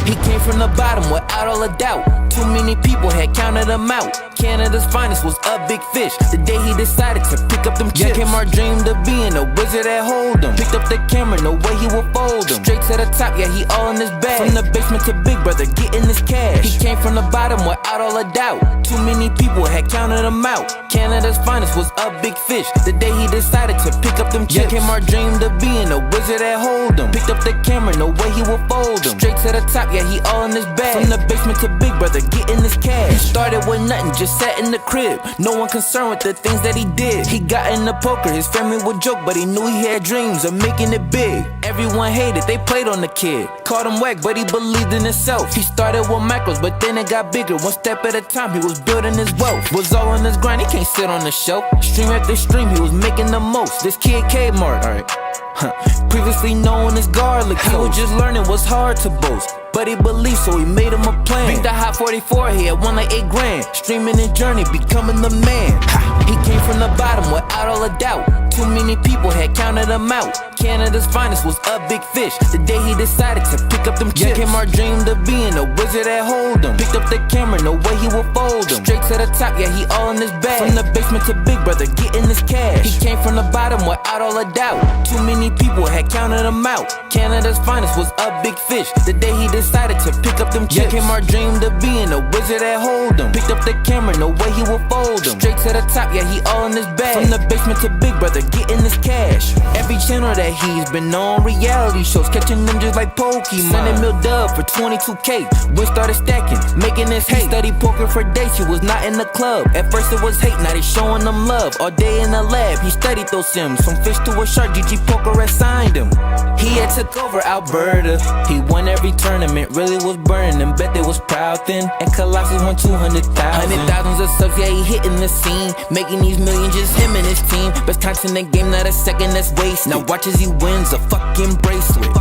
He came from the bottom without all a doubt. Too many people had counted him out. Canada's finest was a big fish. The day he decided to pick up them chips. Kmart dreamed of being a wizard at Hold'em. Picked up the camera, no way he would fold him. Straight to the top, yeah, he all in his bag. From the basement to Big Brother, getting his cash. He came from the bottom without all a doubt. Too many people had counted him out. Canada's finest was a big fish. The day he decided to pick up them chips. Kmart dreamed of being a wizard at Hold'em. Picked up the camera, no way he would fold him. Straight to the top, yeah, he all in his bag. From the basement to Big Brother, getting his cash. He started with nothing, just sat in the crib. No one concerned with the things that he did. He got into poker, his family would joke, but he knew he had dreams of making it big. Everyone hated, they played on the kid. Called him whack, but he believed in himself. He started with micros, but then it got bigger. One step at a time, he was building his wealth. Was all on his grind, he can't sit on the shelf. Stream after stream, he was making the most. This kid Kmart, alright. Previously known as Garlic, he was just learning what's hard to boast. But he believed, so he made him a plan. Beat the Hot 44, he had won like 8 grand. Streaming his journey, becoming the man. He came from the bottom without all a doubt. Too many people had counted him out. Canada's finest was a big fish. The day he decided to pick up them chips. Kmart dreamed of being a wizard at Hold'em. Picked up the camera, no way he would fold him. Straight to the top, yeah, he all in his bag. From the basement to Big Brother, getting his cash. He came from the bottom without all a doubt. Too many people had counted him out. Canada's finest was a big fish. The day he decided to pick up them chips. Kmart dreamed of being a wizard at Hold'em. Picked up the camera, no way he would fold him. Straight to the top, yeah, he all in his bag. From the basement to Big Brother, getting his cash. Every channel that he's been on, reality shows, catching them just like Pokemon. Sending Mil Dub for 22K. Win started stacking, making his hate. Study poker for days, he was not in the club. At first it was hate, now they showing them love. All day in the lab, he studied those sims. From fish to a shark, GG Poker assigned him. He had took over Alberta. He won every tournament, really was burning them. Bet they was proud then. At Colossus won 200,000. Thousands of subs, yeah, he hitting the scene. Making these millions, just him and his team. Best content in the game, not a second that's wasted. Now watch as he wins a fucking bracelet.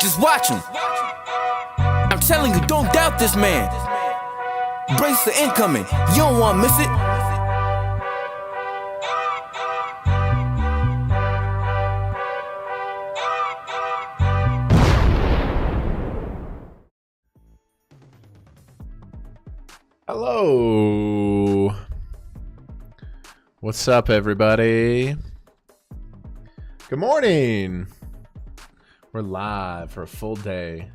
Just watch him. I'm telling you, don't doubt this man. Bracelet incoming, you don't wanna miss it. Hello. What's up, everybody? Good morning. We're live for a full day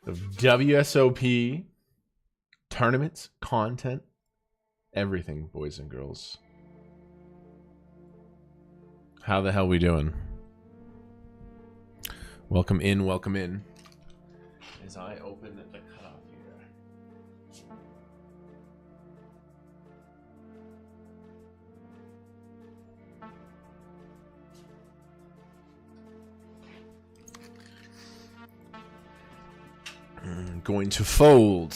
of WSOP tournaments, content, everything, boys and girls. How the hell we doing? Welcome in, welcome in. As I open the cutoff here. Going to fold.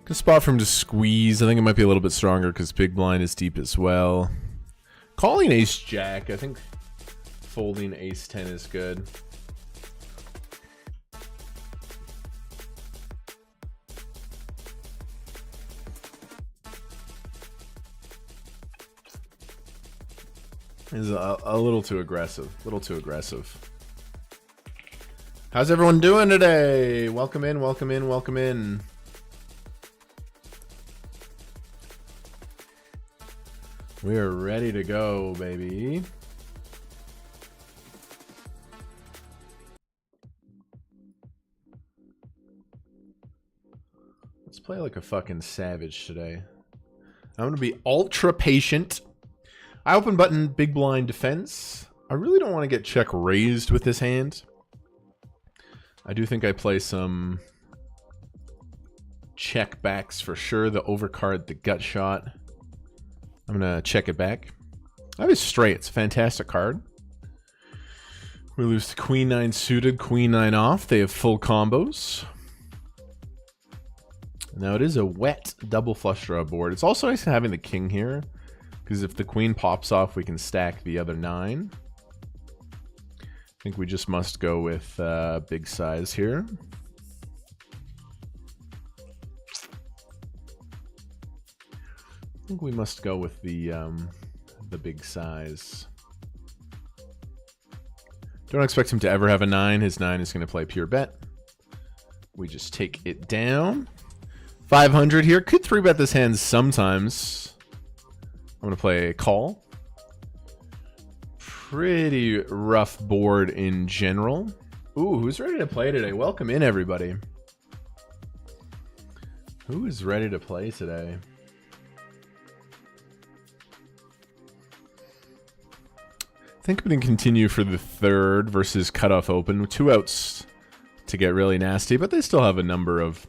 Good spot for him to squeeze. I think it might be a little bit stronger because big blind is deep as well. Calling ace jack. I think folding ace 10 is good. Is a little too aggressive. A little too aggressive. How's everyone doing today? Welcome in, welcome in, welcome in. We are ready to go, baby. Let's play like a fucking savage today. I'm gonna be ultra patient. I open button, big blind defense. I really don't want to get check raised with this hand. I do think I play some check backs for sure. The overcard, the gut shot. I'm going to check it back. I have a straight. It's a fantastic card. We lose to Queen 9 suited, Queen 9 off. They have full combos. Now it is a wet double flush draw board. It's also nice having the king here, because if the queen pops off, we can stack the other 9. I think we just must go with big size here. I think we must go with the big size. Don't expect him to ever have a 9. His 9 is going to play pure bet. We just take it down. 500 here. Could 3-bet this hand sometimes. I'm going to play a call. Pretty rough board in general. Ooh, who's ready to play today? Welcome in, everybody. Who is ready to play today? I think I'm going to continue for the third versus cutoff open. 2 outs to get really nasty, but they still have a number of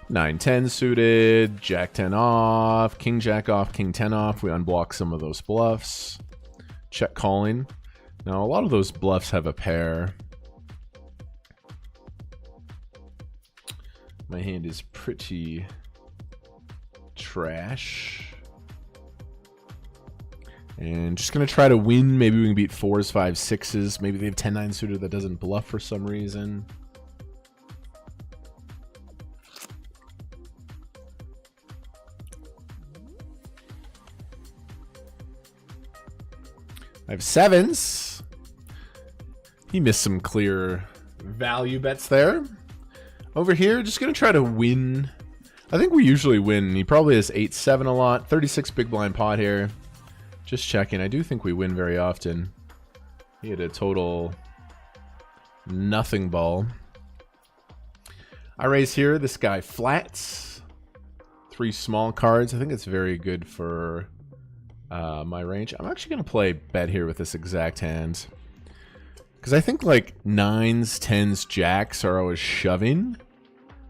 9-10 suited, Jack-10 off, King-Jack off, King-10 off. We unblock some of those bluffs. Check calling. Now, a lot of those bluffs have a pair. My hand is pretty trash. And just going to try to win. Maybe we can beat 4s, 5s, 6s. Maybe they have 10-9 suited that doesn't bluff for some reason. I have 7s. He missed some clear value bets there. Over here, just going to try to win. I think we usually win. He probably has 8-7 a lot. 36 big blind pot here. Just checking. I do think we win very often. He had a total nothing ball. I raise here. This guy flats. 3 small cards. I think it's very good for my range. I'm actually going to play bet here with this exact hand. Because I think like 9s, 10s, jacks are always shoving.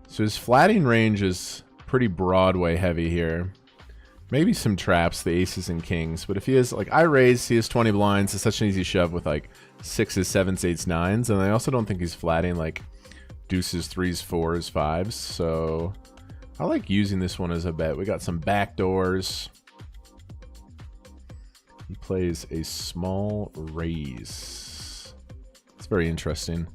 So his flatting range is pretty Broadway heavy here. Maybe some traps, the aces and kings. But if he has, like, I raise, he has 20 blinds. It's such an easy shove with, like, 6s, 7s, 8s, 9s. And I also don't think he's flatting, like, deuces, 3s, 4s, 5s. So I like using this one as a bet. We got some back doors. He plays a small raise. It's very interesting.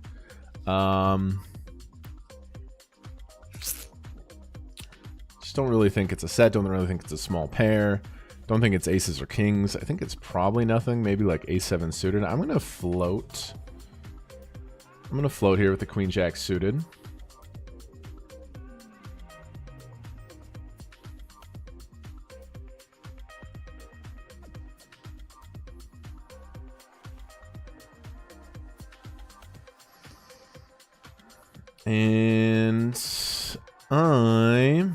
Just don't really think it's a set. Don't really think it's a small pair. Don't think it's aces or kings. I think it's probably nothing. Maybe like a7 suited. I'm going to float. I'm going to float here with the queen jack suited. And I'm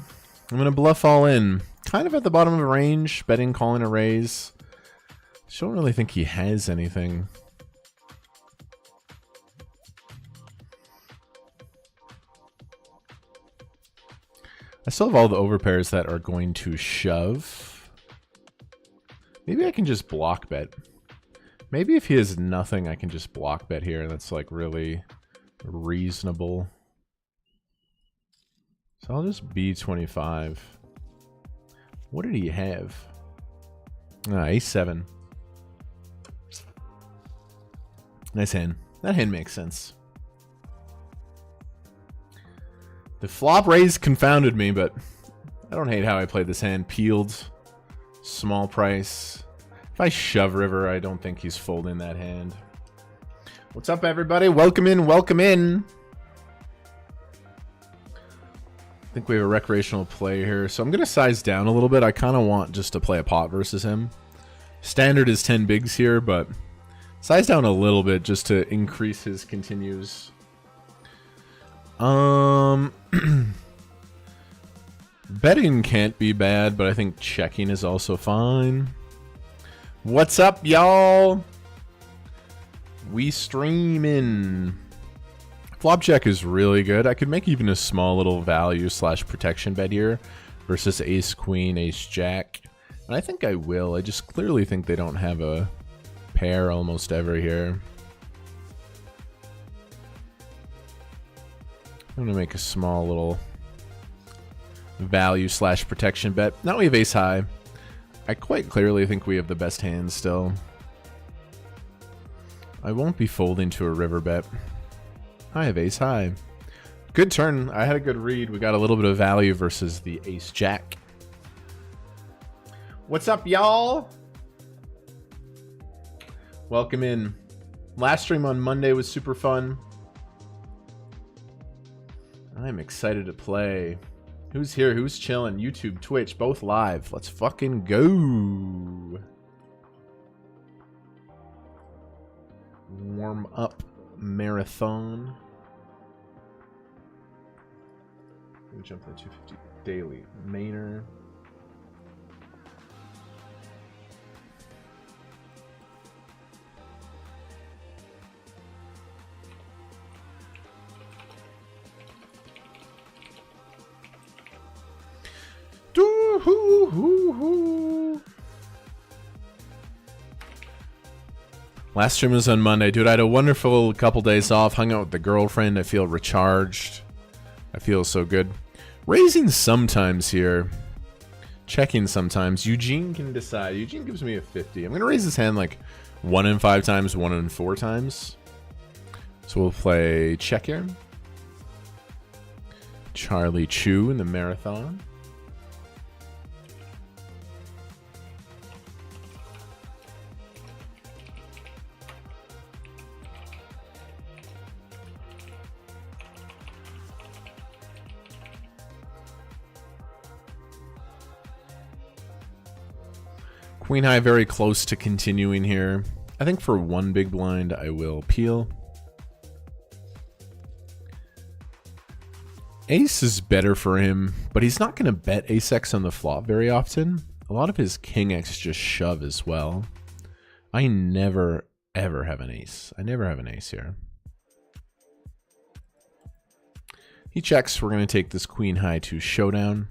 going to bluff all in. Kind of at the bottom of the range. Betting, calling a raise. Just don't really think he has anything. I still have all the overpairs that are going to shove. Maybe I can just block bet. Maybe if he has nothing, I can just block bet here. That's like really reasonable. So I'll just B25. What did he have? A7. Nice hand. That hand makes sense. The flop raise confounded me, but I don't hate how I played this hand. Peeled. Small price. If I shove river, I don't think he's folding that hand. What's up, everybody? Welcome in. Welcome in. I think we have a recreational play here, so I'm going to size down a little bit. I kind of want just to play a pot versus him. Standard is 10 bigs here, but size down a little bit just to increase his continues. Betting can't be bad, but I think checking is also fine. What's up, y'all? We streaming. Flop check is really good. I could make even a small little value / protection bet here versus ace queen, ace jack. And I think I will. I just clearly think they don't have a pair almost ever here. I'm going to make a small little value / protection bet. Now we have ace high. I quite clearly think we have the best hand still. I won't be folding to a river bet. I have ace high. Good turn. I had a good read. We got a little bit of value versus the ace jack. What's up, y'all? Welcome in. Last stream on Monday was super fun. I'm excited to play. Who's here? Who's chilling? YouTube, Twitch, both live. Let's fucking go. Warm up marathon. Let me jump to the 250 daily. Mainer. Last stream was on Monday. Dude, I had a wonderful couple days off. Hung out with the girlfriend. I feel recharged. I feel so good. Raising sometimes here. Checking sometimes. Eugene can decide. Eugene gives me a 50. I'm going to raise his hand like 1 in 5 times, 1 in 4 times. So we'll play check here. Charlie Chu in the marathon. Queen high very close to continuing here. I think for 1 big blind I will peel. Ace is better for him, but he's not going to bet ace X on the flop very often. A lot of his king X just shove as well. I never ever have an ace. I never have an ace here. He checks. We're going to take this queen high to showdown.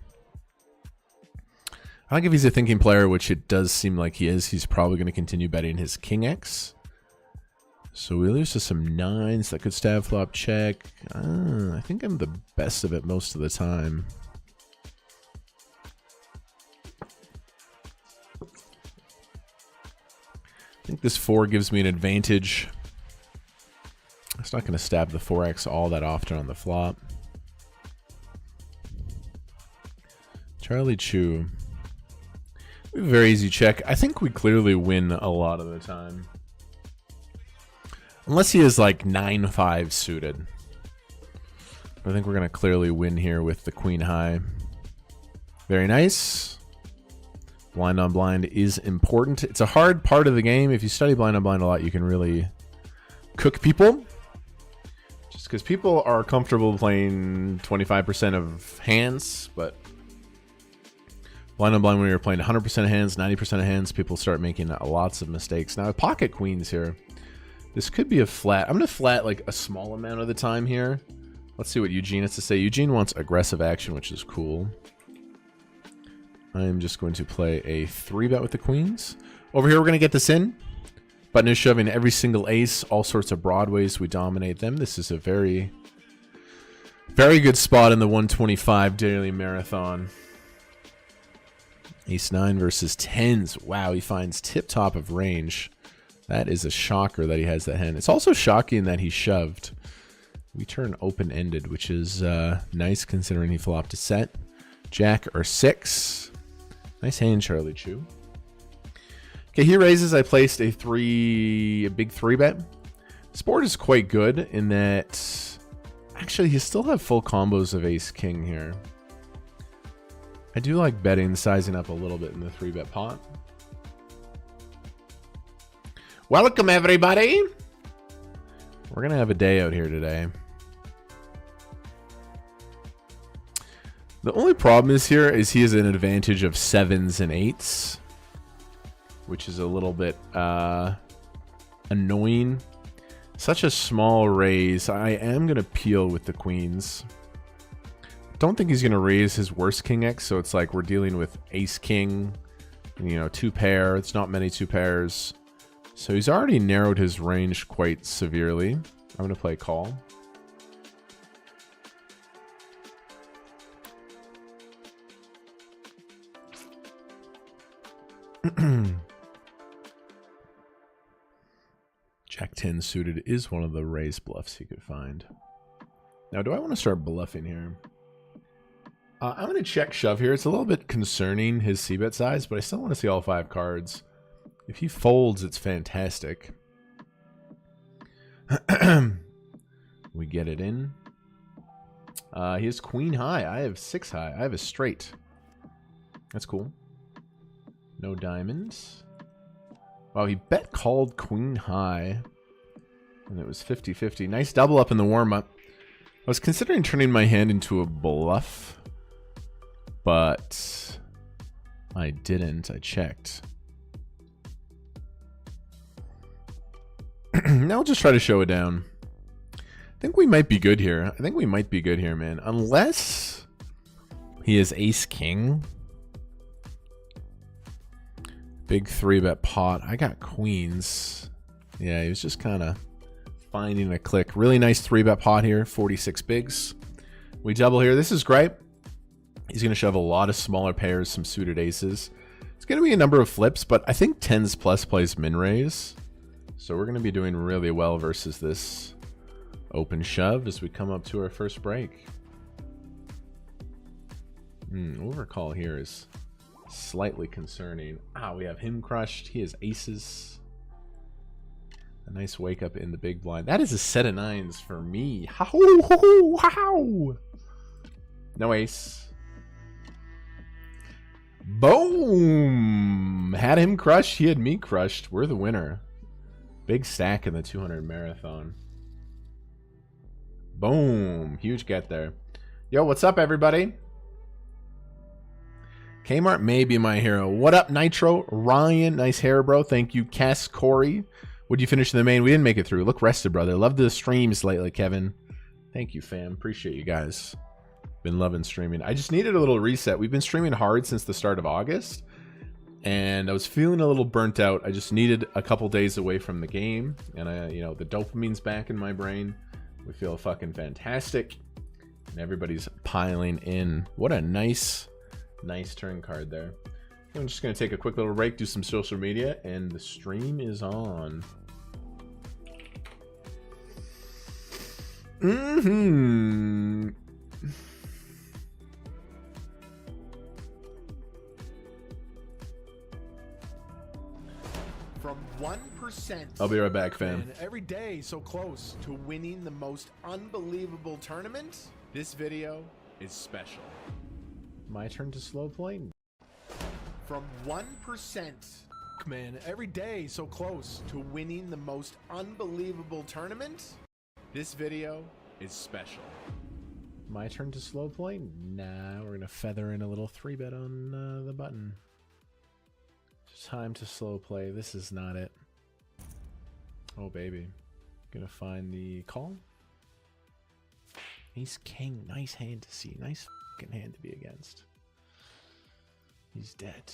I think if he's a thinking player, which it does seem like he is, he's probably going to continue betting his king X. So we lose to some 9s that could stab flop check. I think I'm the best of it most of the time. I think this 4 gives me an advantage. It's not going to stab the 4x all that often on the flop. Charlie Chu. Very easy check. I think we clearly win a lot of the time. Unless he is like 9-5 suited. I think we're going to clearly win here with the queen high. Very nice. Blind on blind is important. It's a hard part of the game. If you study blind on blind a lot, you can really cook people. Just because people are comfortable playing 25% of hands, but blind on blind, when you're playing 100% of hands, 90% of hands, people start making lots of mistakes. Now, pocket queens here. This could be a flat. I'm going to flat like a small amount of the time here. Let's see what Eugene has to say. Eugene wants aggressive action, which is cool. I am just going to play a 3-bet with the queens. Over here, we're going to get this in. Button is shoving every single ace, all sorts of broadways. We dominate them. This is a very, very good spot in the 125 daily marathon. Ace 9 versus 10s. Wow, he finds tip top of range. That is a shocker that he has that hand. It's also shocking that he shoved. We turn open-ended, which is nice considering he flopped a set. Jack or 6. Nice hand, Charlie Chu. Okay, he raises. I placed a big 3-bet. This board is quite good in that actually you still have full combos of ace king here. I do like betting, sizing up a little bit in the 3-bet pot. Welcome, everybody. We're going to have a day out here today. The only problem is here is he has an advantage of 7s and 8s, which is a little bit annoying. Such a small raise. I am going to peel with the queens. Don't think he's going to raise his worst king X, so it's like we're dealing with ace king, you know, 2 pair. It's not many 2 pairs. So he's already narrowed his range quite severely. I'm going to play call. Jack 10 suited is one of the raise bluffs he could find. Now, do I want to start bluffing here? I'm going to check shove here. It's a little bit concerning, his c-bet size, but I still want to see all 5 cards. If he folds, it's fantastic. We get it in. He has queen high. I have 6 high. I have a straight. That's cool. No diamonds. Wow, he bet called queen high. And it was 50-50. Nice double up in the warm-up. I was considering turning my hand into a bluff. But I didn't. I checked. Now I'll just try to show it down. I think we might be good here. I think we might be good here, man. Unless he is ace king. Big 3-bet pot. I got queens. Yeah, he was just kind of finding a click. Really nice 3-bet pot here. 46 bigs. We double here. This is great. He's going to shove a lot of smaller pairs, some suited aces. It's going to be a number of flips, but I think 10s plus plays min raise. So we're going to be doing really well versus this open shove as we come up to our first break. Overcall here is slightly concerning. We have him crushed. He has aces. A nice wake up in the big blind. That is a set of 9s for me. How? No ace. Boom! Had him crushed. He had me crushed. We're the winner. Big stack in the 200 marathon. Boom. Huge get there. Yo, what's up, everybody? Kmart may be my hero. What up, Nitro? Ryan, nice hair, bro. Thank you. Cass, Corey. Would you finish in the main? We didn't make it through. Look rested, brother. Love the streams lately, Kevin. Thank you, fam. Appreciate you guys. Been loving streaming. I just needed a little reset. We've been streaming hard since the start of August. And I was feeling a little burnt out. I just needed a couple days away from the game. And the dopamine's back in my brain. We feel fucking fantastic. And everybody's piling in. What a nice turn card there. I'm just going to take a quick little break, do some social media, and the stream is on. From 1%. I'll be right back, fam. And every day so close to winning the most unbelievable tournament. This video is special. My turn to slow play. From 1%. Man, every day so close to winning the most unbelievable tournament. This video is special. My turn to slow play. Nah, we're gonna feather in a little 3-bet on the button. Time to slow play. This is not it. Oh baby, gonna find the call. Ace king, nice hand to see. Nice fucking hand to be against. He's dead.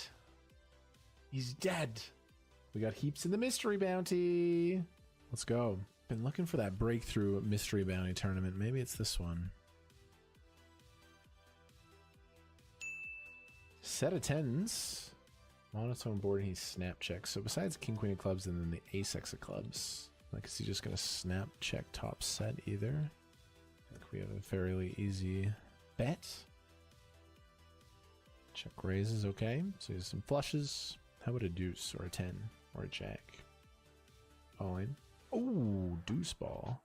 He's dead. We got heaps in the mystery bounty. Let's go. Been looking for that breakthrough mystery bounty tournament. Maybe it's this one. Set of 10s. Monotone board, he snap checks. So besides king, queen of clubs and then the ace, x of clubs, like, is he just going to snap check top set either? I think we have a fairly easy bet. Check raises, okay. So he has some flushes. How about a deuce or a 10 or a jack? Fine. Oh, deuce ball.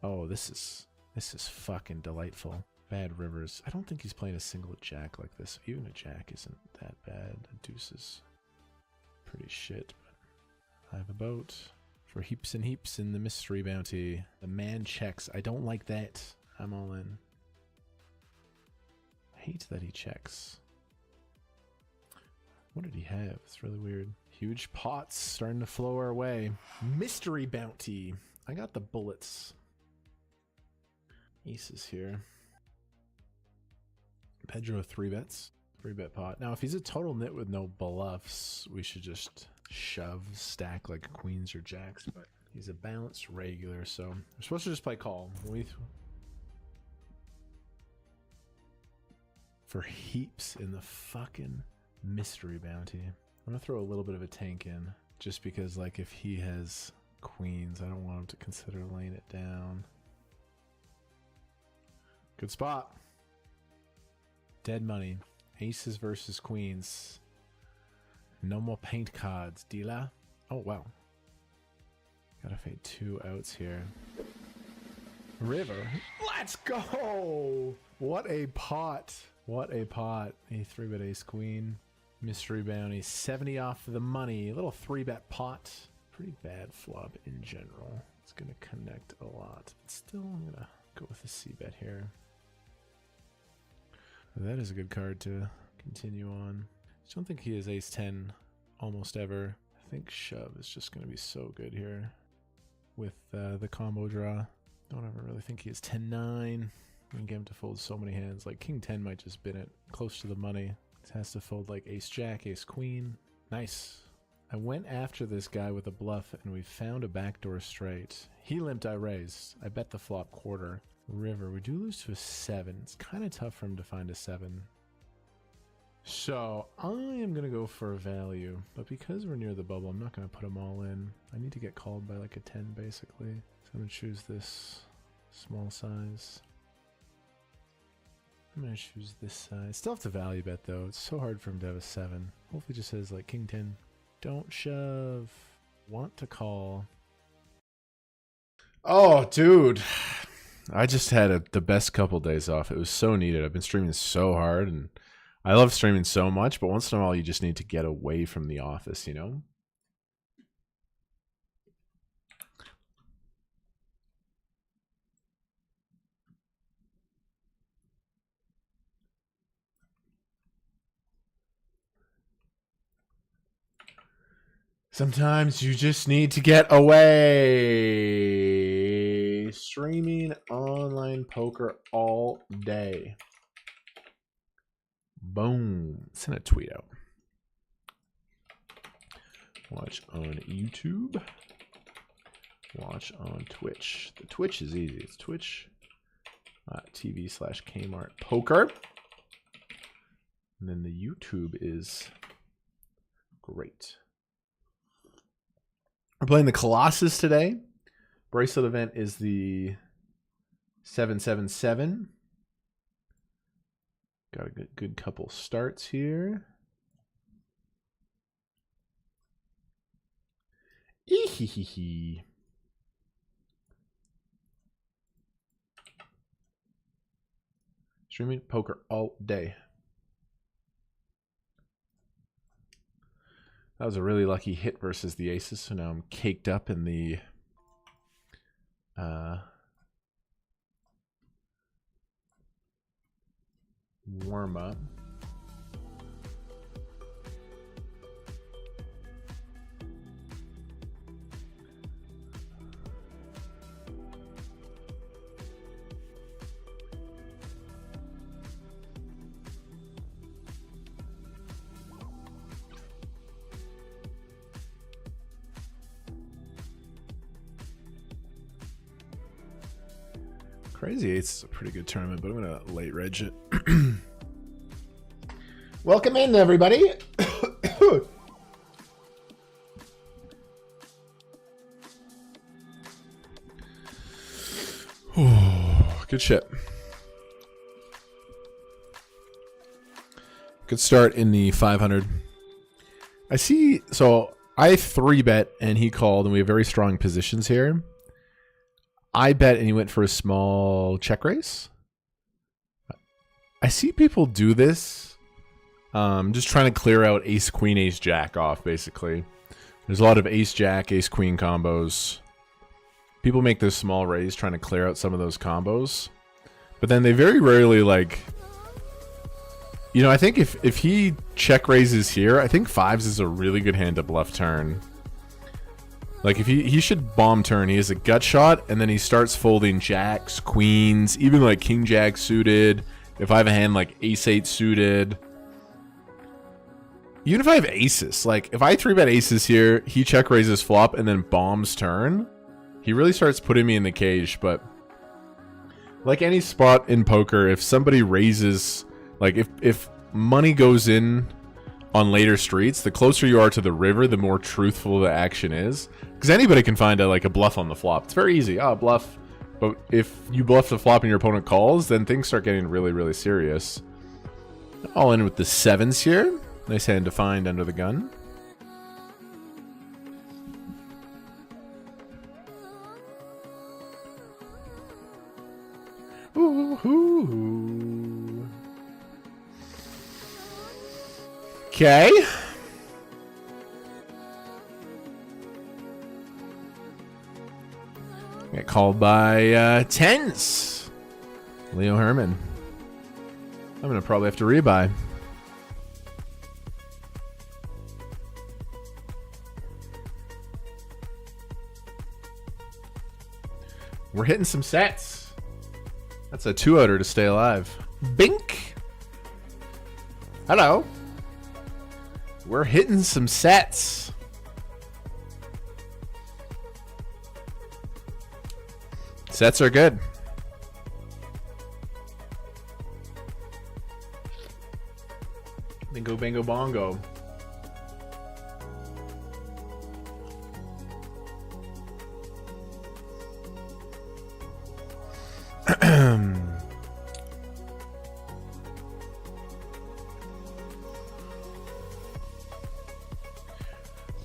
Oh, this is fucking delightful. Bad rivers. I don't think he's playing a single jack like this. Even a jack isn't that bad. A deuce is pretty shit. But I have a boat for heaps and heaps in the mystery bounty. The man checks. I don't like that. I'm all in. I hate that he checks. What did he have? It's really weird. Huge pots starting to flow our way. Mystery bounty. I got the bullets. Aces here. Pedro 3-bets. 3-bet pot. Now, if he's a total nit with no bluffs, we should just shove, stack like queens or jacks. But he's a balanced regular, so we're supposed to just play call. For heaps in the fucking mystery bounty. I'm gonna throw a little bit of a tank in, just because, like, if he has queens, I don't want him to consider laying it down. Good spot. Dead money. Aces versus queens. No more paint cards, dealer. Oh, wow. Gotta fade 2 outs here. River. Let's go! What a pot. What a pot. A 3-bet ace queen. Mystery bounty. 70 off the money. A little 3-bet pot. Pretty bad flop in general. It's going to connect a lot. But still, I'm going to go with a C-bet here. That is a good card to continue on. I don't think he has ace-10 almost ever. I think shove is just going to be so good here with the combo draw. Don't ever really think he has 10-9. We can get him to fold so many hands. Like king-10 might just bin it close to the money. He has to fold like ace-jack, ace-queen. Nice. I went after this guy with a bluff and we found a backdoor straight. He limped, I raised. I bet the flop quarter. River, we do lose to a 7. It's kind of tough for him to find a 7. So I am going to go for a value, but because we're near the bubble, I'm not going to put them all in. I need to get called by like a 10 basically. So I'm going to choose this small size. I'm going to choose this size. Still have to value bet though. It's so hard for him to have a 7. Hopefully it just says like king 10. Don't shove. Want to call. Oh, dude. I just had the best couple days off. It was so needed. I've been streaming so hard and I love streaming so much, but once in a while you just need to get away from the office, you know? Sometimes you just need to get away. Streaming online poker all day. Boom. Send a tweet out. Watch on YouTube. Watch on Twitch. The Twitch is easy. It's twitch.tv/Kmart poker. And then the YouTube is great. We're playing the Colossus today. Bracelet event is the 777. Got a good couple starts here. Ehehehe. Streaming poker all day. That was a really lucky hit versus the aces, so now I'm caked up in the warm-up. Crazy Eight's a pretty good tournament, but I'm going to late reg it. Welcome in, everybody. Good shit. Good start in the 500. I see, so I 3-bet and he called, and we have very strong positions here. I bet and he went for a small check raise. I see people do this. Just trying to clear out ace queen, ace jack off, basically. There's a lot of ace jack, ace queen combos. People make this small raise trying to clear out some of those combos. But then they very rarely, like... You know, I think if he check raises here, I think 5s is a really good hand to bluff turn. Like, if he should bomb turn. He has a gut shot, and then he starts folding jacks, queens, even like king jack suited. If I have a hand like ace 8 suited. Even if I have aces, like if I 3-bet aces here, he check raises flop and then bombs turn. He really starts putting me in the cage, but like any spot in poker, if somebody raises, like if money goes in on later streets, the closer you are to the river, the more truthful the action is. Because anybody can find a bluff on the flop. It's very easy. Bluff. But if you bluff the flop and your opponent calls, then things start getting really, really serious. All in with the 7s here. Nice hand to find under the gun. Woohoo. Okay. Get called by Tense. Leo Herman. I'm going to probably have to rebuy. We're hitting some sets. That's a 2-outer to stay alive. Bink. Hello. We're hitting some sets. Sets are good. Bingo, bango, bongo.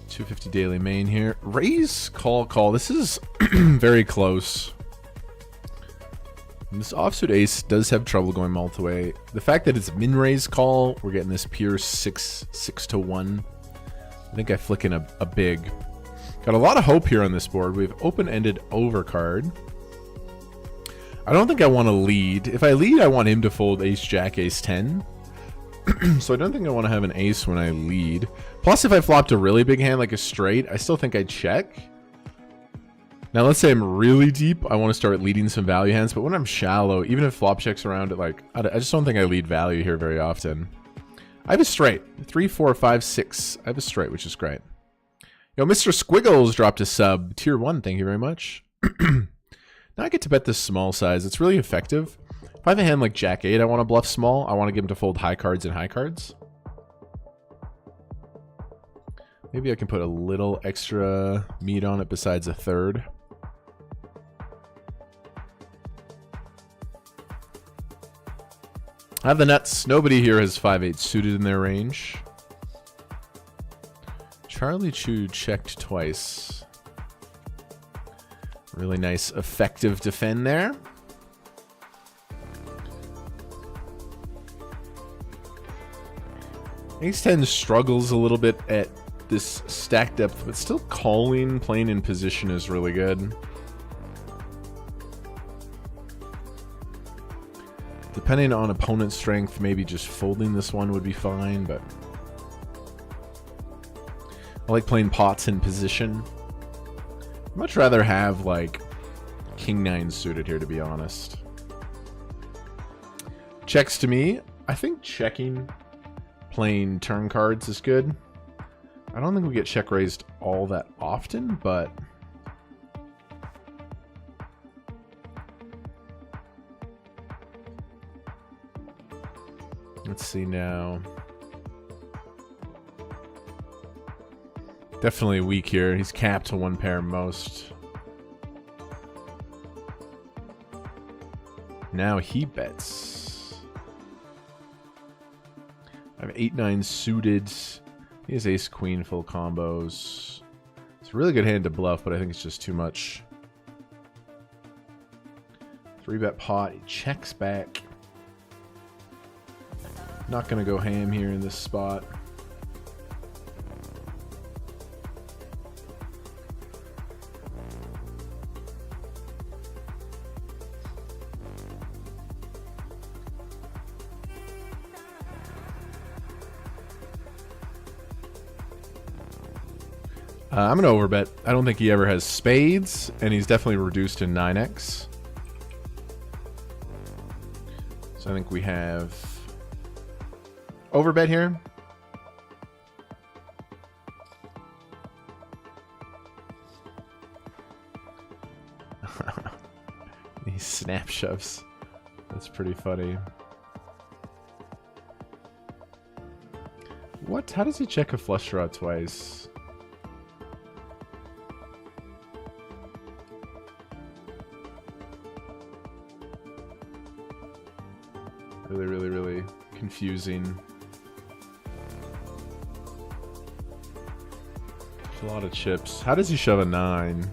$250 daily main here. Raise, call. This is very close. This offsuit ace does have trouble going multi-way. The fact that it's min raise call, we're getting this pure 6-1. I think I flick in a big. Got a lot of hope here on this board. We have open-ended overcard. I don't think I want to lead. If I lead, I want him to fold ace, jack, ace 10. So I don't think I want to have an ace when I lead. Plus, if I flopped a really big hand like a straight, I still think I'd check. Now, let's say I'm really deep. I want to start leading some value hands. But when I'm shallow, even if flop checks around it, like, I just don't think I lead value here very often. I have a straight. 3, 4, 5, 6. I have a straight, which is great. Yo, Mr. Squiggles dropped a sub. Tier 1, thank you very much. Now I get to bet this small size. It's really effective. If I have a hand like Jack 8, I want to bluff small. I want to get him to fold high cards and high cards. Maybe I can put a little extra meat on it besides a third. I have the nuts. Nobody here has 5-8 suited in their range. Charlie Chu checked twice. Really nice, effective defend there. Ace 10 struggles a little bit at this stack depth, but still calling, playing in position is really good. Depending on opponent's strength, maybe just folding this one would be fine, but I like playing pots in position. I'd much rather have like King 9 suited here, to be honest. Checks to me. I think checking playing turn cards is good. I don't think we get check raised all that often, but let's see now. Definitely weak here. He's capped to one pair most. Now he bets. I have 8-9 suited. He has ace queen full combos. It's a really good hand to bluff, but I think it's just too much. 3-bet pot. He checks back. Not gonna go ham here in this spot. I'm going to overbet. I don't think he ever has spades, and he's definitely reduced to 9x. So I think we have overbet here. He snap shoves. That's pretty funny. What? How does he check a flush draw twice? Really confusing. A lot of chips. How does he shove a 9?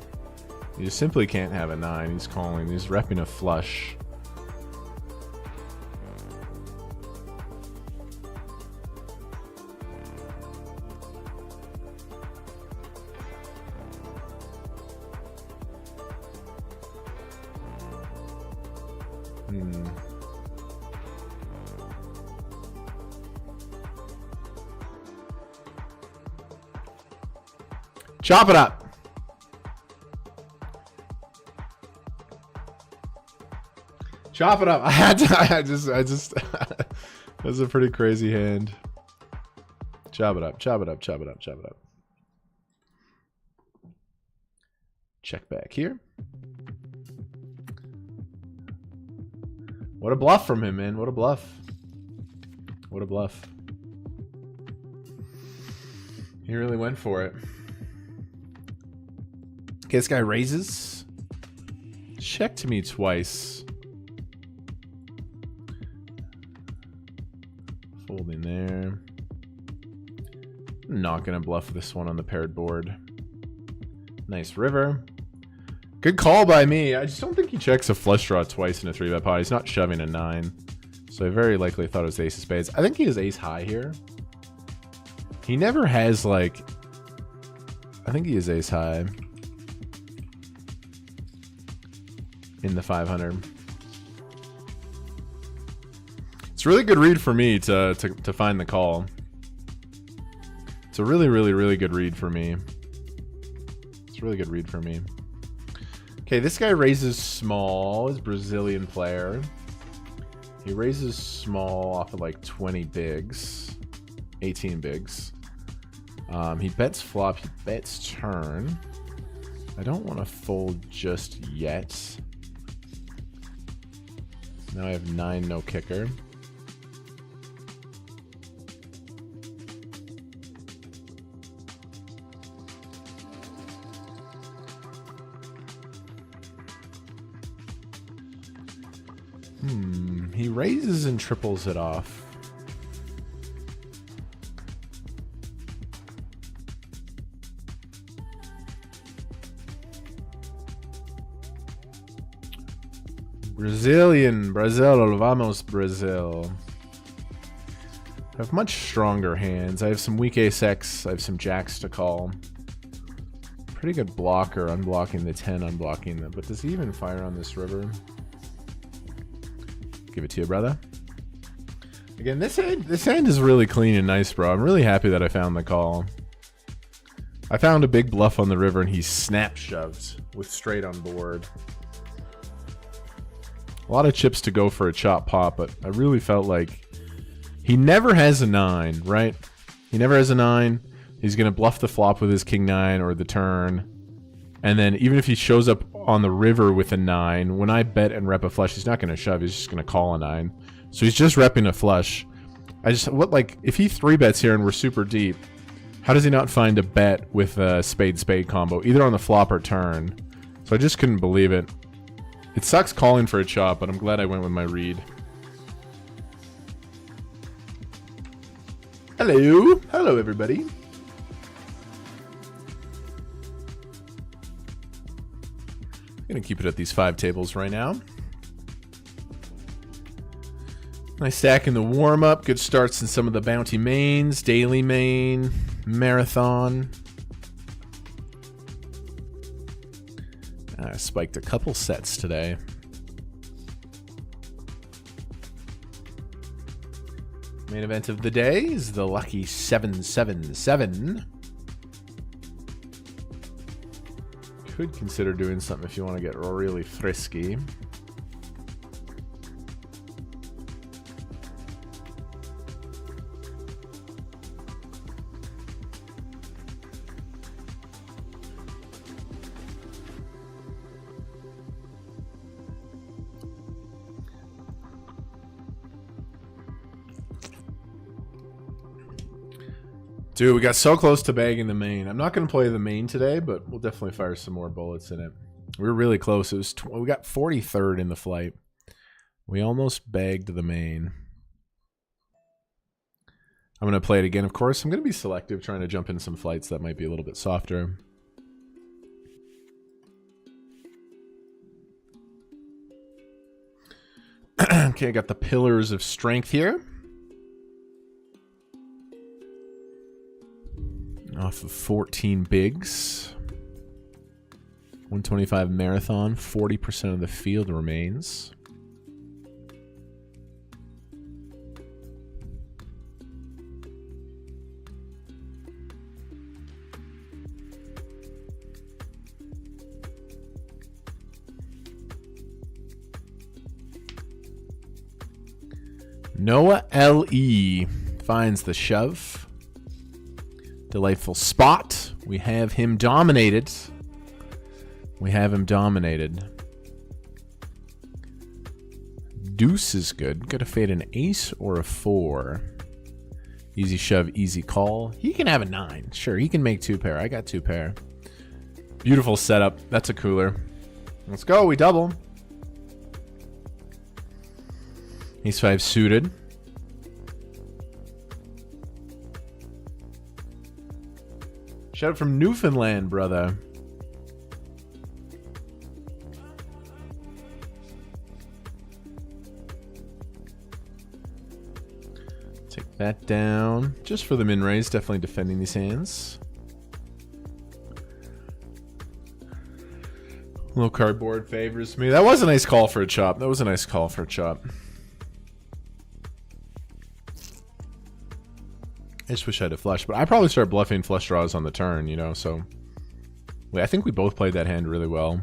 You simply can't have a 9. He's calling. He's repping a flush. Chop it up. Chop it up. I had to. I just. That's a pretty crazy hand. Chop it up. Chop it up. Chop it up. Chop it up. Check back here. What a bluff from him, man. What a bluff. What a bluff. He really went for it. Okay, this guy raises. Check to me twice. Folding there. I'm not gonna bluff this one on the paired board. Nice river. Good call by me. I just don't think he checks a flush draw twice in a 3-bet pot. He's not shoving a 9. So I very likely thought it was ace of spades. I think he has ace high here. He never has, like... I think he has ace high. In the 500. It's a really good read for me to find the call. It's a really, really, really good read for me. It's a really good read for me. Okay, this guy raises small. He's a Brazilian player. He raises small off of like 20 bigs. 18 bigs. He bets flop. He bets turn. I don't want to fold just yet. Now I have 9, no kicker. He raises and triples it off. Brazil, vamos Brazil. I have much stronger hands. I have some weak ace-x. I have some jacks to call. Pretty good blocker, unblocking the 10, unblocking the... But does he even fire on this river? Give it to you, brother. Again, this hand is really clean and nice, bro. I'm really happy that I found the call. I found a big bluff on the river, and he snap shoved with straight on board. A lot of chips to go for a chop pot, but I really felt like he never has a 9, right? He never has a 9. He's going to bluff the flop with his king 9 or the turn. And then even if he shows up on the river with a 9, when I bet and rep a flush, he's not going to shove. He's just going to call a 9. So he's just repping a flush. If he 3-bets here and we're super deep, how does he not find a bet with a spade-spade combo, either on the flop or turn? So I just couldn't believe it. It sucks calling for a chop, but I'm glad I went with my read. Hello. Hello, everybody. Gonna keep it at these 5 tables right now. Nice stack in the warm-up. Good starts in some of the bounty mains. Daily main. Marathon. I spiked a couple sets today. Main event of the day is the lucky 777. Could consider doing something if you want to get really frisky. Dude, we got so close to bagging the main. I'm not going to play the main today, but we'll definitely fire some more bullets in it. We were really close. It was we got 43rd in the flight. We almost bagged the main. I'm going to play it again, of course. I'm going to be selective, trying to jump in some flights that might be a little bit softer. Okay, I got the Pillars of Strength here. Off of 14 bigs. 125 marathon. 40% of the field remains. Noah L.E. finds the shove. Delightful spot. We have him dominated. We have him dominated. Deuce is good. Got to fade an ace or a 4. Easy shove, easy call. He can have a 9. Sure, he can make 2 pair. I got 2 pair. Beautiful setup. That's a cooler. Let's go. We double. Ace 5 suited. Shout out from Newfoundland, brother. Take that down. Just for the min raise, definitely defending these hands. Little cardboard favors me. That was a nice call for a chop. That was a nice call for a chop. I just wish I had a flush, but I probably start bluffing flush draws on the turn, you know, so... Wait, I think we both played that hand really well.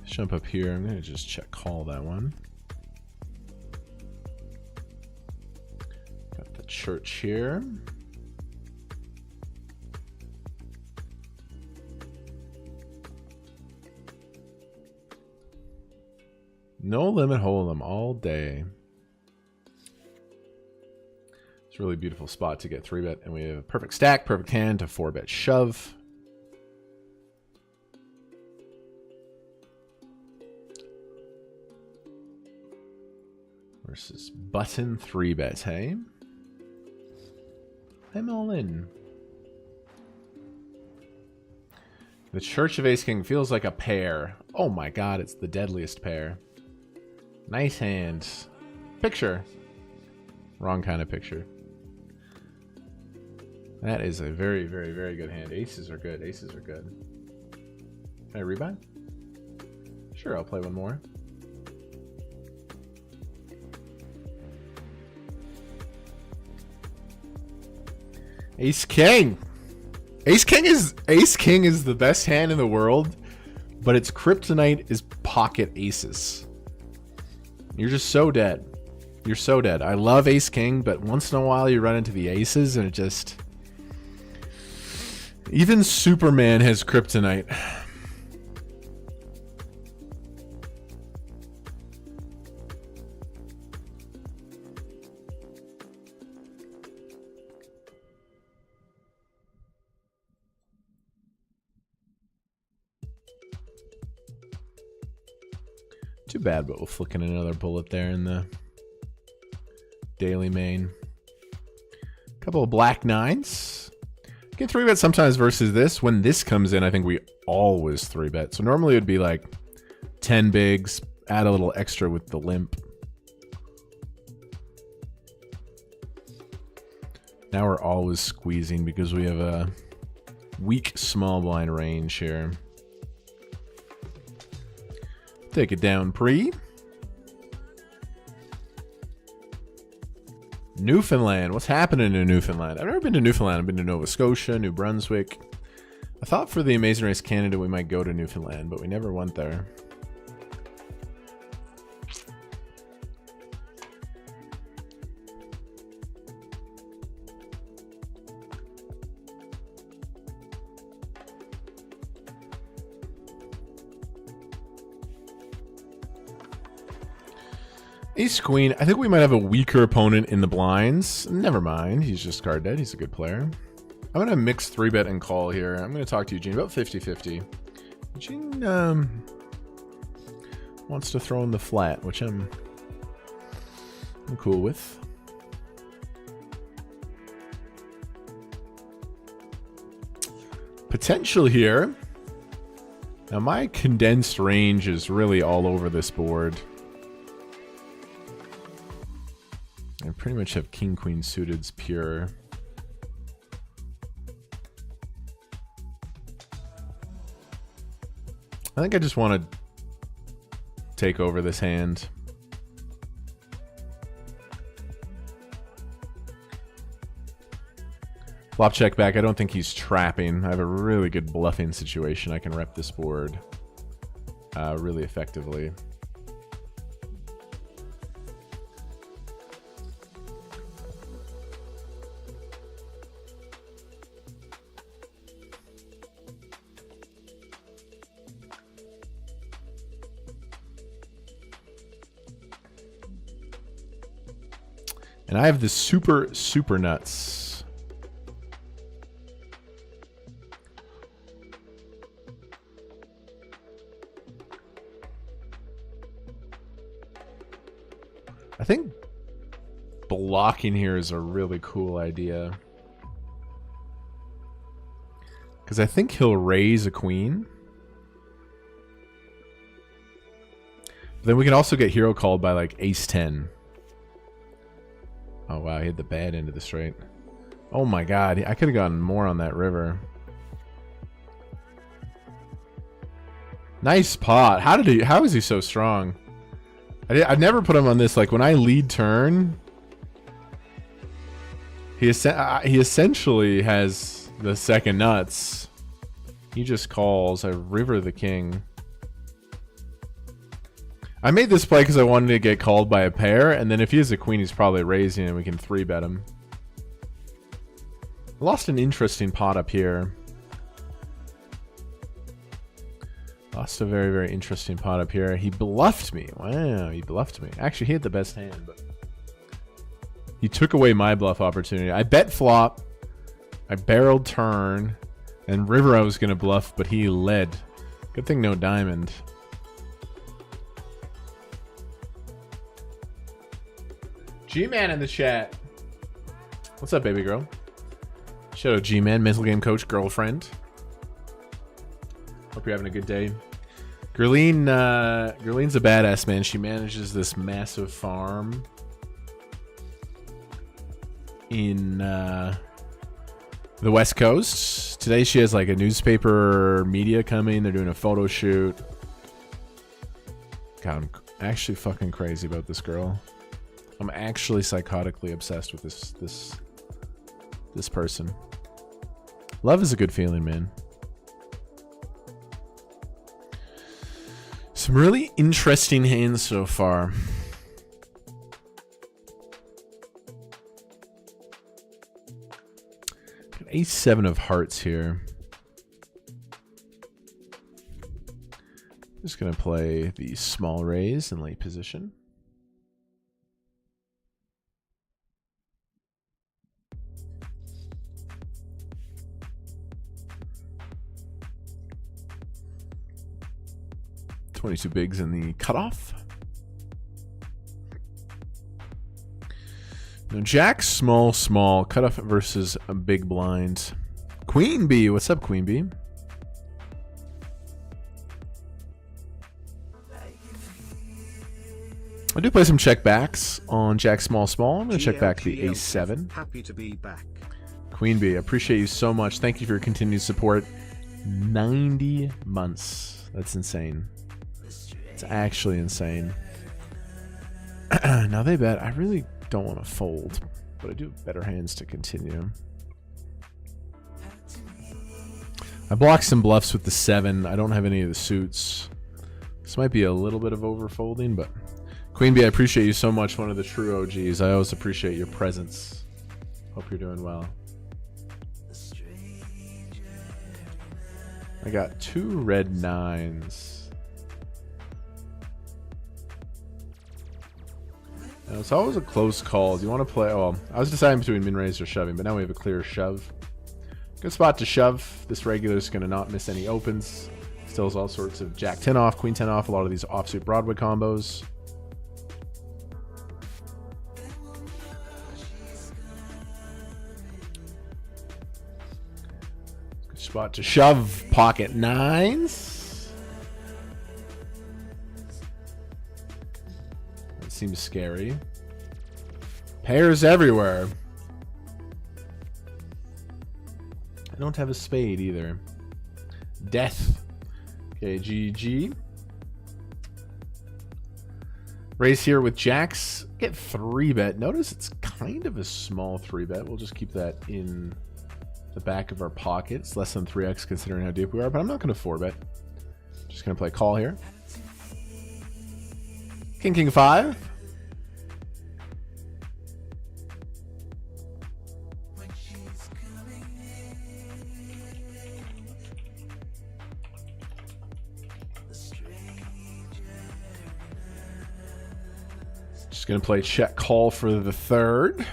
Jump up here. I'm going to just check call that one. Got the church here. No limit hold'em all day. It's a really beautiful spot to get 3-bet, and we have a perfect stack, perfect hand to 4-bet shove. Versus button 3-bet, hey? I'm all in. The Church of Ace King feels like a pair. Oh my god, it's the deadliest pair. Nice hand. Picture. Wrong kind of picture. That is a very, very, very good hand. Aces are good. Aces are good. Can I rebuy? Sure, I'll play one more. Ace King. Ace King is the best hand in the world, but its kryptonite is pocket aces. You're just so dead. You're so dead. I love Ace King, but once in a while you run into the aces and it just... Even Superman has kryptonite. Too bad, but we'll flick in another bullet there in the daily main. Couple of black 9s. Get 3-bet sometimes versus this. When this comes in, I think we always 3-bet. So normally it would be like 10 bigs, add a little extra with the limp. Now we're always squeezing because we have a weak small blind range here. Take it down, pre. Newfoundland. What's happening in Newfoundland? I've never been to Newfoundland. I've been to Nova Scotia, New Brunswick. I thought for the Amazing Race Canada we might go to Newfoundland, but we never went there. Ace Queen. I think we might have a weaker opponent in the blinds. Never mind. He's just card dead. He's a good player. I'm going to mix 3-bet and call here. I'm going to talk to Eugene about 50-50. Eugene wants to throw in the flat, which I'm cool with. Potential here. Now my condensed range is really all over this board. I pretty much have king queen suited's pure. I think I just want to take over this hand. Flop check back. I don't think he's trapping. I have a really good bluffing situation. I can rep this board. really effectively. And I have the super nuts. I think blocking here is a really cool idea. Because I think he'll raise a queen. Then we can also get hero called by like ace 10. Oh wow, he had the bad end of the straight. Oh my god, I could have gotten more on that river. Nice pot. How is he so strong? I'd never put him on this. Like when I lead turn, he essentially has the second nuts. He just calls. I river the king. I made this play because I wanted to get called by a pair, and then if he has a queen, he's probably raising, and we can 3-bet him. Lost an interesting pot up here. Lost a very, very interesting pot up here. He bluffed me. Wow, he bluffed me. Actually, he had the best hand, but he took away my bluff opportunity. I bet flop. I barreled turn, and river I was going to bluff, but he led. Good thing no diamond. G-Man in the chat. What's up, baby girl? Shout out G-Man, mental game coach, girlfriend. Hope you're having a good day. Gurleen, Gurleen's a badass, man. She manages this massive farm in the West Coast. Today she has like a newspaper media coming. They're doing a photo shoot. God, I'm actually fucking crazy about this girl. I'm actually psychotically obsessed with this person. Love is a good feeling, man. Some really interesting hands so far. Got ace-7 of hearts here. Just gonna play the small raise in late position. $22 bigs in the cutoff. Now Jack, small, cutoff versus a big blind. Queen B, what's up, Queen B? I do play some check backs on Jack, small. I'm going to check back the ace-7. Happy to be back. Queen B, I appreciate you so much. Thank you for your continued support. 90 months. That's insane. It's actually insane. Now they bet. I really don't want to fold, but I do have better hands to continue. I blocked some bluffs with the 7. I don't have any of the suits. This might be a little bit of overfolding, but Queen B, I appreciate you so much. One of the true OGs. I always appreciate your presence. Hope you're doing well. I got 2 red 9s. Now, it's always a close call. Do you want to play? Oh, I was deciding between min raise or shoving, but now we have a clear shove. Good spot to shove. This regular is going to not miss any opens. Still has all sorts of Jack 10 off, Queen 10 off, a lot of these offsuit Broadway combos. Good spot to shove. Pocket 9s. Seems scary. Pairs everywhere. I don't have a spade either. Death. Okay, GG. Raise here with jacks. Get 3-bet. Notice it's kind of a small 3-bet. We'll just keep that in the back of our pockets. Less than 3x considering how deep we are, but I'm not going to 4-bet. Just going to play call here. King 5. Just gonna play check call for the third.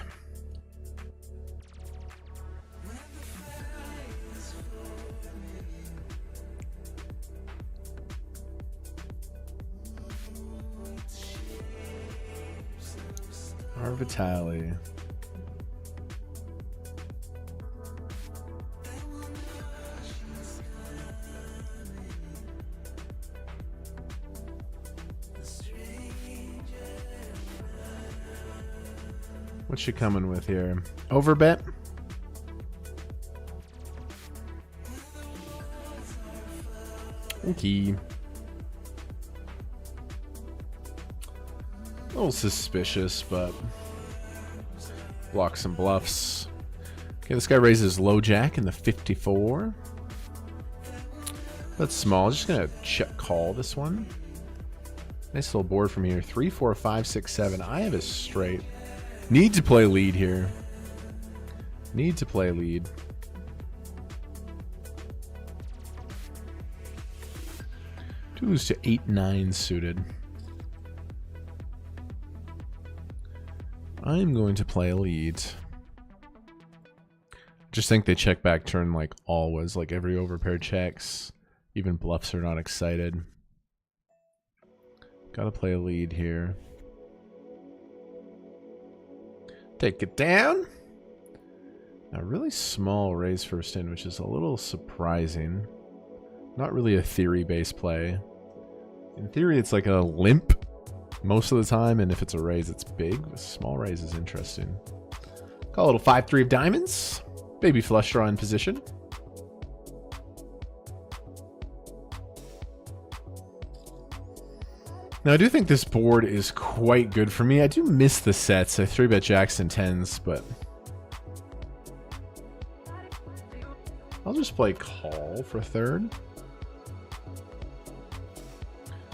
Vitali. What's she coming with here? Overbet? Okay. A little suspicious, but block some bluffs. Okay, this guy raises low jack in the 54. That's small. Just gonna check call this one. Nice little board from here. 3, 4, 5, 6, 7. I have a straight. Need to play lead here. Need to play lead. To lose to 8, 9 suited. I'm going to play a lead. Just think they check back turn like always, like every overpair checks. Even bluffs are not excited. Gotta play a lead here. Take it down. A really small raise first in, which is a little surprising. Not really a theory-based play. In theory, it's like a limp most of the time, and if it's a raise, it's big. A small raise is interesting. Call a little 5-3 of diamonds. Baby flush draw in position. Now, I do think this board is quite good for me. I do miss the sets. I 3-bet jacks and 10s, but I'll just play call for third.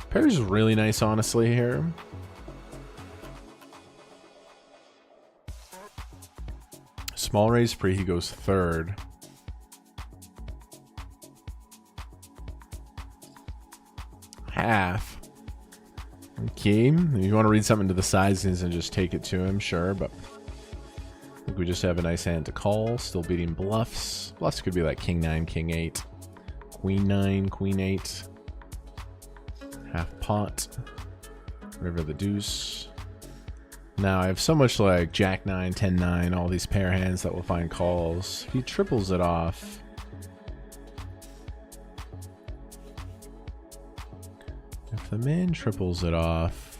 Pair's really nice, honestly, here. Small raise pre, he goes third. Half. Okay, if you want to read something to the sizings and just take it to him, sure, but I think we just have a nice hand to call. Still beating bluffs. Bluffs could be like king 9, king 8, queen 9, queen 8. Half pot. River the deuce. Now I have so much like jack 9, 10, 9, all these pair hands that will find calls. If he triples it off. If the man triples it off.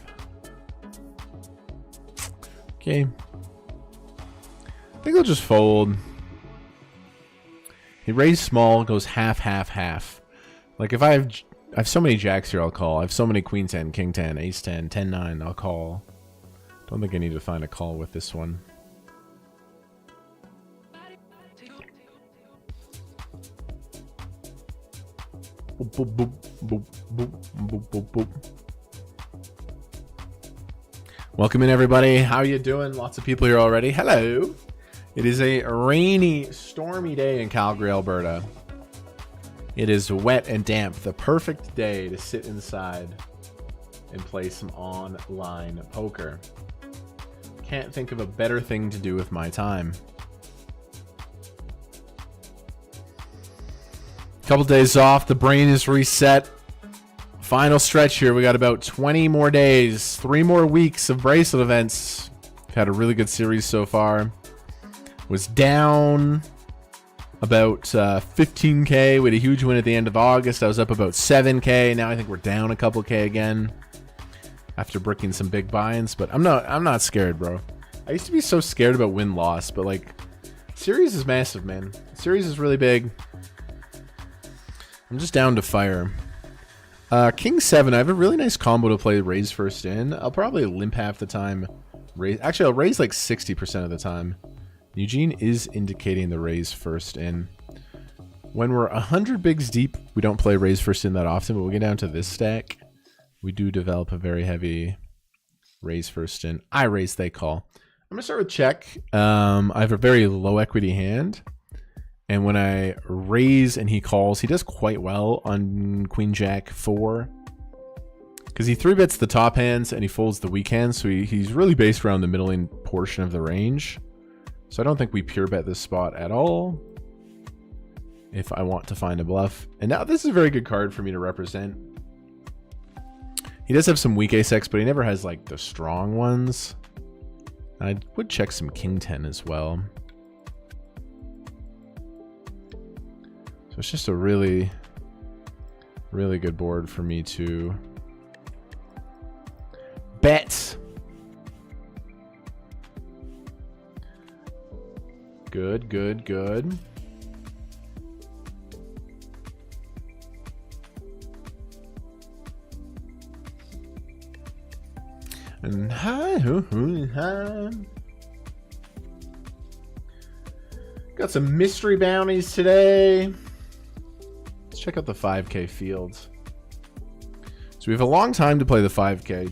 Okay. I think I'll just fold. He raised small, goes half, half, half. Like if I have so many jacks here, I'll call. I have so many queen 10, king 10, ace 10, 10, 9, I'll call. Don't think I need to find a call with this one. Boop, boop, boop, boop, boop, boop, boop, boop. Welcome in, everybody. How you doing? Lots of people here already. Hello. It is a rainy, stormy day in Calgary, Alberta. It is wet and damp. The perfect day to sit inside and play some online poker. Can't think of a better thing to do with my time. Couple days off, the brain is reset. Final stretch here. We got about 20 more days, 3 more weeks of Bracelet events. We've had a really good series so far. Was down about 15K. We had a huge win at the end of August. I was up about 7K. Now I think we're down a couple K again after bricking some big buy-ins. But I'm not scared, bro. I used to be so scared about win-loss, but like, series is massive, man. Series is really big. I'm just down to fire. King 7, I have a really nice combo to play raise first in. I'll probably limp half the time. Actually, I'll raise like 60% of the time. Eugene is indicating the raise first in. When we're 100 bigs deep, we don't play raise first in that often, but we get down to this stack. We do develop a very heavy Raise first in. I raise, they call. I'm going to start with check. I have a very low equity hand. And when I raise and he calls, he does quite well on Queen Jack 4. Because he 3-bets the top hands and he folds the weak hands. So he's really based around the middling portion of the range. So I don't think we pure bet this spot at all. If I want to find a bluff. And now this is a very good card for me to represent. He does have some weak ace-x, but he never has like the strong ones. I would check some king 10 as well. So it's just a really, really good board for me to bet. Good, good, good. And hi. Got some mystery bounties today. Let's check out the 5K fields. So we have a long time to play the 5K.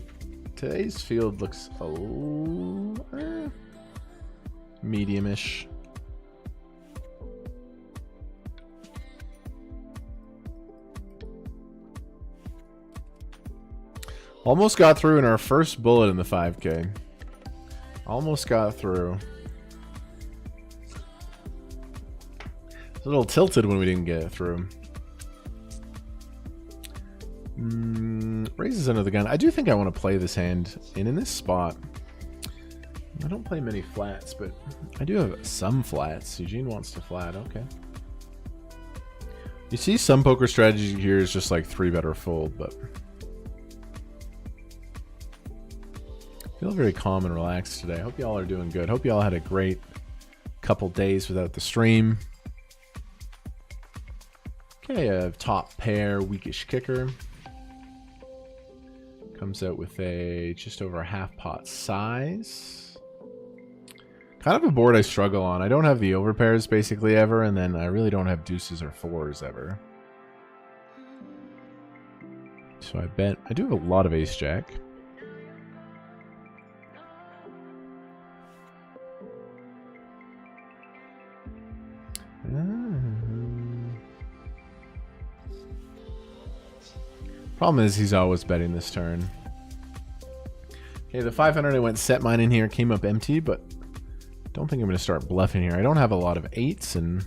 Today's field looks a little medium-ish. Almost got through in our first bullet in the 5K. Almost got through. It's a little tilted when we didn't get it through. Raises under the gun. I do think I want to play this hand in this spot. I don't play many flats, but I do have some flats. Eugene wants to flat. Okay. You see some poker strategy here is just like 3-bet or fold, but I feel very calm and relaxed today. I hope y'all are doing good. Hope y'all had a great couple days without the stream. Okay, a top pair, weakish kicker. Comes out with a just over a half pot size. Kind of a board I struggle on. I don't have the overpairs basically ever, and then I really don't have deuces or fours ever. So I bet I do have a lot of ace jack. Problem is he's always betting this turn. Okay, the 500 I went set mine in here, came up empty, but don't think I'm going to start bluffing here. I don't have a lot of 8s, and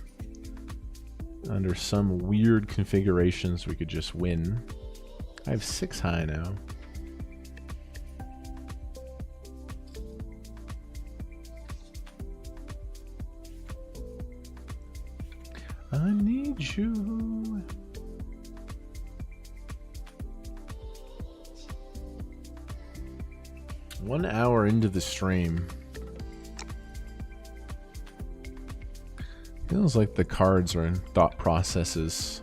under some weird configurations we could just win. I have 6 high now. I need you. One hour into the stream. Feels like the cards are in thought processes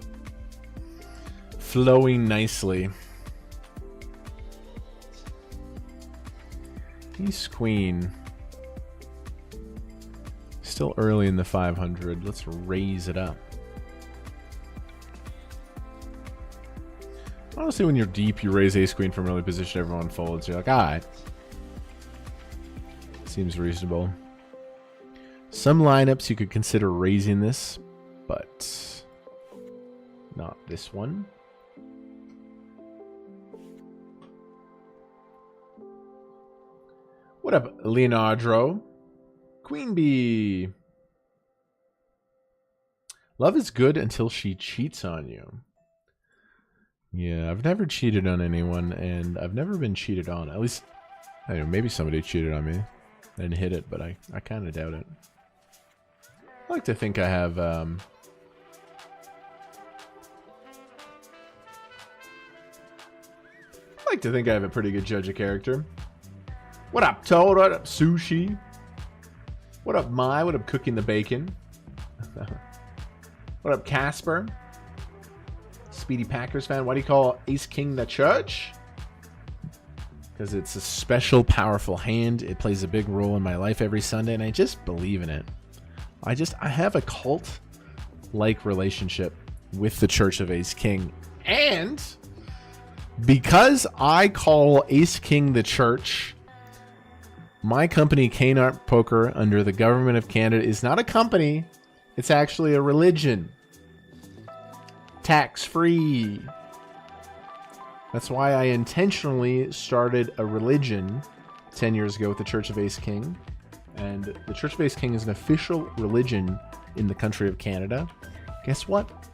flowing nicely. Ace Queen. Still early in the 500. Let's raise it up. Honestly, when you're deep, you raise Ace Queen from early position, everyone folds. You're like, alright. Seems reasonable. Some lineups you could consider raising this, but not this one. What up, Leonardo? Queen Bee. Love is good until she cheats on you. Yeah, I've never cheated on anyone, and I've never been cheated on. At least, I don't know, maybe somebody cheated on me. I didn't hit it, but I kind of doubt it. I like to think I have, I like to think I have a pretty good judge of character. What up, Toad? What up, Sushi? What up, Mai? What up, Cooking the Bacon? What up, Casper? Speedy Packers fan. Why do you call Ace King the church? Because it's a special, powerful hand. It plays a big role in my life every Sunday, and I just believe in it. I have a cult-like relationship with the Church of Ace King. And because I call Ace King the church, My company, Kmart Poker, under the government of Canada, is not a company. It's actually a religion. Tax-free. That's why I intentionally started a religion 10 years ago with the Church of Ace King. And the Church of Ace King is an official religion in the country of Canada. Guess what?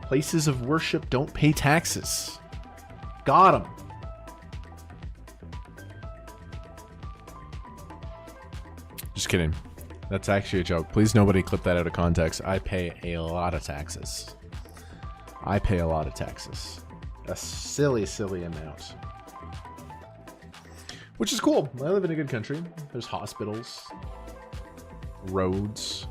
Places of worship don't pay taxes. Got 'em. Just kidding. That's actually a joke. Please nobody clip that out of context. I pay a lot of taxes. I pay a lot of taxes. A silly, silly amount. Which is cool. I live in a good country. There's hospitals. Roads.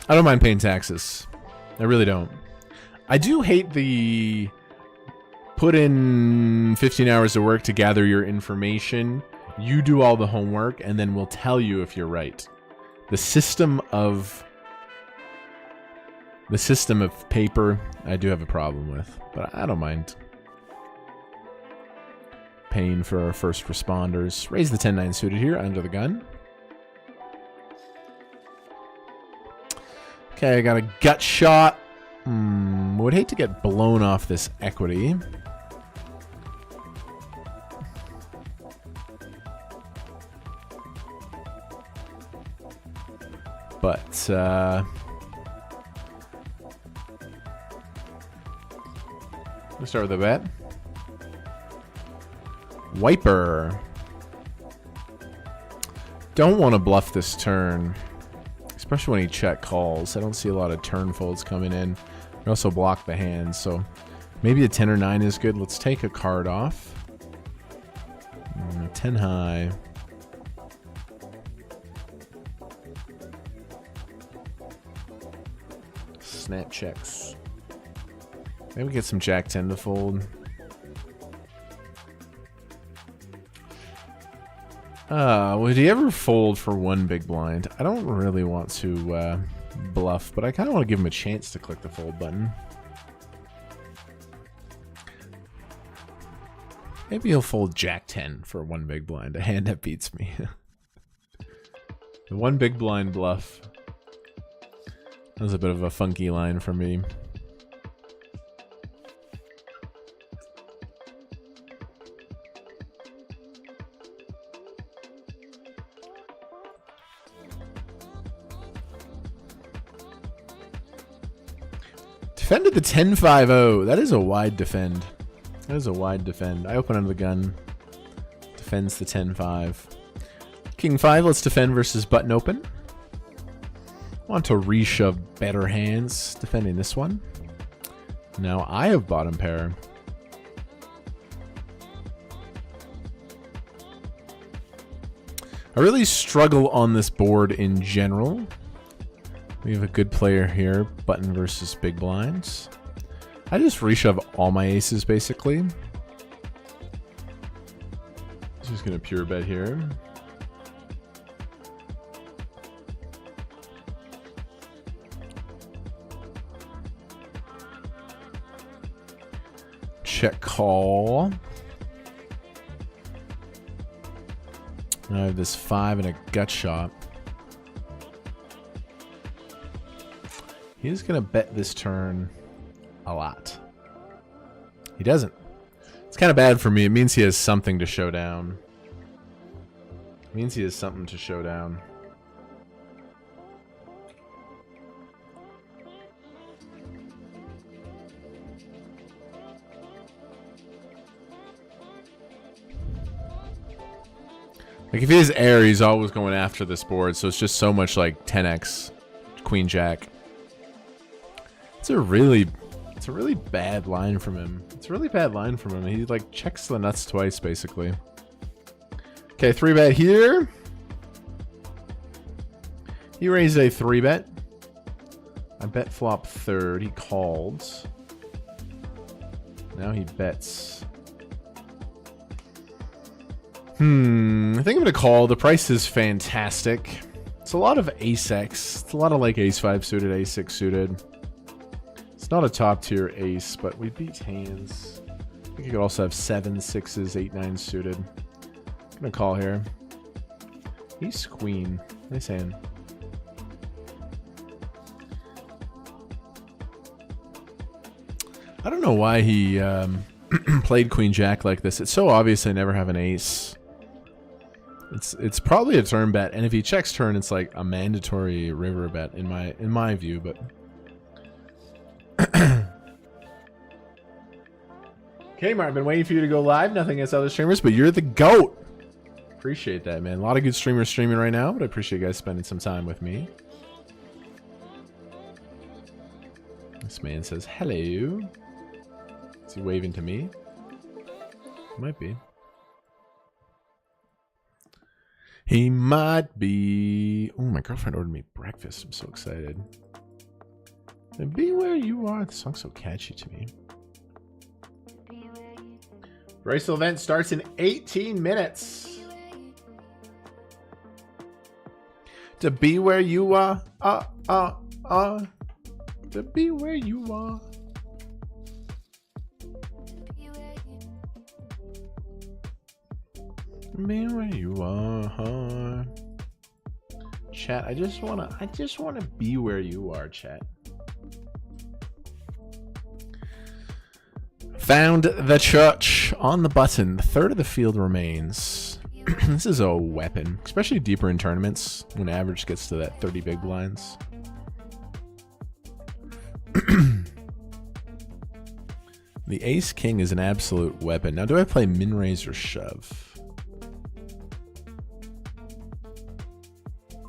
I don't mind paying taxes. I really don't. I do hate the put in 15 hours of work to gather your information. You do all the homework, and then we'll tell you if you're right. The system of paper, I do have a problem with, but I don't mind paying for our first responders. Raise the 10-9 suited here under the gun. Okay, I got a gut shot. Would hate to get blown off this equity. But, let's start with a bet. Wiper. Don't want to bluff this turn. Especially when he check calls. I don't see a lot of turn folds coming in. I also block the hand, so maybe a 10 or 9 is good. Let's take a card off. 10 high. Snap checks. Maybe get some Jack 10 to fold. Would he ever fold for one big blind? I don't really want to bluff, but I kind of want to give him a chance to click the fold button. Maybe he'll fold Jack 10 for one big blind, a hand that beats me. The one big blind bluff. That was a bit of a funky line for me. Defended the 10-5-0. That is a wide defend. That is a wide defend. I open under the gun. Defends the 10-5. King 5, let's defend versus button open. Want to reshove better hands. Defending this one. Now I have bottom pair. I really struggle on this board in general. We have a good player here, button versus big blinds. I just reshove all my aces, basically. Just gonna pure bet here. Check call. I have this 5 and a gut shot. He's going to bet this turn a lot. He doesn't. It's kind of bad for me. It means he has something to show down. It means he has something to show down. Like, if he has air, he's always going after this board, so it's just so much like 10x, Queen Jack. It's a really bad line from him. It's a really bad line from him. He like checks the nuts twice, basically. Okay, 3-bet here. He raised a 3-bet. I bet flop third. He called. Now he bets. I think I'm gonna call. The price is fantastic. It's a lot of ace-X. It's a lot of like ace-5 suited, ace-6 suited. It's not a top-tier ace, but we beat hands. I think you could also have 7, 6s, 8, 9 suited. I'm gonna call here. Ace-queen. Nice hand. I don't know why he played queen-jack like this. It's so obvious I never have an ace. It's probably a turn bet, and if he checks turn, it's like a mandatory river bet in my view. But Kmart, I've been waiting for you to go live. Nothing against other streamers, but you're the GOAT. Appreciate that, man. A lot of good streamers streaming right now, but I appreciate you guys spending some time with me. This man says hello. Is he waving to me? Might be. He might be. Oh, my girlfriend ordered me breakfast. I'm so excited. And be where you are. The song's so catchy to me. Bracelet event starts in 18 minutes. To be where you are. To be where you are. Be where you are. Chat, I just wanna be where you are, chat. Found the church on the button. The third of the field remains. This is a weapon, especially deeper in tournaments when average gets to that 30 big blinds. The ace king is an absolute weapon. Now, do I play min raise or shove?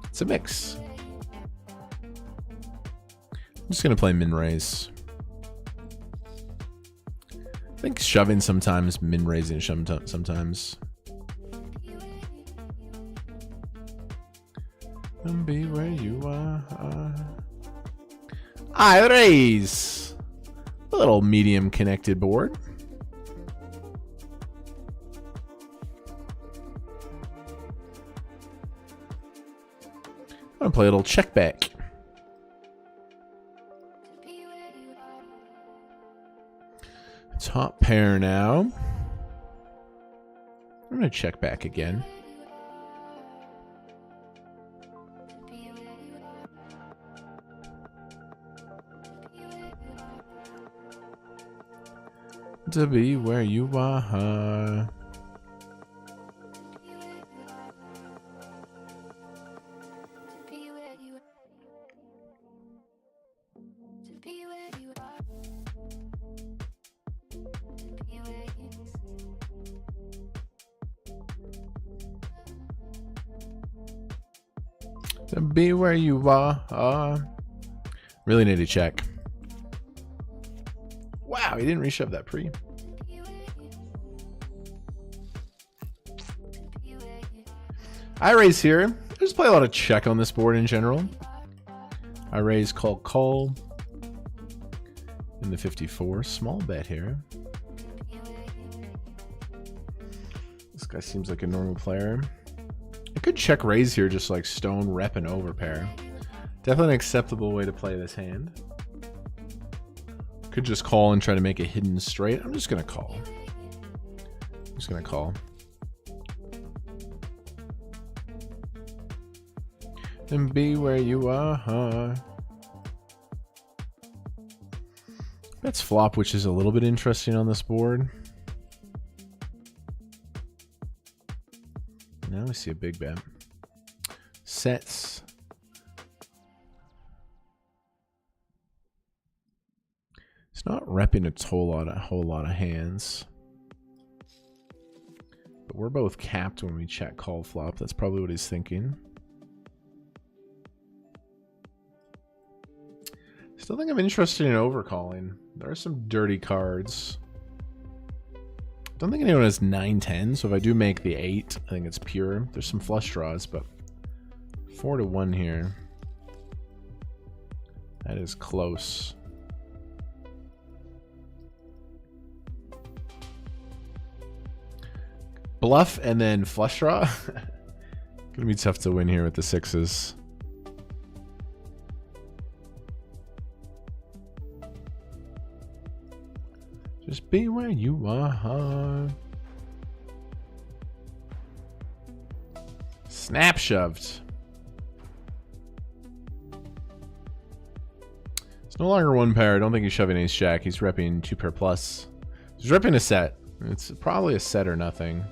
It's a mix. I'm just gonna play min raise. I think shoving sometimes, min raising sometimes. And be where you are. I raise. A little medium connected board. I'm gonna play a little check back. Top pair now. I'm gonna check back again. To be where you are. To be where you are. Really need to check. Wow, he didn't reshove that pre. I raise here. I just play a lot of check on this board in general. I raise, call. In the 54. Small bet here. This guy seems like a normal player. I could check raise here, just like stone rep and overpair. Definitely an acceptable way to play this hand. Could just call and try to make a hidden straight. I'm just gonna call. And be where you are. Bets flop, which is a little bit interesting on this board. Now we see a big bet. Sets. It's not repping a whole lot of hands. But we're both capped when we check call flop. That's probably what he's thinking. Still think I'm interested in overcalling. There are some dirty cards. Don't think anyone has 9-10, so if I do make the 8, I think it's pure. There's some flush draws, but 4-1 here. That is close. Bluff and then flush draw. Gonna be tough to win here with the 6s. Just be where you are. Snap shoved. It's no longer one pair. I don't think he's shoving ace jack. He's repping 2 pair plus. He's repping a set. It's probably a set or nothing.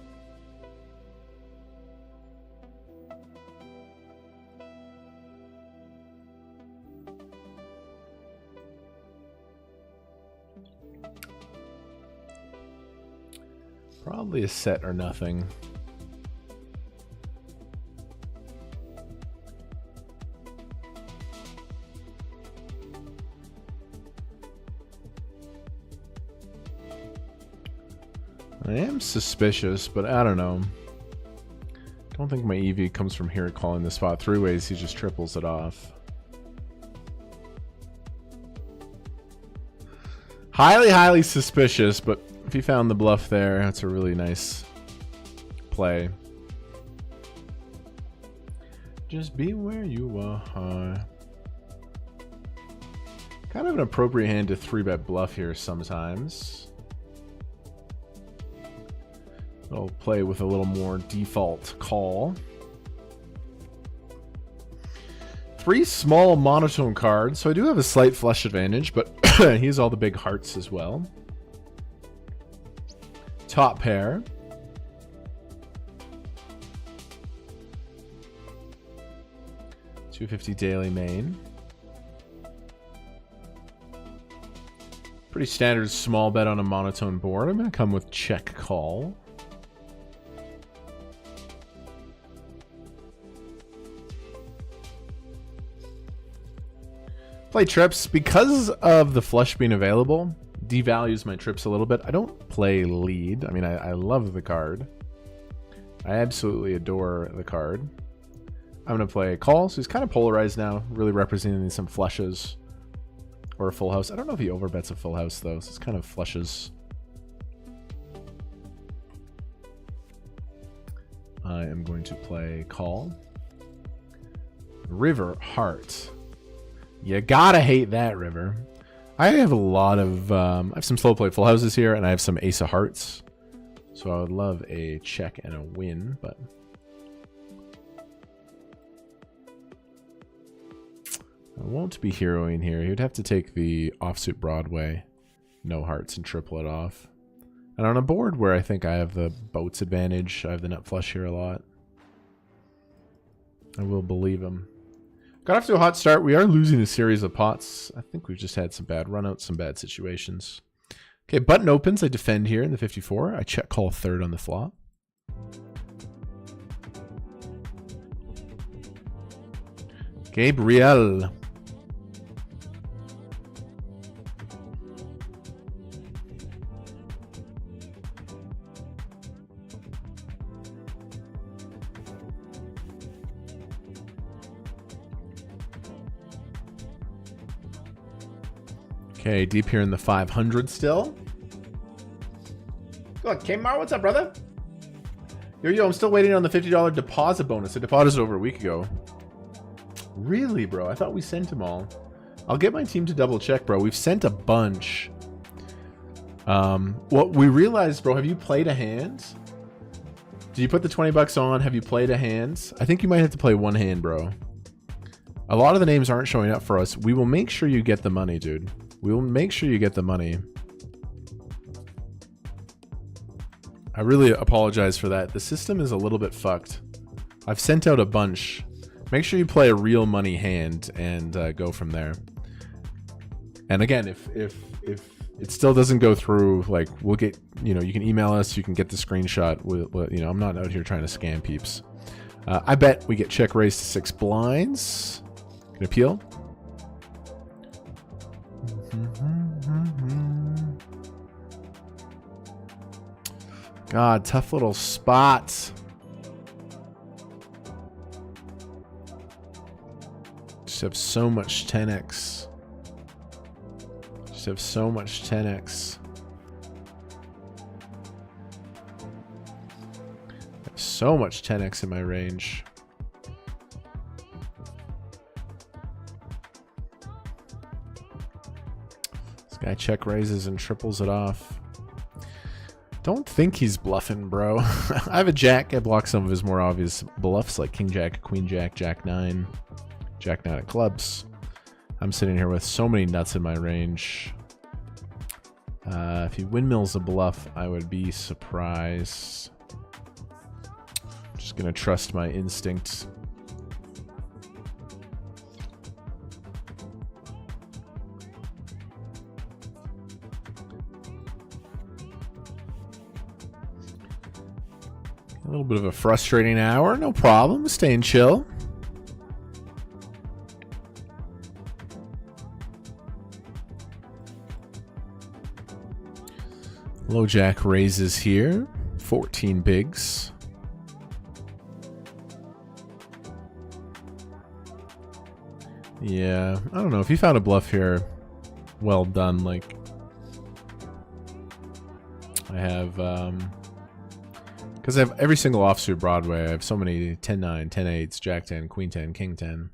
Probably a set or nothing. I am suspicious, but I don't know. Don't think my EV comes from here calling the spot 3 ways. He just triples it off. Highly, highly suspicious, but if he found the bluff there, that's a really nice play. Just be where you are. Kind of an appropriate hand to 3-bet bluff here sometimes. I'll play with a little more default call. 3 small monotone cards, so I do have a slight flush advantage, but he has all the big hearts as well. Top pair. $250 daily main. Pretty standard small bet on a monotone board. I'm going to come with check call. Play trips. Because of the flush being available, devalues my trips a little bit. I don't play lead. I mean, I love the card. I absolutely adore the card. I'm going to play call. So he's kind of polarized now, really representing some flushes or a full house. I don't know if he overbets a full house, though. So it's kind of flushes. I am going to play call. River, heart. You gotta hate that, river. I have a lot of, I have some slow play full houses here, and I have some ace of hearts. So I would love a check and a win, but I won't be heroing here. He would have to take the offsuit Broadway, no hearts, and triple it off. And on a board where I think I have the boats advantage, I have the nut flush here a lot. I will believe him. Got off to a hot start. We are losing a series of pots. I think we've just had some bad runouts, some bad situations. Okay, button opens. I defend here in the 54. I check call third on the flop. Gabriel. Okay, deep here in the 500 still. Look, Kmart, what's up, brother? Yo, I'm still waiting on the $50 deposit bonus. I deposited over a week ago. Really, bro? I thought we sent them all. I'll get my team to double check, bro. We've sent a bunch. What we realized, bro, have you played a hand? Did you put the 20 bucks on? Have you played a hand? I think you might have to play one hand, bro. A lot of the names aren't showing up for us. We will make sure you get the money, dude. We will make sure you get the money. I really apologize for that. The system is a little bit fucked. I've sent out a bunch. Make sure you play a real money hand and go from there. And again, if it still doesn't go through, like, we'll get, you know, you can email us, you can get the screenshot. We'll, you know, I'm not out here trying to scam peeps. I bet we get check raised to 6 blinds. Can appeal. God, tough little spot. Just have so much 10x. Just have so much 10x. So much 10x in my range. Guy check raises and triples it off. Don't think he's bluffing, bro. I have a jack. I block some of his more obvious bluffs like king jack, queen jack, jack 9, jack 9 of clubs. I'm sitting here with so many nuts in my range. If he windmills a bluff, I would be surprised. Just gonna trust my instinct. A little bit of a frustrating hour, no problem. Staying chill. Low jack raises here. 14 bigs. Yeah, I don't know. If you found a bluff here, well done. Like, I have, because I have every single offsuit Broadway. I have so many 10-9, 10-8s, jack 10, queen 10, king 10.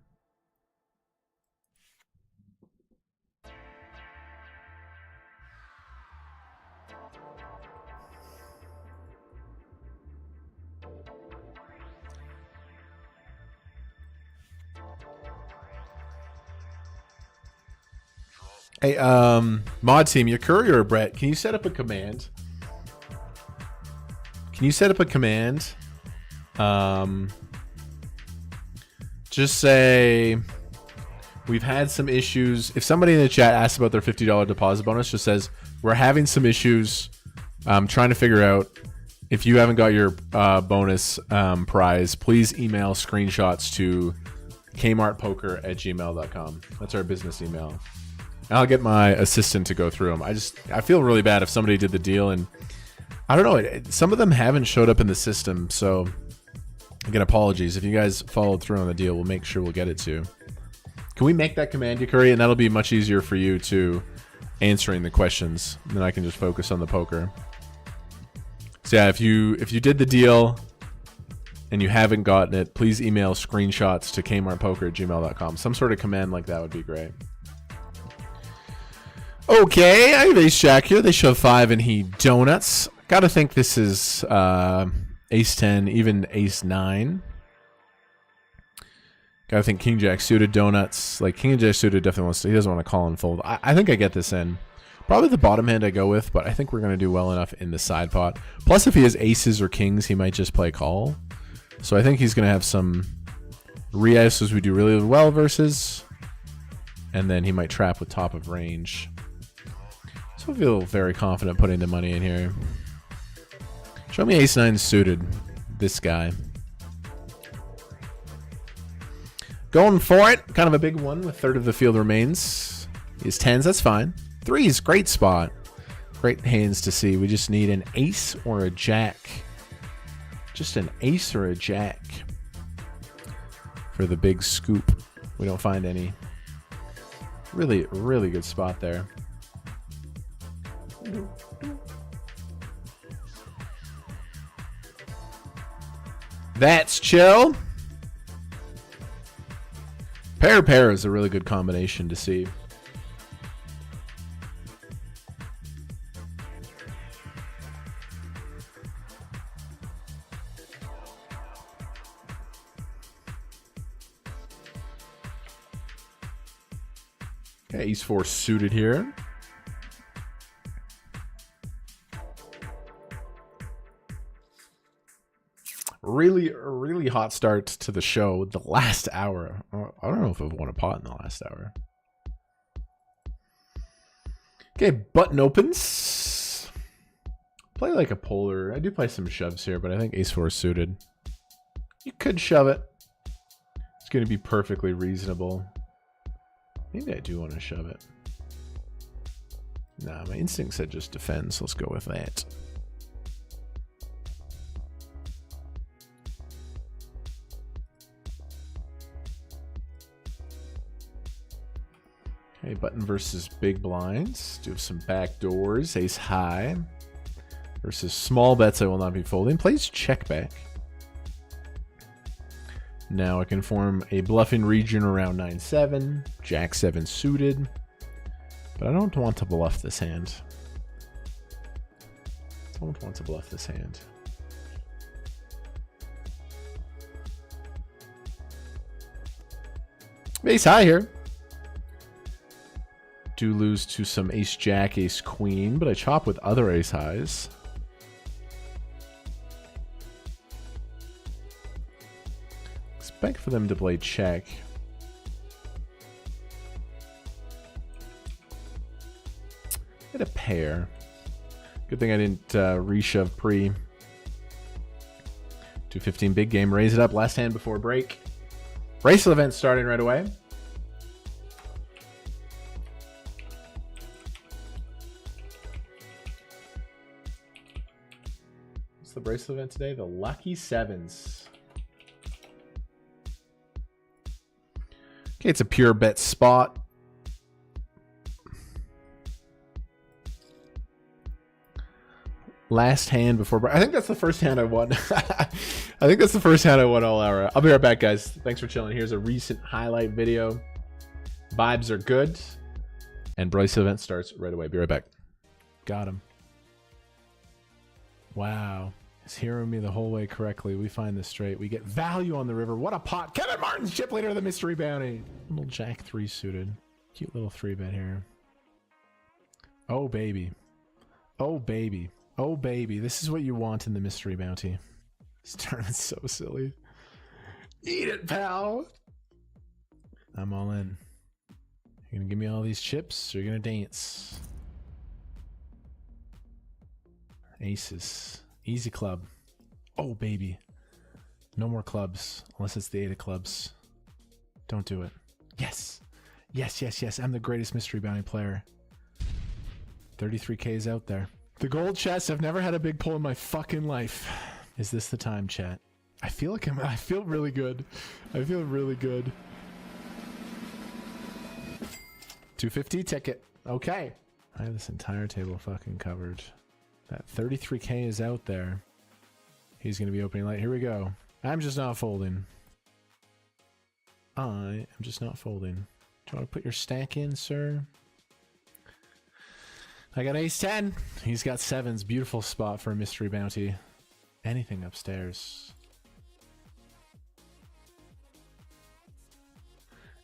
Hey, mod team, your Courier or Brett, can you set up a command? Can you set up a command? Just say, we've had some issues. If somebody in the chat asks about their $50 deposit bonus, just says, we're having some issues. I'm trying to figure out if you haven't got your bonus prize, please email screenshots to kmartpoker@gmail.com. That's our business email. I'll get my assistant to go through them. I feel really bad if somebody did the deal and I don't know. Some of them haven't showed up in the system, so again, apologies. If you guys followed through on the deal, we'll make sure we'll get it to. Can we make that command, Yukuri? And that'll be much easier for you to answering the questions. And then I can just focus on the poker. So yeah, if you did the deal and you haven't gotten it, please email screenshots to kmartpoker@gmail.com. Some sort of command like that would be great. Okay, I have ace jack here. They shove 5 and he donuts. Gotta think this is ace 10, even ace 9. Gotta think king jack suited donuts. Like king jack suited definitely wants to, he doesn't want to call and fold. I think I get this in. Probably the bottom hand I go with, but I think we're gonna do well enough in the side pot. Plus if he has aces or kings, he might just play call. So I think he's gonna have some re-ices we do really well versus, and then he might trap with top of range. So I feel very confident putting the money in here. Show me ace 9 suited. This guy. Going for it. Kind of a big one with third of the field remains. He's 10s, that's fine. 3s, great spot. Great hands to see. We just need an ace or a jack. Just an ace or a jack for the big scoop. We don't find any. Really, really good spot there. That's chill. Pair is a really good combination to see. Okay, ace 4 suited here. Really hot start to the show. The last hour. I don't know if I've won a pot in the last hour. Okay, button opens. Play like a polar. I do play some shoves here, but I think ace 4 is suited. You could shove it. It's going to be perfectly reasonable. Maybe I do want to shove it. Nah, my instinct said just defend, so let's go with that. Okay, button versus big blinds. Do have some back doors. Ace high versus small bets I will not be folding. Plays check back. Now I can form a bluffing region around 9-7. Jack 7 suited. But I don't want to bluff this hand. Don't want to bluff this hand. Ace high here. Do lose to some ace jack, ace queen, but I chop with other ace highs. Expect for them to play check. Hit a pair. Good thing I didn't reshove pre. 215 big game. Raise it up. Last hand before break. Bracelet event starting right away. What's the bracelet event today? The Lucky Sevens. Okay, it's a pure bet spot. Last hand before... I think that's the first hand I won. I think that's the first hand I won all hour. I'll be right back, guys. Thanks for chilling. Here's a recent highlight video. Vibes are good. And Bracelet event starts right away. Be right back. Got him. Wow. He's hearing me the whole way correctly. We find this straight. We get value on the river. What a pot. Kevin Martin's chip leader of the mystery bounty. Little jack 3 suited. Cute little 3-bet here. Oh, baby. Oh, baby. Oh, baby. This is what you want in the mystery bounty. This tournament's so silly. Eat it, pal. I'm all in. You're going to give me all these chips, or you're going to dance. Aces. Easy club. Oh, baby. No more clubs, unless it's the 8 of clubs. Don't do it. Yes. Yes, yes, yes. I'm the greatest mystery bounty player. 33K is out there. The gold chest. I've never had a big pull in my fucking life. Is this the time, chat? I feel really good. I feel really good. 250 ticket. Okay. I have this entire table fucking covered. That 33K is out there. He's going to be opening light. Here we go. I'm just not folding. I am just not folding. Do you want to put your stack in, sir? I got ace 10. He's got 7s. Beautiful spot for a mystery bounty. Anything upstairs.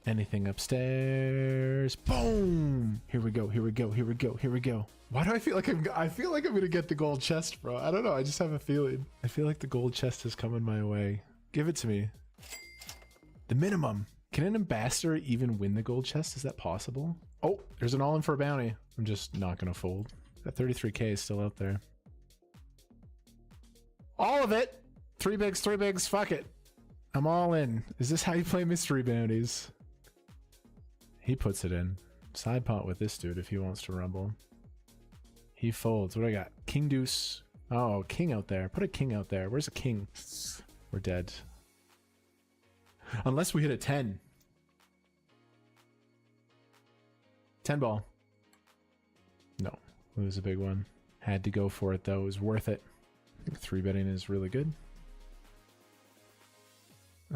Anything upstairs. Boom! Here we go. Here we go. Here we go. Here we go. Why do I feel like I'm gonna get the gold chest, bro? I don't know. I just have a feeling. I feel like the gold chest is coming my way. Give it to me. The minimum. Can an ambassador even win the gold chest? Is that possible? Oh, there's an all-in for a bounty. I'm just not gonna fold. That 33K is still out there. All of it. 3 bigs, 3 bigs. Fuck it. I'm all in. Is this how you play mystery bounties? He puts it in. Side pot with this dude if he wants to rumble. He folds. What do I got? King deuce. Oh, king out there. Put a king out there. Where's a king? We're dead. Unless we hit a 10. 10 ball. No. It was a big one. Had to go for it though. It was worth it. I think 3-betting is really good.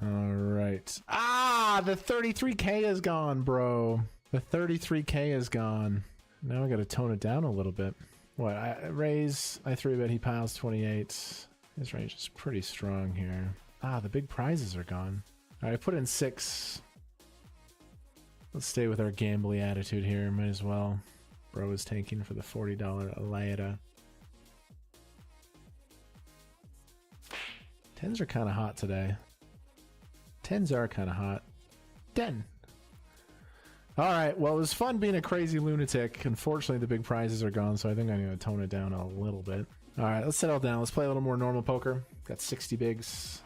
Alright. Ah! The 33K is gone, bro. The 33K is gone. Now I gotta tone it down a little bit. What? I raise. I 3-bet. He piles 28. His range is pretty strong here. Ah, the big prizes are gone. Alright, I put in 6. Let's stay with our gambly attitude here. Might as well. Bro is tanking for the $40 Alaya. 10s are kind of hot today. 10s are kind of hot. 10. Alright, well, it was fun being a crazy lunatic. Unfortunately, the big prizes are gone, so I think I'm going to tone it down a little bit. Alright, let's settle down. Let's play a little more normal poker. Got 60 bigs.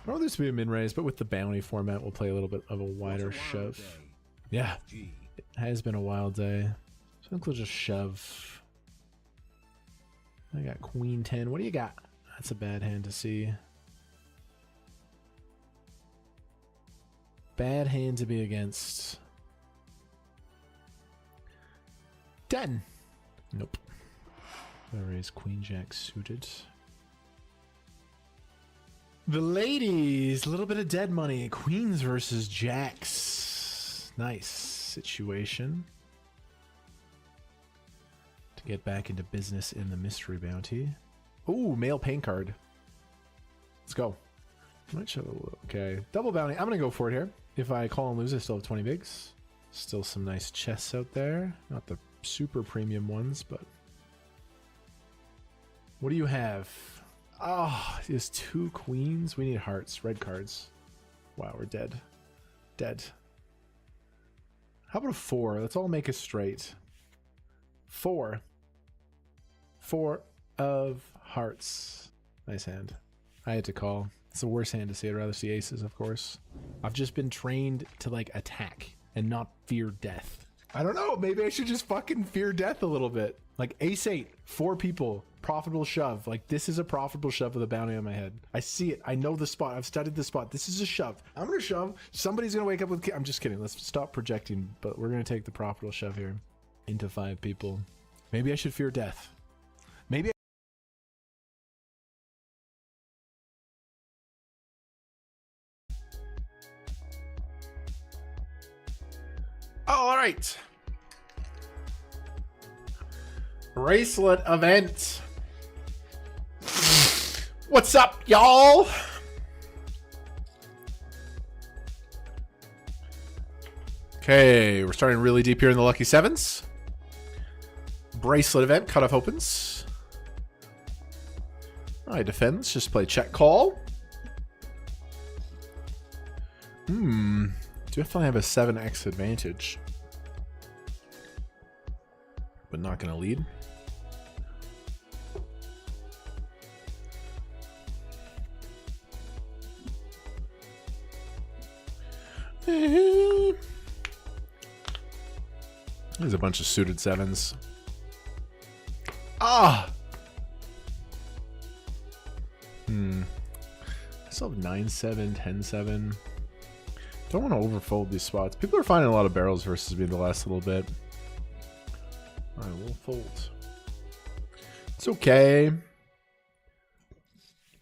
I don't want this to be a min-raise, but with the bounty format, we'll play a little bit of a wider shove. Yeah, it has been a wild day. So I think we'll just shove. I got queen 10. What do you got? That's a bad hand to see. Bad hand to be against. 10. Nope. I raise queen jack suited. The ladies, a little bit of dead money. Queens versus jacks. Nice situation. to get back into business in the mystery bounty. Ooh, mail paint card. Let's go. Might show. Okay, double bounty. I'm gonna go for it here. If I call and lose, I still have 20 bigs. Still some nice chests out there. Not the super premium ones, but what do you have? Oh, there's 2 queens. We need hearts, red cards. Wow, we're dead. Dead. How about a 4? Let's all make a straight. 4. 4 of hearts. Nice hand. I had to call. It's the worst hand to see. I'd rather see aces, of course. I've just been trained to, like, attack and not fear death. I don't know. Maybe I should just fucking fear death a little bit. Like, ace 8, 4 people, profitable shove. Like, this is a profitable shove with a bounty on my head. I see it. I know the spot. I've studied the spot. This is a shove. I'm going to shove. Somebody's going to wake up with... I'm just kidding. Let's stop projecting. But we're going to take the profitable shove here into 5 people. Maybe I should fear death. Maybe all right. Bracelet event. What's up, y'all? Okay, we're starting really deep here in the lucky sevens. Bracelet event, cutoff opens. I defends, just play check call. Definitely have a 7x advantage. But not gonna lead. There's a bunch of suited 7s. Ah! I still have 9-7, 10-7. Don't want to overfold these spots. People are finding a lot of barrels versus me the last little bit. Alright, we'll fold. It's okay.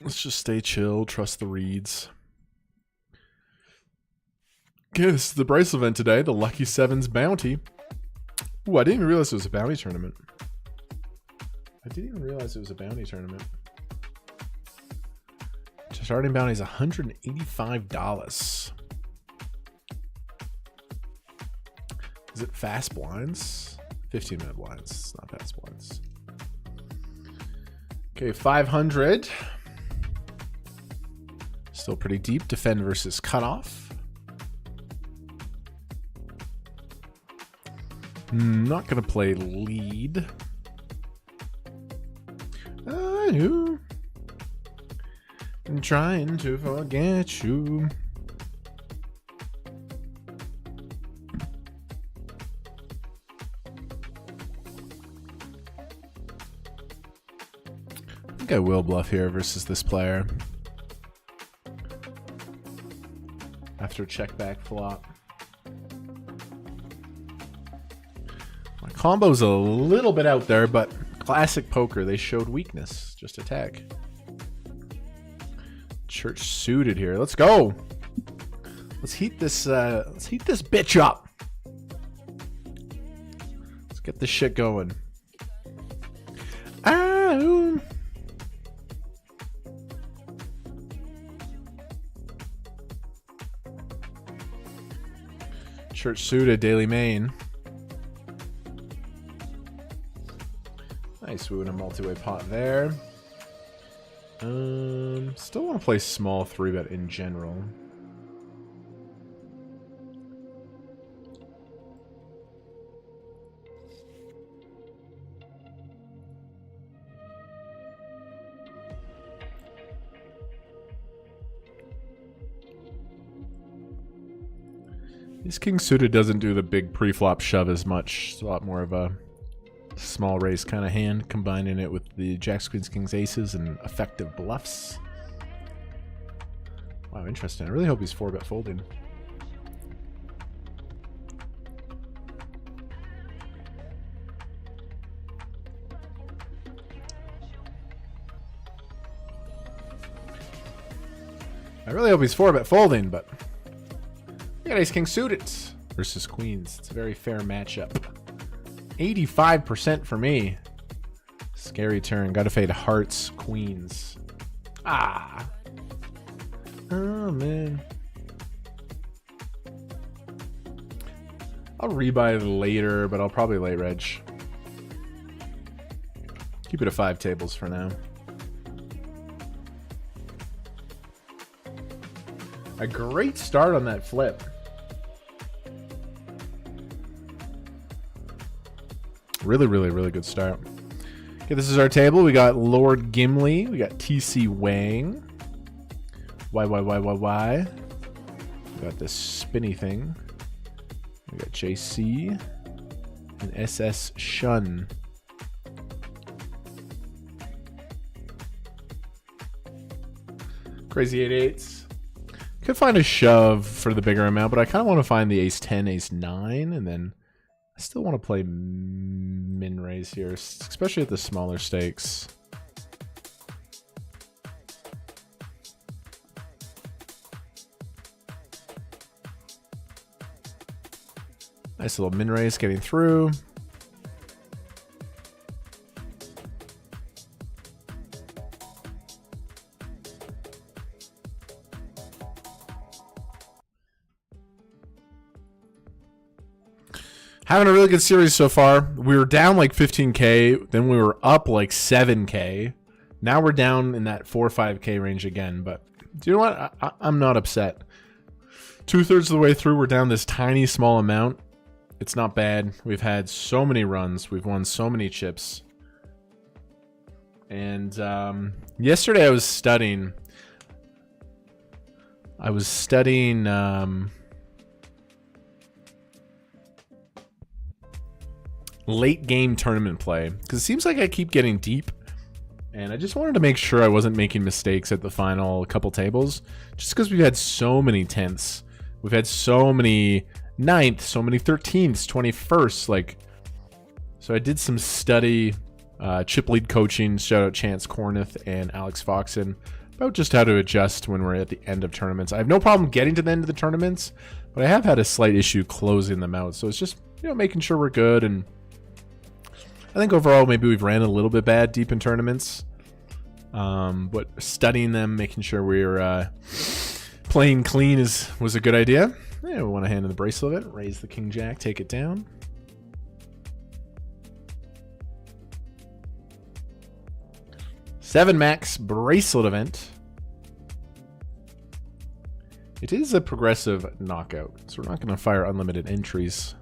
Let's just stay chill, trust the reads. Okay, this is the Bracelet event today, the Lucky Sevens bounty. Ooh, I didn't even realize it was a bounty tournament. Starting bounty is $185. Is it fast blinds? 15-minute blinds. It's not fast blinds. Okay, 500. Still pretty deep. Defend versus cutoff. Not gonna play lead. I knew. I'm trying to forget you. I think I will bluff here versus this player. After check back flop. My combo's a little bit out there, but classic poker, they showed weakness. Just attack. Church suited here. Let's go. Let's heat this bitch up. Let's get this shit going. Ow. Church suited, daily main. Nice, we win a multi-way pot there. Still want to play small 3-bet in general. This king suited doesn't do the big pre-flop shove as much. It's a lot more of a small raise kind of hand, combining it with the jacks, queens, kings, aces, and effective bluffs. Wow, interesting. I really hope he's 4-bet folding. I really hope he's 4-bet folding, but we got ace king suited versus queens. It's a very fair matchup. 85% for me. Scary turn. Got to fade hearts, queens. Ah. Oh, man. I'll rebuy later, but I'll probably late reg. Keep it at 5 tables for now. A great start on that flip. Really, really, really good start. Okay, this is our table. We got Lord Gimli. We got TC Wang. Why? We got this spinny thing. We got JC and SS Shun. Crazy 8-8s. Could find a shove for the bigger amount, but I kind of want to find the ace 10, ace 9, and then I still want to play min raise here, especially at the smaller stakes. Nice little min raise getting through. Having a really good series so far. We were down like 15K, then we were up like 7K. Now we're down in that 4 or 5K range again, but do you know what? I'm not upset. 2/3 of the way through, we're down this tiny small amount. It's not bad. We've had so many runs. We've won so many chips. And yesterday I was studying. Late game tournament play, because it seems like I keep getting deep, and I just wanted to make sure I wasn't making mistakes at the final couple tables, just because we've had so many 10ths, we've had so many 9th, so many 13ths, 21st, like, so I did some study, chip lead coaching, shout out Chance Corneth and Alex Foxen, about just how to adjust when we're at the end of tournaments. I have no problem getting to the end of the tournaments, but I have had a slight issue closing them out, so it's just, you know, making sure we're good. And I think overall maybe we've ran a little bit bad deep in tournaments, but studying them, making sure we're playing clean was a good idea. Yeah, we want to hand in the bracelet of it, raise the king jack, take it down. Seven max bracelet event. It is a progressive knockout, so we're not going to fire unlimited entries.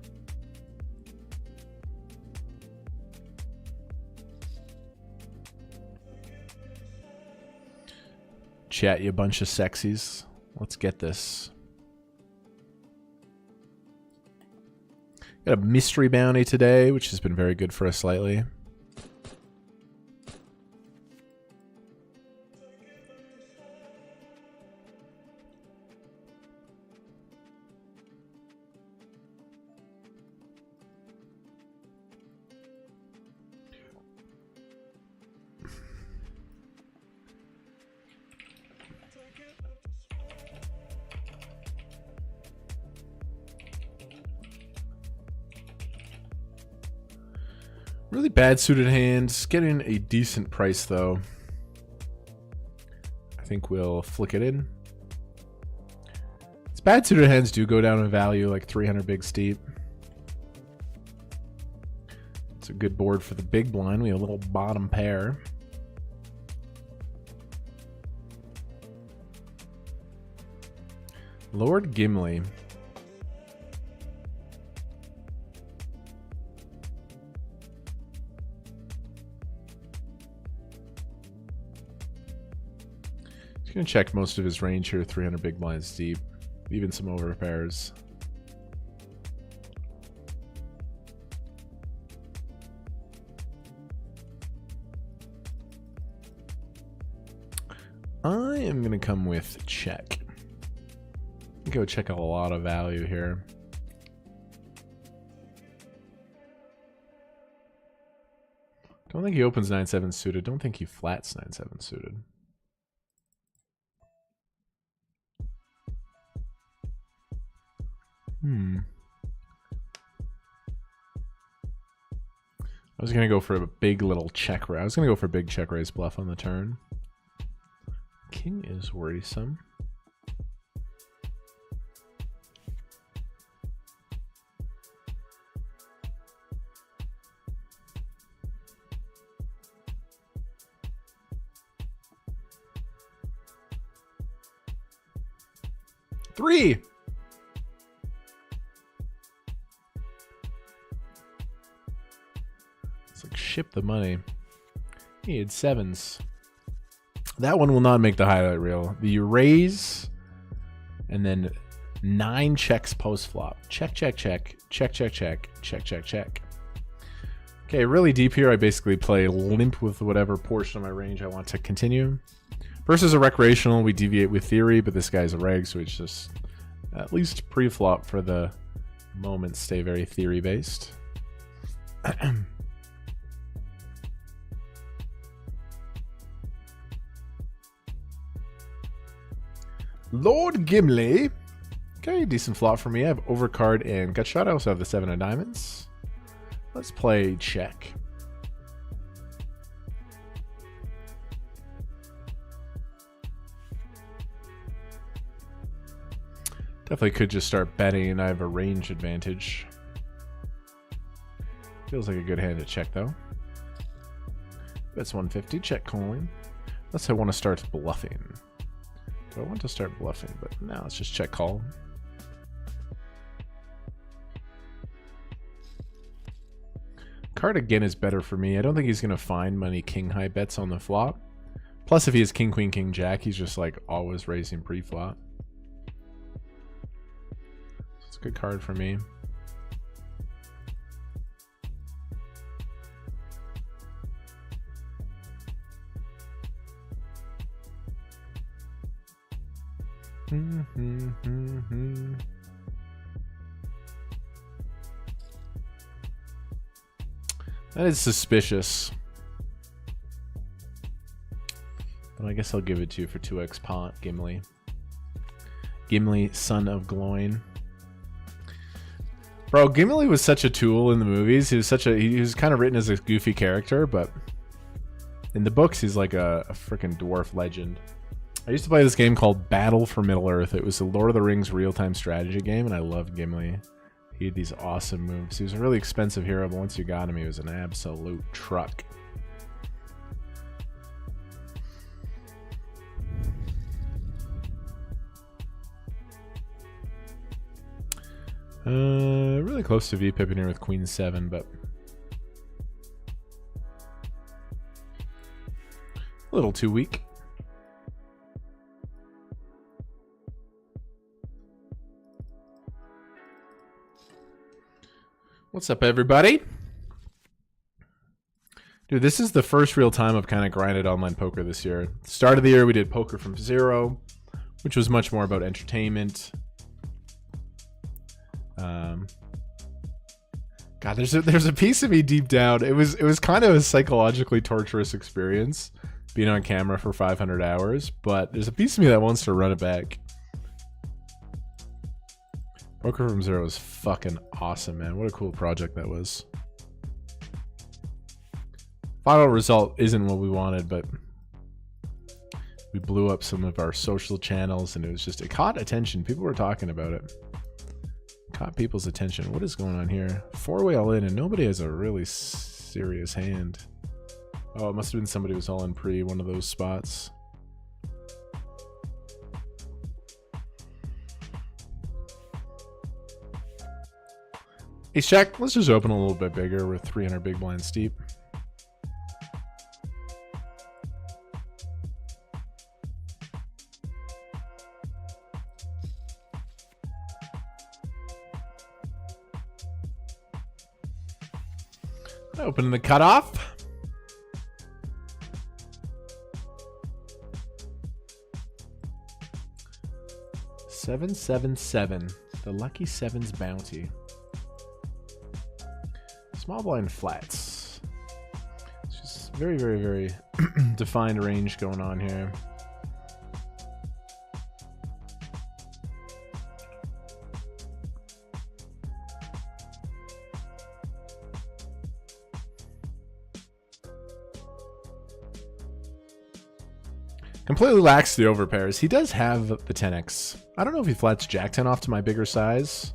Chat, you bunch of sexies. Let's get this. Got a mystery bounty today, which has been very good for us lately. Really bad suited hands. Getting a decent price, though. I think we'll flick it in. Its bad suited hands do go down in value, like 300 big steep. It's a good board for the big blind. We have a little bottom pair. Lord Gimli. He's going to check most of his range here, 300 big blinds deep, even some over pairs. I am going to come with check. I think I would check a lot of value here. Don't think he opens 9-7 suited. Don't think he flats 9-7 suited. I was gonna go for a big little check raise. I was gonna go for a big check raise bluff on the turn. King is worrisome. Three. It's like ship the money. He had sevens. That one will not make the highlight reel. The raise and then 9 checks post flop. Check, check, check, check, check, check, check, check, check. Okay, really deep here. I basically play limp with whatever portion of my range I want to continue. Versus a recreational, we deviate with theory, but this guy's a reg, so it's just at least pre-flop for the moment stay very theory-based. Lord Gimli. Okay, decent flop for me. I have overcard and gut shot. I also have the 7 of diamonds. Let's play check. Definitely could just start betting, and I have a range advantage. Feels like a good hand to check, though. That's 150. Check calling. Unless I want to start bluffing. Do I want to start bluffing? But no, let's just check call. Card again is better for me. I don't think he's going to find many king high bets on the flop. Plus, if he has king, queen, king, jack, he's just like always raising pre-flop. It's a good card for me. That is suspicious. But I guess I'll give it to you for 2x pot, Gimli. Gimli, son of Gloin. Bro, Gimli was such a tool in the movies. He was kind of written as a goofy character, but in the books he's like a freaking dwarf legend. I used to play this game called Battle for Middle-earth. It was a Lord of the Rings real-time strategy game, and I loved Gimli. He had these awesome moves. He was a really expensive hero, but once you got him, he was an absolute truck. Really close to V-pipping here with Queen 7, but a little too weak. What's up, everybody? Dude, this is the first real time I've kind of grinded online poker this year. Start of the year, we did Poker from Zero, which was much more about entertainment. God, there's a piece of me deep down. It was kind of a psychologically torturous experience being on camera for 500 hours, but there's a piece of me that wants to run it back. Poker from Zero is fucking awesome, man. What a cool project that was. Final result isn't what we wanted, but we blew up some of our social channels, and it caught attention. People were talking about it. Caught people's attention. What is going on here? 4-way all in, and nobody has a really serious hand. Oh, it must have been somebody who was all in pre one of those spots. Ace Jack, let's just open a little bit bigger with 300 big blinds deep. Opening the cutoff. Seven, 7, 7. The lucky sevens bounty. Small blind flats. It's just very, very, very defined range going on here. Completely lacks the overpairs. He does have the 10x. I don't know if he flats Jack 10 off to my bigger size.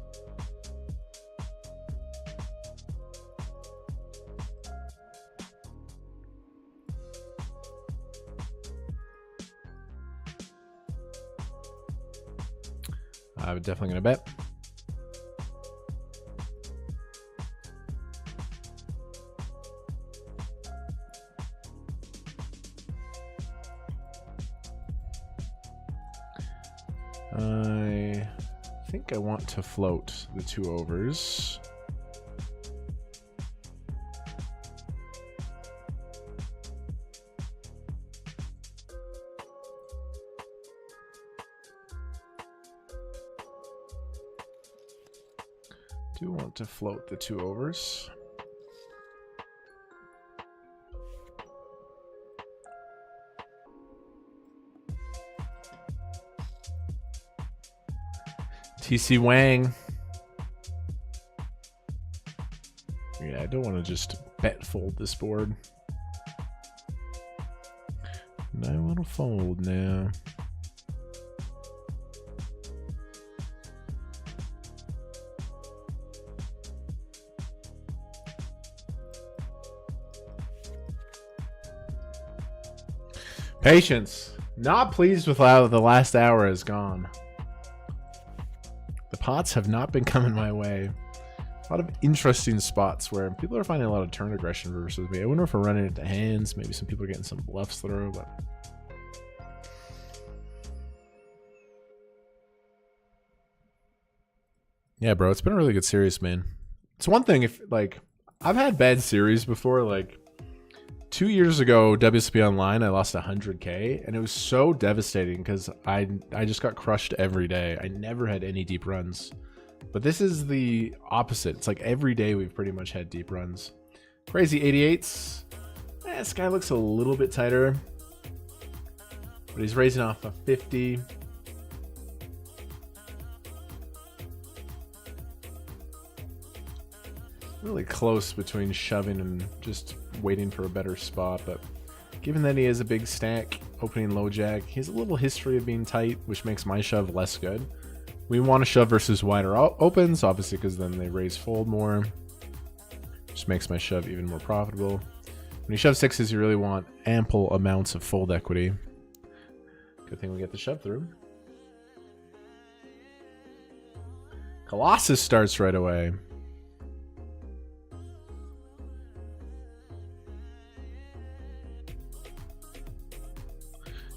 I'm definitely going to bet. I think I want to float the 2 overs. Do want to float the 2 overs. TC Wang. Yeah, I don't want to just bet fold this board. And I want to fold now. Patience. Not pleased with how the last hour has gone. The pots have not been coming my way. A lot of interesting spots where people are finding a lot of turn aggression versus me. I wonder if we're running into hands. Maybe some people are getting some bluffs through, but yeah, bro, it's been a really good series, man. It's one thing if, like, I've had bad series before. Like 2 years ago, WSP Online, I lost 100K, and it was so devastating because I just got crushed every day. I never had any deep runs. But this is the opposite. It's like every day we've pretty much had deep runs. Crazy 88s. This guy looks a little bit tighter, but he's raising off a 50. Really close between shoving and just waiting for a better spot, but given that he has a big stack opening low jack, he has a little history of being tight, which makes my shove less good. We want to shove versus wider opens, obviously, because then they raise fold more. Just makes my shove even more profitable. When you shove sixes, you really want ample amounts of fold equity. Good thing we get the shove through. Colossus starts right away.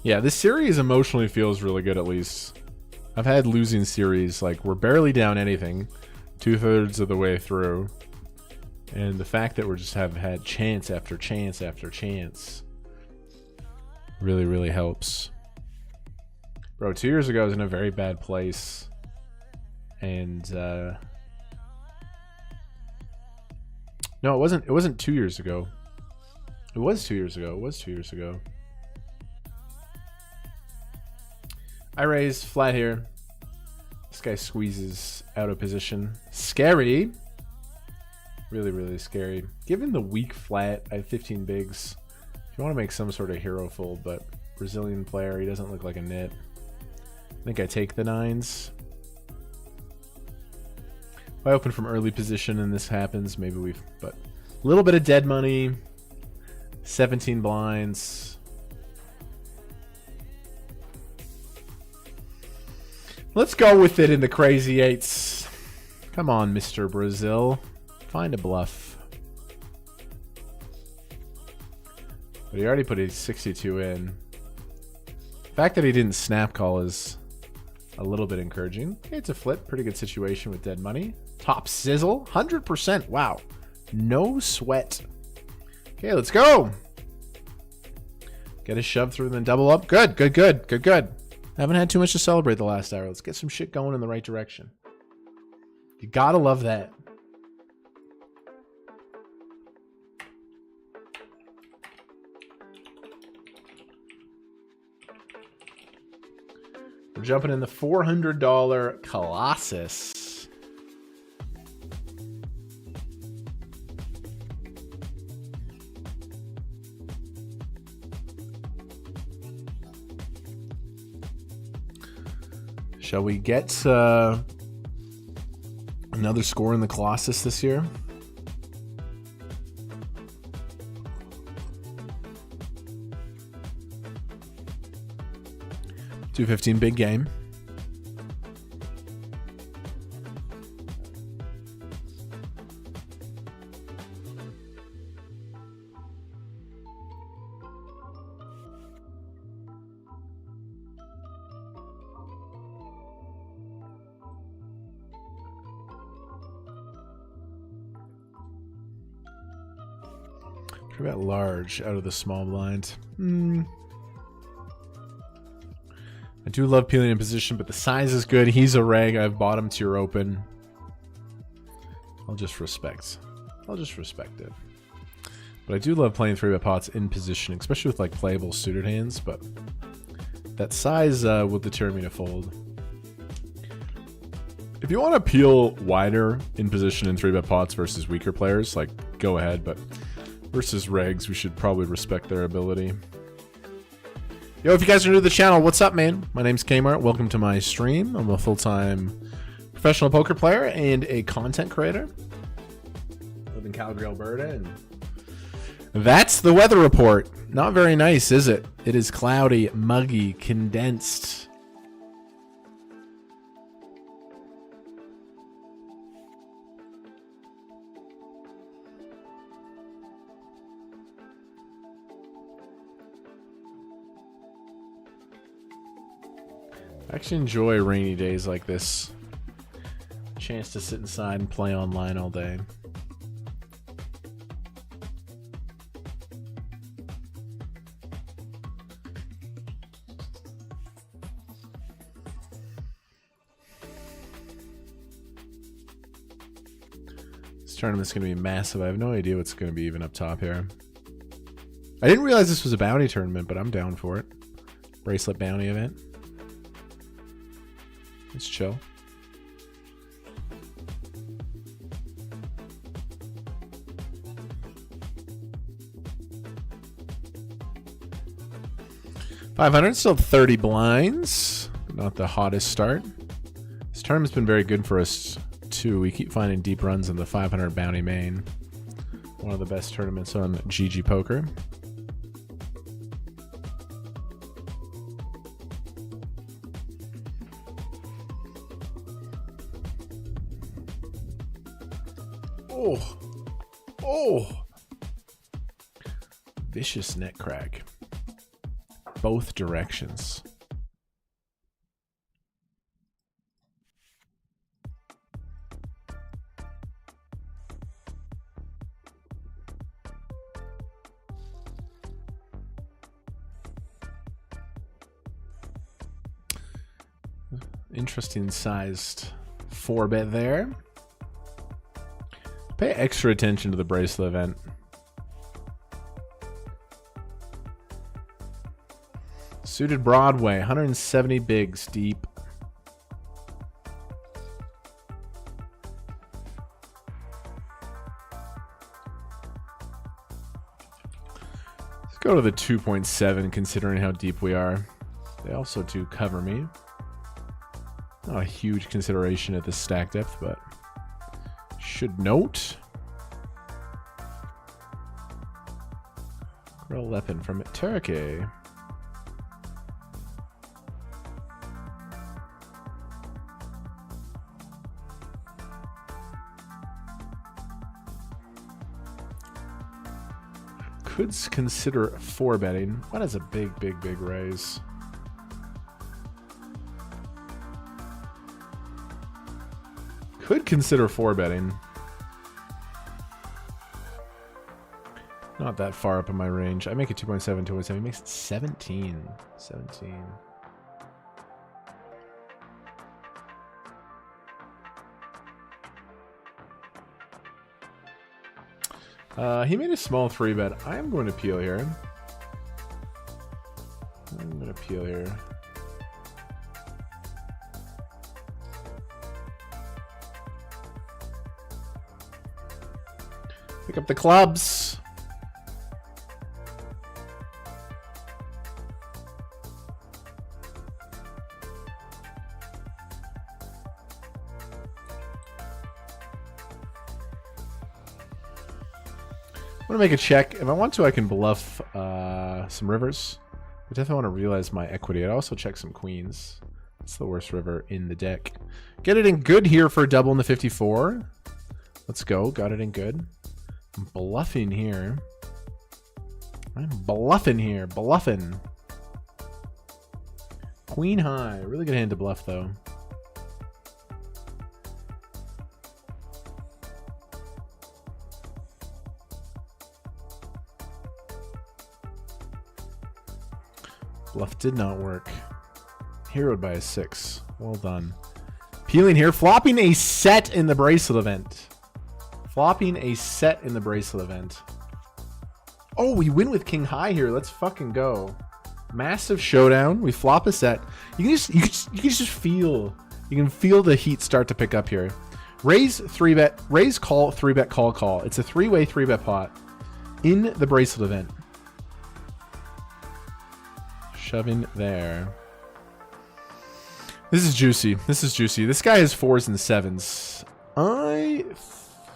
Yeah, this series emotionally feels really good, at least. I've had losing series, like, we're barely down anything 2/3 of the way through. And the fact that we just have had chance after chance after chance really, really helps. Bro, 2 years ago I was in a very bad place. And, no, it wasn't 2 years ago. It was 2 years ago. It was 2 years ago. I raise flat here. This guy squeezes out of position. Scary. Really, really scary. Given the weak flat, I have 15 bigs. If you want to make some sort of hero fold, but Brazilian player, he doesn't look like a nit. I think I take the nines. If I open from early position and this happens, maybe but a little bit of dead money. 17 blinds. Let's go with it in the crazy eights. Come on, Mr. Brazil. Find a bluff. But he already put a 62 in. The fact that he didn't snap call is a little bit encouraging. Okay, it's a flip. Pretty good situation with dead money. Top sizzle. 100%. Wow. No sweat. Okay, let's go. Get a shove through and then double up. Good, good, good, good, good. Haven't had too much to celebrate the last hour. Let's get some shit going in the right direction. You gotta love that. We're jumping in the $400 Colossus. Shall we get another score in the Colossus this year? $2.15 big game. What about large out of the small blind? I do love peeling in position, but the size is good. He's a reg. I've bottom tier open. I'll just respect it. But I do love playing 3-bet pots in position, especially with like playable suited hands, but that size will deter me to fold. If you want to peel wider in position in 3-bet pots versus weaker players, like, go ahead, but versus regs, we should probably respect their ability. Yo, if you guys are new to the channel, what's up, man? My name's Kmart. Welcome to my stream. I'm a full-time professional poker player and a content creator. I live in Calgary, Alberta, and that's the weather report. Not very nice, is it? It is cloudy, muggy, condensed. I actually enjoy rainy days like this. Chance to sit inside and play online all day. This tournament's going to be massive. I have no idea what's going to be even up top here. I didn't realize this was a bounty tournament, but I'm down for it. Bracelet bounty event. It's chill. $500, still 30 blinds. Not the hottest start. This tournament's been very good for us too. We keep finding deep runs in the 500 bounty main. One of the best tournaments on GG Poker. Oh, vicious net crack. Both directions. Interesting sized 4-bet there. Pay extra attention to the Bracelet event. Suited Broadway, 170 bigs deep. Let's go to the 2.7 considering how deep we are. They also do cover me. Not a huge consideration at this stack depth, but should note. Grill Lepin from Turkey. Could consider 4-betting. That is a big raise. Could consider 4-betting. Not that far up in my range. I make it 2.7, 2.7. He makes it 17. 17. He made a small 3-bet. I am going to peel here. Pick up the clubs. I'm gonna make a check. If I want to, I can bluff some rivers. I definitely want to realize my equity. I'd also check some queens. It's the worst river in the deck. Get it in good here for a double in the 54. Let's go. Got it in good. I'm bluffing here. I'm bluffing here. Bluffing. Queen high. Really good hand to bluff, though. Bluff did not work. Heroed by a 6. Well done. Peeling here. Flopping a set in the bracelet event. Flopping a set in the bracelet event. Oh, we win with king high here. Let's fucking go. Massive showdown. We flop a set. You can just feel. You can feel the heat start to pick up here. Raise 3-bet. Raise call 3-bet call call. It's a 3-way 3-bet pot in the bracelet event. Shoving there. This is juicy. This is juicy. This guy has 4s and 7s. I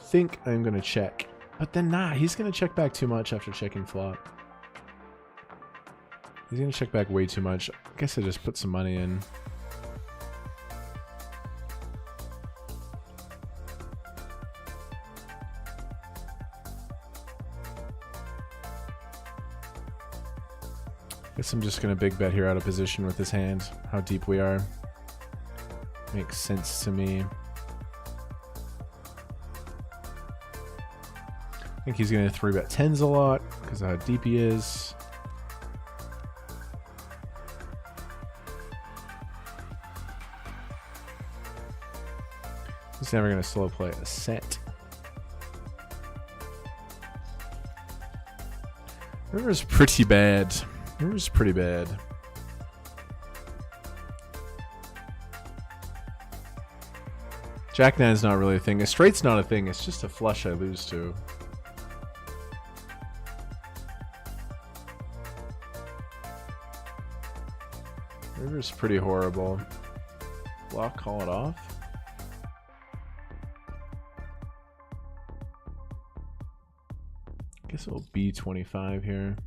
think I'm going to check. But then, nah, he's going to check back too much after checking flop. He's going to check back way too much. I guess I just put some money in. Guess I'm just going to big bet here out of position with his hand. How deep we are. Makes sense to me. I think he's going to 3-bet 10s a lot because of how deep he is. He's never going to slow play a set. River's pretty bad. River's pretty bad. Jack 9's not really a thing. A straight's not a thing. It's just a flush I lose to. River's pretty horrible. Block, call it off. Guess it'll be 25 here.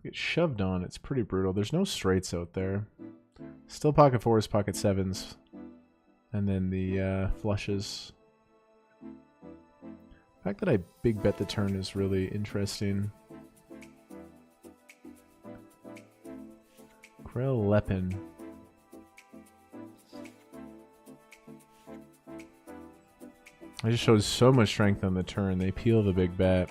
Get shoved on. It's pretty brutal. There's no straights out there. Still pocket 4s, pocket 7s. And then the flushes. The fact that I big bet the turn is really interesting. Krell Lepin. I just showed so much strength on the turn. They peel the big bet.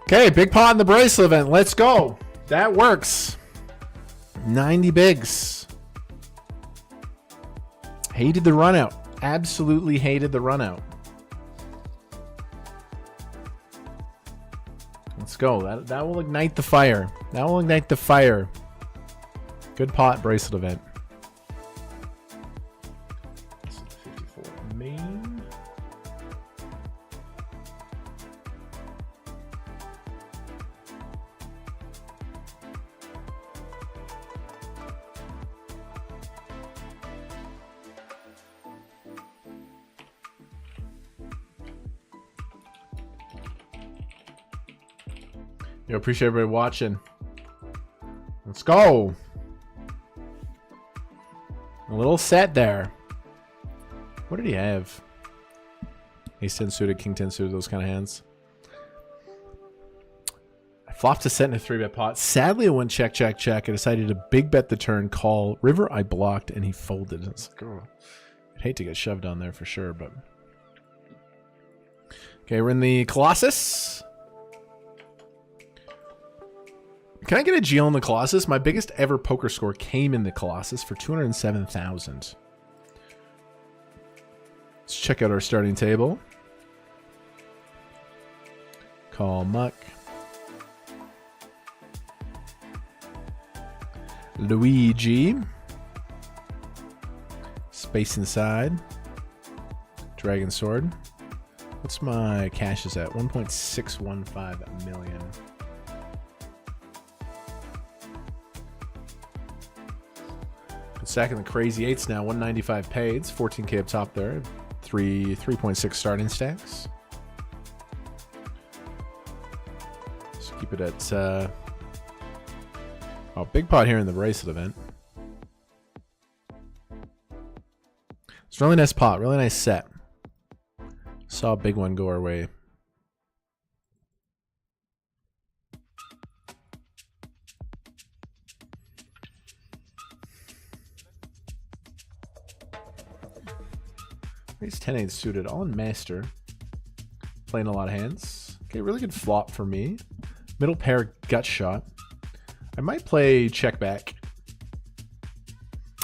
Okay, big pot in the bracelet event. Let's go. That works. 90 bigs. Hated the run out. Absolutely hated the run out. Let's go. That will ignite the fire. That will ignite the fire. Good pot bracelet event. This is the 54 main. Yo, appreciate everybody watching. Let's go. A little set there. What did he have? Ace 10 suited, King 10 suited, those kind of hands. I flopped a set in a 3-bet pot. Sadly, I went check, check, check. I decided to big bet the turn, call. River, I blocked, and he folded. I was like, oh, I'd hate to get shoved on there for sure, but... Okay, we're in the Colossus. Can I get a GL in the Colossus? My biggest ever poker score came in the Colossus for 207,000. Let's check out our starting table. Call Muck. Luigi. Space Inside. Dragon Sword. What's my cash is at? 1.615 million. Stacking the crazy eights now. 195 paid. 14K up top there. 3.6 starting stacks. Let's keep it at oh, big pot here in the Bracelet event. It's a really nice pot, really nice set. Saw a big one go our way. Ace 10-8 suited, all in master. Playing a lot of hands. Okay, really good flop for me. Middle pair gut shot. I might play check back.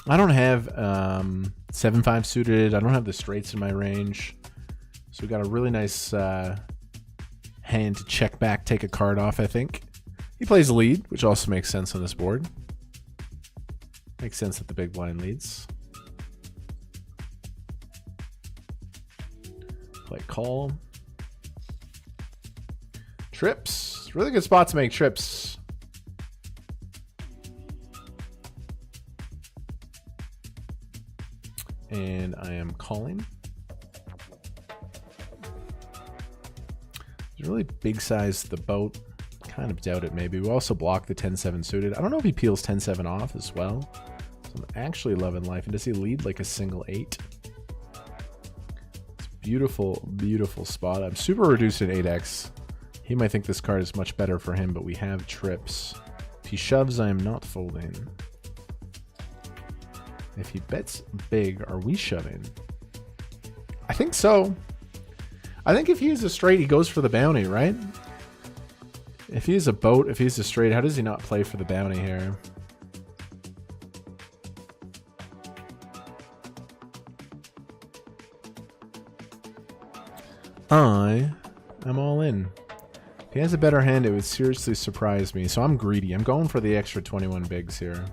I don't have 7-5 suited. I don't have the straights in my range. So we got a really nice hand to check back, take a card off, I think. He plays lead, which also makes sense on this board. Makes sense that the big blind leads. Play call. Trips. Really good spot to make trips. And I am calling. Really big size the boat. Kind of doubt it maybe. We also block the 10-7 suited. I don't know if he peels 10-7 off as well. So I'm actually loving life. And does he lead like a single 8? Beautiful, beautiful spot. I'm super reduced at 8x. He might think this card is much better for him, but we have trips. If he shoves, I am not folding. If he bets big, are we shoving? I think so. I think if he is a straight, he goes for the bounty, right? If he is a boat, if he's a straight, how does he not play for the bounty here? I'm all in. If he has a better hand, it would seriously surprise me. So I'm greedy. I'm going for the extra 21 bigs here.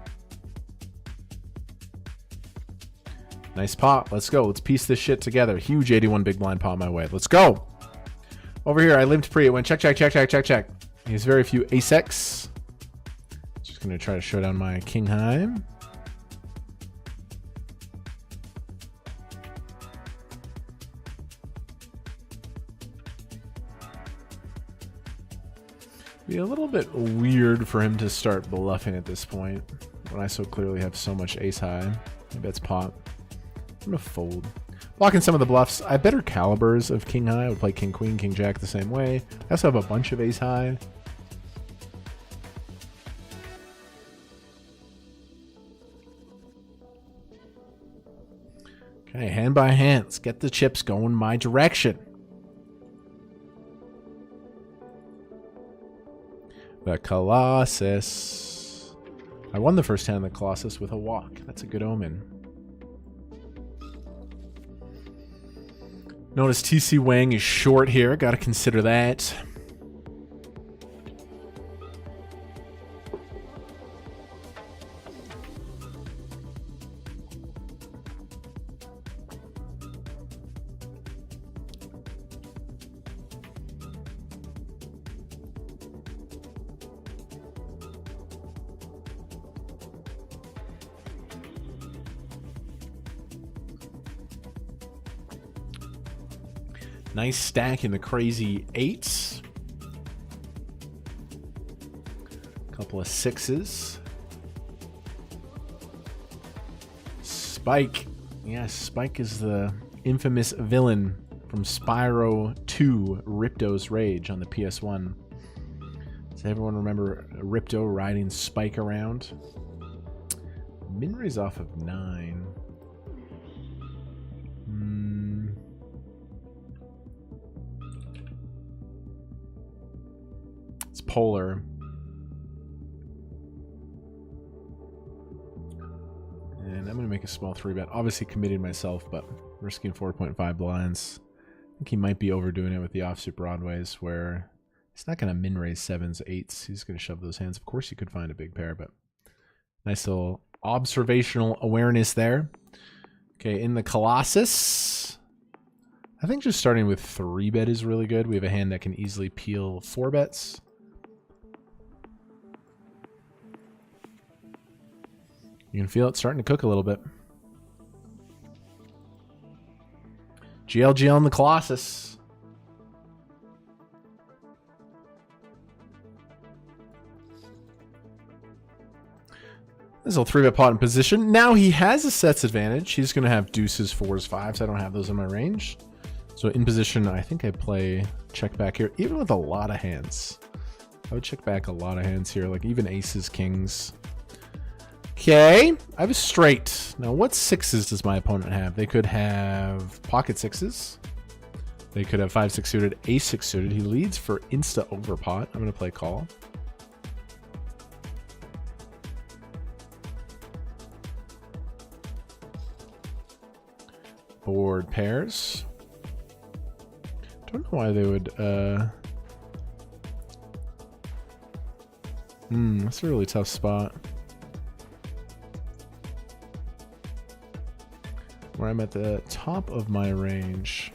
Nice pot. Let's go. Let's piece this shit together. Huge 81 big blind pot my way. Let's go. Over here, I limped pre. It went check, check, check, check, check, check. He has very few ace-x. Just going to try to show down my king high. Be a little bit weird for him to start bluffing at this point when I so clearly have so much ace high. Maybe it's pot. I'm gonna fold. Blocking some of the bluffs. I have better calibers of king high. I would play king queen, king jack the same way. I also have a bunch of ace high. Okay, hand by hand. Let's get the chips going my direction. The Colossus. I won the first hand of the Colossus with a walk. That's a good omen. Notice TC Wang is short here. Got to consider that. Nice stack in the crazy 8s. Couple of 6s. Spike. Yes, Spike is the infamous villain from Spyro 2, Ripto's Rage on the PS1. Does everyone remember Ripto riding Spike around? Min raise off of 9. It's polar. And I'm going to make a small 3-bet. Obviously committed myself, but risking 4.5 blinds. I think he might be overdoing it with the offsuit broadways where he's not going to min raise 7s, 8s. He's going to shove those hands. Of course you could find a big pair, but nice little observational awareness there. Okay, in the Colossus, I think just starting with 3-bet is really good. We have a hand that can easily peel 4 bets. You can feel it starting to cook a little bit. GLG on the Colossus. This will 3-bet pot in position. Now he has a sets advantage. He's going to have deuces, fours, fives. I don't have those in my range. So in position, I think I play check back here, even with a lot of hands. I would check back a lot of hands here, like even aces, kings. Okay, I have a straight. Now, what sixes does my opponent have? They could have pocket sixes. They could have 5-6 suited, ace-6 suited. He leads for insta overpot. I'm going to play call. Board pairs. Don't know why they would. That's a really tough spot. Where I'm at the top of my range.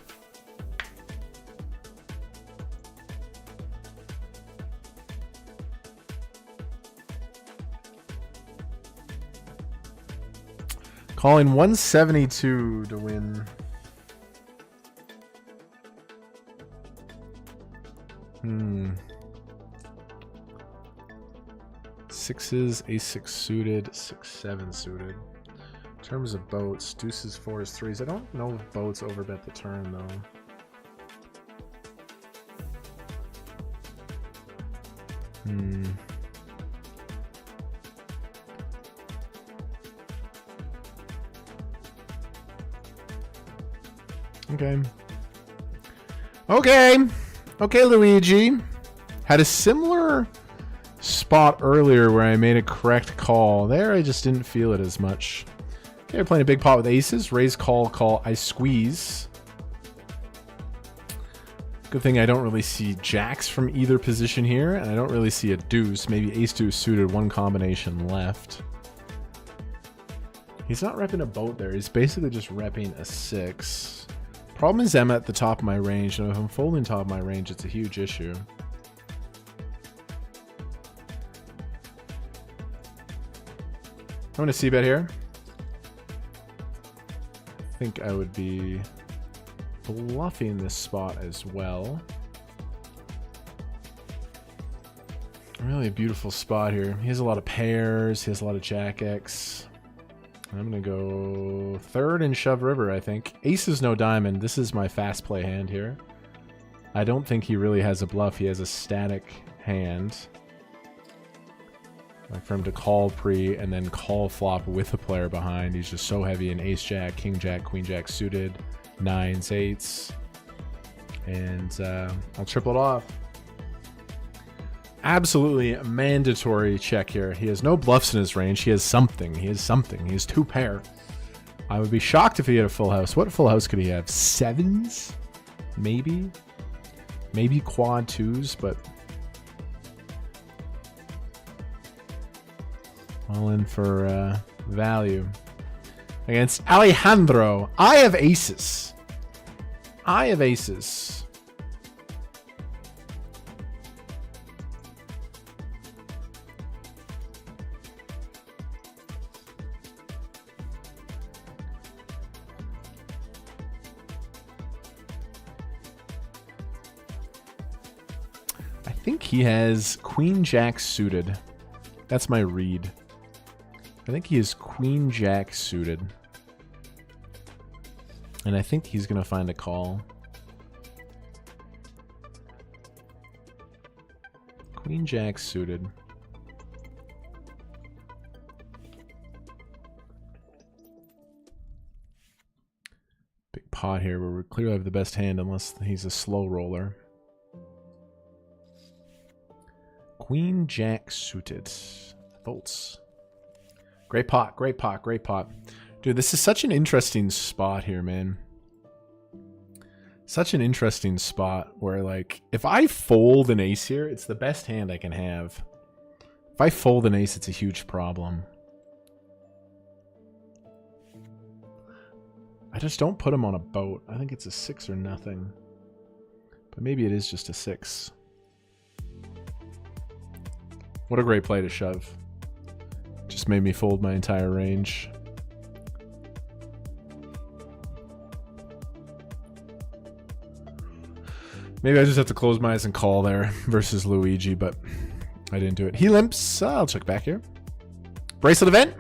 Calling 172 to win. Sixes, ace-6 suited, 6-7 suited. In terms of boats, deuces, fours, threes. I don't know if boats overbet the turn though. Okay, Luigi. Had a similar spot earlier where I made a correct call. There, I just didn't feel it as much. Okay, we're playing a big pot with aces. Raise, call, call. I squeeze. Good thing I don't really see jacks from either position here, and I don't really see a deuce. Maybe ace-deuce suited, one combination left. He's not repping a boat there. He's basically just repping a 6. Problem is I'm at the top of my range, and if I'm folding top of my range, it's a huge issue. I'm going to c-bet here. I think I would be bluffing this spot as well. Really a beautiful spot here. He has a lot of pairs. He has a lot of jack-X. I'm going to go third and shove river, I think. Ace is no diamond. This is my fast play hand here. I don't think he really has a bluff. He has a static hand. Like for him to call pre and then call flop with a player behind. He's just so heavy in ace-jack, king-jack, queen-jack suited, 9s, 8s. And I'll triple it off. Absolutely mandatory check here. He has no bluffs in his range. He has something. He has something. He has 2 pair. I would be shocked if he had a full house. What full house could he have? 7s? Maybe? Maybe quad 2s, but... all in for value. Against Alejandro. I have aces. I have aces. I think he has queen jack suited. That's my read. I think he is queen jack suited. And I think he's going to find a call. Queen jack suited. Big pot here where we clearly have the best hand unless he's a slow roller. Queen jack suited. Folds. Great pot, great pot, great pot. Dude, this is such an interesting spot here, man. Such an interesting spot where, like, if I fold an ace here, it's the best hand I can have. If I fold an ace, it's a huge problem. I just don't put him on a boat. I think it's a 6 or nothing. But maybe it is just a 6. What a great play to shove. Just made me fold my entire range. Maybe I just have to close my eyes and call there versus Luigi, but I didn't do it. He limps. I'll check back here. Bracelet event.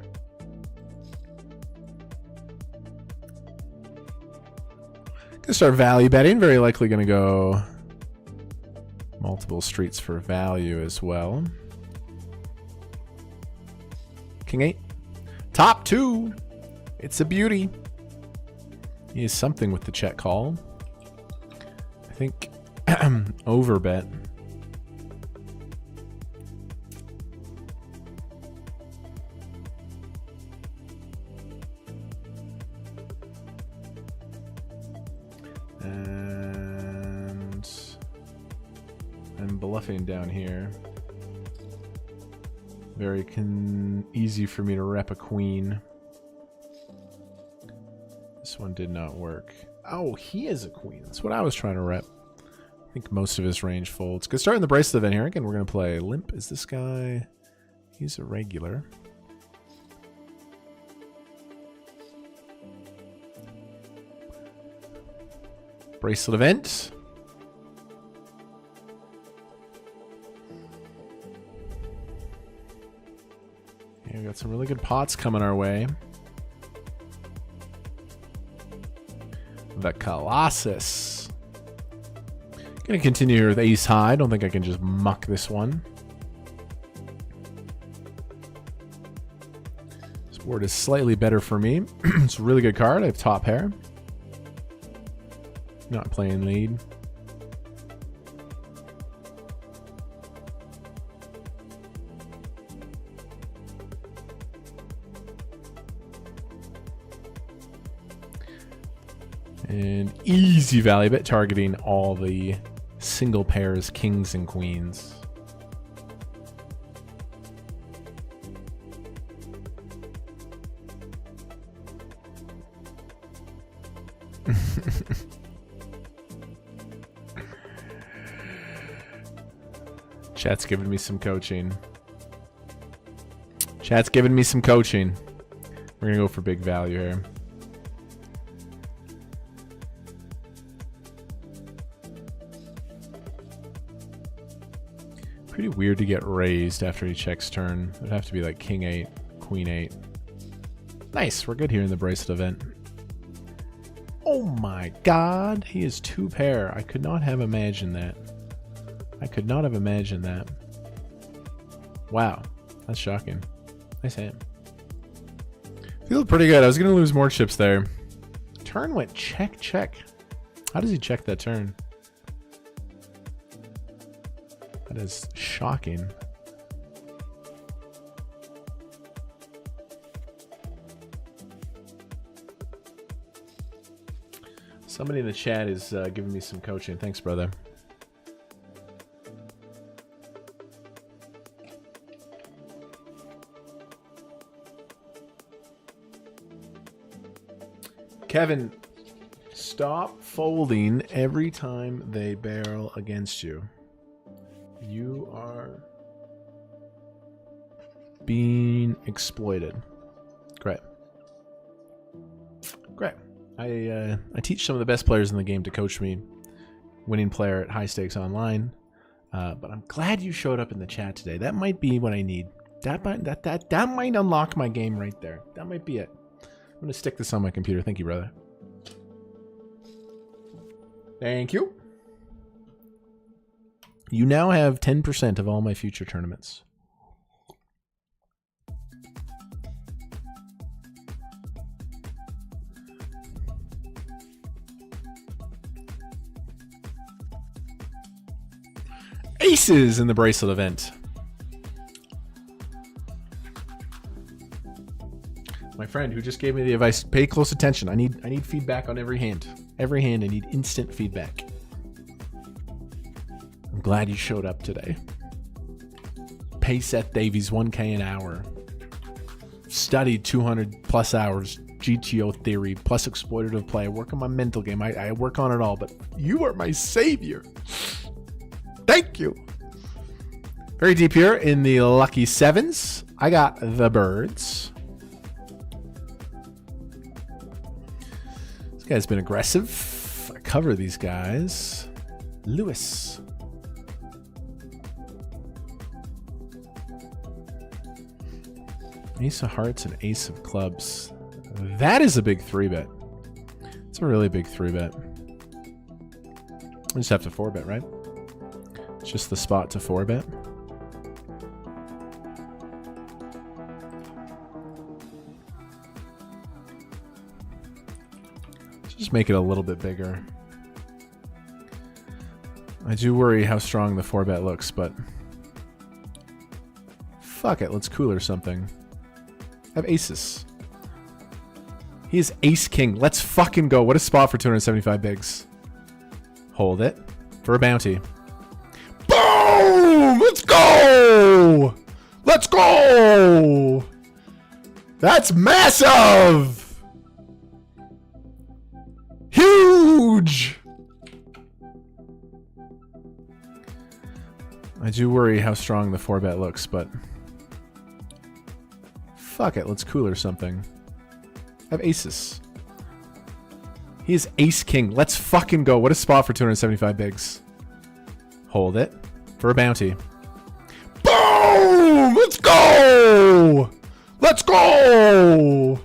Gonna start value betting. Very likely gonna go multiple streets for value as well. King 8. Top 2. It's a beauty. He is something with the check call. I think over bet. And I'm bluffing down here. Very easy for me to rep a queen. This one did not work. Oh, he is a queen. That's what I was trying to rep. I think most of his range folds. Good start in the bracelet event here. Again, we're going to play limp. Is this guy? He's a regular. Bracelet event. Yeah, we got some really good pots coming our way. The Colossus. Gonna continue here with ace high. Don't think I can just muck this one. This board is slightly better for me. It's a really good card. I have top pair. Not playing lead. And easy value bet targeting all the single pairs, kings and queens. Chat's giving me some coaching. Chat's giving me some coaching. We're gonna go for big value here. Pretty weird to get raised after he checks turn. It would have to be like king 8, queen 8. Nice, we're good here in the bracelet event. Oh my god, he is 2 pair. I could not have imagined that. I could not have imagined that. Wow, that's shocking. Nice hand. Feels pretty good. I was gonna lose more chips there. Turn went check, check. How does he check that turn? That is shocking. Somebody in the chat is giving me some coaching. Thanks, brother. Kevin, stop folding every time they barrel against you. You are being exploited. Great. Great. I teach some of the best players in the game to coach me, winning player at high stakes online. But I'm glad you showed up in the chat today. That might be what I need. That might unlock my game right there. That might be it. I'm gonna stick this on my computer. Thank you, brother. Thank you. You now have 10% of all my future tournaments. Aces in the bracelet event. My friend who just gave me the advice, pay close attention. I need feedback on every hand. Every hand I need instant feedback. I'm glad you showed up today. Pay Seth Davies 1K an hour. Studied 200 plus hours. GTO theory plus exploitative play. I work on my mental game. I work on it all, but you are my savior. Thank you. Very deep here in the lucky sevens. I got the birds. This guy's been aggressive. I cover these guys. Lewis. Ace of hearts and ace of clubs. That is a big 3-bet. It's a really big 3-bet. I just have to 4-bet, right? It's just the spot to 4-bet. Just make it a little bit bigger. I do worry how strong the 4-bet looks, but fuck it, let's cooler something. I have aces. He is ace king. Let's fucking go. What a spot for 275 bigs. Hold it for a bounty. Boom! Let's go! Let's go! That's massive! Huge! I do worry how strong the 4-bet looks, but fuck it, let's cooler something. I have aces. He is ace king. Let's fucking go. What a spot for 275 bigs. Hold it for a bounty. Boom! Let's go! Let's go!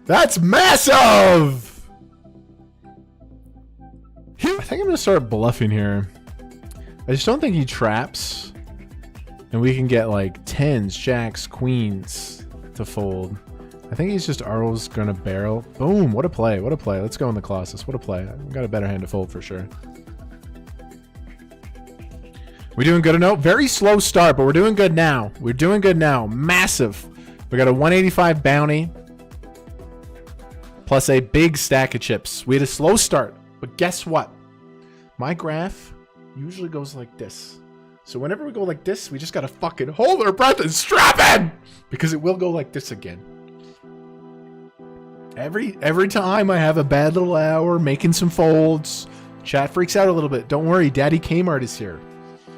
That's massive! I think I'm gonna start bluffing here. I just don't think he traps. And we can get like 10s, jacks, queens to fold. I think he's just Arl's gonna barrel. Boom, what a play, what a play. Let's go in the Colossus, what a play. I've got a better hand to fold for sure. We doing good enough? Very slow start, but we're doing good now. We're doing good now, massive. We got a 185 bounty, plus a big stack of chips. We had a slow start, but guess what? My graph usually goes like this. So whenever we go like this, we just gotta fucking hold our breath and strap in! Because it will go like this again. Every time I have a bad little hour making some folds, chat freaks out a little bit. Don't worry, Daddy Kmart is here.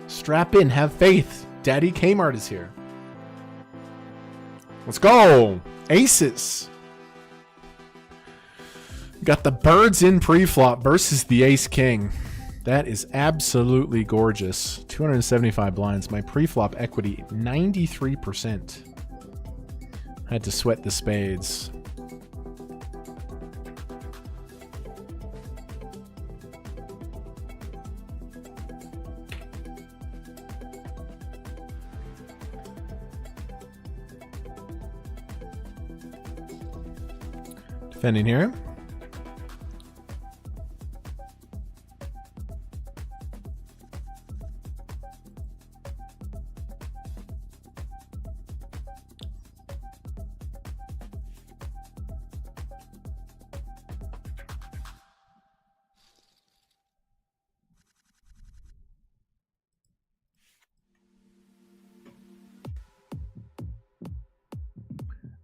Strap in, have faith. Daddy Kmart is here. Let's go. Aces. Got the birds in pre-flop versus the ace king. That is absolutely gorgeous. 275 blinds. My pre-flop equity, 93%. Had to sweat the spades. Defending here.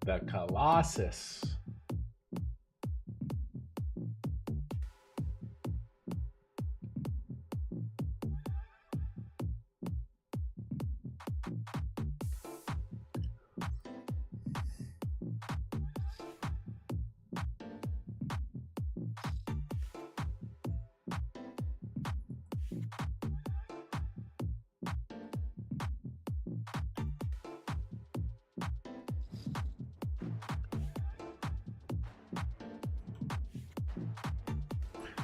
The Colossus.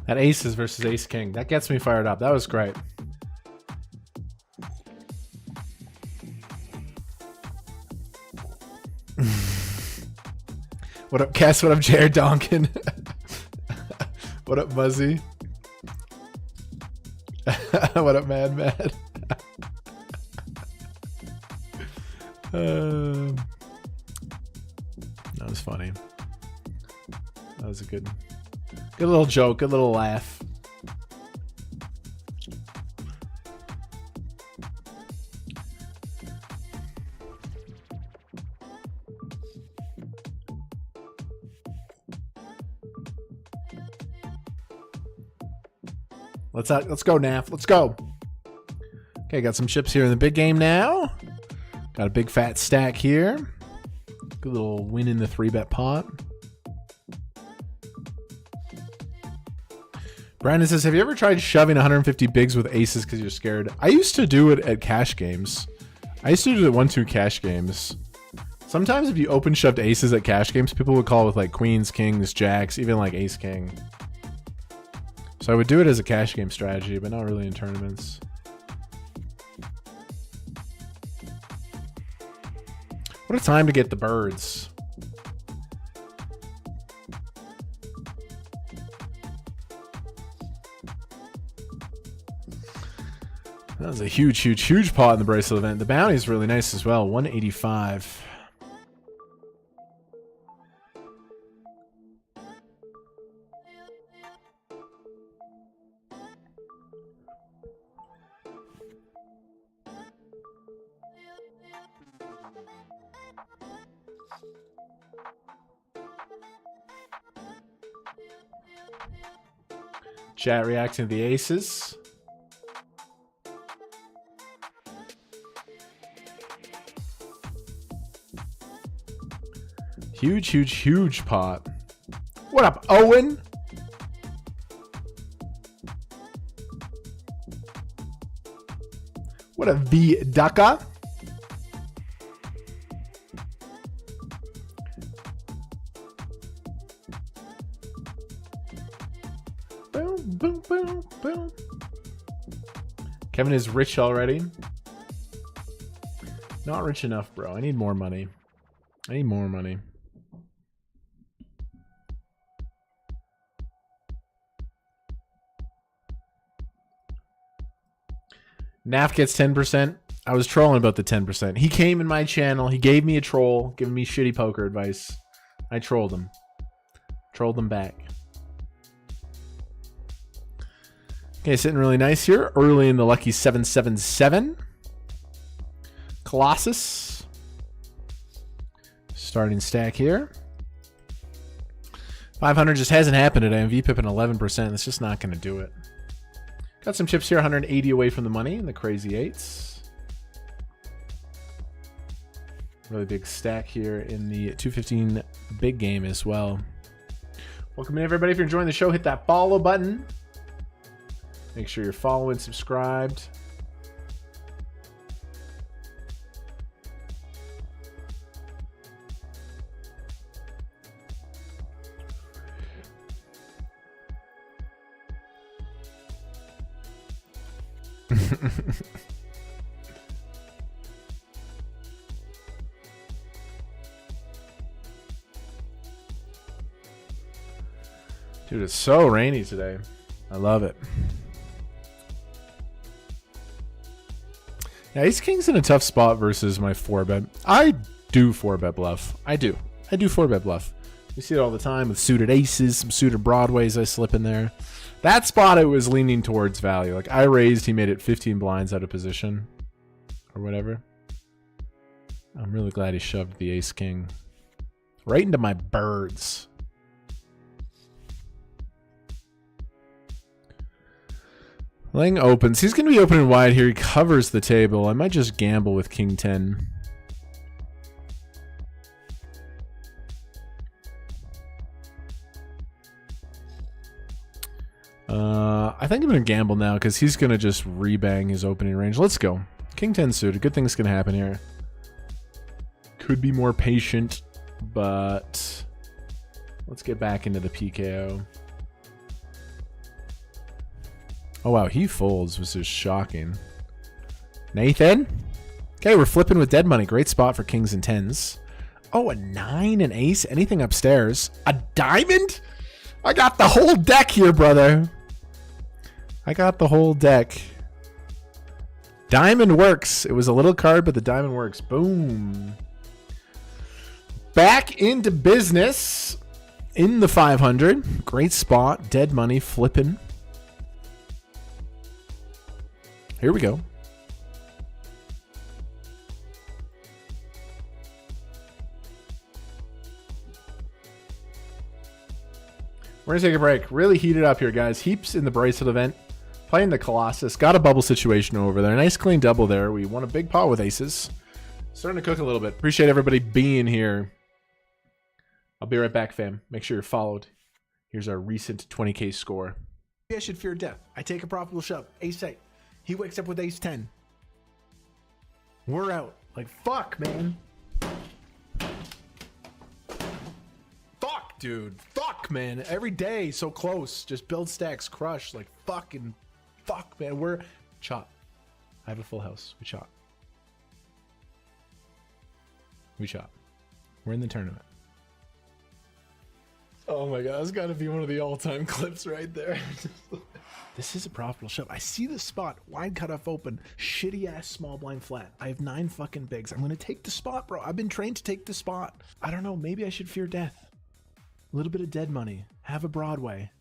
That aces versus ace king. That gets me fired up. That was great. What up, Cass? What up, Jared Donkin? What up, Muzzy? What up, Mad Mad? That was funny. That was a good little joke, good little laugh. Let's go, Naf. Let's go. Okay, got some chips here in the big game now. Got a big fat stack here. Good little win in the 3-bet pot. Brandon says, have you ever tried shoving 150 bigs with aces because you're scared? I used to do it at cash games. I used to do it at 1-2 cash games. Sometimes if you open shoved aces at cash games, people would call with like queens, kings, jacks, even like ace king. So I would do it as a cash game strategy, but not really in tournaments. What a time to get the birds. That was a huge, huge, huge pot in the bracelet event. The bounty is really nice as well. 185. Chat reacting to the aces. Huge, huge, huge pot. What up, Owen? What a V Ducka. Boom, boom, boom, boom. Kevin is rich already. Not rich enough, bro. I need more money. I need more money. Naf gets 10%. I was trolling about the 10%. He came in my channel. He gave me a troll, giving me shitty poker advice. I trolled him. Trolled him back. Okay, sitting really nice here. Early in the lucky 777. Colossus. Starting stack here. 500 just hasn't happened today. I'm VPIPing 11%. It's just not going to do it. Got some chips here, 180 away from the money in the crazy eights. Really big stack here in the 215 big game as well. Welcome in, everybody. If you're enjoying the show, hit that follow button. Make sure you're following, subscribed. Dude, it's so rainy today. I love it. Yeah, Ace King's in a tough spot versus my 4-bet. I do 4-bet bluff. I do 4-bet bluff. You see it all the time with suited aces, some suited broadways I slip in there. That spot I was leaning towards value. Like I raised, he made it 15 blinds out of position or whatever. I'm really glad he shoved the Ace King right into my birds. Lang opens. He's going to be opening wide here. He covers the table. I might just gamble with King 10. I think I'm going to gamble now because he's going to just rebang his opening range. Let's go. King 10 suited. Good thing's going to happen here. Could be more patient, but let's get back into the PKO. Oh, wow. He folds, was just shocking. Nathan? Okay, we're flipping with dead money. Great spot for kings and tens. Oh, a 9, an ace? Anything upstairs? A diamond? I got the whole deck here, brother. I got the whole deck. Diamond works. It was a little card, but the diamond works. Boom. Back into business in the 500. Great spot. Dead money flipping. Here we go. We're going to take a break. Really heated up here, guys. Heaps in the Bracelet event. Playing the Colossus. Got a bubble situation over there. Nice clean double there. We won a big pot with aces. So Starting to cook a little bit. Appreciate everybody being here. I'll be right back, fam. Make sure you're followed. Here's our recent 20K score. I should fear death. I take a profitable shove. Ace 8. He wakes up with ace 10. We're out. Like, fuck, man. Fuck, dude. Fuck, man. Every day, so close. Just build stacks, crush. Like, fucking fuck, man. We're... Chop. I have a full house. We chop. We chop. We're in the tournament. Oh my god, that's gotta be one of the all-time clips right there. This is a profitable shove. I see the spot. Wide cutoff open. Shitty ass small blind flat. I have 9 fucking bigs. I'm gonna take the spot, bro. I've been trained to take the spot. I don't know. Maybe I should fear death. A little bit of dead money. Have a Broadway.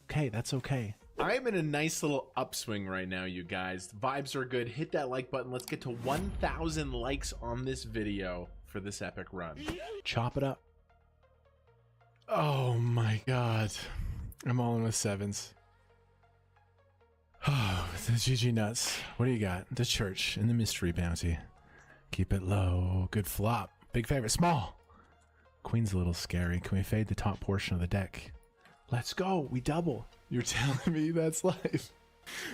Okay, that's okay. I'm in a nice little upswing right now, you guys. The vibes are good. Hit that like button. Let's get to 1,000 likes on this video for this epic run. Chop it up. Oh my god. I'm all in with 7s. Oh, the GG nuts. What do you got? The church and the mystery bounty. Keep it low. Good flop. Big favorite. Small. Queen's a little scary. Can we fade the top portion of the deck? Let's go. We double. You're telling me that's life.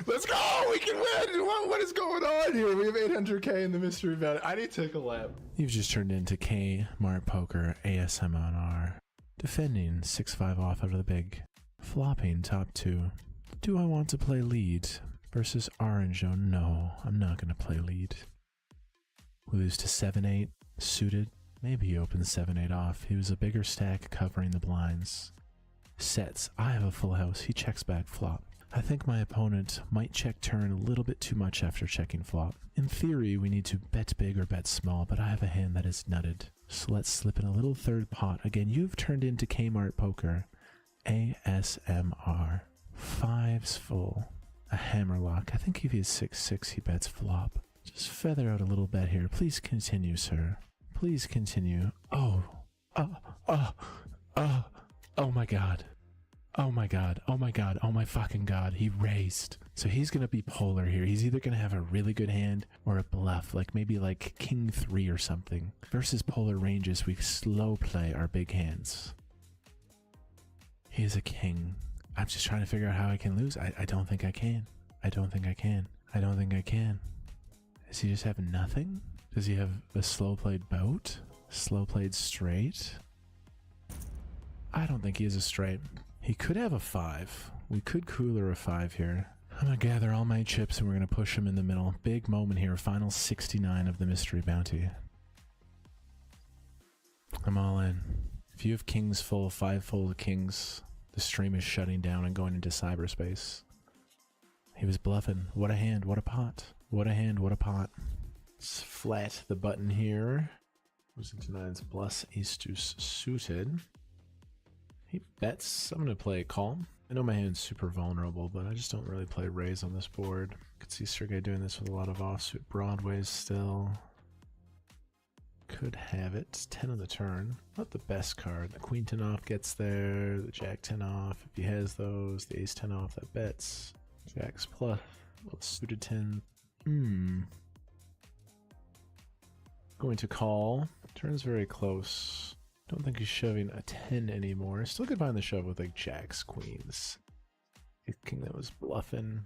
Let's go. We can win. What is going on here? We have 800K in the mystery bounty. I need to take a lap. You've just turned into Kmart Poker ASMR. Defending 6-5 off out of the big. Flopping top 2. Do I want to play lead versus orange? Oh no, I'm not going to play lead. We lose to 7-8 suited. Maybe he opens 7-8 off. He was a bigger stack covering the blinds. Sets. I have a full house. He checks back flop. I think my opponent might check turn a little bit too much after checking flop. In theory, we need to bet big or bet small, but I have a hand that is nutted. So let's slip in a little third pot. Again, you've turned into Kmart Poker. ASMR. 5s full. A hammerlock. I think if he has 6-6, he bets flop. Just feather out a little bet here. Please continue, sir. Please continue. Oh my god. Oh my god. Oh my god. Oh my fucking god. He raised. So he's going to be polar here. He's either going to have a really good hand or a bluff, like maybe like king 3 or something. Versus polar ranges, we slow play our big hands. He is a king. I'm just trying to figure out how I can lose. I don't think I can. I don't think I can. I don't think I can. Does he just have nothing? Does he have a slow played boat? Slow played straight? I don't think he has a straight. He could have a 5. We could cooler a 5 here. I'm gonna gather all my chips and we're gonna push him in the middle. Big moment here. Final 69 of the mystery bounty. I'm all in. If you have kings full, 5 full kings, the stream is shutting down and going into cyberspace. He was bluffing. What a hand. What a pot. What a hand. What a pot. Let's flat the button here. Goes into 9's plus ace deuce suited. He bets. I'm going to play a call. I know my hand's super vulnerable, but I just don't really play raise on this board. Could see Sergey doing this with a lot of offsuit broadways still. Could have it. 10 on the turn. Not the best card. The queen 10 off gets there. The jack 10 off. If he has those, the ace 10 off that bets. Jacks plus. Well, suited 10. Going to call. Turns very close. Don't think he's shoving a 10 anymore. Still could find the shove with like jacks, queens. A king that was bluffing.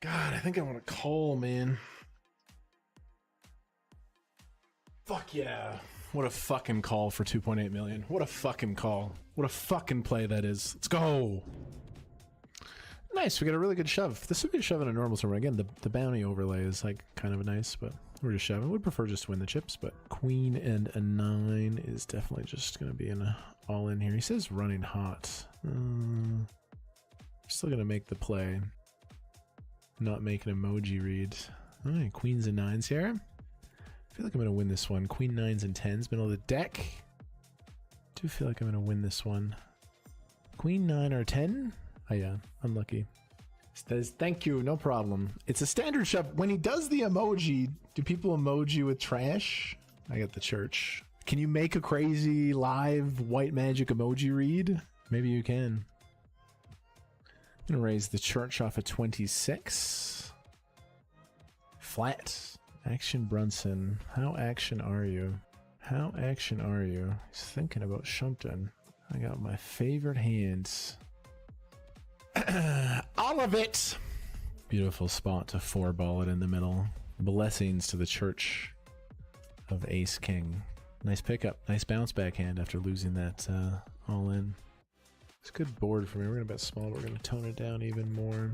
God, I think I want to call, man. Fuck yeah. What a fucking call for 2.8 million. What a fucking call. What a fucking play that is. Let's go. Nice, we got a really good shove. This would be a shove in a normal tournament. Again, the bounty overlay is like kind of nice, but we're just shoving. Would prefer just to win the chips, but queen and a 9 is definitely just going to be an all in here. He says running hot. Still going to make the play. Not make an emoji read. All right, queens and 9s here. I feel like I'm going to win this one. Queen 9s and 10s, middle of the deck. Do feel like I'm going to win this one. Queen 9 or 10? Oh yeah, unlucky. Says, thank you, no problem. It's a standard shove. When he does the emoji, do people emoji with trash? I got the church. Can you make a crazy live white magic emoji read? Maybe you can. I'm gonna raise the church off at 26. Flat. Action Brunson. How action are you? How action are you? He's thinking about something. I got my favorite hands. All of it! Beautiful spot to 4-ball it in the middle. Blessings to the church of Ace King. Nice pickup. Nice bounce back hand after losing that all in. It's a good board for me. We're going to bet small, but we're going to tone it down even more.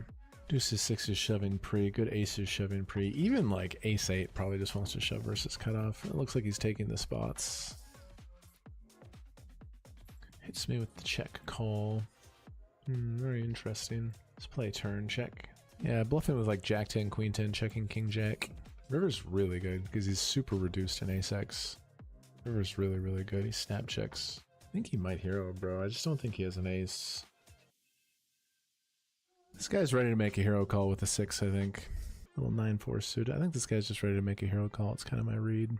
Deuces, sixes shoving pre. Good aces shoving pre. Even like ace 8 probably just wants to shove versus cutoff. It looks like he's taking the spots. Hits me with the check call. Very interesting. Let's play turn check. Yeah, bluffing with like jack 10, queen 10, checking king jack. River's really good because he's super reduced in ace x. River's really, really good. He snap checks. I think he might hero, bro. I just don't think he has an ace. This guy's ready to make a hero call with a 6, I think. Little 9-4 suited. I think this guy's just ready to make a hero call. It's kind of my read.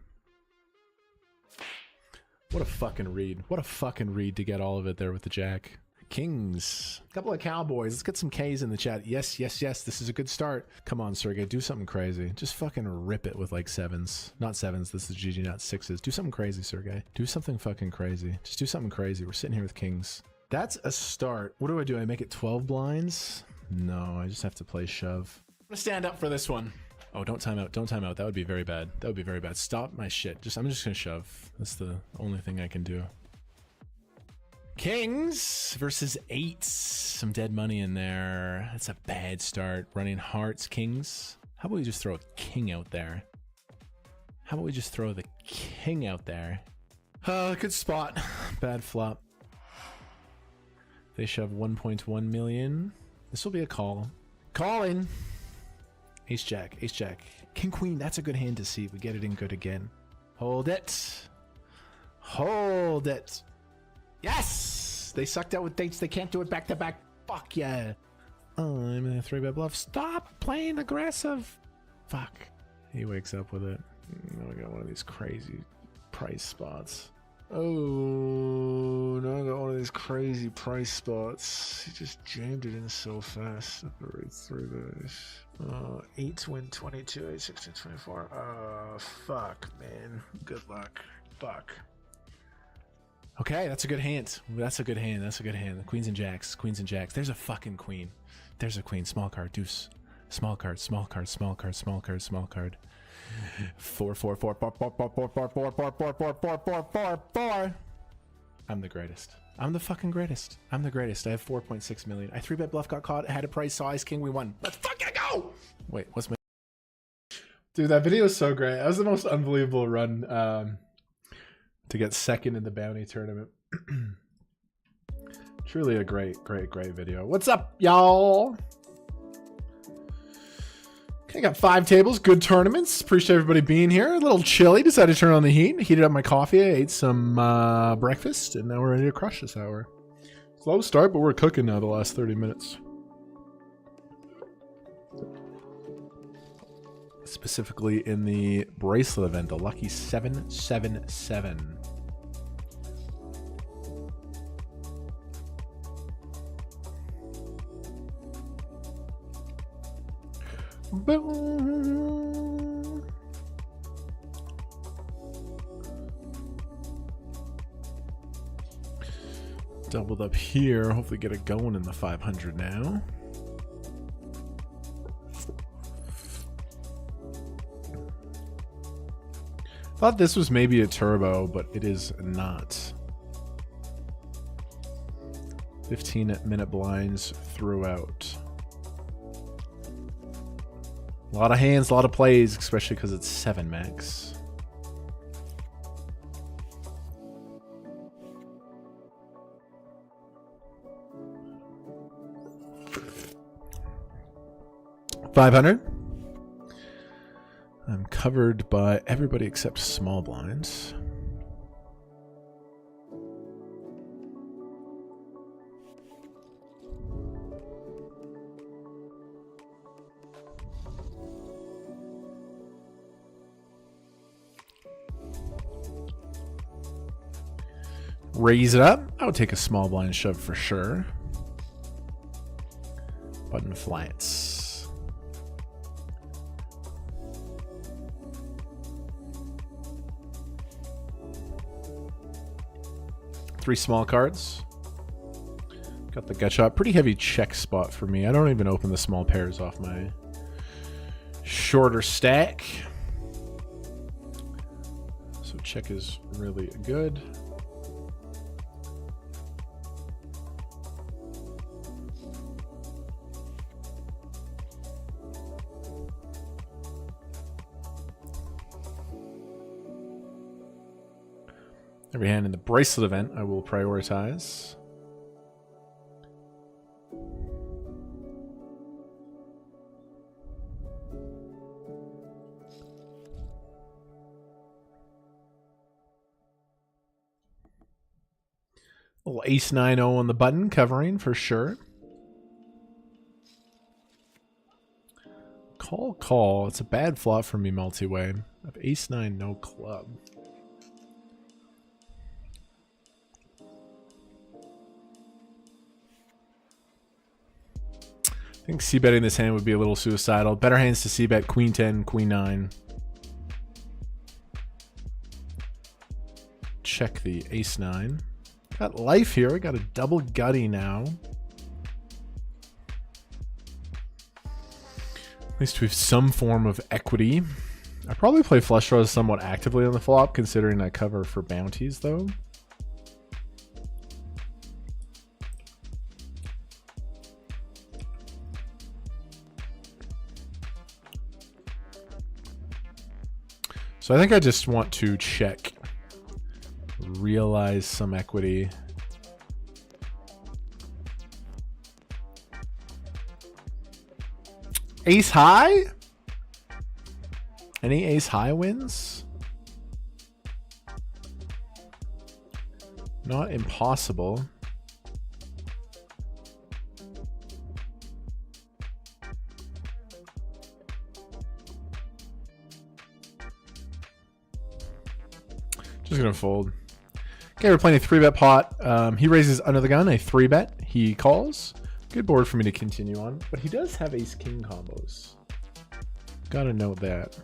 What a fucking read. What a fucking read to get all of it there with the jack. Kings. A couple of cowboys. Let's get some K's in the chat. Yes, yes, yes. This is a good start. Come on, Sergey. Do something crazy. Just fucking rip it with like 7s. Not 7s. This is GG, not 6s. Do something crazy, Sergey. Do something fucking crazy. Just do something crazy. We're sitting here with Kings. That's a start. What do? I make it 12 blinds? No, I just have to play shove. I'm gonna stand up for this one. Oh, don't time out. Don't time out. That would be very bad. That would be very bad. Stop my shit. I'm just gonna shove. That's the only thing I can do. Kings versus 8s. Some dead money in there. That's a bad start. Running hearts, kings. How about we just throw a king out there? How about we just throw the king out there? Good spot. Bad flop. They shove 1.1 million. This will be a call. Calling. Ace jack, ace jack. King queen, that's a good hand to see. We get it in good again. Hold it. Hold it. Yes! They sucked out with dates. They can't do it back to back. Fuck yeah. I'm in a 3-bet bluff. Stop playing aggressive. Fuck. He wakes up with it. Now I got one of these crazy price spots. Oh, now I got one of these crazy price spots. He just jammed it in so fast. Right through this. 8 to win 22, 8, 16, 24. Fuck, man. Good luck. Fuck. Okay, that's a good hand. That's a good hand. That's a good hand. Queens and jacks. Queens and jacks. There's a fucking queen. There's a queen. Small card. Deuce. Small card. Small card. Small card. Small card. Small card. 4, 4, 4, 4, 4, 4, 4, 4, 4, 4, 4, 4, 4, 4, 4, 4. I'm the greatest. I'm the fucking greatest. I'm the greatest. I have 4.6 million. I 3-bet bluff, got caught, had a price, saw Ice King, we won. Let's fucking go! Wait, what's my... Dude, that video is so great. That was the most unbelievable run to get second in the bounty tournament. Truly a great, great, great video. What's up, y'all? Okay, got 5 tables, good tournaments. Appreciate everybody being here. A little chilly, decided to turn on the heat. Heated up my coffee, I ate some breakfast, and now we're ready to crush this hour. Slow start, but we're cooking now the last 30 minutes. Specifically in the Bracelet event, the lucky 777. Boom. Doubled up here. Hopefully get it going in the 500 now. Thought this was maybe a turbo, but it is not. 15-minute blinds throughout. A lot of hands, a lot of plays, especially because it's 7 max. $500. I'm covered by everybody except small blinds. Raise it up. I would take a small blind shove for sure. Button flats. 3 small cards. Got the gut shot. Pretty heavy check spot for me. I don't even open the small pairs off my shorter stack. So check is really good. Every hand in the bracelet event I will prioritize. Little ace 9-0 on the button covering for sure. Call, call. It's a bad flop for me multi-way. I have ace 9, no club. I think c-betting this hand would be a little suicidal. Better hands to c-bet queen 10, queen 9. Check the ace 9. Got life here. We got a double gutty now. At least we have some form of equity. I probably play flush draws somewhat actively on the flop, considering I cover for bounties, though. So I think I just want to check. Realize some equity. Ace high? Any ace high wins? Not impossible. Just gonna fold. Okay, we're playing a 3-bet pot. He raises under the gun, a 3-bet. He calls. Good board for me to continue on. But he does have ace-king combos. Gotta note that.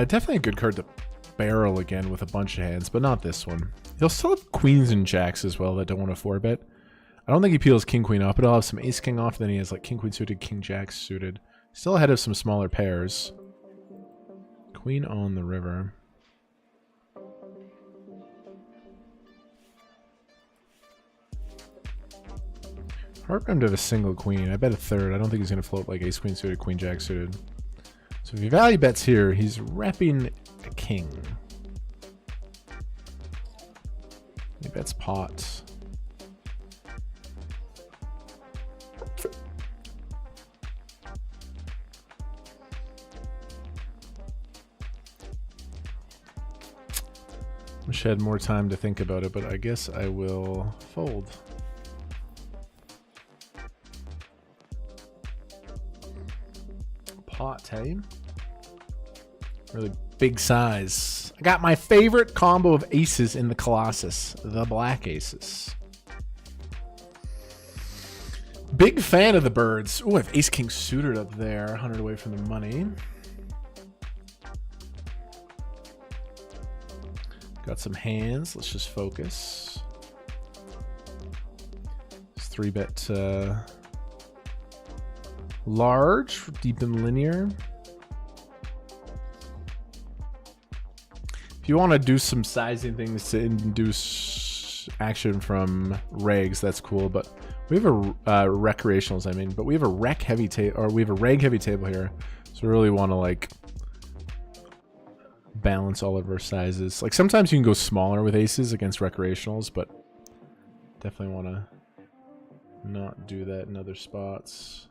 Definitely a good card to barrel again with a bunch of hands, but not this one. He'll still have queens and jacks as well that don't want to 4-bet. I don't think he peels king queen off, but he'll have some ace king off. Then he has like king queen suited, king jack suited. Still ahead of some smaller pairs. Queen on the river. Hard for him to have a single queen. I bet a third. I don't think he's going to float like ace queen suited, queen jack suited. So if he value bets here, he's repping a king. He bets pot. Wish I had more time to think about it, but I guess I will fold. Pot, hey? Really big size. I got my favorite combo of aces in the Colossus, the black aces. Big fan of the birds. Ooh, I have ace king suited up there, 100 away from the money. Got some hands. Let's just focus. It's 3-bet large, deep and linear. If you want to do some sizing things to induce action from regs, that's cool. But we have a recreationals, I mean, but we have a reg heavy table, or we have a reg heavy table here. So we really want to like balance all of our sizes. Like sometimes you can go smaller with aces against recreationals, but definitely want to not do that in other spots.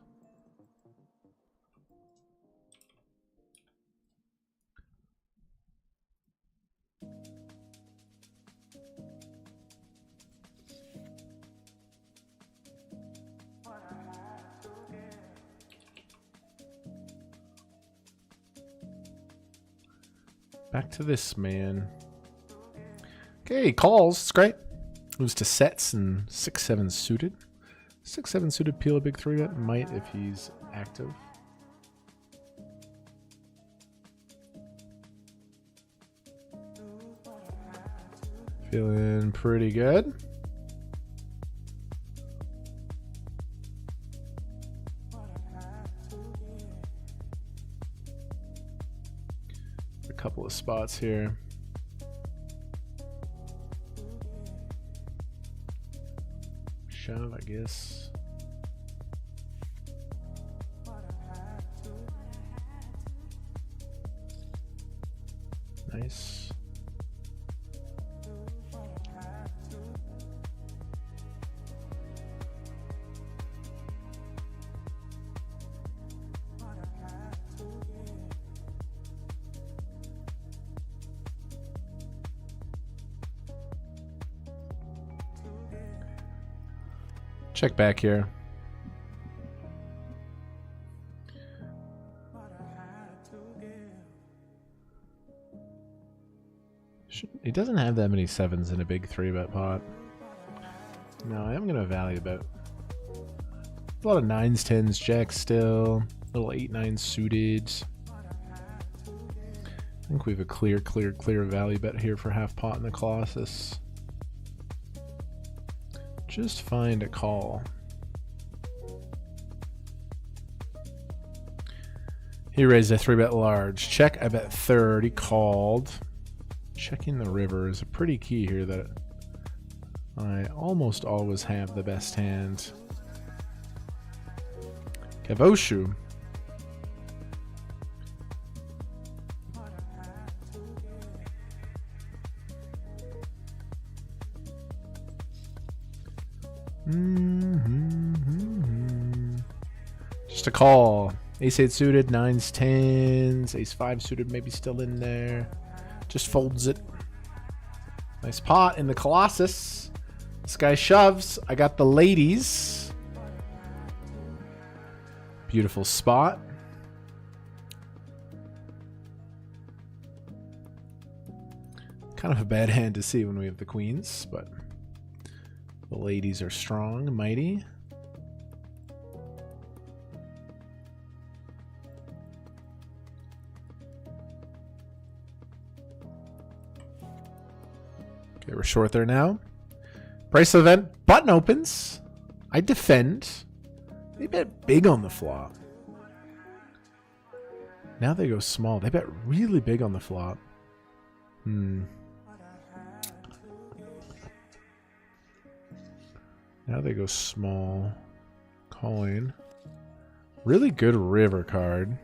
Back to this man. Okay, calls. It's great. Moves to sets and 6-7 suited. 6-7 suited peel a big 3-bet. Might if he's active. Feeling pretty good. A couple of spots here. Shove, I guess. Nice. Check back here. He doesn't have that many 7s in a big 3-bet pot. No, I am going to value bet. A lot of 9s, 10s, jacks still. Little 8-9 suited. I think we have a clear value bet here for half pot in the Colossus. Just find a call. He raised a 3-bet large. Check, I bet third. He called. Checking the river is a pretty key here that I almost always have the best hand. Kavoshu. Just a call. Ace-8 suited, 9s, 10s, Ace-5 suited, maybe still in there. Just folds it. Nice pot in the Colossus. This guy shoves. I got the ladies. Beautiful spot. Kind of a bad hand to see when we have the queens, but the ladies are strong, mighty. Okay, we're short there now. Bracelet event, button opens. I defend. They bet big on the flop. Now they go small. They bet really big on the flop. Now they go small. Calling. Really good river card.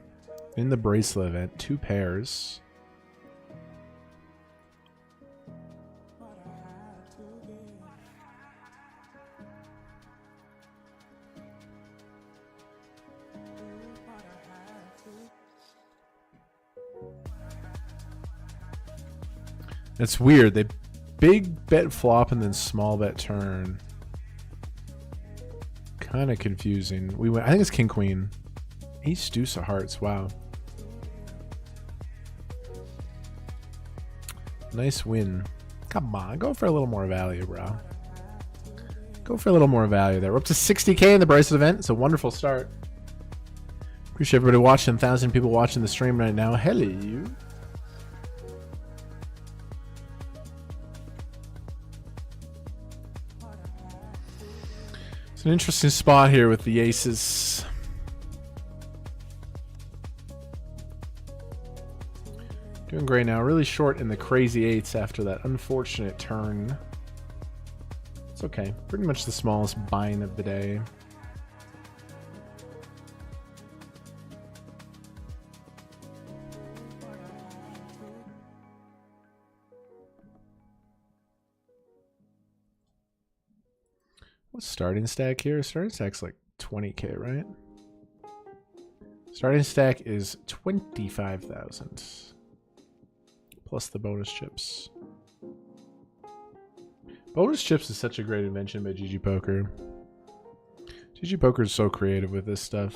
In the Bracelet event, 2 pairs. It's weird. They big bet flop and then small bet turn. Kind of confusing. We went. I think it's king queen. Ace deuce of hearts. Wow. Nice win. Come on, go for a little more value, bro. Go for a little more value there. We're up to 60K in the Bracelet event. It's a wonderful start. Appreciate everybody watching. 1,000 people watching the stream right now. Hello. It's an interesting spot here with the aces. Doing great now. Really short in the crazy 8s after that unfortunate turn. It's okay. Pretty much the smallest bind of the day. What's starting stack here? Starting stack's like 20K, right? Starting stack is 25,000. Plus the bonus chips. Bonus chips is such a great invention by GG Poker. GG Poker is so creative with this stuff.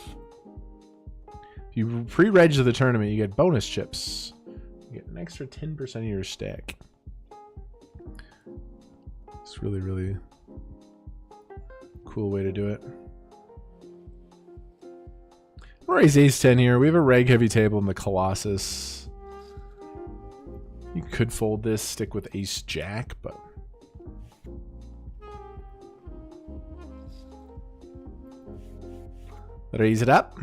If you pre-reg the tournament, you get bonus chips. You get an extra 10% of your stack. It's It's really, really cool way to do it. Raise ace 10 here. We have a reg heavy table in the Colossus. You could fold this, stick with ace jack, but raise it up.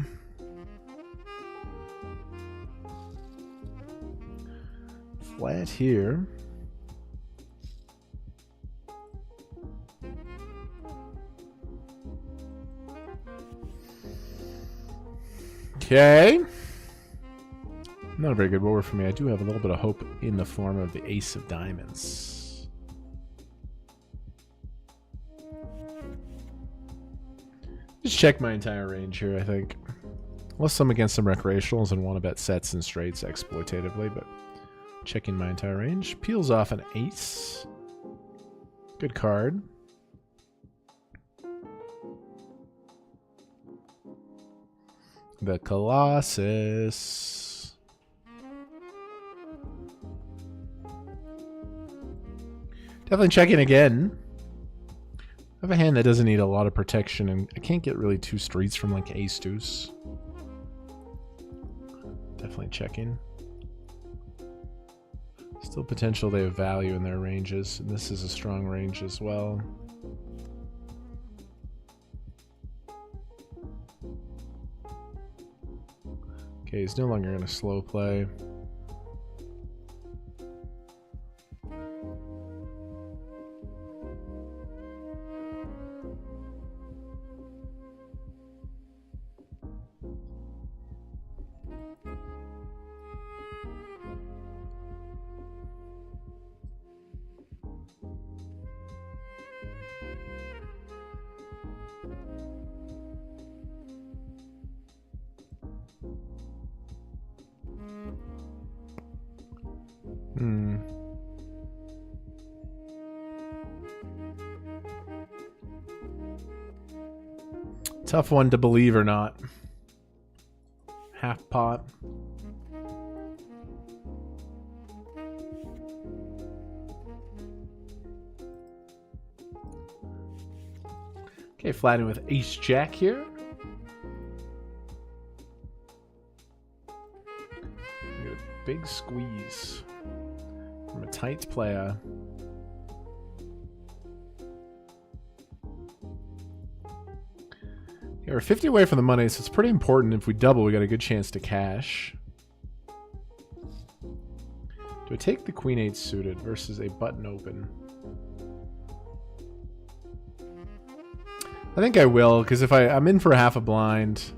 Flat here. Okay. Not a very good roller for me. I do have a little bit of hope in the form of the ace of diamonds. Just check my entire range here, I think. Unless I'm against some recreationals and want to bet sets and straights exploitatively, but checking my entire range. Peels off an ace. Good card. The Colossus. Definitely checking again. I have a hand that doesn't need a lot of protection, and I can't get really two streets from like ace deuce. Definitely checking. Still potential they have value in their ranges, and this is a strong range as well. Okay, he's no longer going to slow play. Tough one to believe or not. Half pot. Okay, flattening with ace jack here. We get a big squeeze from a tight player. Yeah, we're 50 away from the money, so it's pretty important. If we double, we got a good chance to cash. Do I take the queen 8 suited versus a button open? I think I will, because if I'm in for half a blind,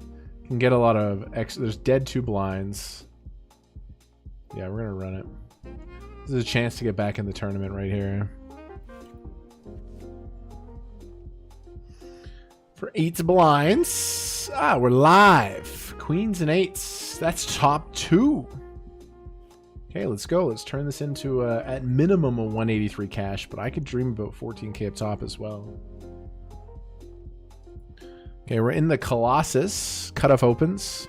can get a lot of there's dead 2 blinds. Yeah, we're gonna run it. This is a chance to get back in the tournament right here. For 8 blinds. Ah, we're live. Queens and 8s. That's top 2. Okay, let's go. Let's turn this into, at minimum, a 183 cash, but I could dream about 14k up top as well. Okay, we're in the Colossus. Cutoff opens.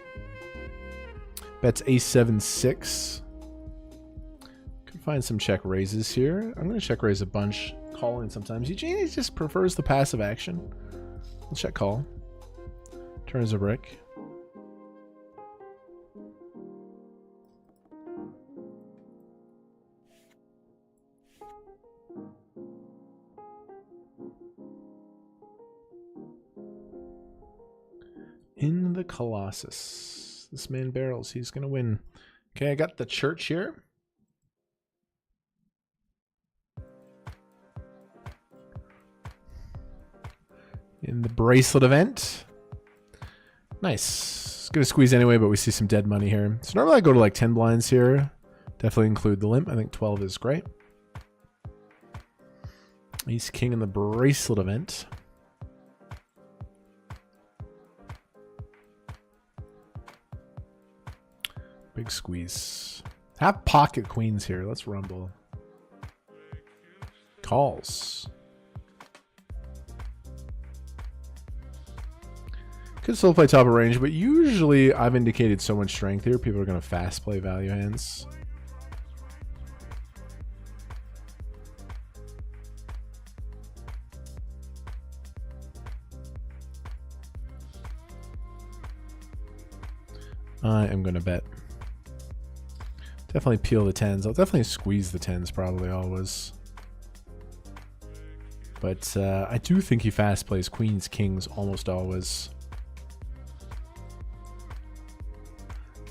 Bets ace 7-6. Could find some check raises here. I'm going to check raise a bunch. Call in sometimes. Eugenie just prefers the passive action. We'll check call. Turns a brick. In the Colossus. This man barrels. He's going to win. Okay, I got the church here. In the bracelet event. Nice. It's going to squeeze anyway, but we see some dead money here. So normally I go to like 10 blinds here. Definitely include the limp. I think 12 is great. Ace king in the bracelet event. Big squeeze. Have pocket queens here. Let's rumble. Calls. Could still play top of range, but usually I've indicated so much strength here. People are going to fast play value hands. I am going to bet. Definitely peel the 10s. I'll definitely squeeze the 10s probably always. But I do think he fast plays queens, kings almost always.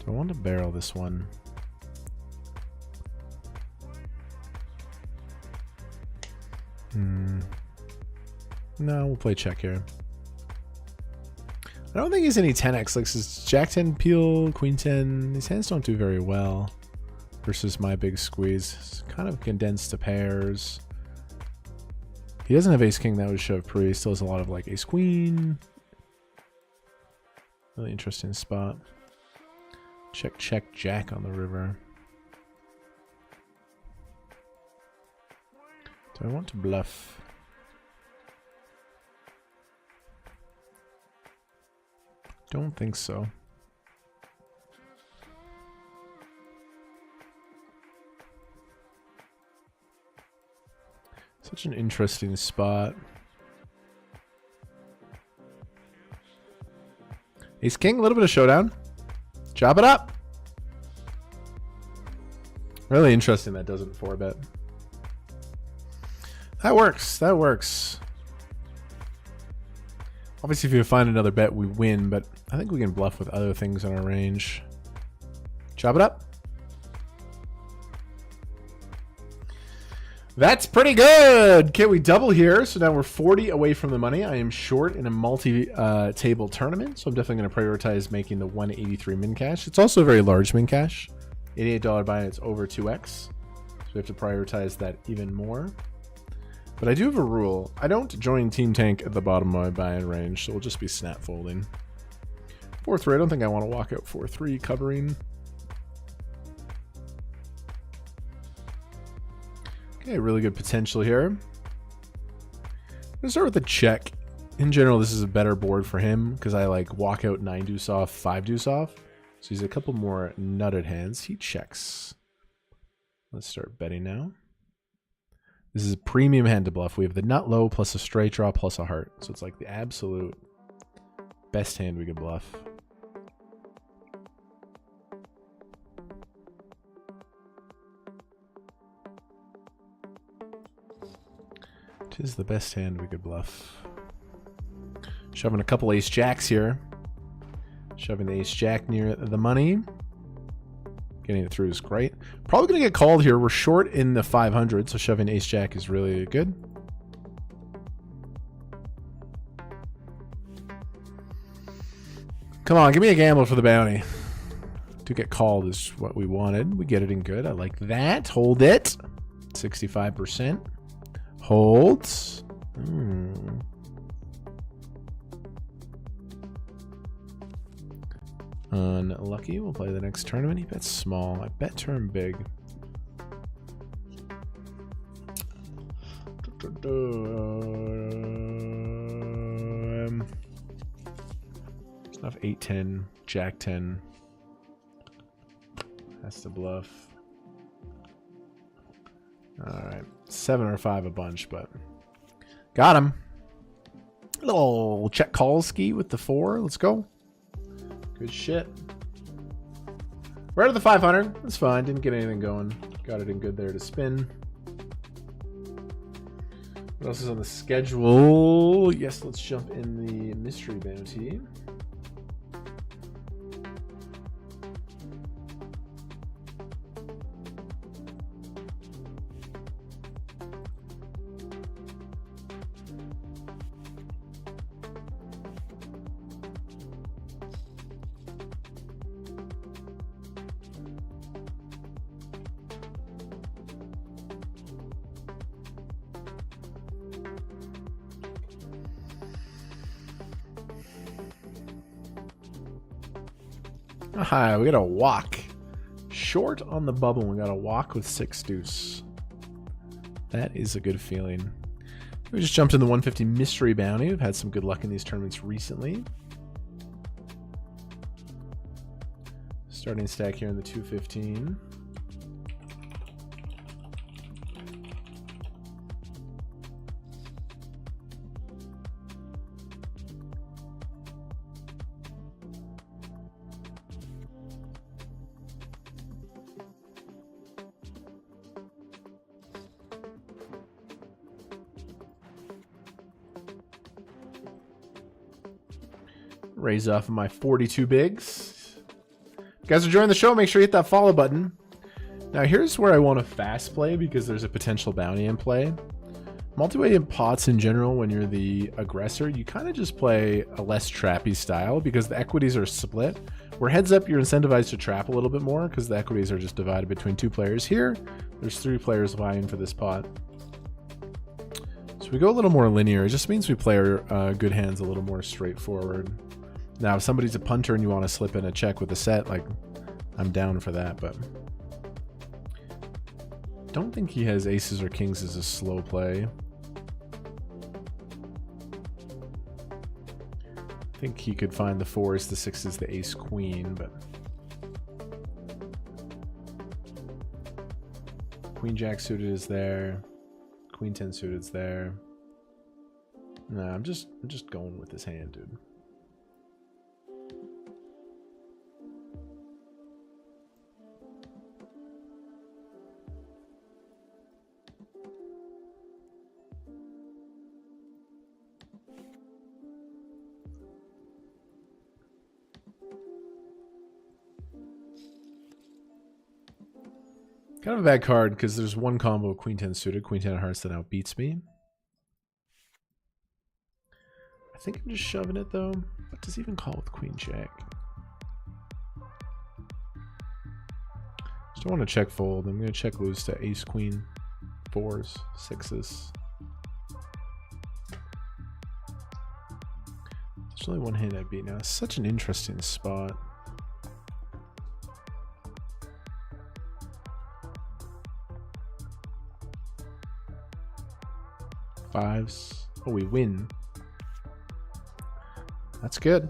Do I want to barrel this one? No, we'll play check here. I don't think he's any 10x. Like, says Jack 10 peel, Queen 10. These hands don't do very well versus my big squeeze. It's kind of condensed to pairs. He doesn't have Ace King. That would shove pre. He still has a lot of like Ace Queen. Really interesting spot. Check, check, Jack on the river. Do I want to bluff? Don't think so. Such an interesting spot. Ace King, a little bit of showdown. Chop it up. Really interesting that doesn't 4-bet. That works. That works. Obviously, if you find another bet, we win, but I think we can bluff with other things in our range. Chop it up. That's pretty good. Okay, we double here, so now we're 40 away from the money. I am short in a multi-table tournament, so I'm definitely going to prioritize making the 183 min cash. It's also a very large min cash. $88 buy-in, it's over 2x, so we have to prioritize that even more. But I do have a rule. I don't join Team Tank at the bottom of my buy-in range, so we'll just be snap folding. 4-3, I don't think I want to walk out 4-3 covering. Okay, really good potential here. I'm gonna start with a check. In general, this is a better board for him because I like walk out 9 deuce off, 5 deuce off. So he's a couple more nutted hands. He checks. Let's start betting now. This is a premium hand to bluff. We have the nut low plus a straight draw plus a heart. So it's like the absolute best hand we could bluff. It is the best hand we could bluff. Shoving a couple ace jacks here. Shoving the ace jack near the money. Getting it through is great. Probably going to get called here. We're short in the 500, so shoving ace jack is really good. Come on, give me a gamble for the bounty. To get called is what we wanted. We get it in good. I like that. Hold it. 65%. Holds. Unlucky. We'll play the next tournament. He bets small. I bet turn big. Enough 8-10, Jack 10. That's the bluff. Alright. 7 or 5 a bunch, but got him. Little check call ski with the 4. Let's go. Good shit. We're out of the 500. That's fine. Didn't get anything going. Got it in good there to spin. What else is on the schedule? Yes, let's jump in the mystery bounty. Hi, we got a walk. Short on the bubble. We got a walk with 6 deuce. That is a good feeling. We just jumped in the 150 mystery bounty. We've had some good luck in these tournaments recently. Starting stack here in the 215. Raise off of my 42 bigs. If you guys are enjoying the show, make sure you hit that follow button. Now here's where I want to fast play because there's a potential bounty in play. Multi-way pots in general, when you're the aggressor, you kind of just play a less trappy style because the equities are split. Where heads up, you're incentivized to trap a little bit more because the equities are just divided between 2 players. Here, there's 3 players vying for this pot. So we go a little more linear. It just means we play our good hands a little more straightforward. Now, if somebody's a punter and you want to slip in a check with a set, like, I'm down for that, but don't think he has aces or kings as a slow play. I think he could find the 4s, the 6s, the ace, queen, but queen jack suited is there, queen 10 suited is there. Nah, I'm just going with this hand, dude. Kind of a bad card because there's one combo of queen 10 suited, queen 10 of hearts that outbeats me. I think I'm just shoving it though. What does he even call with queen jack? Just don't want to check fold. I'm going to check lose to ace queen, 4s, 6s. There's only one hand I beat now. It's such an interesting spot. Fives. Oh, we win. That's good.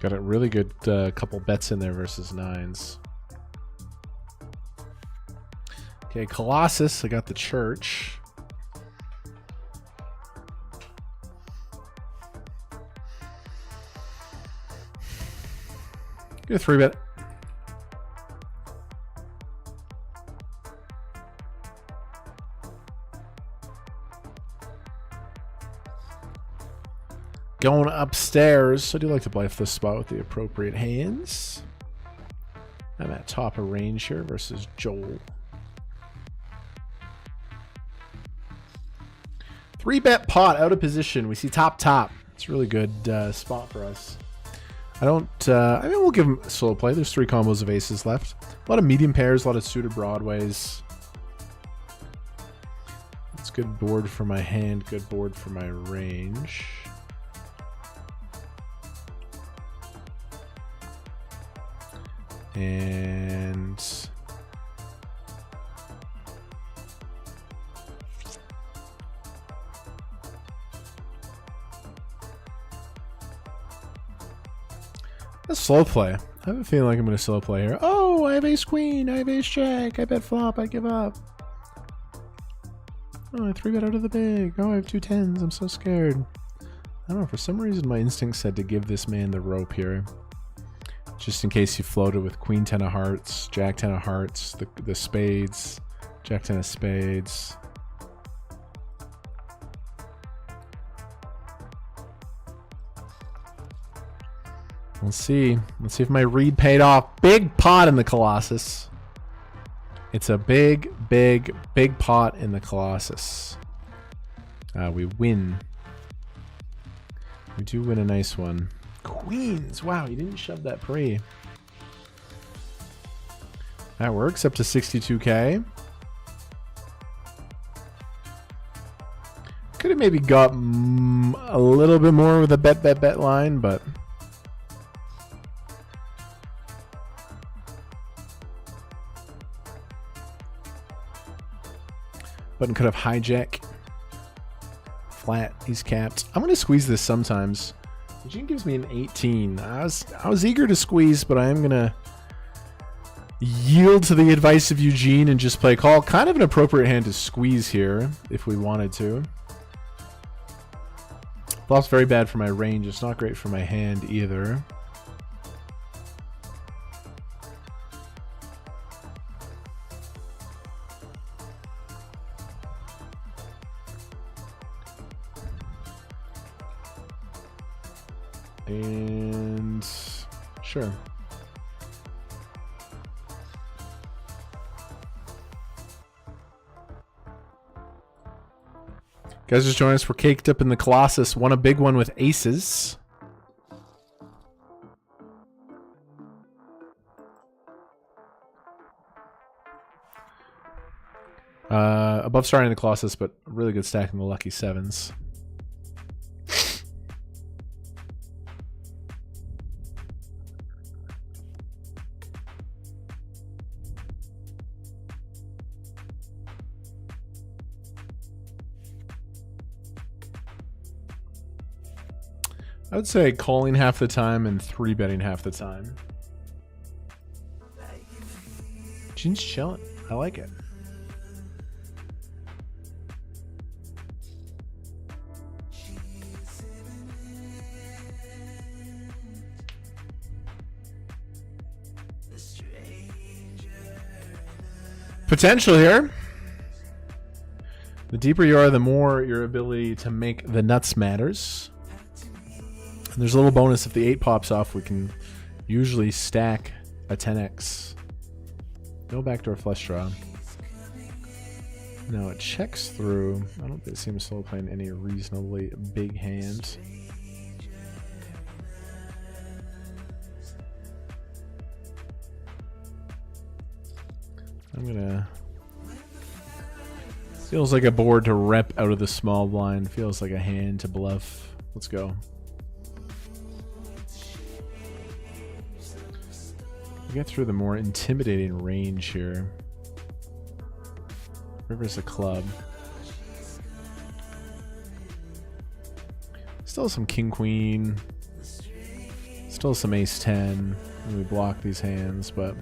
Got a really good couple bets in there versus 9s. Okay, Colossus. I got the church. Get a 3-bet. Going upstairs. I do like to bluff this spot with the appropriate hands. I'm at top of range here versus Joel. 3-bet pot out of position. We see top. It's a really good spot for us. I mean, we'll give him a slow play. There's 3 combos of aces left. A lot of medium pairs, a lot of suited broadways. It's good board for my hand, good board for my range. And a slow play. I have a feeling like I'm going to slow play here. Oh, I have ace queen. I have ace jack. I bet flop. I give up. Oh, I 3-bet out of the big. Oh, I have 2 10s. I'm so scared. I don't know. For some reason, my instinct said to give this man the rope here. Just in case he floated with queen 10 of hearts, jack 10 of hearts, the spades, jack 10 of spades. Let's see. Let's see if my read paid off. Big pot in the Colossus. It's a big pot in the Colossus. We win. We do win a nice one. Queens. Wow, you didn't shove that pre. That works. Up to 62K. Could have maybe got a little bit more with a bet line, but button could have hijack. Flat. He's capped. I'm going to squeeze this sometimes. Eugene gives me an 18. I was eager to squeeze, but I am going to yield to the advice of Eugene and just play call. Kind of an appropriate hand to squeeze here if we wanted to. Bluff's very bad for my range. It's not great for my hand either. And sure. Guys, just join us. We're caked up in the Colossus. Won a big one with aces. Above starting the Colossus, but a really good stack in the lucky sevens. I would say calling half the time and 3-betting half the time. Gin's chilling. I like it. Potential here. The deeper you are, the more your ability to make the nuts matters. And there's a little bonus if the 8 pops off, we can usually stack a 10x. No backdoor flush draw. No, it checks through. I don't think it seems to play in any reasonably big hand. I'm gonna... Feels like a board to rep out of the small blind. Feels like a hand to bluff. Let's go. We get through the more intimidating range here. River's a club. Still some king queen. Still some ace 10. And we block these hands, but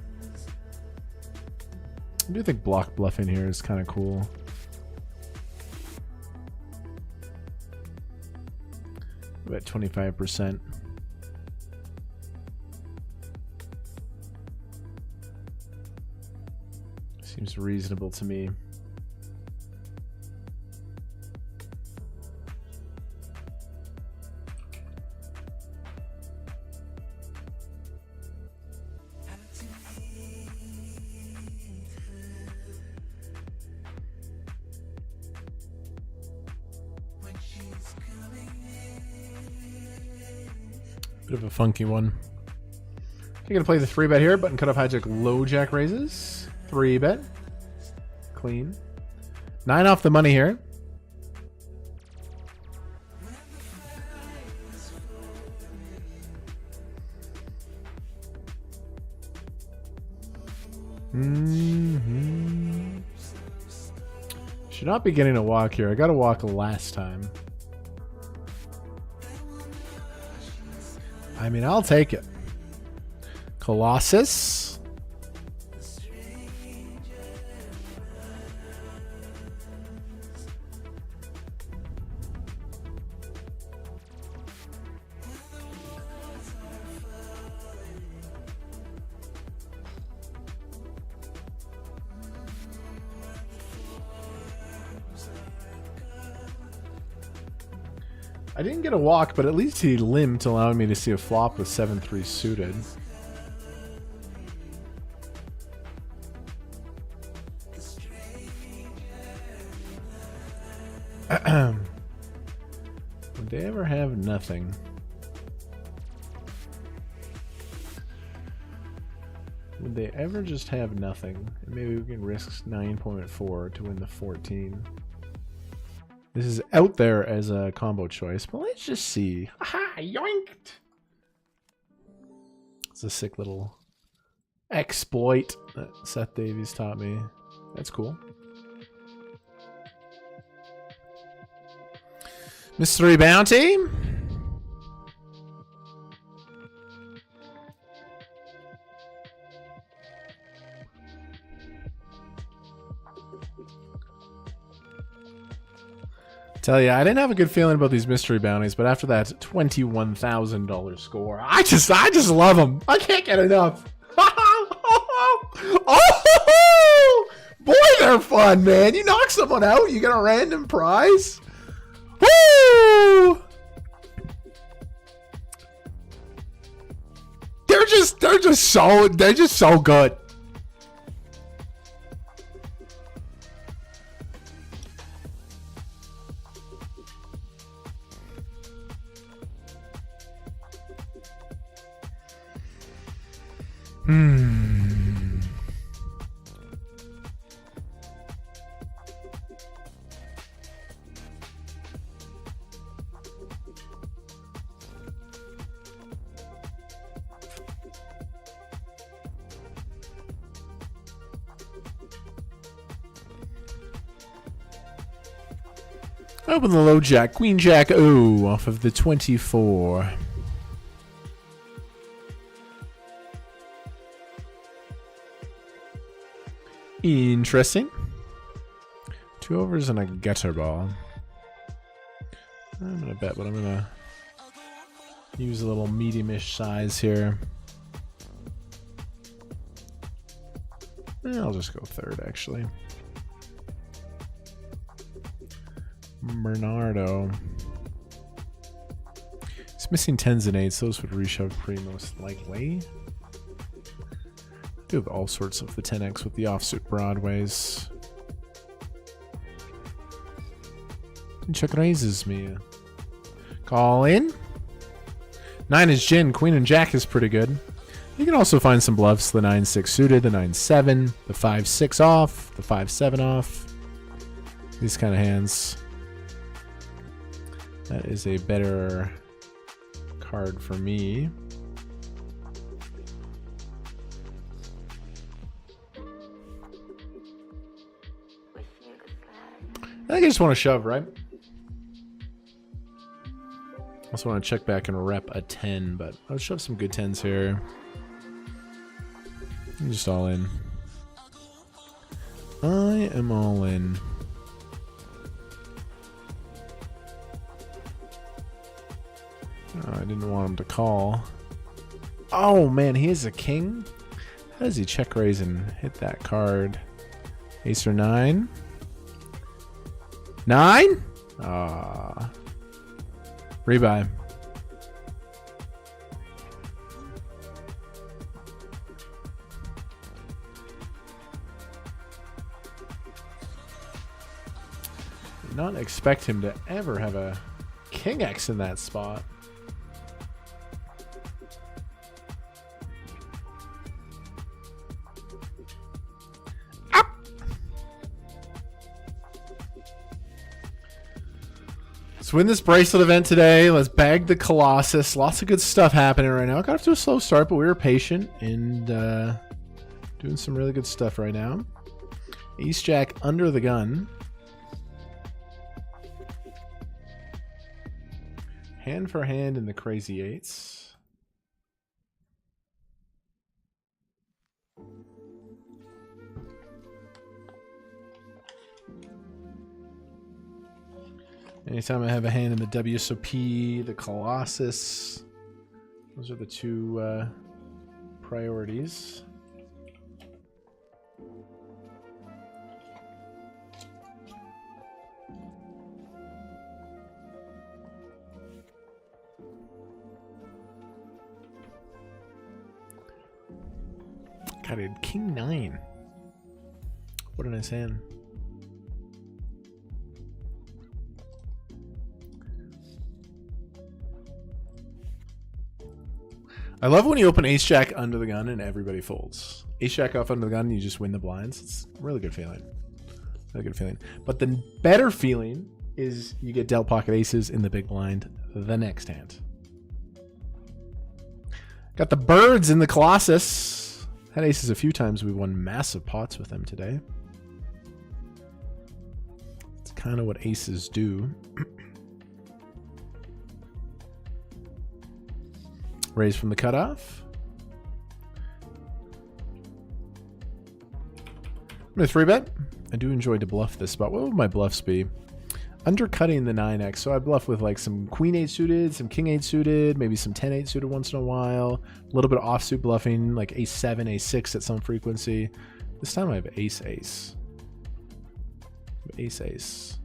I do think block bluffing here is kind of cool. About 25%. Seems reasonable to me. Bit of a funky one. You're gonna play the 3-bet here. Button cutoff hijack, low jack raises. 3-bet. Clean. 9 off the money here. Should not be getting a walk here. I got a walk last time. I mean, I'll take it. Colossus. I didn't get a walk, but at least he limped, allowing me to see a flop with 7-3 suited. Would they ever have nothing? Would they ever just have nothing? And maybe we can risk 9.4 to win the 14. This is out there as a combo choice, but let's just see. Aha! Yoinked! It's a sick little exploit that Seth Davies taught me. That's cool. Mystery Bounty. Tell ya, I didn't have a good feeling about these mystery bounties, but after that $21,000 score, I just love them. I can't get enough. Oh, boy, they're fun, man. You knock someone out, you get a random prize. Woo! they're just so good. Open the low jack, queen jack, oh, off of the 24. Interesting. 2 overs and a gutter ball. I'm gonna bet, but I'm gonna use a little medium-ish size here. I'll just go third, actually. Bernardo. He's missing 10s and 8s. Those would reshove pretty most likely. Do have all sorts of the 10x with the offsuit broadways. Check raises me. Call in. 9 is gin. Queen and jack is pretty good. You can also find some bluffs. The 9-6 suited, the 9-7, the 5-6 off, the 5-7 off. These kind of hands. That is a better card for me. I think I just want to shove, right? Also want to check back and rep a 10, but I'll shove some good 10s here. I'm just all in. I am all in. Oh, I didn't want him to call. Oh man, he is a king? How does he check raise and hit that card? Ace or 9? 9? Ah. Rebuy. Did not expect him to ever have a King X in that spot. Let's win this bracelet event today. Let's bag the Colossus. Lots of good stuff happening right now. Got off to a slow start, but we were patient and doing some really good stuff right now. Ace Jack under the gun. Hand for hand in the crazy eights. Anytime I have a hand in the Wsop, the Colossus, those are the two priorities. God, I had King 9. What a nice hand. I love when you open Ace Jack under the gun and everybody folds. Ace Jack off under the gun and you just win the blinds. It's a really good feeling. Really good feeling. But the better feeling is you get dealt pocket aces in the big blind the next hand. Got the birds in the Colossus. Had aces a few times. We won massive pots with them today. It's kind of what aces do. Raise from the cutoff. I'm going to 3-bet. I do enjoy to bluff this spot. What would my bluffs be? Undercutting the 9x. So I bluff with like some Queen 8 suited, some King 8 suited, maybe some 10 8 suited once in a while. A little bit of offsuit bluffing, like Ace 7, Ace 6 at some frequency. This time I have Ace Ace. Ace Ace.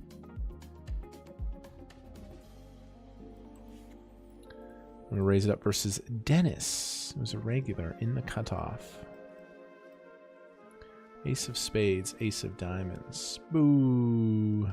I'm gonna raise it up versus Dennis. It was a regular in the cutoff. Ace of spades, ace of diamonds. Boo.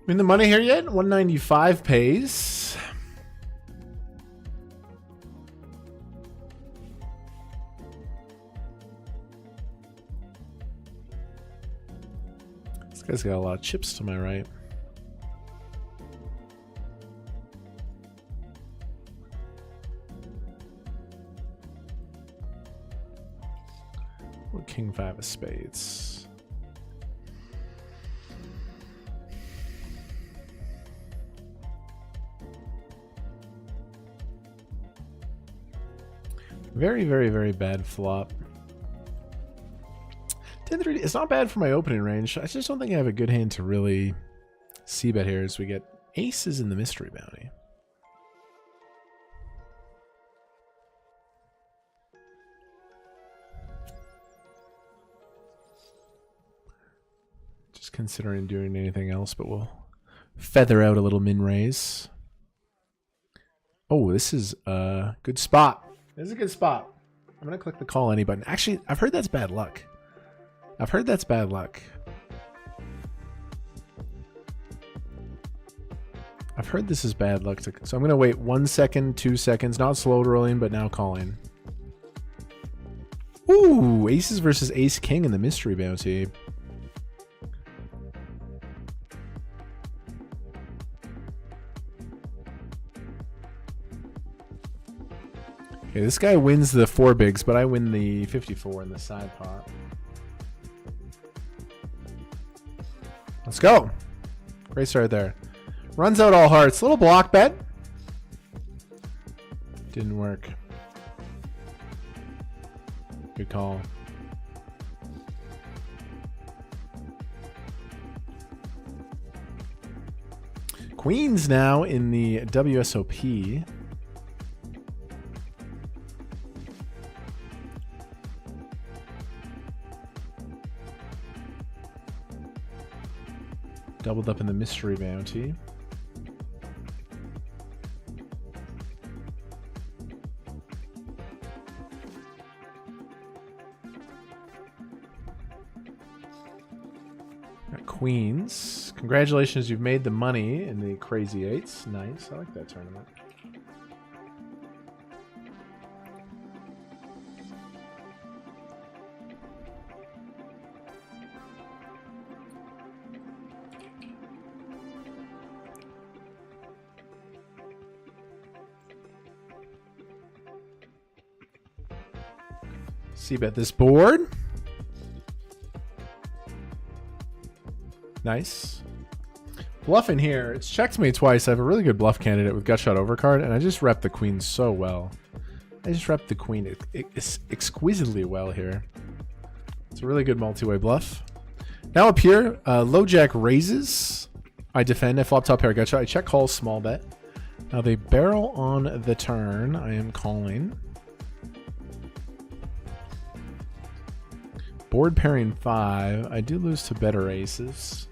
In the money here yet? 195 pays. This guy's got a lot of chips to my right. King 5 of spades. Very, very, very bad flop. 10-3, it's not bad for my opening range. I just don't think I have a good hand to really c-bet here as we get aces in the mystery bounty. Just considering doing anything else, but we'll feather out a little min raise. Oh, this is a good spot. This is a good spot. I'm going to click the call any button. Actually, I've heard that's bad luck. I've heard that's bad luck. I've heard this is bad luck. So I'm going to wait 1 second, 2 seconds. Not slow rolling, but now calling. Ooh, aces versus ace king in the mystery bounty. Okay, this guy wins the 4 bigs, but I win the 54 in the side pot. Let's go. Great start there. Runs out all hearts. Little block bet. Didn't work. Good call. Queens now in the WSOP. Doubled up in the mystery bounty. Got queens. Congratulations, you've made the money in the crazy eights. Nice. I like that tournament. C-bet this board. Nice. Bluffing here. It's checked me twice. I have a really good bluff candidate with gutshot overcard, and I just rep the queen so well. I just rep the queen exquisitely well here. It's a really good multi-way bluff. Now up here, low jack raises. I defend. I flop top pair gutshot. I check call small bet. Now they barrel on the turn. I am calling. Board pairing 5. I do lose to better aces.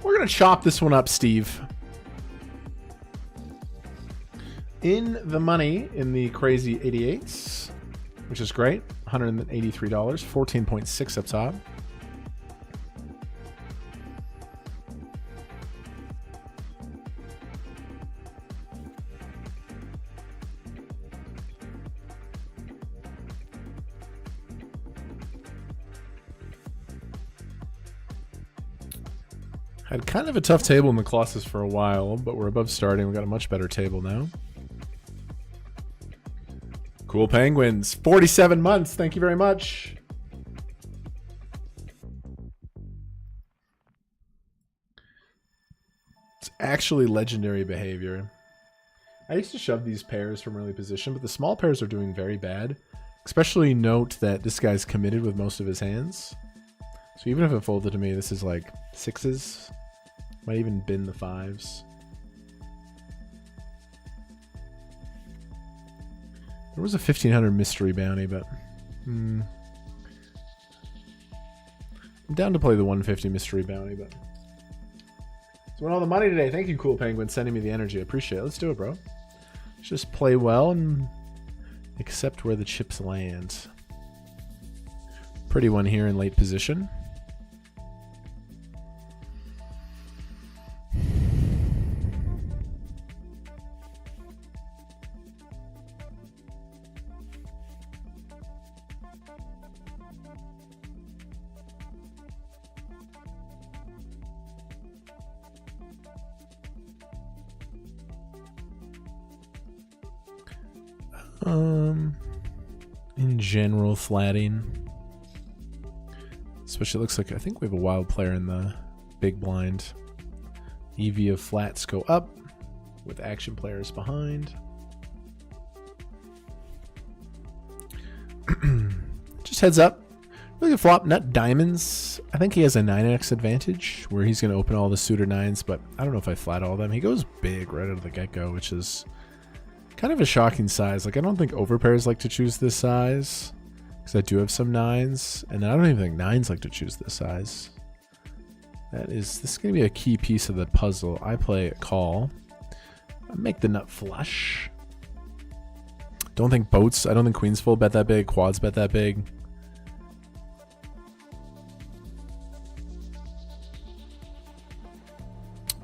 We're going to chop this one up, Steve. In the money in the crazy 88s, which is great. $183, 14.6 up top. Had kind of a tough table in the Colossus for a while, but we're above starting. We got a much better table now. Cool Penguins. 47 months. Thank you very much. It's actually legendary behavior. I used to shove these pairs from early position, but the small pairs are doing very bad. Especially note that this guy's committed with most of his hands. So even if it folded to me, this is like 6s. Might even bin the 5s. There was a 1500 mystery bounty, but I'm down to play the 150 mystery bounty, but so won all the money today. Thank you, Cool Penguin, sending me the energy. I appreciate it. Let's do it, bro. Let's just play well and accept where the chips land. Pretty one here in late position. In general, flatting. Especially, it looks like I think we have a wild player in the big blind. EV of flats go up with action players behind. Just heads up. Really good flop, nut diamonds. I think he has a 9x advantage where he's going to open all the suited 9s, but I don't know if I flat all of them. He goes big right out of the get-go, which is kind of a shocking size. Like, I don't think overpairs like to choose this size because I do have some 9s, and I don't even think 9s like to choose this size. This is going to be a key piece of the puzzle. I play a call. I make the nut flush. Don't think boats. I don't think queens full bet that big. Quads bet that big.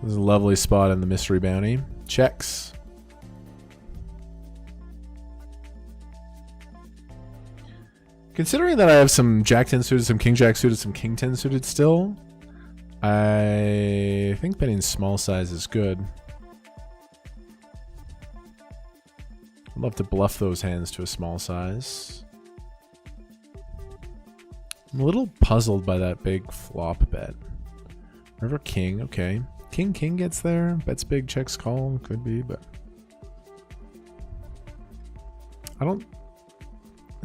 This is a lovely spot in the mystery bounty. Checks. Considering that I have some Jack 10 suited, some King Jack suited, some King 10 suited still, I think betting small size is good. I'd love to bluff those hands to a small size. I'm a little puzzled by that big flop bet. River King, okay. King gets there. Bets big, checks call. Could be, but I don't.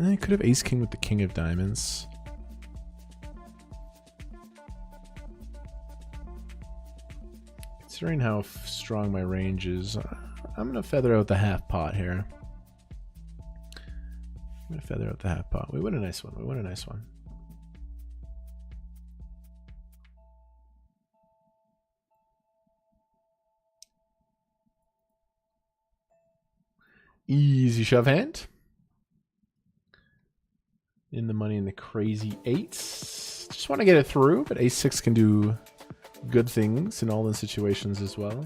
I could have ace king with the king of diamonds. Considering how strong my range is, I'm gonna feather out the half pot here. I'm gonna feather out the half pot. We win a nice one. We win a nice one. Easy shove hand. In the money in the crazy 8s. Just want to get it through, but ace 6 can do good things in all the situations as well.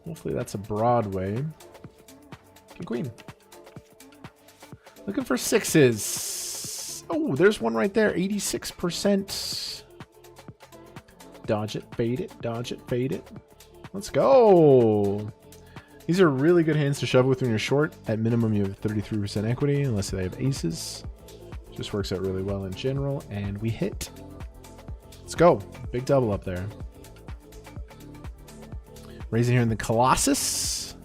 Hopefully that's a Broadway. King queen. Looking for 6s. Oh, there's one right there. 86%. Dodge it, fade it, dodge it, fade it. Let's go. These are really good hands to shove with when you're short. At minimum, you have 33% equity, unless they have aces. Just works out really well in general, and we hit. Let's go. Big double up there. Raising here in the Colossus.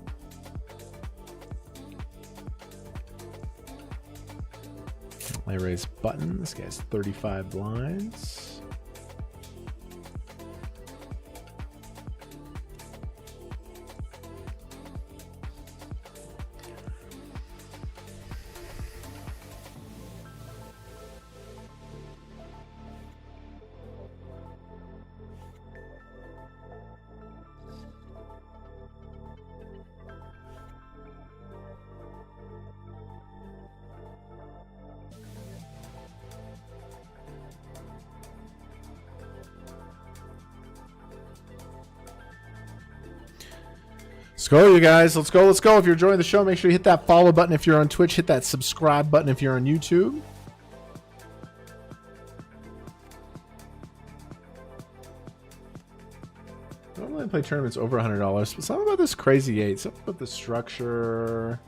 I raise button. This guy's 35 blinds. Let's go, you guys. Let's go. Let's go. If you're enjoying the show, make sure you hit that follow button. If you're on Twitch, hit that subscribe button if you're on YouTube. only play tournaments over $100, but something about this crazy 8, something about the structure,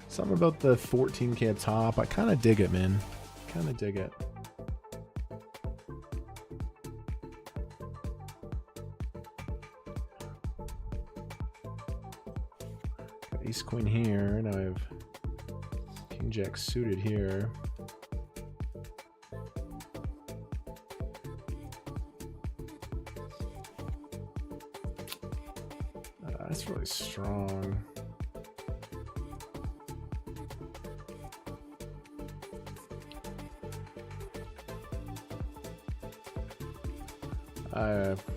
something about the 14K at top. I kind of dig it, man. Kind of dig it. Got ace queen here. Now I have king jack suited here. That's really strong.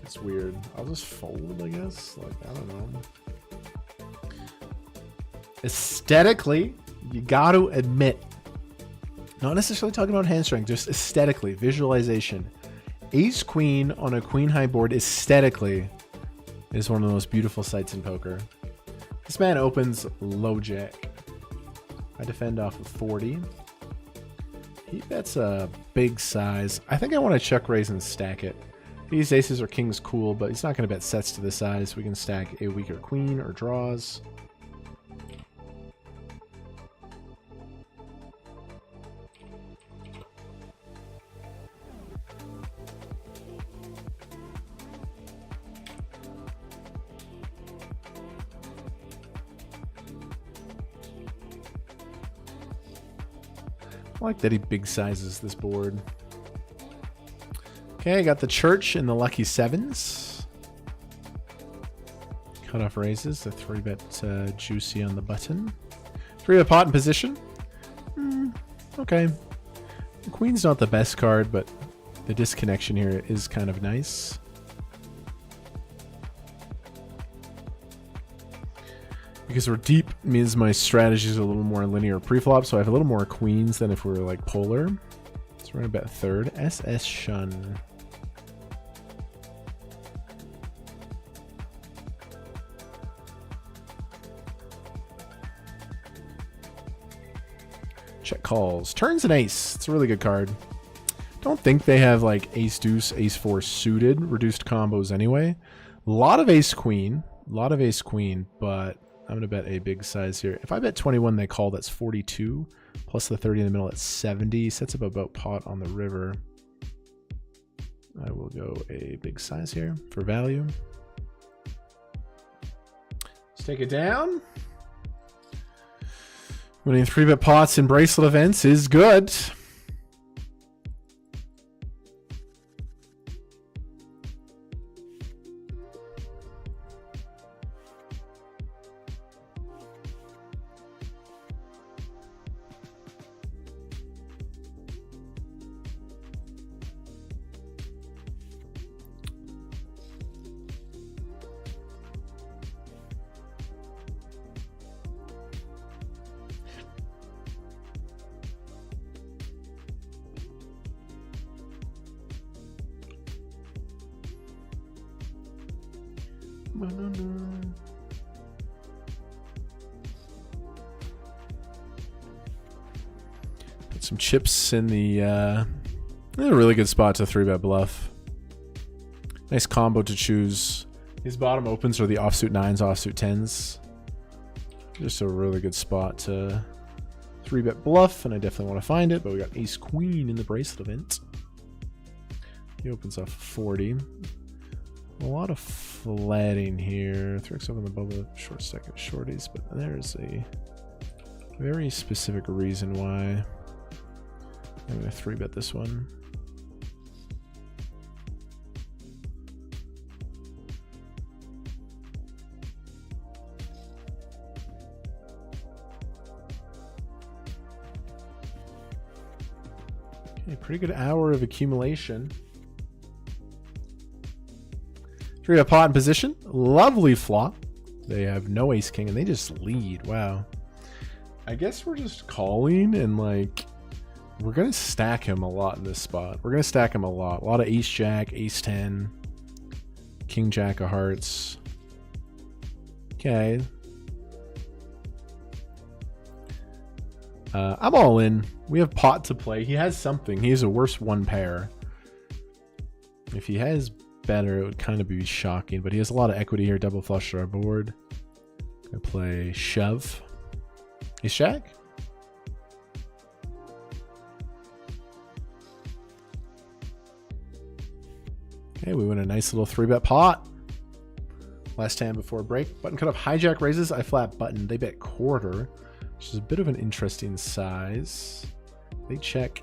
It's weird. I'll just fold, I guess. Like, I don't know. Aesthetically, you got to admit, not necessarily talking about hand strength, just aesthetically, visualization. Ace queen on a queen high board aesthetically is one of the most beautiful sights in poker. This man opens low jack. I defend off of 40. He bets a big size. I think I want to check raise and stack it. These aces or kings cool, but he's not going to bet sets to the size. We can stack a weaker queen or draws. I like that he big sizes this board. Okay, I got the church and the lucky sevens. Cutoff raises, the 3-bet juicy on the button. 3-bet pot in position. Okay. The queen's not the best card, but the disconnection here is kind of nice. Because we're deep means my strategy is a little more linear pre-flop, so I have a little more queens than if we were like polar. So we're gonna bet third. SS Shun. Check calls. Turns an ace. It's a really good card. Don't think they have like ace deuce, ace four suited reduced combos anyway. A lot of ace queen, but I'm gonna bet a big size here. If I bet 21, they call. That's 42 plus the 30 in the middle. That's 70. Sets up about pot on the river. I will go a big size here for value. Let's take it down. Winning 3-bet pots in bracelet events is good. Put some chips in the a really good spot to 3-bet bluff. Nice combo to choose. His bottom opens are the offsuit 9s, offsuit 10s. Just a really good spot to 3-bet bluff, and I definitely want to find it, but we got ace queen in the bracelet event. He opens off 40. A lot of flatting here. 3x over the bubble, short stack of shorties, but there's a very specific reason why I'm going to 3-bet this one. Okay, pretty good hour of accumulation. 3-bet pot in position. Lovely flop. They have no ace king and they just lead. Wow. I guess we're just calling and like we're gonna stack him a lot in this spot. We're gonna stack him a lot. A lot of ace jack, ace 10, king jack of hearts. Okay. I'm all in. We have pot to play. He has something. He has a worse one pair. If he has better, it would kind of be shocking. But he has a lot of equity here. Double flush to our board. Gonna play shove. Ace jack. Okay, we win a nice little 3-bet pot. Last hand before break. Button cutoff hijack raises. I flat button. They bet quarter, which is a bit of an interesting size. They check.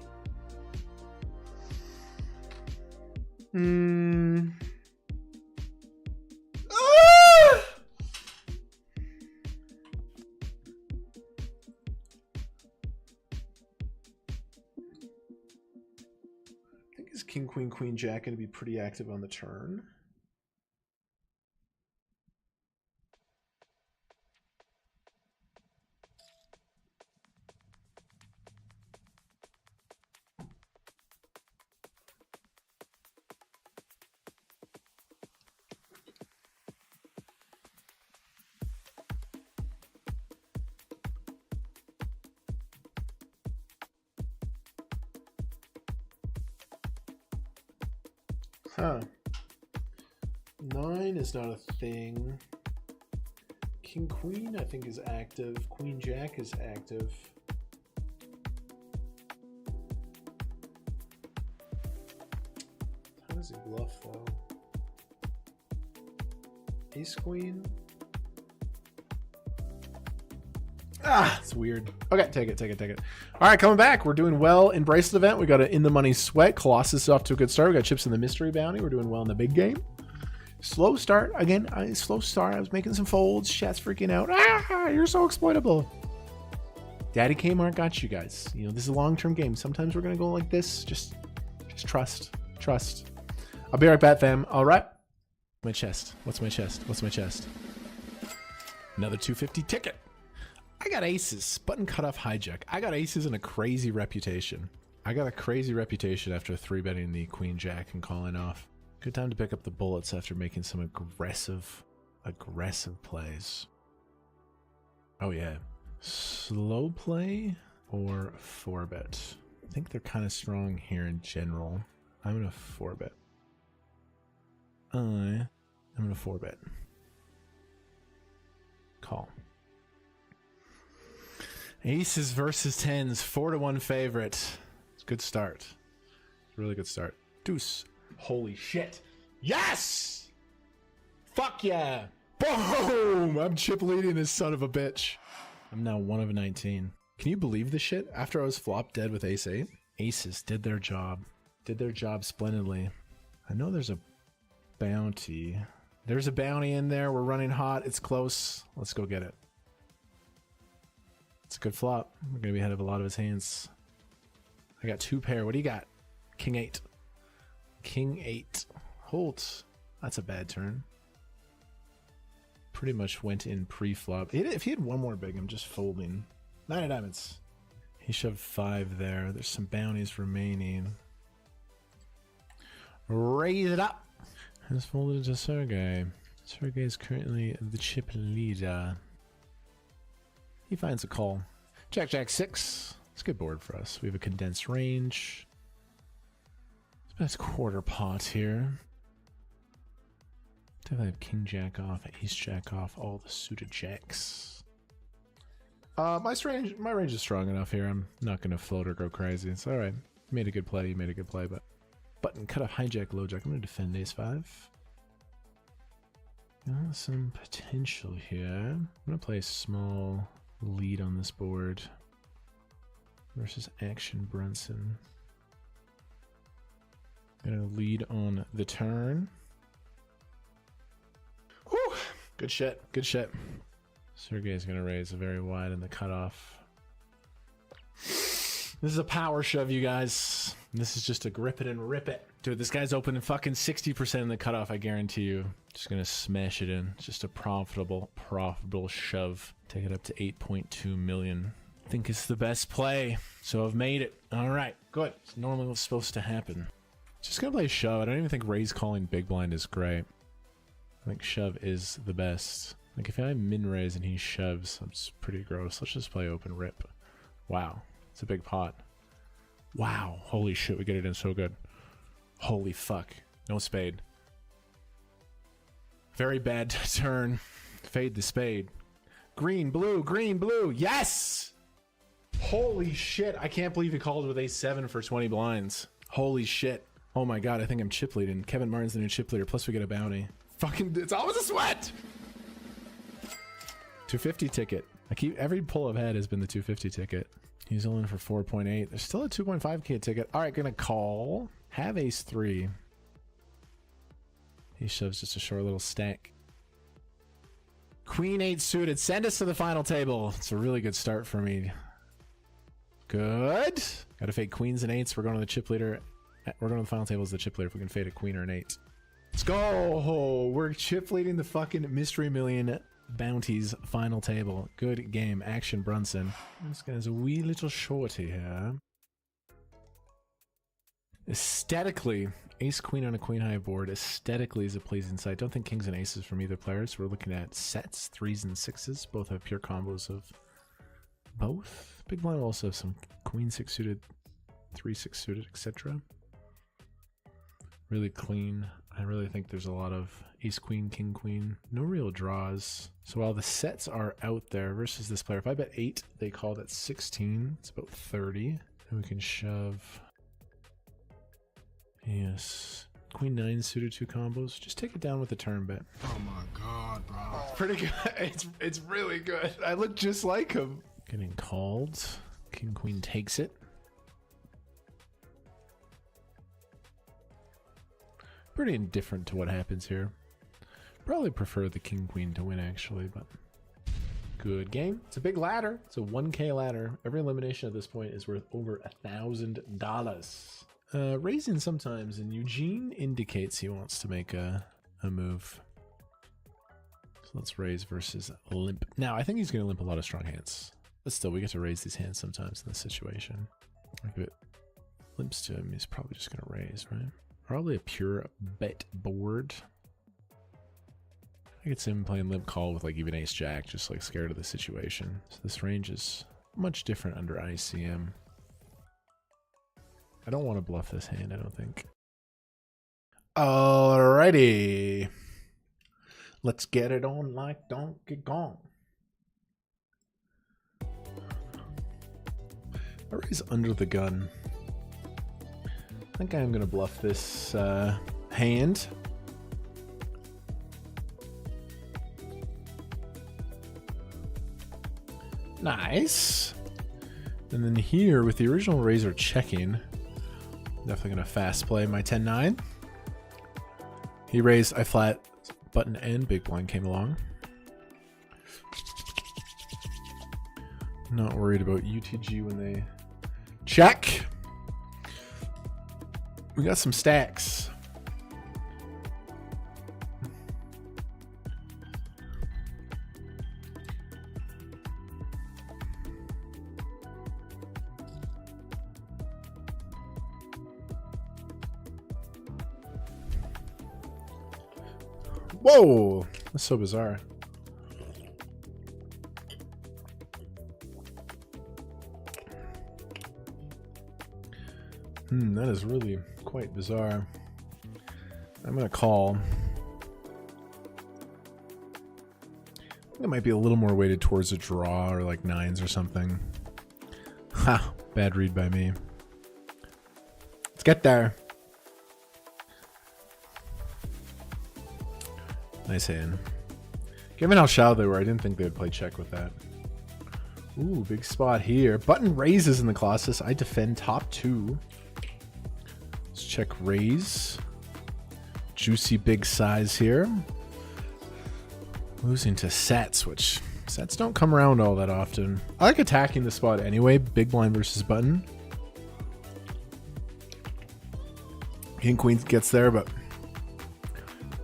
King, queen, queen, jack going to be pretty active on the turn. Huh. 9 is not a thing. King queen I think is active. Queen jack is active. How does he bluff though? Ace queen. Ah, it's weird. Okay, take it. All right, coming back. We're doing well in Bracelet event. We got an in the money sweat. Colossus off to a good start. We got chips in the mystery bounty. We're doing well in the big game. Slow start again. Slow start. I was making some folds. Chat's freaking out. Ah, you're so exploitable. Daddy Kmart got you guys. You know this is a long-term game. Sometimes we're gonna go like this. Just trust. I'll be right back, fam. All right. My chest. What's my chest? Another 250 ticket. I got aces. Button cutoff hijack. I got aces and a crazy reputation. I got a crazy reputation after 3-betting the queen jack and calling off. Good time to pick up the bullets after making some aggressive plays. Oh yeah. Slow play or 4-bet? I think they're kind of strong here in general. I'm gonna 4-bet. I'm gonna 4-bet. Call. Aces versus 10s, 4-1 favorite. It's a good start. Really good start. Deuce. Holy shit. Yes! Fuck yeah! Boom! I'm chip leading this son of a bitch. I'm now 1 of 19. Can you believe this shit? After I was flop dead with ace 8, aces did their job. Did their job splendidly. I know there's a bounty. There's a bounty in there. We're running hot. It's close. Let's go get it. It's a good flop. We're going to be ahead of a lot of his hands. I got 2 pair. What do you got? King 8. King 8. Holt. That's a bad turn. Pretty much went in pre-flop. If he had one more big, I'm just folding. 9 of diamonds. He shoved 5 there. There's some bounties remaining. Raise it up. Has folded into Sergey. Sergey is currently the chip leader. He finds a call. Jack, jack, 6. It's a good board for us. We have a condensed range. It's a nice quarter pot here. Definitely have king jack off, ace jack off, all the suited jacks. My range is strong enough here. I'm not going to float or go crazy. It's all right. You made a good play. But button cut off hijack, low jack. I'm going to defend ace 5. Some potential here. I'm going to play a small lead on this board versus Action Brunson. Gonna lead on the turn. Whew. Good shit. Sergey's gonna raise a very wide in the cutoff. This is a power shove, you guys. This is just a grip it and rip it. Dude, this guy's opening fucking 60% in the cutoff, I guarantee you. Just gonna smash it in. Just a profitable shove. Take it up to 8.2 million. I think it's the best play, so I've made it. All right, good. It's normally what's supposed to happen. Just gonna play shove. I don't even think raise calling big blind is great. I think shove is the best. Like if I min raise and he shoves, that's pretty gross. Let's just play open rip. Wow, it's a big pot. Wow, holy shit, we get it in so good. Holy fuck. No spade. Very bad turn. Fade the spade. Green, blue, green, blue. Yes! Holy shit. I can't believe he called with ace-7 for 20 blinds. Holy shit. Oh my god, I think I'm chip leading. Kevin Martin's the new chip leader, plus we get a bounty. Fucking, it's always a sweat! 250 ticket. Every pull I've had has been the 250 ticket. He's only in for 4.8. There's still a 2.5k ticket. All right, gonna call. Have ace-3. He shoves just a short little stack. Queen 8 suited. Send us to the final table. It's a really good start for me. Good. Gotta fade queens and 8s. We're going to the chip leader. We're going to the final table as the chip leader if we can fade a queen or an 8. Let's go. We're chip leading the fucking Mystery Million Bounties final table. Good game. Action Brunson. This guy's a wee little shorty here. Aesthetically, ace queen on a queen high board aesthetically is a pleasing sight. Don't think kings and aces from either player, so we're looking at sets, 3s and 6s. Both have pure combos of both. Big blind will also have some queen 6 suited, 3 6 suited, etc. Really clean. I really think there's a lot of ace queen, king queen, no real draws. So while the sets are out there versus this player, if I bet 8, they called at 16. It's about 30. And we can shove. Yes. Queen 9 suited 2 combos. Just take it down with a turn bet. Oh my god, bro. Pretty good. It's really good. I look just like him. Getting called. King queen takes it. Pretty indifferent to what happens here. Probably prefer the king queen to win actually, but good game. It's a big ladder. It's a 1k ladder. Every elimination at this point is worth over $1,000. Raising sometimes, and Eugene indicates he wants to make a move. So let's raise versus limp. Now, I think he's going to limp a lot of strong hands. But still, we get to raise these hands sometimes in this situation. If it limps to him, he's probably just going to raise, right? Probably a pure bet board. I could see him playing limp call with like even ace jack, just like scared of the situation. So this range is much different under ICM. I don't want to bluff this hand, I don't think. Alrighty. Let's get it on like Donkey Kong. I raise under the gun. I think I'm going to bluff this hand. Nice. And then here with the original razor checking, definitely going to fast play my 10-9. He raised, I flat, button and big blind came along. Not worried about UTG when they check. We got some stacks. Whoa, that's so bizarre. That is really quite bizarre. I'm gonna call. I think it might be a little more weighted towards a draw or like 9s or something. Ha, bad read by me. Let's get there. Nice hand. Given how shallow they were, I didn't think they would play check with that. Ooh, big spot here. Button raises in the Colossus. I defend top 2. Let's check raise. Juicy big size here. Losing to sets, which sets don't come around all that often. I like attacking the spot anyway. Big blind versus button. King queen gets there, but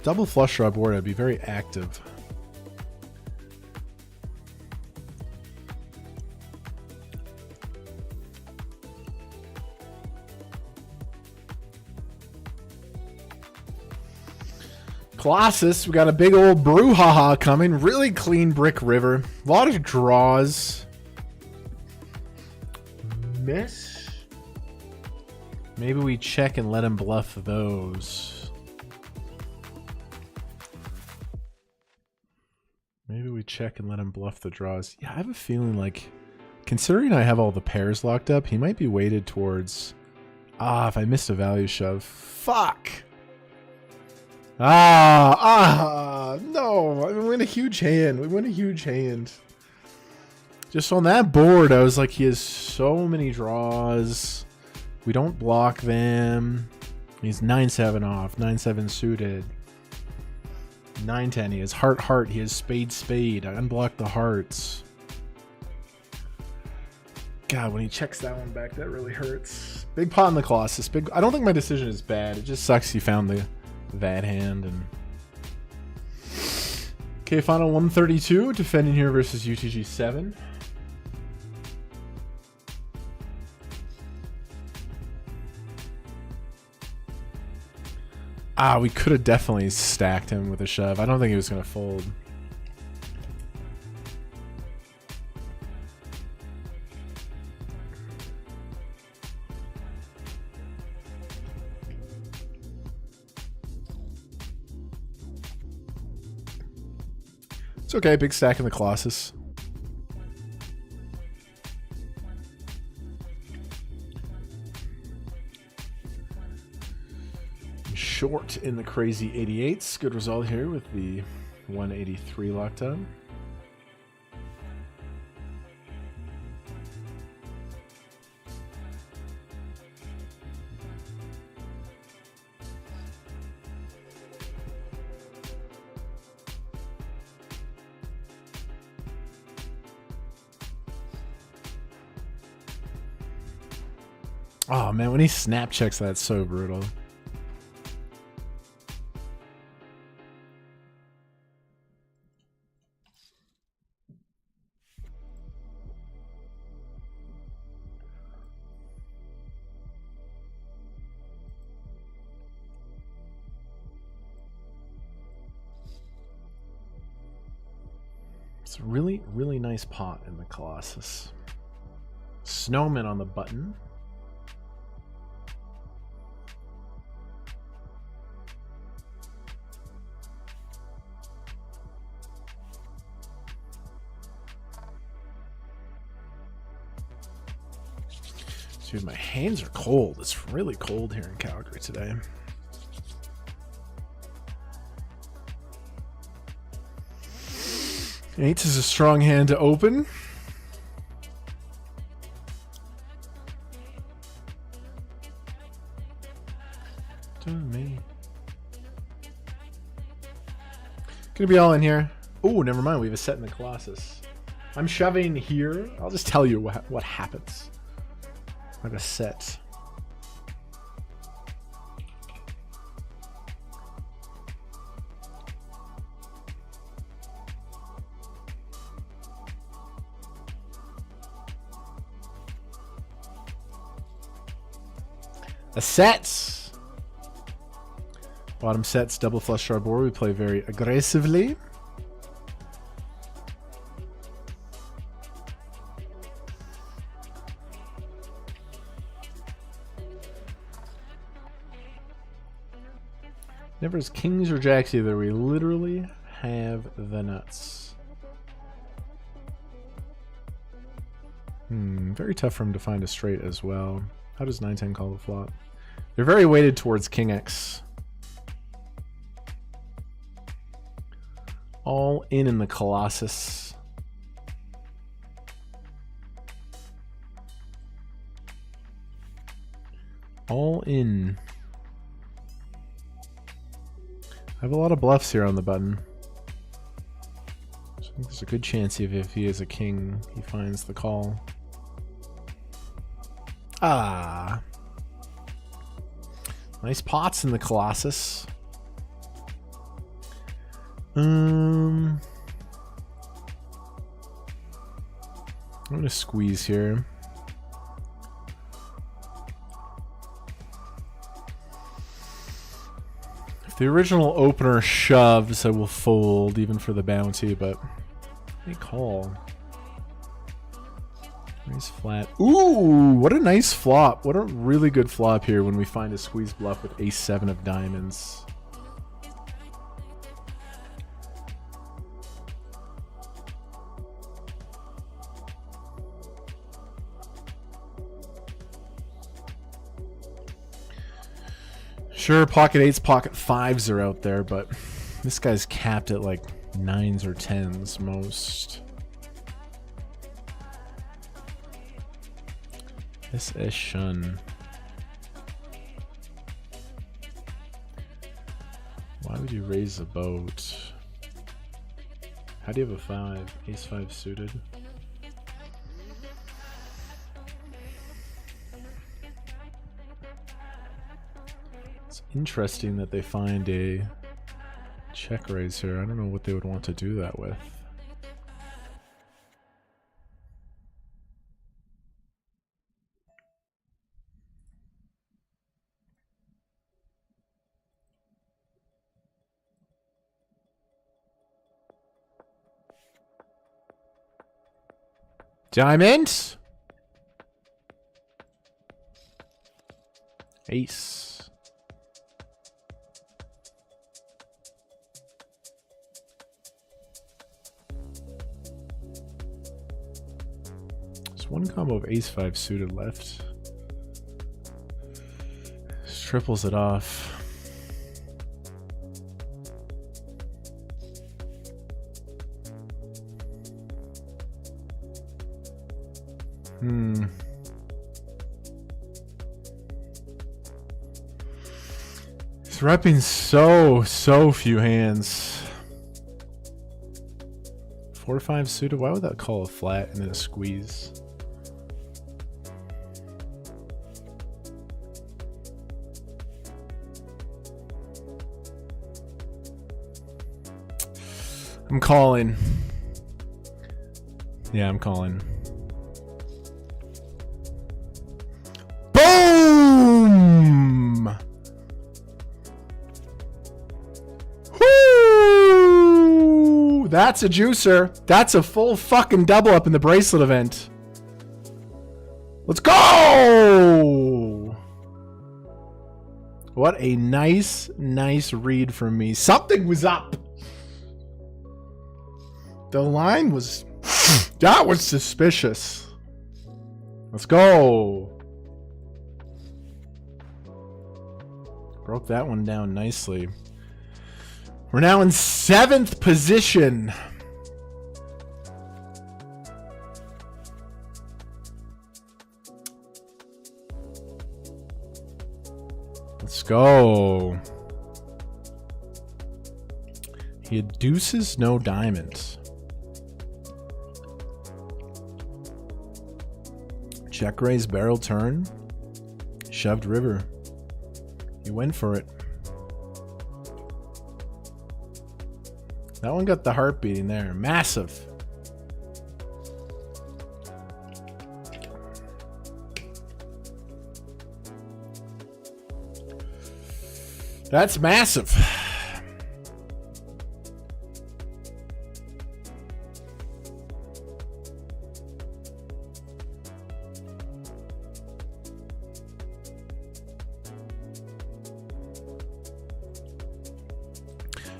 double flush draw board, I'd be very active. Colossus, we got a big old brouhaha coming. Really clean brick river. A lot of draws. Miss. Maybe we check and let him bluff those. check and let him bluff the draws. Yeah, I have a feeling like, considering I have all the pairs locked up, he might be weighted towards... if I missed a value shove. Fuck! No! We win a huge hand. We win a huge hand. Just on that board, I was like, he has so many draws. We don't block them. He's 9-7 off, 9-7 suited. 9-10, he has heart, he has spade. I unblock the hearts. God, when he checks that one back, that really hurts. Big pot in the Colossus. I don't think my decision is bad. It just sucks he found that hand. And okay, final 132, defending here versus UTG 7. We could have definitely stacked him with a shove. I don't think he was going to fold. It's okay, big stack in the Colossus. Short in the crazy 88s. Good result here with the 183 locked up. Oh man, when he snap checks that's so brutal. It's a really, really nice pot in the Colossus. Snowman on the button. Dude, my hands are cold. It's really cold here in Calgary today. Eights is a strong hand to open. Me. Gonna be all in here. Oh, never mind. We have a set in the Colossus. I'm shoving here. I'll just tell you what happens. I have a set. A set. Bottom sets, double flush draw board. We play very aggressively. Never as kings or jacks either. We literally have the nuts. Very tough for him to find a straight as well. How does 9-10 call the flop? They're very weighted towards King X. All in the Colossus. All in. I have a lot of bluffs here on the button. So I think there's a good chance if he is a king, he finds the call. Nice pots in the Colossus. I'm gonna squeeze here. If the original opener shoves, I will fold even for the bounty, but they call. Nice flat. Ooh, what a nice flop. What a really good flop here when we find a squeeze bluff with ace-7 of diamonds. Sure, pocket 8s, pocket 5s are out there, but this guy's capped at like 9s or 10s most. This is shun. Why would you raise the boat? How do you have a 5? Ace 5 suited. It's interesting that they find a check raise here. I don't know what they would want to do that with. Diamond. Ace. There's one combo of ace 5 suited left. This triples it off. He's repping so few hands. 4 or 5 suited. Why would that call a flat and then a squeeze? I'm calling. Yeah, I'm calling. Boom! Woo! That's a juicer. That's a full fucking double up in the bracelet event. Let's go! What a nice read from me. Something was up. The line was... that was suspicious. Let's go. Broke that one down nicely. We're now in 7th position. Let's go. He had deuces, no diamonds. Check raise, barrel turn. Shoved river. He went for it. That one got the heart beating there. Massive. That's massive.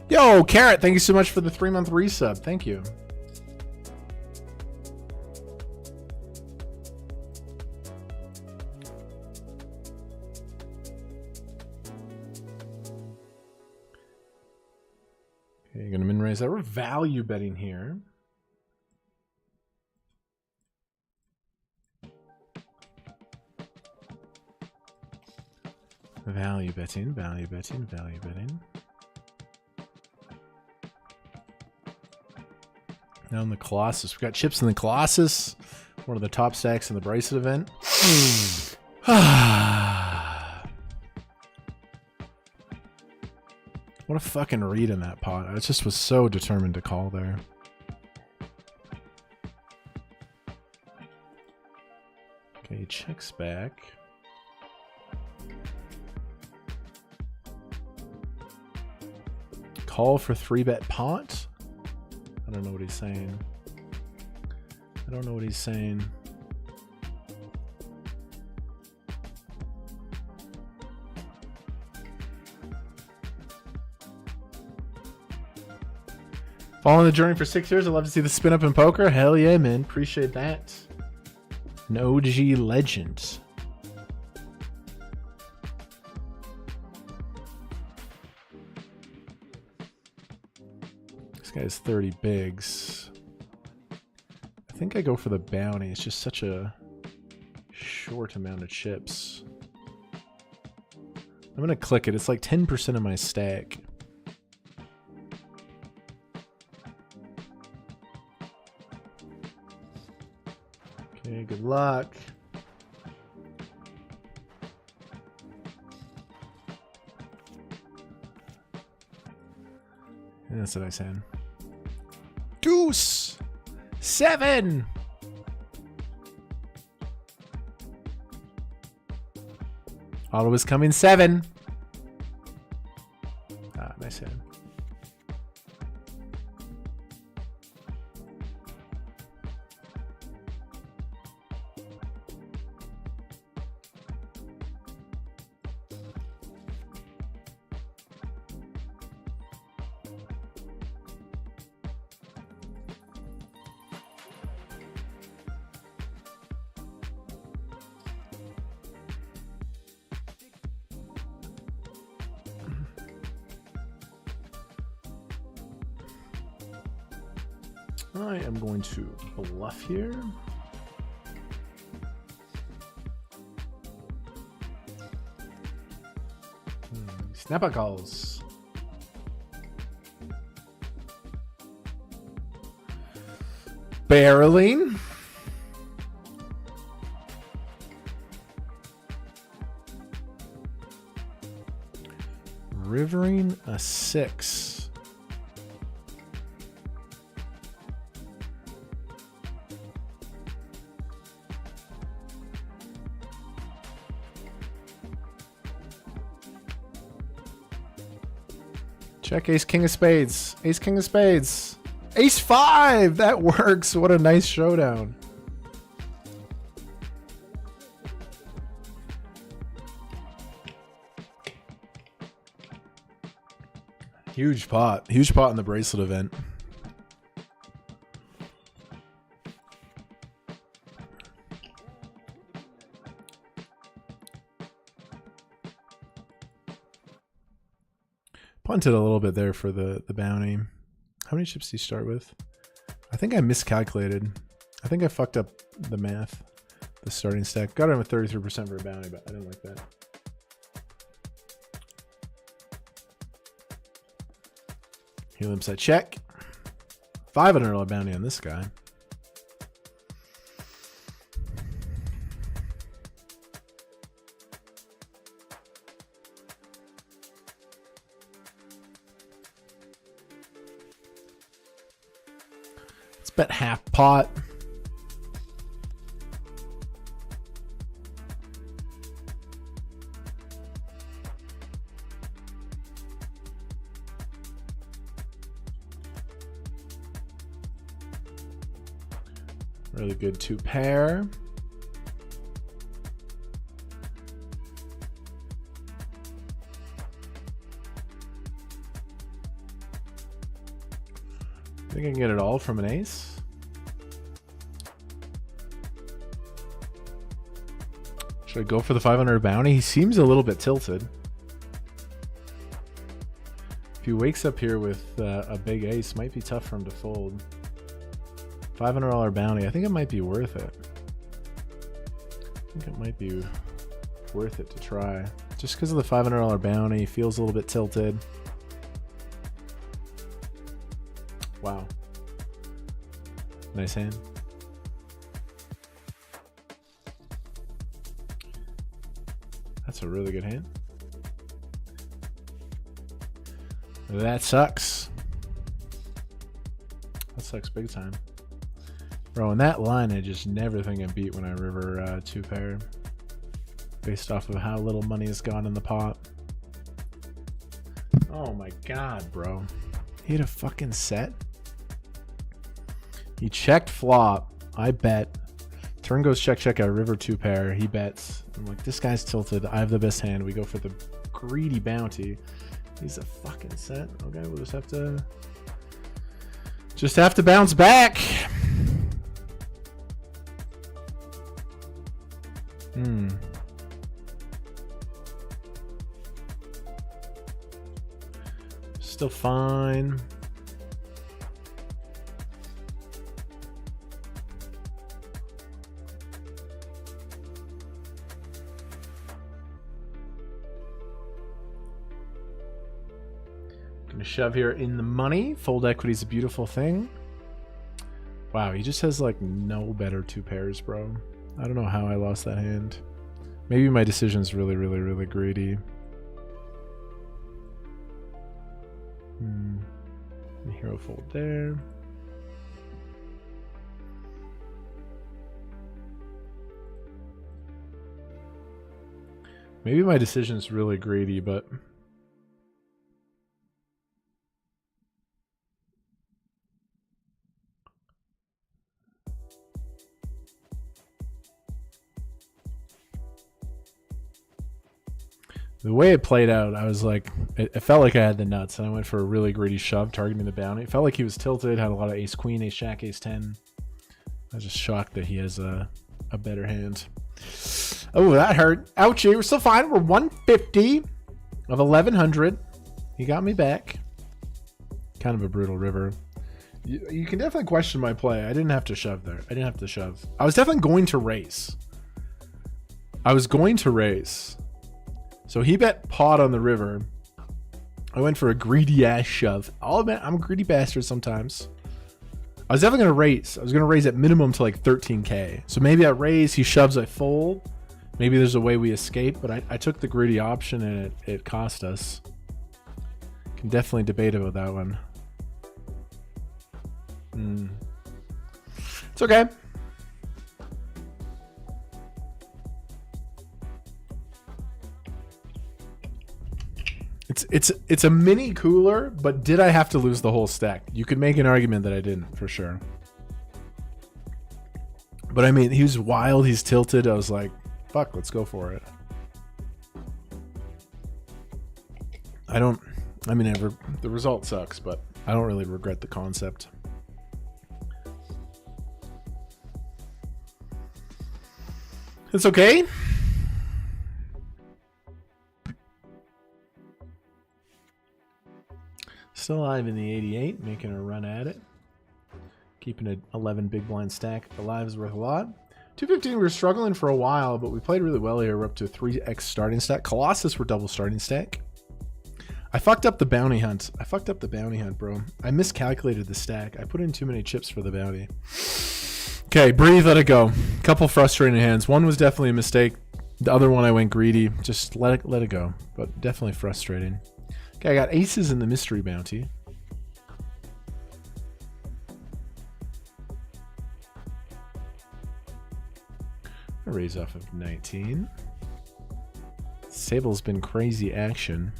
Yo, Carrot, thank you so much for the 3-month resub. Thank you. Okay, you're gonna min raise that. We're value betting here. Value betting, value betting, value betting. Now in the Colossus. We've got chips in the Colossus. One of the top stacks in the Bracelet event. What a fucking read in that pot. I just was so determined to call there. Okay, he checks back. Call for 3-bet pot. I don't know what he's saying. I don't know what he's saying. Following the journey for 6 years. I'd love to see the spin up in poker. Hell yeah, man. Appreciate that. An OG legend. guy's 30 bigs. I think I go for the bounty. It's just such a short amount of chips. I'm gonna click it. It's like 10% of my stack. Okay, good luck. And that's what I said. Deuce! 7! Auto is coming 7. Ah, nice hand. I am going to bluff here. Snapper calls. Barreling. Rivering a 6. Check ace, king of spades. Ace, king of spades. Ace 5! That works. What a nice showdown. Huge pot. Huge pot in the bracelet event. Punted a little bit there for the bounty. How many chips do you start with? I think I miscalculated. I think I fucked up the math. The starting stack. Got him at 33% for a bounty, but I didn't like that. Helium set check. $500 bounty on this guy. Let's bet half pot. Really good 2 pair. I think I can get it all from an ace. Should I go for the 500 bounty? He seems a little bit tilted. If he wakes up here with a big ace, might be tough for him to fold. $500 bounty. I think it might be worth it. I think it might be worth it to try. Just because of the $500 bounty, feels a little bit tilted. Wow. Nice hand. That's a really good hand. That sucks. That sucks big time. Bro, in that line, I just never think I beat when I river 2 pair. Based off of how little money has gone in the pot. Oh my god, bro. He had a fucking set? He checked flop. I bet. Turn goes check, check. I river 2 pair. He bets. I'm like, this guy's tilted. I have the best hand. We go for the greedy bounty. He's a fucking set. Okay, we'll just have to bounce back. Still fine. shove here in the money. Fold equity is a beautiful thing. Wow, he just has like no better two pairs, bro. I don't know how I lost that hand. Maybe my decision's really, really, really greedy. Hero fold there. Maybe my decision's really greedy, but the way it played out, I was like, it felt like I had the nuts, and I went for a really greedy shove, targeting the bounty. It felt like he was tilted, had a lot of ace queen, ace jack, ace 10. I was just shocked that he has a better hand. Oh, that hurt. Ouchie, we're still fine. We're 150 of 1100. He got me back. Kind of a brutal river. You can definitely question my play. I didn't have to shove there. I didn't have to shove. I was definitely going to raise. I was going to raise. So he bet pot on the river. I went for a greedy ass shove. I'll admit, I'm a greedy bastard sometimes. I was definitely going to raise. I was going to raise at minimum to like 13k. So maybe I raise, he shoves, I fold. Maybe there's a way we escape, but I took the greedy option and it cost us. Can definitely debate about that one. It's okay. It's a mini cooler, but did I have to lose the whole stack? You could make an argument that I didn't, for sure. But I mean, he was wild, he's tilted. I was like, fuck, let's go for it. The result sucks, but I don't really regret the concept. It's okay. Still alive in the 88, making a run at it. Keeping an 11 big blind stack alive is worth a lot. 215, we were struggling for a while, but we played really well here. We're up to a 3x starting stack. Colossus, we're double starting stack. I fucked up the bounty hunt. Bro. I miscalculated the stack. I put in too many chips for the bounty. Okay, breathe, let it go. Couple frustrating hands. One was definitely a mistake. The other one I went greedy. Just let it go. But definitely frustrating. Okay, I got aces in the mystery bounty. A raise off of 19. Sable's been crazy action.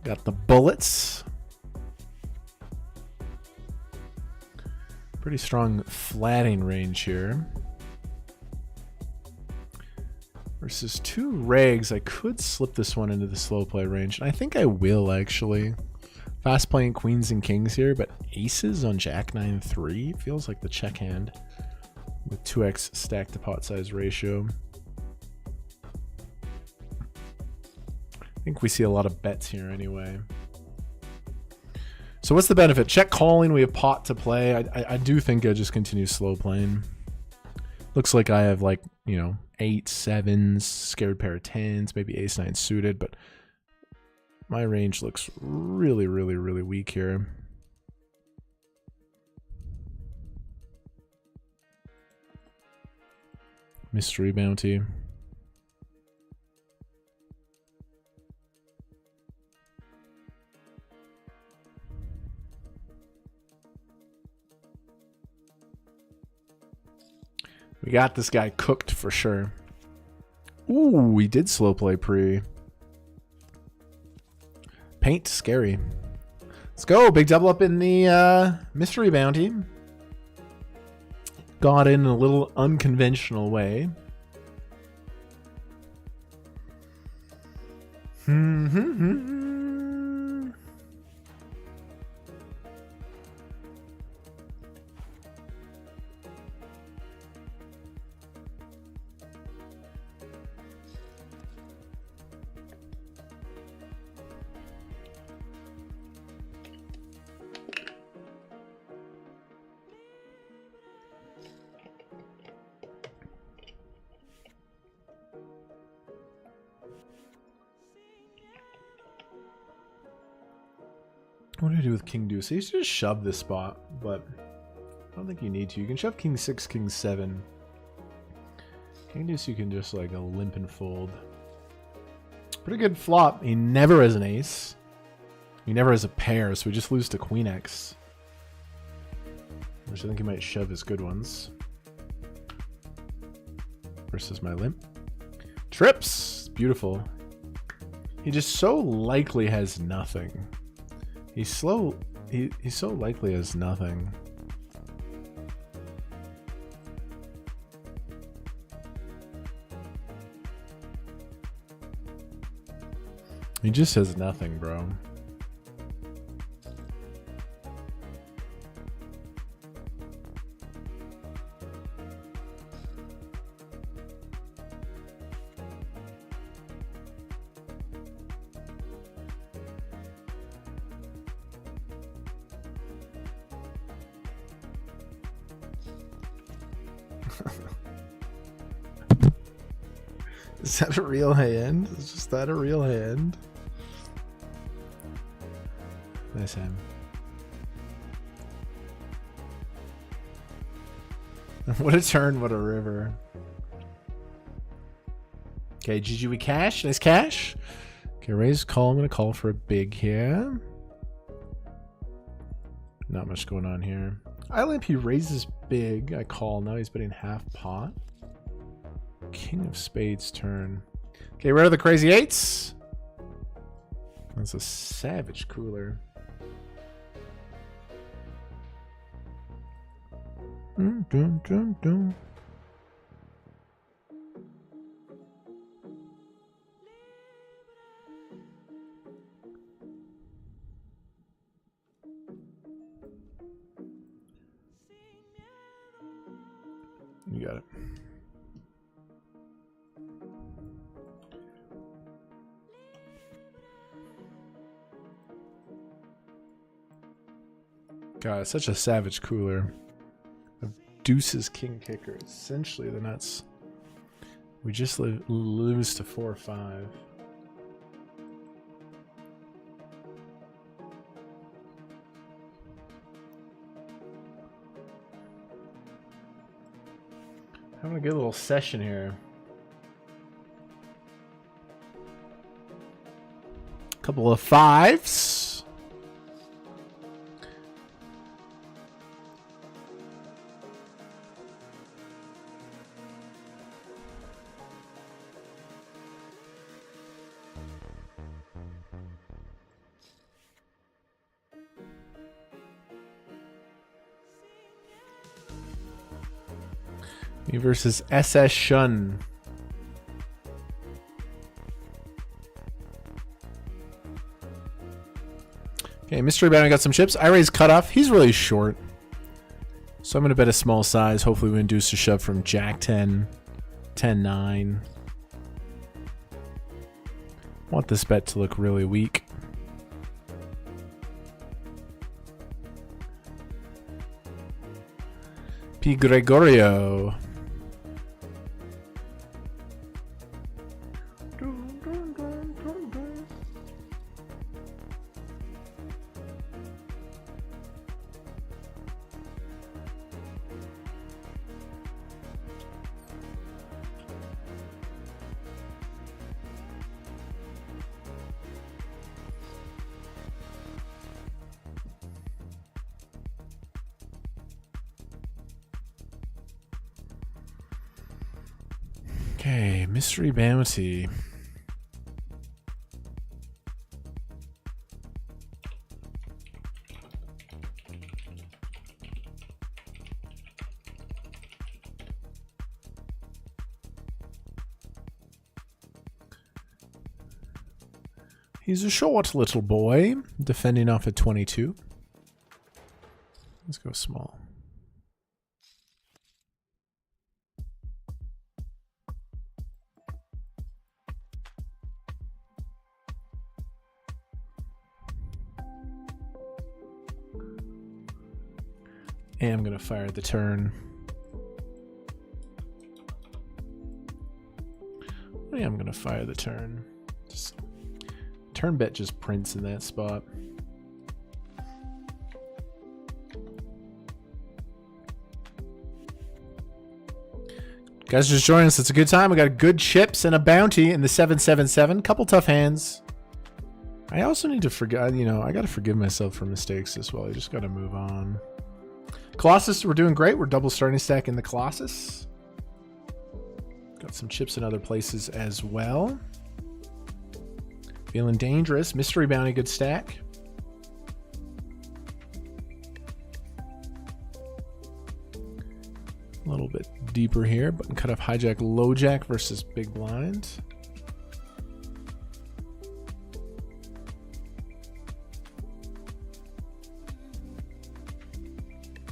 Got the bullets. Pretty strong flatting range here. Versus two regs, I could slip this one into the slow play range. And I think I will, actually. Fast playing queens and kings here, but aces on jack 9-3 feels like the check hand with 2x stack to pot size ratio. I think we see a lot of bets here anyway. So what's the benefit? Check calling, we have pot to play. I do think I just continue slow playing. Looks like I have, like, you know, 8, 7s, scared pair of 10s, maybe ace 9 suited, but my range looks really, really, really weak here. Mystery bounty. We got this guy cooked for sure. Ooh, we did slow play pre. Paint scary. Let's go. Big double up in the mystery bounty. Got in a little unconventional way. What do I do with king deuce? I used to just shove this spot, but I don't think you need to. You can shove king 6, king 7. King deuce you can just like a limp and fold. Pretty good flop. He never has an ace. He never has a pair, so we just lose to queen x. Which I think he might shove his good ones. Versus my limp. Trips! Beautiful. He just so likely has nothing. He's slow. He so likely has nothing. He just has nothing, bro. Is that a real hand? Is just that a real hand? Nice hand. What a turn, what a river. Okay, GG, we cash. Nice cash. Okay, raise call. I'm going to call for a big here. Not much going on here. I limp, he raises big. I call. Now he's betting half pot. King of spades turn. Okay, rid of the crazy eights. That's a savage cooler. Dun, dun, dun. You got it. God, it's such a savage cooler. Deuces king kicker. Essentially the nuts. We just lose to 4 or 5. Having a good little session here. Couple of 5s. Me versus SS Shun. Okay, Mystery Bounty got some chips. I raise cutoff. He's really short. So I'm going to bet a small size. Hopefully we induce a shove from Jack 10, 10, 9. Want this bet to look really weak. P. Gregorio. Okay, Mystery Bounty. He's a short little boy, defending off at 22. Let's go small. And I'm going to fire the turn. Yeah, I'm going to fire the turn. Turn bet just prints in that spot. Guys, just joining us. It's a good time. We got good chips and a bounty in the 777. Couple tough hands. I also need to forget, you know, I got to forgive myself for mistakes as well. I just got to move on. Colossus, we're doing great. We're double starting stack in the Colossus. Got some chips in other places as well. Feeling dangerous. Mystery bounty, good stack. A little bit deeper here. Button cut off hijack, low jack versus big blind.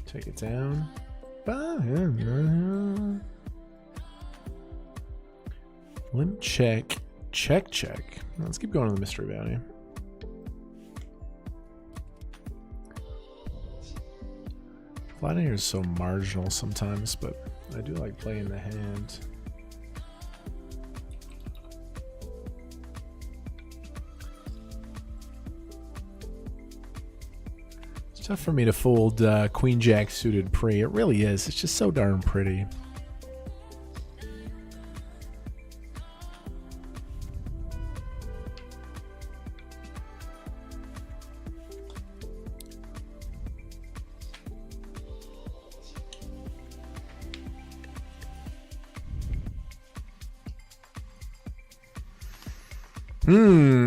Take it down. Limp check. Check, check. Let's keep going to the mystery bounty. Flat here is so marginal sometimes, but I do like playing the hand. It's tough for me to fold Queen Jack suited pre. It really is. It's just so darn pretty.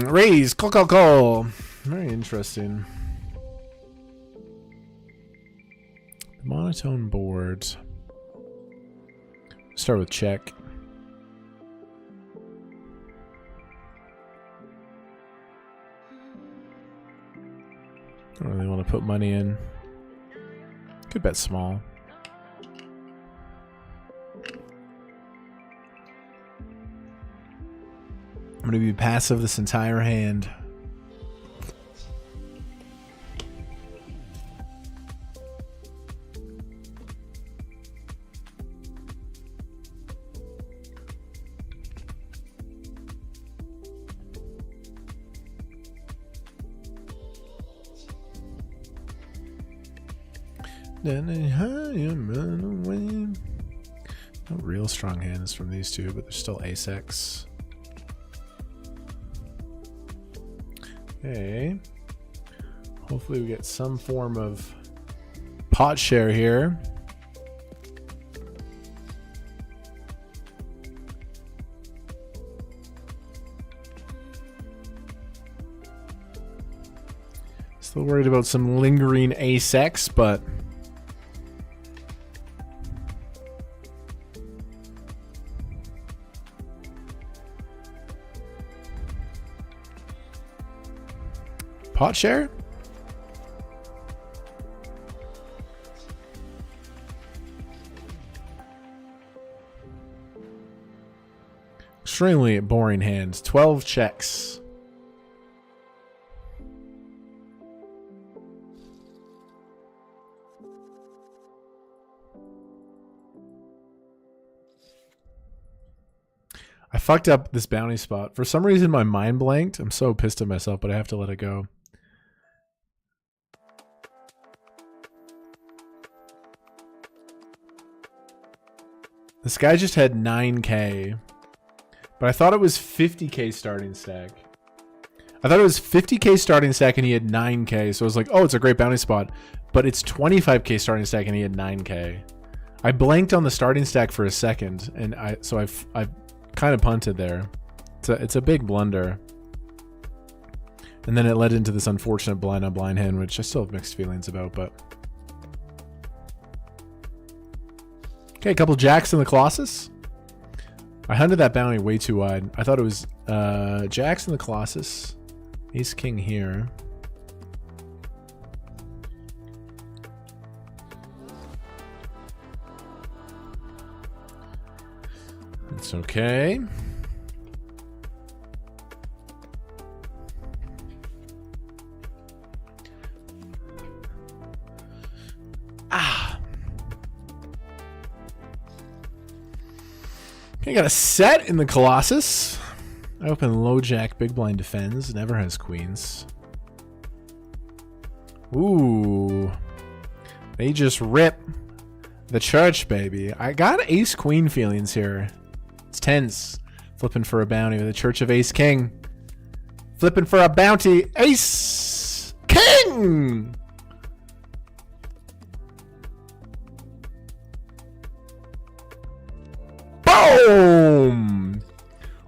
Raise, call. Very interesting. The monotone board. Start with check. Don't really want to put money in. Could bet small. I'm going to be passive this entire hand. Then run away. No real strong hands from these two, but they're still ace-X. Okay. Hopefully we get some form of pot share here. Still worried about some lingering ace-X, but pot share? Extremely boring hands. 12 checks. I fucked up this bounty spot. For some reason my mind blanked. I'm so pissed at myself, but I have to let it go. This guy just had 9k, but I thought it was 50k starting stack. I thought it was 50k starting stack and he had 9k, so I was like, oh, it's a great bounty spot. But it's 25k starting stack and he had 9k. I blanked on the starting stack for a second, and I've kind of punted there. It's a big blunder. And then it led into this unfortunate blind on blind hand, which I still have mixed feelings about, but. Okay, a couple jacks in the Colossus. I hunted that bounty way too wide. I thought it was jacks in the Colossus. Ace king here. It's okay. Okay, got a set in the Colossus. I open low jack, big blind defends, never has queens. Ooh. They just rip The church, baby. I got ace queen feelings here. It's tense. Flipping for a bounty with the church of ace king. Flipping for a bounty. Ace king! Boom!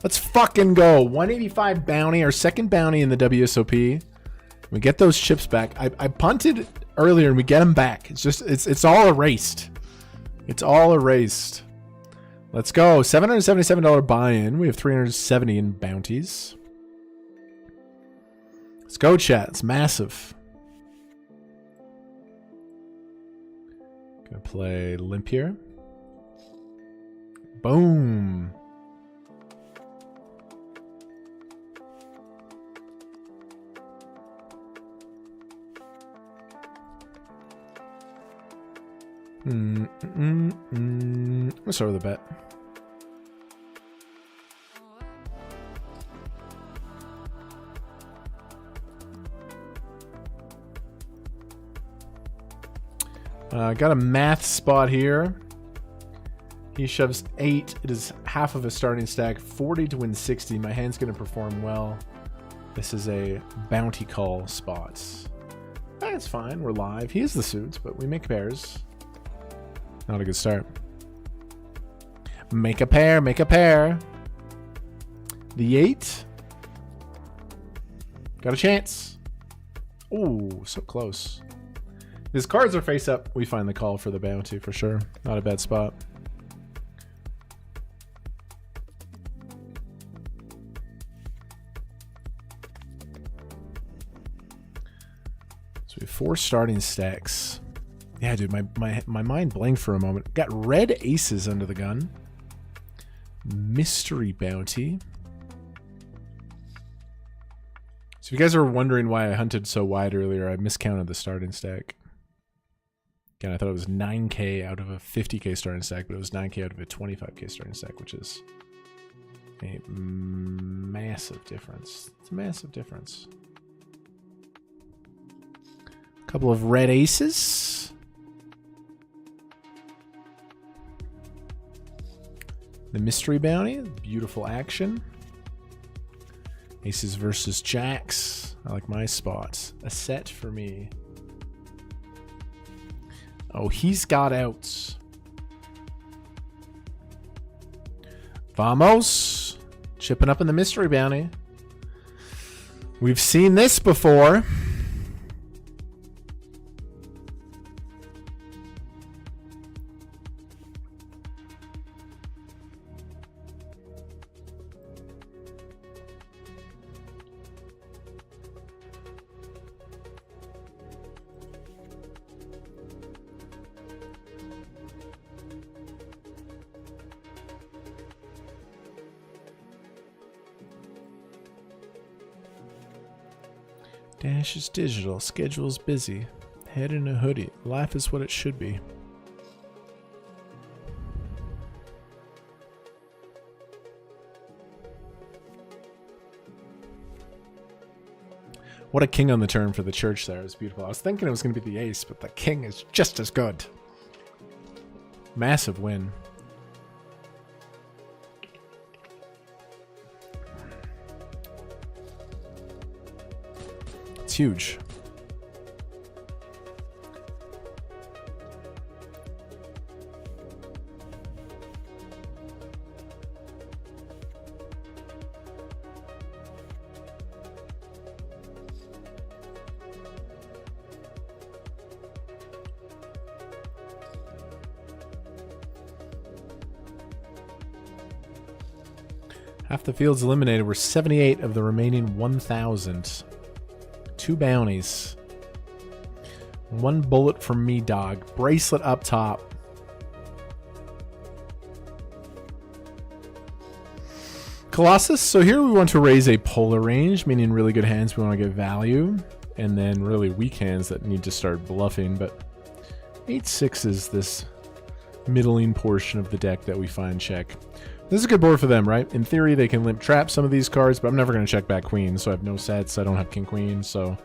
Let's fucking go. 185 bounty, our second bounty in the WSOP. We get those chips back. I punted earlier and we get them back. It's all erased. It's all erased. Let's go. $777 buy-in. We have 370 in bounties. Let's go, chat. It's massive. Gonna play limp here. Boom. Let's start with a bet. Got a math spot here. He shoves 8. It is half of a starting stack. 40 to win 60. My hand's going to perform well. This is a bounty call spot. That's fine. We're live. He has the suits, but we make pairs. Not a good start. Make a pair. Make a pair. The 8. Got a chance. Ooh, so close. His cards are face up. We find the call for the bounty for sure. Not a bad spot. So we have 4 starting stacks. Yeah, dude, my mind blanked for a moment. Got red aces under the gun. Mystery bounty. So if you guys are wondering why I hunted so wide earlier, I miscounted the starting stack. Again, I thought it was 9k out of a 50k starting stack, but it was 9k out of a 25k starting stack, which is a massive difference. It's a massive difference. A couple of red aces. The mystery bounty, beautiful action. Aces versus jacks. I like my spots. A set for me. Oh, he's got outs. Vamos. Chipping up in the mystery bounty. We've seen this before. Dash is digital, schedule's busy. Head in a hoodie, life is what it should be. What a king on the turn for the church there. It was beautiful. I was thinking it was going to be the ace, but the king is just as good. Massive win. It's huge. Half the field's eliminated. We're 78 of the remaining 1,000. 2 bounties. 1 bullet from me, dog. Bracelet up top. Colossus. So here we want to raise a polar range, meaning really good hands we want to get value, and then really weak hands that need to start bluffing. But 8-6 is this middling portion of the deck that we find check. This is a good board for them, right? In theory, they can limp trap some of these cards, but I'm never going to check back queen, so I have no sets. I don't have king queen, so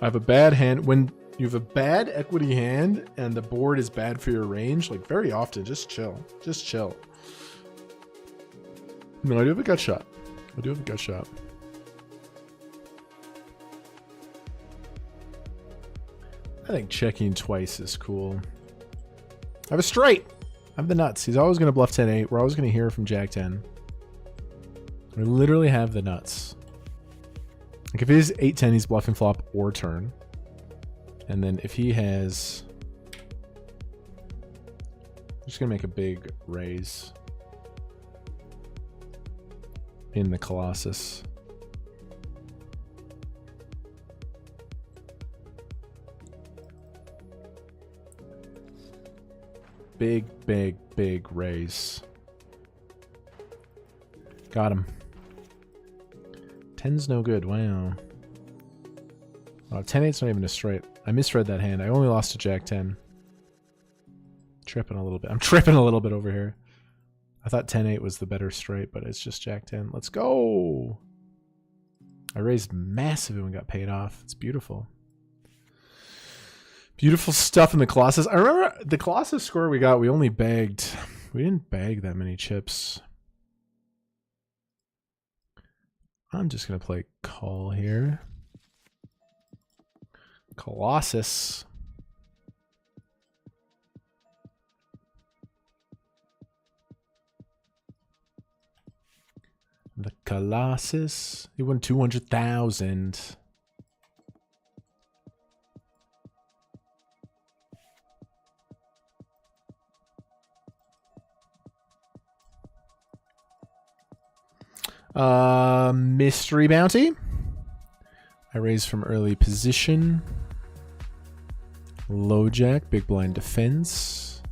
I have a bad hand. When you have a bad equity hand and the board is bad for your range, like very often, just chill. Just chill. No, I do have a gut shot. I do have a gut shot. I think checking twice is cool. I have a straight. I have the nuts. He's always going to bluff 10-8. We're always going to hear from Jack 10. We literally have the nuts. Like if it is 8-10, he's bluffing flop or turn. And then if he has... I'm just going to make a big raise in the Colossus. Big, big, big raise. Got him. 10's no good. Wow. Oh, 10-8's not even a straight. I misread that hand. I only lost to Jack 10. Tripping a little bit. I'm tripping a little bit over here. I thought 10-8 was the better straight, but it's just Jack 10. Let's go. I raised massive and got paid off. It's beautiful. Beautiful stuff in the Colossus. I remember the Colossus score we got, we only bagged. We didn't bag that many chips. I'm just going to play call here. Colossus. The Colossus. He won 200,000. Mystery bounty. I raise from early position. Low jack, big blind defense.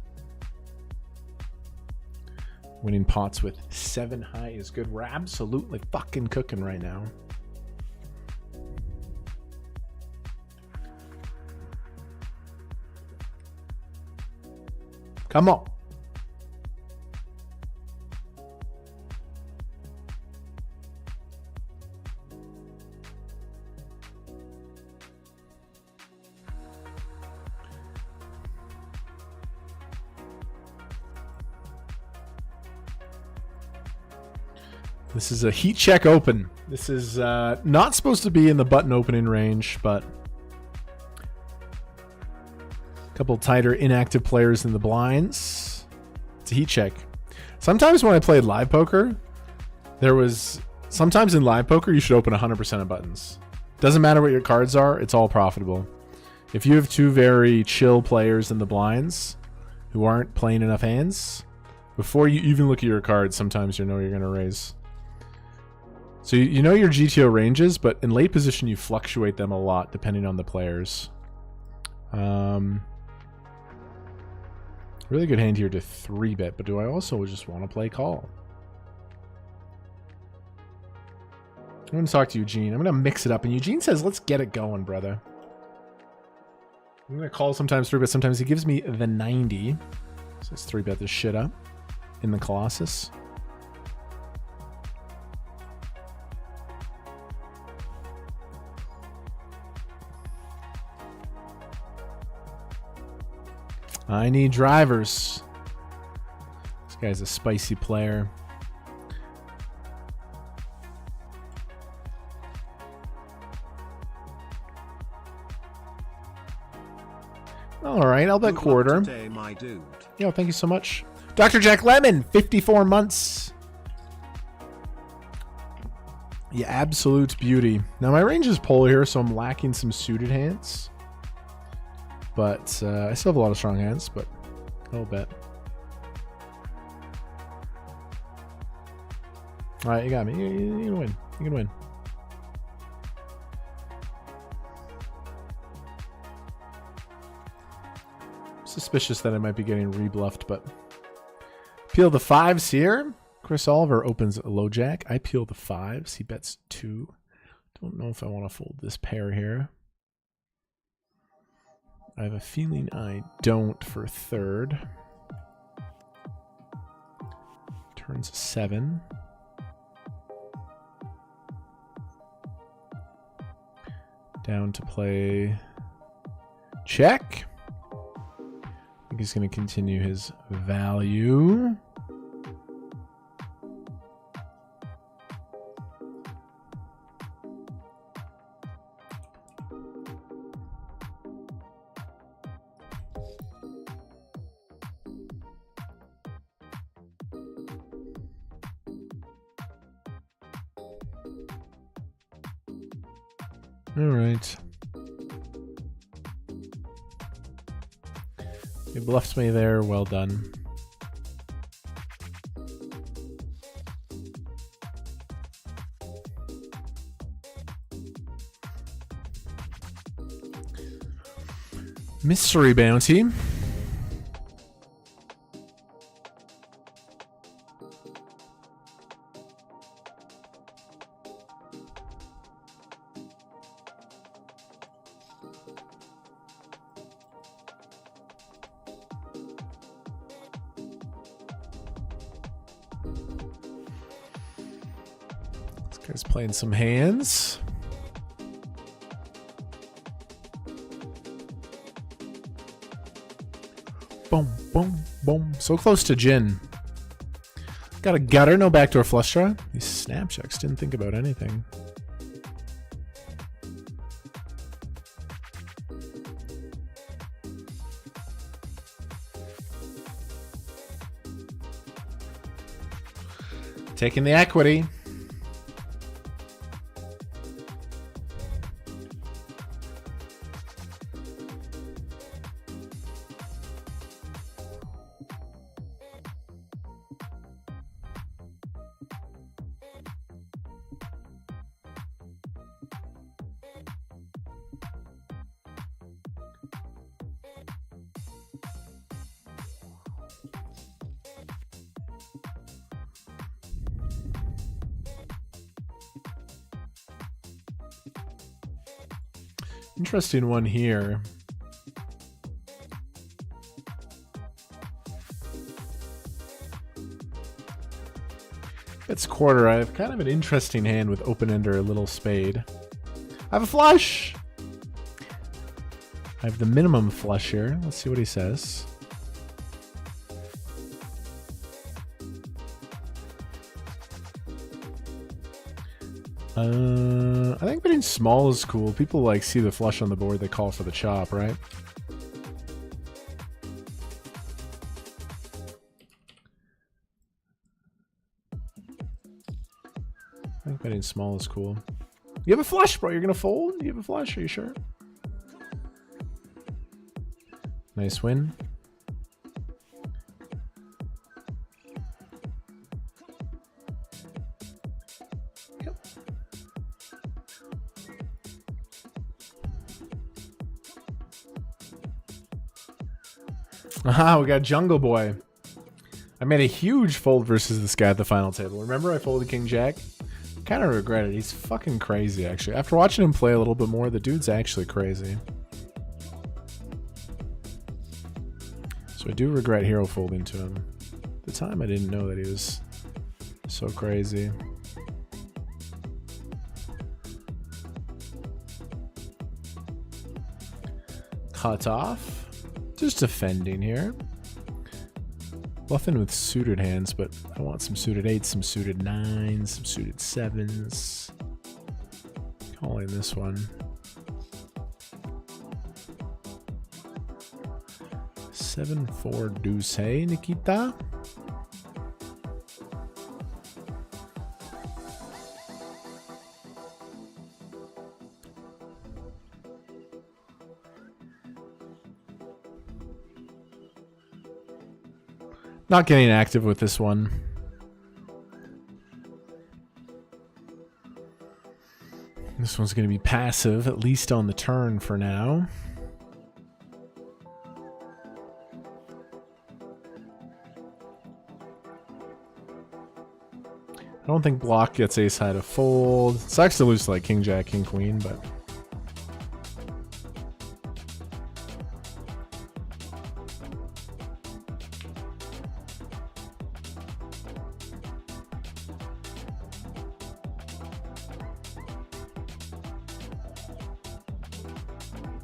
Winning pots with 7 high is good. We're absolutely fucking cooking right now. Come on. This is a heat check open. This is not supposed to be in the button opening range, but a couple tighter inactive players in the blinds. It's a heat check. Sometimes when I played live poker, sometimes in live poker you should open 100% of buttons. Doesn't matter what your cards are, it's all profitable. If you have two very chill players in the blinds who aren't playing enough hands, before you even look at your cards, sometimes you know you're going to raise. So you know your GTO ranges, but in late position you fluctuate them a lot depending on the players. Really good hand here to 3-bet, but do I also just want to play call? I'm going to talk to Eugene. I'm going to mix it up, and Eugene says, let's get it going, brother. I'm going to call sometimes 3-bet, sometimes he gives me the 90. So let's 3-bet this shit up in the Colossus. I need drivers. This guy's a spicy player. All right, I'll bet quarter. Today, my dude. Yo, thank you so much. Dr. Jack Lemon, 54 months. You absolute beauty. Now, my range is polar here, so I'm lacking some suited hands. But I still have a lot of strong hands, but I'll bet. All right, you got me. You can win. You can win. Suspicious that I might be getting rebluffed, but peel the 5s here. Chris Oliver opens a low jack. I peel the 5s. He bets 2. Don't know if I want to fold this pair here. I have a feeling I don't for third. Turns 7. Down to play Check. I think he's going to continue his value. All right. He bluffs me there. Well done. Mystery bounty. This guy's playing some hands. Boom, boom, boom. So close to gin. Got a gutter, no backdoor flush draw. These snap checks didn't think about anything. Taking the equity. Interesting one here. It's quarter. I have kind of an interesting hand with open-ender, little spade. I have a flush! I have the minimum flush here. Let's see what he says. I think betting small is cool. People like see the flush on the board, they call for the chop, right? I think betting small is cool. You have a flush, bro. You're gonna fold? You have a flush? Are you sure? Nice win. Aha, we got Jungle Boy. I made a huge fold versus this guy at the final table. Remember I folded King Jack? Kind of regret it. He's fucking crazy, actually. After watching him play a little bit more, the dude's actually crazy. So I do regret hero folding to him. At the time, I didn't know that he was so crazy. Cut off. Just defending here. Bluffing with suited hands, but I want some suited 8s, some suited 9s, some suited 7s. Calling this one. 7-4 deuce. Hey, Nikita. Not getting active with this one. This one's going to be passive, at least on the turn for now. I don't think block gets ace high to fold. Sucks to lose to like king jack, king queen, but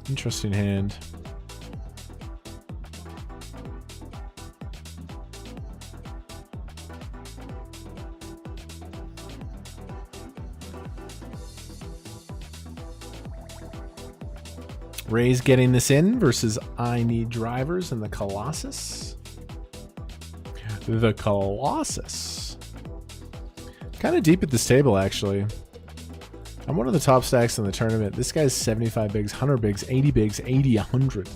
interesting hand. Ray's getting this in versus I Need Drivers and the Colossus. The Colossus. Kind of deep at this table, actually. I'm one of the top stacks in the tournament. This guy's 75 bigs, 100 bigs, 80 bigs, 80, 100.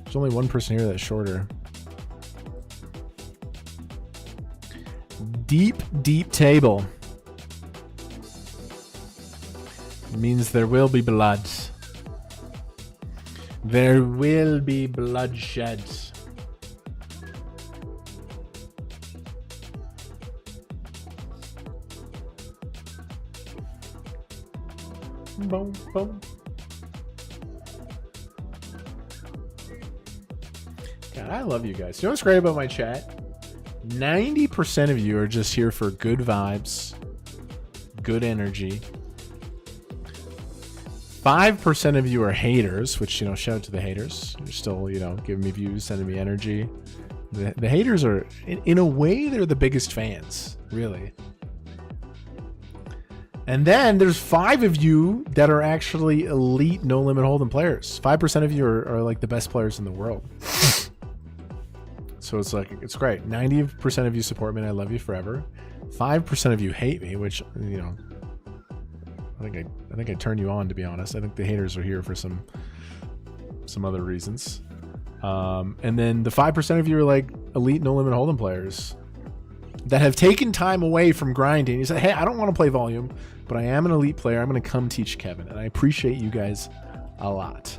There's only one person here that's shorter. Deep, deep table. It means there will be blood. There will be bloodshed. Boom, boom. God, I love you guys. You know what's great about my chat? 90% of you are just here for good vibes, good energy. 5% of you are haters, which, you know, shout out to the haters. You're still, you know, giving me views, sending me energy. The haters are, in a way, they're the biggest fans, really. And then there's 5 of you that are actually elite No Limit Hold'em players. 5% of you are like the best players in the world. So it's like, it's great. 90% of you support me and I love you forever. 5% of you hate me, which, you know, I think I turn you on, to be honest. I think the haters are here for some other reasons. And then the 5% of you are like elite No Limit Hold'em players that have taken time away from grinding. You say, hey, I don't want to play volume, but I am an elite player. I'm going to come teach Kevin. And I appreciate you guys a lot.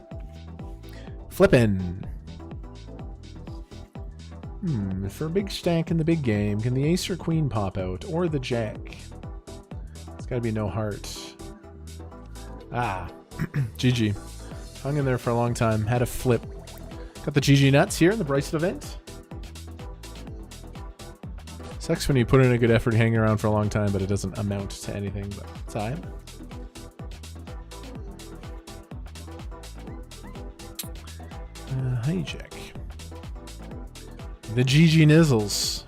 Flippin'. For a big stack in the big game, can the ace or queen pop out? Or the jack? It's got to be no heart. Ah, GG. Hung in there for a long time. Had a flip. Got the GG nuts here in the Bracelet event. Sucks when you put in a good effort hanging around for a long time, but it doesn't amount to anything, but it's all right. Hijack. The GG Nizzles.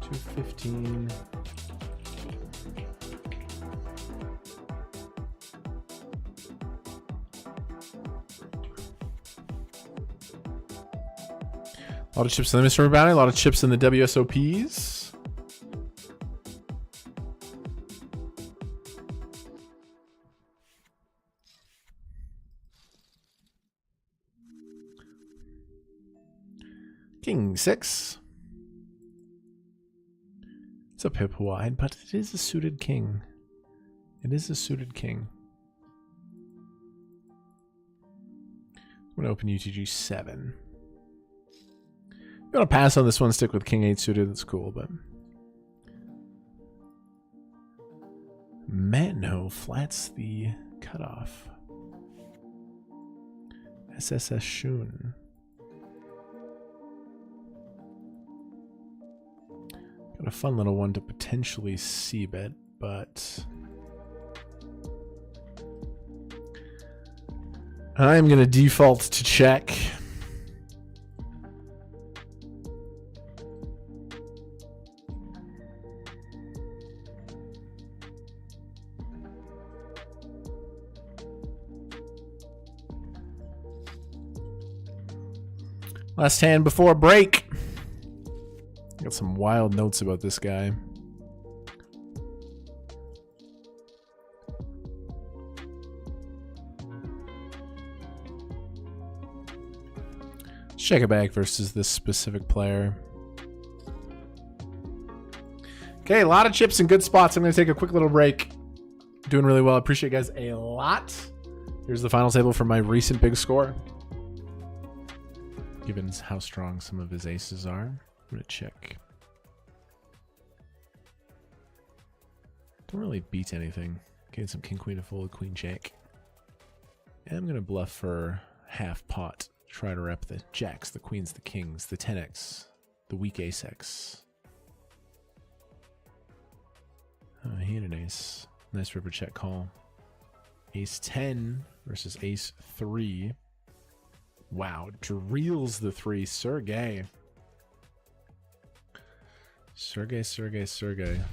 $215. A lot of chips in the mystery bounty, a lot of chips in the WSOPs. King 6. It's a pip wide, but it is a suited king. It is a suited king. I'm going to open UTG 7. I'm going to pass on this one, stick with King 8 suited. That's cool, but... Mano flats the cutoff. SSS Shun. Got a fun little one to potentially c-bet, but... I'm going to default to check. Last hand before break. Got some wild notes about this guy. Let's check it back versus this specific player. Okay, a lot of chips in good spots. I'm going to take a quick little break. Doing really well. Appreciate you guys a lot. Here's the final table for my recent big score. Given how strong some of his aces are, I'm going to check. Don't really beat anything. Getting some king, queen to fold, queen, jack. And I'm going to bluff for half pot. Try to rep the jacks, the queens, the kings, the 10x, the weak ace-x. Oh, he had an ace. Nice river check call. Ace 10 versus ace 3. Wow, drills the 3. Sergey. Sergey.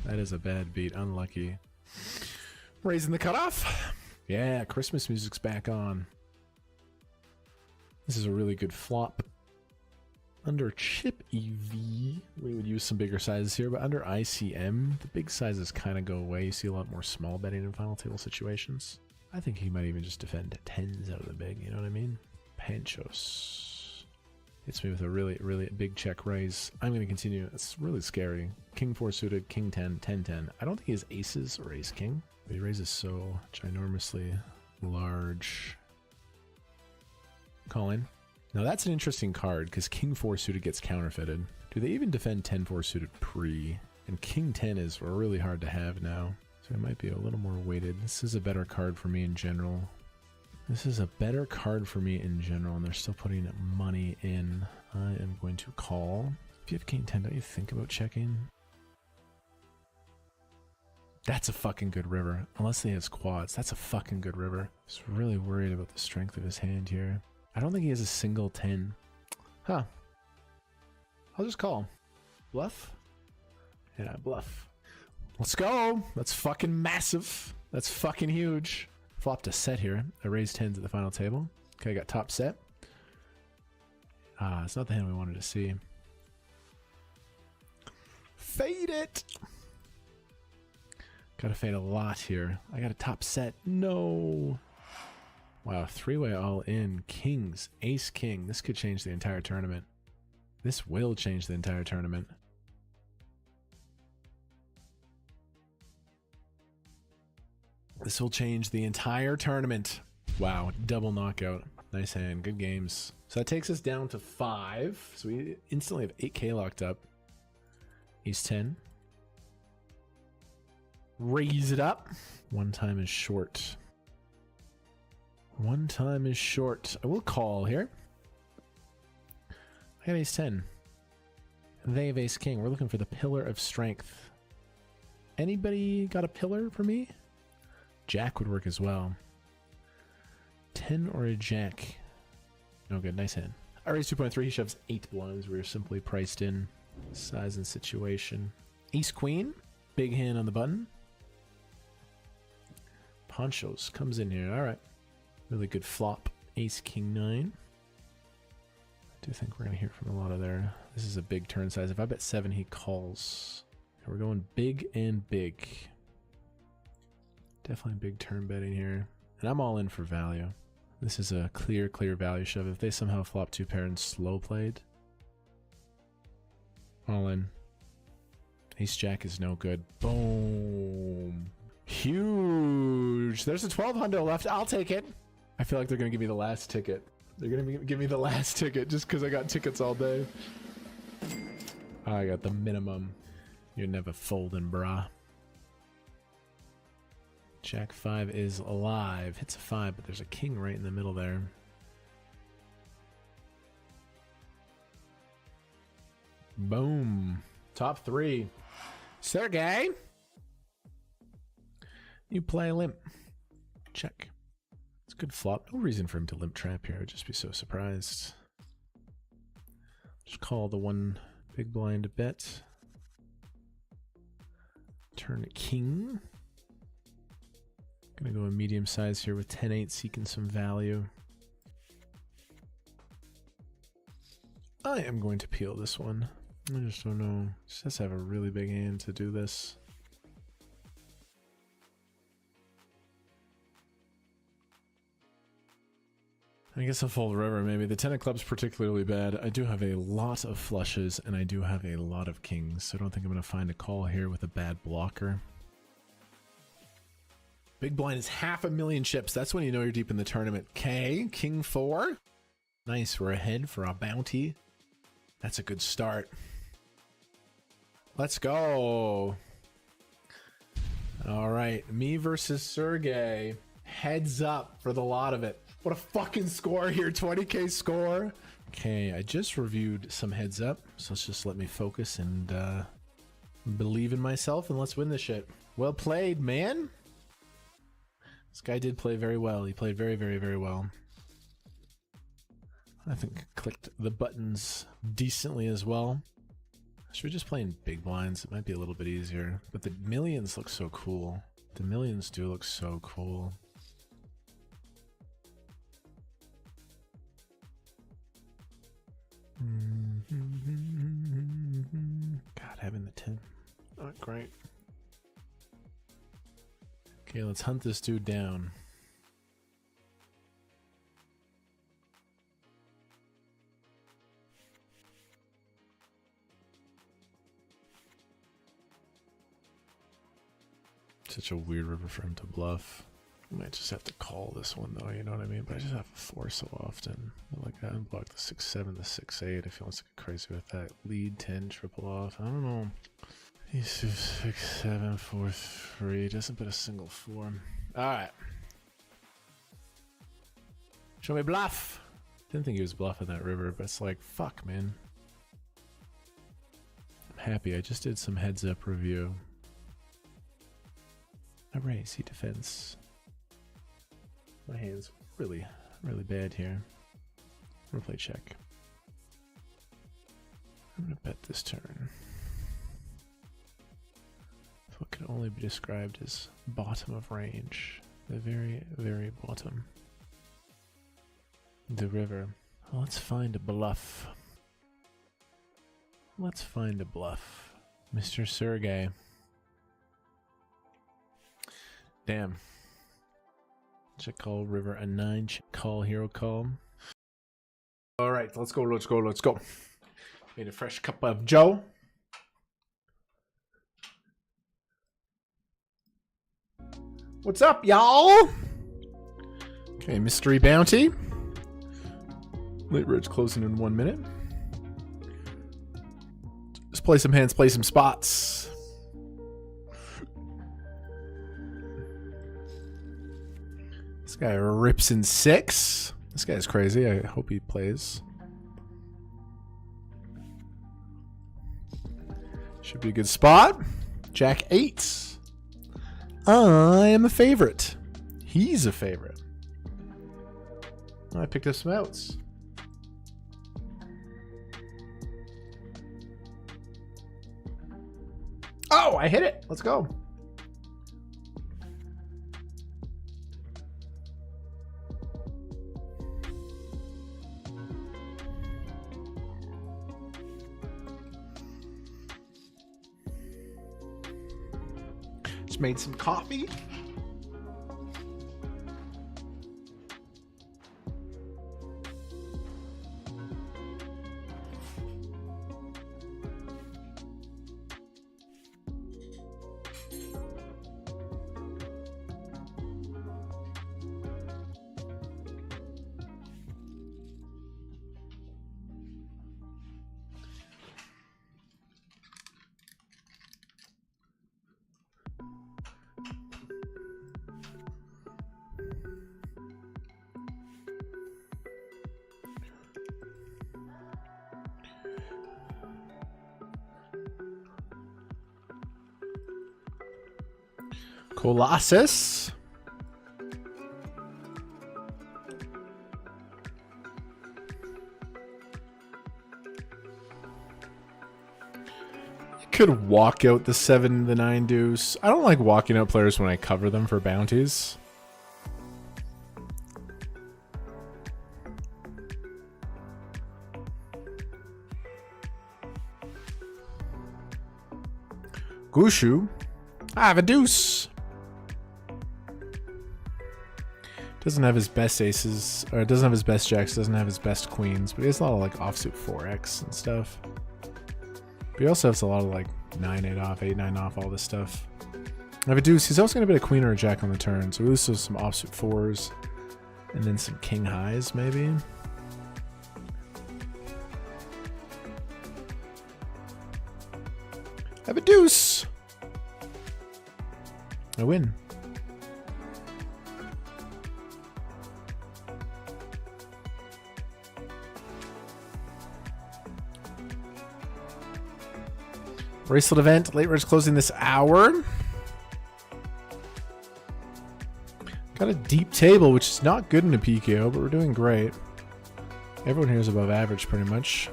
That is a bad beat. Unlucky. Raising the cutoff. Yeah, Christmas music's back on. This is a really good flop. Under chip EV, we would use some bigger sizes here, but under ICM, the big sizes kind of go away. You see a lot more small betting in final table situations. I think he might even just defend 10s out of the big, you know what I mean? Panchos. Hits me with a really, really big check raise. I'm going to continue. It's really scary. King 4 suited, King 10, 10, 10. I don't think he has aces or ace king, but he raises so ginormously large. Call in. Now that's an interesting card because King 4 suited gets counterfeited. Do they even defend 10-4 suited pre? And King 10 is really hard to have now. So it might be a little more weighted. This is a better card for me in general. This is a better card for me in general, and they're still putting money in. I am going to call. If you have King 10, don't you think about checking? That's a fucking good river. Unless he has quads. That's a fucking good river. Just really worried about the strength of his hand here. I don't think he has a single 10. Huh. I'll just call. Bluff? Yeah, bluff. Let's go! That's fucking massive. That's fucking huge. Flopped a set here. I raised 10s at the final table. Okay, I got top set. It's not the hand we wanted to see. Fade it! Gotta fade a lot here. I got a top set. No! Wow, three-way all in. Kings. Ace king. This could change the entire tournament. This will change the entire tournament. This will change the entire tournament. Wow, double knockout. Nice hand. Good games. So that takes us down to 5. So we instantly have 8K locked up. Ace 10. Raise it up. One time is short. One time is short. I will call here. I have ace 10. They have ace king. We're looking for the pillar of strength. Anybody got a pillar for me? Jack would work as well. 10 or a jack. No good. Nice hand. I raised 2.3. He shoves 8 blinds. We are simply priced in. Size and situation. Ace queen. Big hand on the button. Ponchos comes in here. All right. Really good flop. Ace king 9. I do think we're going to hear from a lot of there. This is a big turn size. If I bet 7, he calls. Okay, we're going big and big. Definitely big turn betting here. And I'm all in for value. This is a clear value shove. If they somehow flop 2 pair and slow played. All in. Ace jack is no good. Boom. Huge. There's a 1200 left. I'll take it. I feel like they're going to give me the last ticket. They're going to give me the last ticket just because I got tickets all day. I got the minimum. You're never folding, brah. Jack 5 is alive. Hits a 5, but there's a king right in the middle there. Boom. Top 3. Sergey. You play limp. Check. It's a good flop. No reason for him to limp trap here. I'd just be so surprised. Just call the one big blind a bet. Turn king. Gonna go a medium size here with 10-8, seeking some value. I am going to peel this one. I just don't know. Just has to have a really big hand to do this. I guess I'll fold river, maybe. The 10 of clubs particularly bad. I do have a lot of flushes, and I do have a lot of kings, so I don't think I'm going to find a call here with a bad blocker. Big blind is 500,000 chips. That's when you know you're deep in the tournament. Okay, king 4. Nice, we're ahead for a bounty. That's a good start. Let's go. All right, me versus Sergey. Heads up for the lot of it. What a fucking score here, 20K score. Okay, I just reviewed some heads up, so let's just let me focus and believe in myself, and let's win this shit. Well played, man. This guy did play very well. He played very, very, very well. I think clicked the buttons decently as well. Should we just play in big blinds? It might be a little bit easier, but the millions look so cool. The millions do look so cool. God, having the 10. Oh, great. Okay, let's hunt this dude down. Such a weird river for him to bluff. I might just have to call this one though, you know what I mean? But I just have a 4 so often. Like I unblock the 6-7, the 6-8. If he wants to get crazy with that. Lead 10, triple off. I don't know. He's 6-7, 4-3. Doesn't put a single 4. Alright. Show me bluff. Didn't think he was bluffing that river, but it's like, fuck, man. I'm happy. I just did some heads up review. I raise, he defends. My hand's really, really bad here. I'm gonna play check. I'm gonna bet this turn. What can only be described as bottom of range. The very, very bottom. The river. Well, let's find a bluff. Let's find a bluff. Mr. Sergey. Damn. Check call, river, a 9. Check call, hero call. Alright, let's go, let's go, let's go. Made a fresh cup of Joe. What's up, y'all? Okay, mystery bounty. Late Ridge closing in 1 minute. Just play some hands, play some spots. This guy rips in 6. This guy's crazy. I hope he plays. Should be a good spot. Jack 8. I am a favorite. He's a favorite. I picked up some outs. Oh, I hit it. Let's go. Just made some coffee. Colossus. You could walk out the 7, the 9 deuce. I don't like walking out players when I cover them for bounties. Gushu. I have a deuce. Doesn't have his best aces, or doesn't have his best jacks, doesn't have his best queens, but he has a lot of like offsuit 4x and stuff. But he also has a lot of like 9-8 off, 8-9 off, all this stuff. I have a deuce. He's also going to bet a queen or a jack on the turn, so we lose some offsuit 4s, and then some king highs maybe. I have a deuce. I win. Bracelet event. Late Ridge closing this hour. Got a deep table, which is not good in a PKO, but we're doing great. Everyone here is above average, pretty much.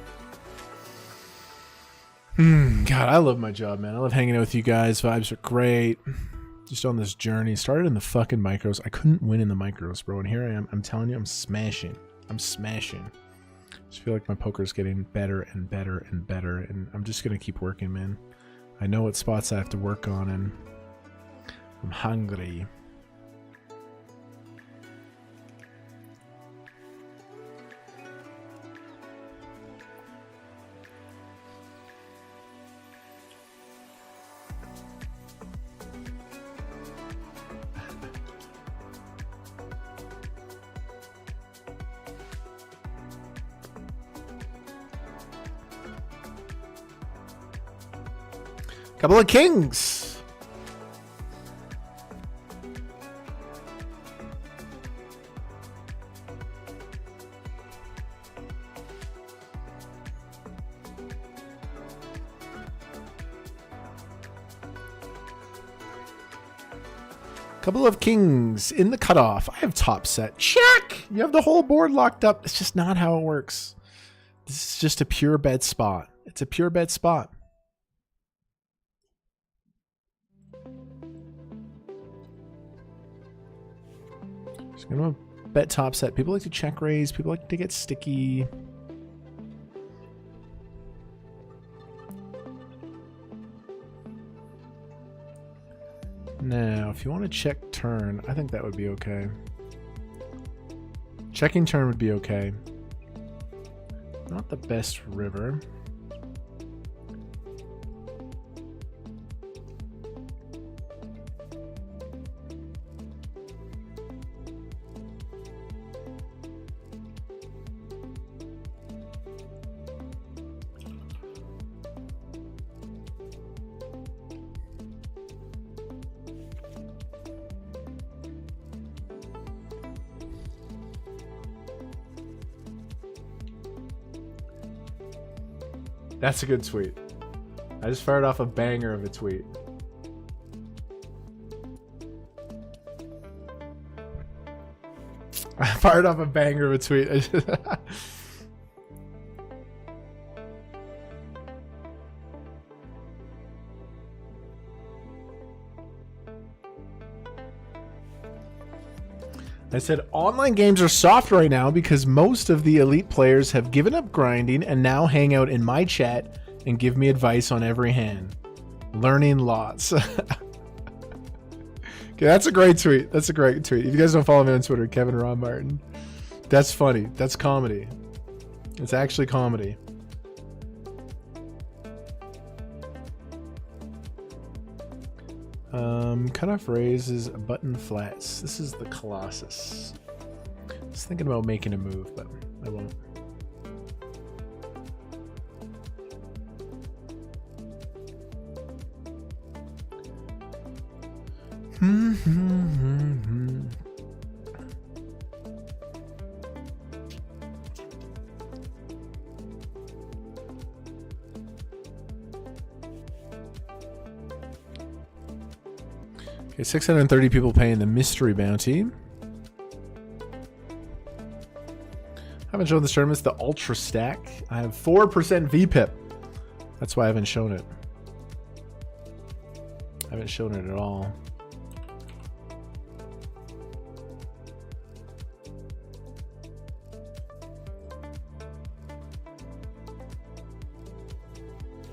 God, I love my job, man. I love hanging out with you guys. Vibes are great. Just on this journey. Started in the fucking micros. I couldn't win in the micros, bro. And here I am. I'm telling you, I'm smashing. I'm smashing. Just feel like my poker's getting better and better and better. And I'm just going to keep working, man. I know what spots I have to work on, and I'm hungry. Couple of kings. Couple of kings in the cutoff. I have top set. Check! You have the whole board locked up. It's just not how it works. This is just a pure bet spot. It's a pure bet spot. Just gonna bet top set. People like to check raise. People like to get sticky. Now, if you want to check turn, I think that would be okay. Checking turn would be okay. Not the best river. That's a good tweet. I just fired off a banger of a tweet. I fired off a banger of a tweet. I said online games are soft right now because most of the elite players have given up grinding and now hang out in my chat and give me advice on every hand. Learning lots. Okay, that's a great tweet. That's a great tweet. If you guys don't follow me on Twitter, Kevin Ron Martin. That's funny. That's comedy. It's actually comedy. Cutoff raises button flats. This is the Colossus. I was thinking about making a move, but I won't. Okay, 630 people paying the mystery bounty. Haven't shown this tournament. It's the Ultra Stack. I have 4% VPIP. That's why I haven't shown it. I haven't shown it at all.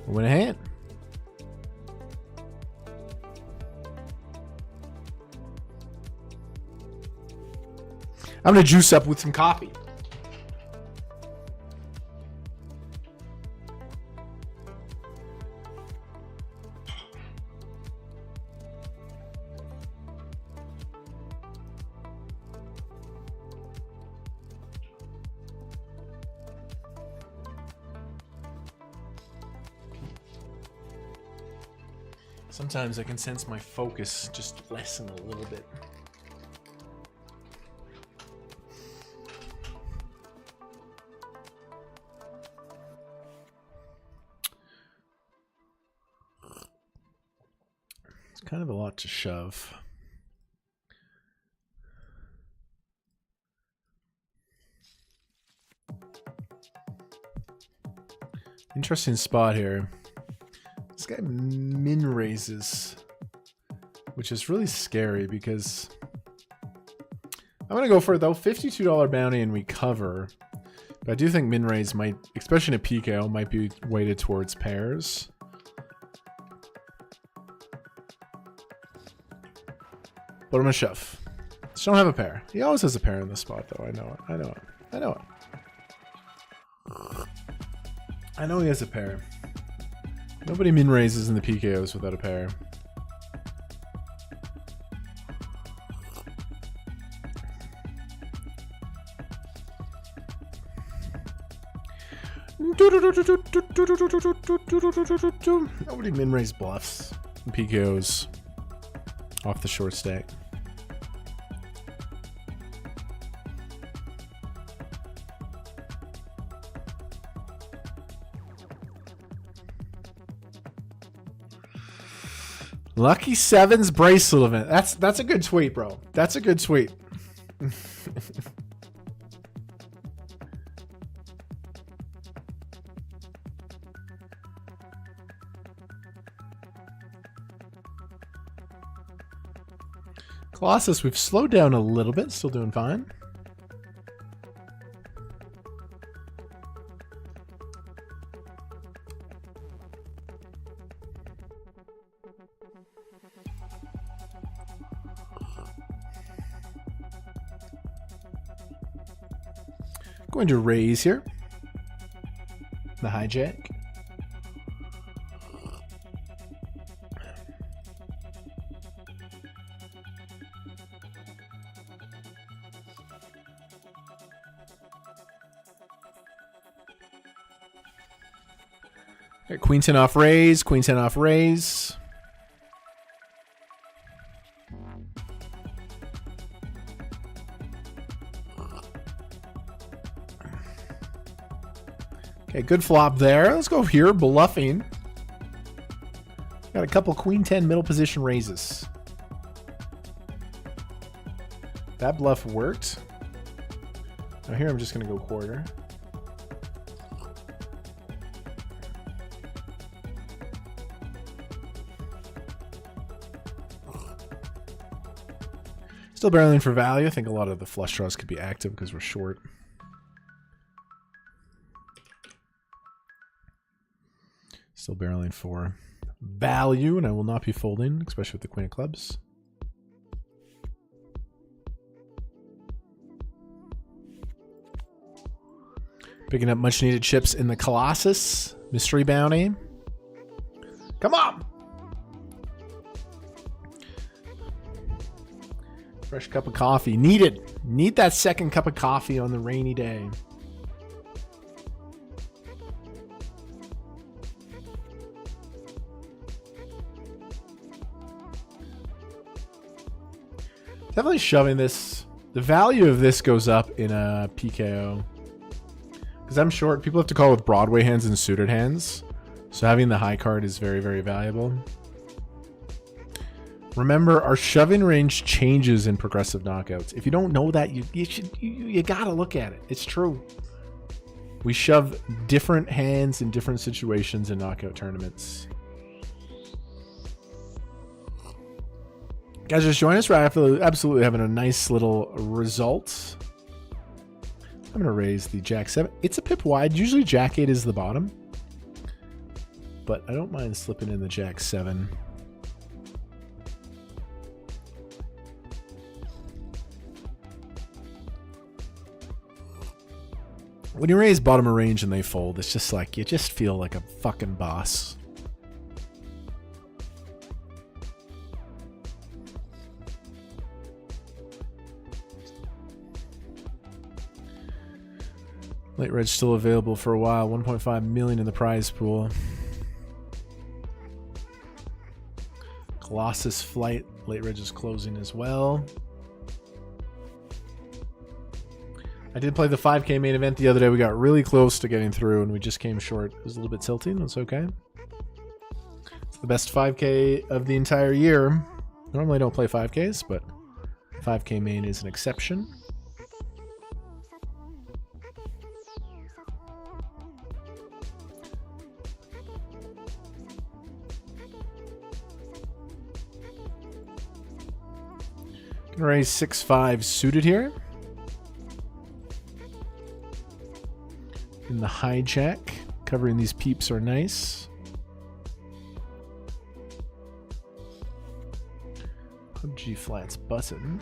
Win a hand. I'm gonna juice up with some coffee. Sometimes I can sense my focus just lessen a little bit. It's kind of a lot to shove. Interesting spot here. This guy min raises which is really scary because I'm going to go for it though. $52 bounty and we cover. But I do think min raise might, especially in a PKO, might be weighted towards pairs. But I'm going to shove. Just don't have a pair. He always has a pair in this spot though. I know it. I know it. I know it. I know he has a pair. Nobody min raises in the PKOs without a pair. Nobody min raise bluffs and PKOs off the short stack. Lucky Sevens bracelet event. That's a good tweet, bro. That's a good tweet. Colossus, we've slowed down a little bit. Still doing fine. Going to raise here. The hijack. Queen 10 off raise, Queen 10 off raise. Okay, good flop there. Let's go here, bluffing. Got a couple Queen 10 middle position raises. That bluff worked. Now here I'm just going to go quarter. Still barreling for value. I think a lot of the flush draws could be active because we're short. Still barreling for value, and I will not be folding, especially with the Queen of Clubs. Picking up much needed chips in the Colossus. Mystery bounty. Come on! Fresh cup of coffee. Needed. Need that second cup of coffee on the rainy day. Definitely shoving this. The value of this goes up in a PKO. Because I'm short. People have to call with Broadway hands and suited hands. So having the high card is very, very valuable. Remember, our shoving range changes in progressive knockouts. If you don't know that, you gotta look at it. It's true. We shove different hands in different situations in knockout tournaments. Guys, just join us. We're absolutely having a nice little result. I'm gonna raise the Jack 7. It's a pip wide. Usually Jack 8 is the bottom, but I don't mind slipping in the Jack 7. When you raise bottom of range and they fold, it's just like, you just feel like a fucking boss. Late Reg still available for a while. 1.5 million in the prize pool. Colossus Flight. Late Reg is closing as well. I did play the 5K main event the other day. We got really close to getting through and we just came short. It was a little bit tilting. That's okay. It's the best 5K of the entire year. Normally I don't play 5Ks, but 5K main is an exception. Raise 6-5 suited here. In the hijack. Covering these peeps are nice. PUBG flats button.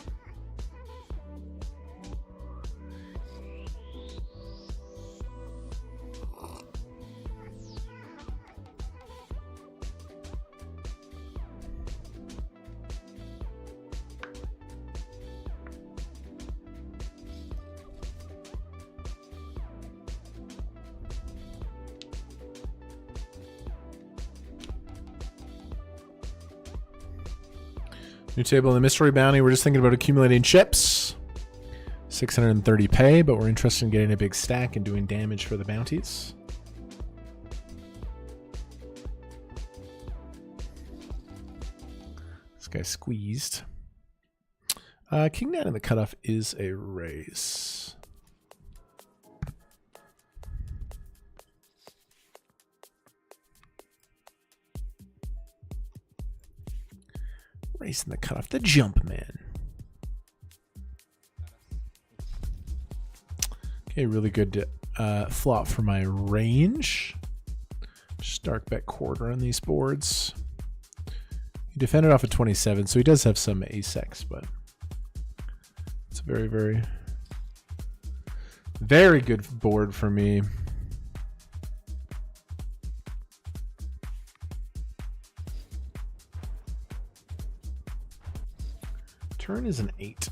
New table in the mystery bounty. We're just thinking about accumulating chips. 630 pay, but we're interested in getting a big stack and doing damage for the bounties. This guy squeezed. King 9 in the cutoff is a raise. Racing the cutoff, the jump man. Okay, really good flop for my range. Just dark bet quarter on these boards. He defended off at 27, so he does have some ace-x, but it's a very, very, very good board for me. Turn is an 8.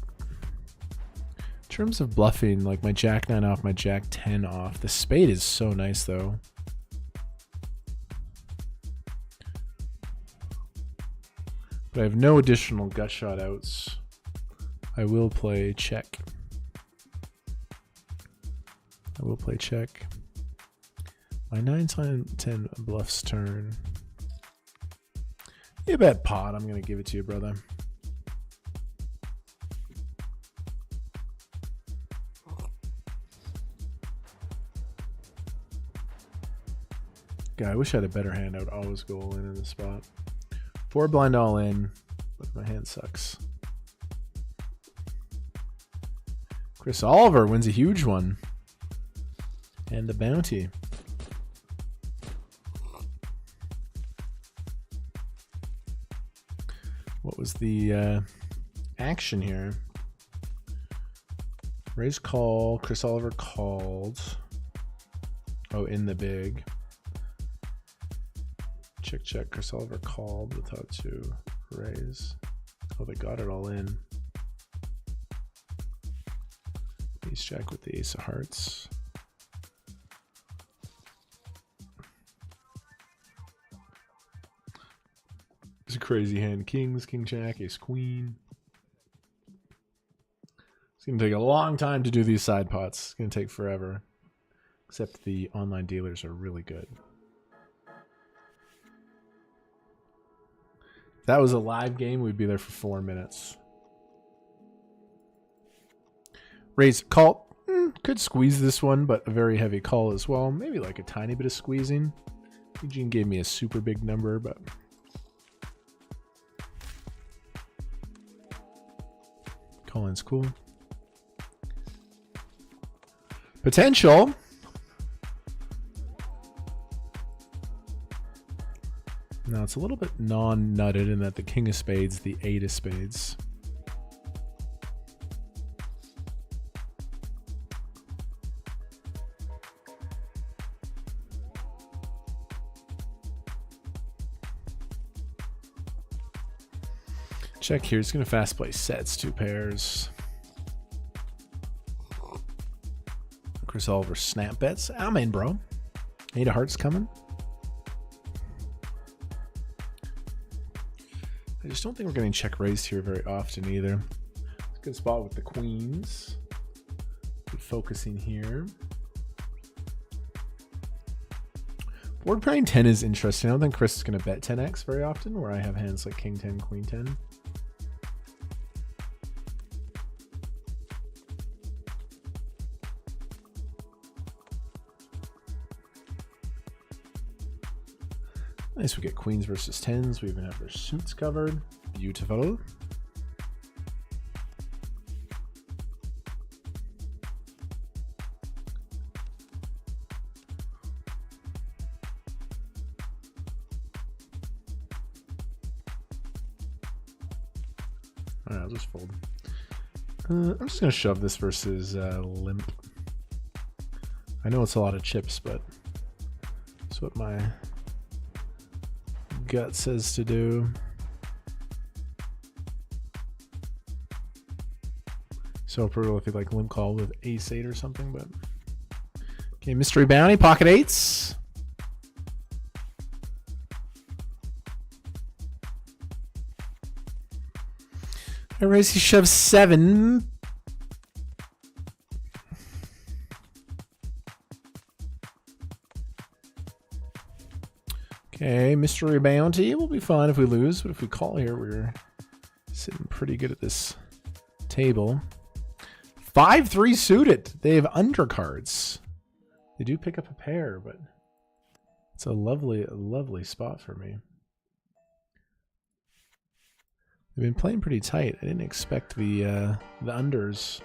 In terms of bluffing, like my jack 9 off, my jack 10 off. The spade is so nice though. But I have no additional gut shot outs. I will play check. I will play check. My 9-10 bluffs turn. You bet pot. I'm gonna give it to you, brother. God, I wish I had a better hand. I would always go all in this spot. 4 blind all in, but my hand sucks. Chris Oliver wins a huge one. And the bounty. What was the action here? Raise call. Chris Oliver called. Oh, in the big. Check, check. Chris Oliver called without to raise. Oh, they got it all in. Ace jack with the ace of hearts. It's a crazy hand. Kings, king jack, ace queen. It's going to take a long time to do these side pots. It's going to take forever. Except the online dealers are really good. If that was a live game, we'd be there for 4 minutes. Raise, call. Could squeeze this one, but a very heavy call as well. Maybe like a tiny bit of squeezing. Eugene gave me a super big number, but... Call-in's cool. Potential. Now it's a little bit non-nutted in that the king of spades, the 8 of spades. Check here. He's going to fast play sets, 2 pairs. Chris Oliver snap bets. I'm in, bro. 8 of hearts coming. I just don't think we're getting check raised here very often either. It's a good spot with the queens. Good focusing here. Board pairing 10 is interesting. I don't think Chris is going to bet 10x very often, where I have hands like king 10, queen 10. Nice, we get queens versus 10s. We even have their suits covered. Beautiful. All right, I'll just fold. I'm just gonna shove this versus limp. I know it's a lot of chips, but it's what my gut says to do. So brutal if you like limp call with ace 8 or something, but okay, mystery bounty, pocket eights. I raise, he shoves 7. Okay, mystery bounty will be fine if we lose, but if we call here, we're sitting pretty good at this table. 5-3 suited. They have undercards. They do pick up a pair, but it's a lovely spot for me. They've been playing pretty tight. I didn't expect the unders.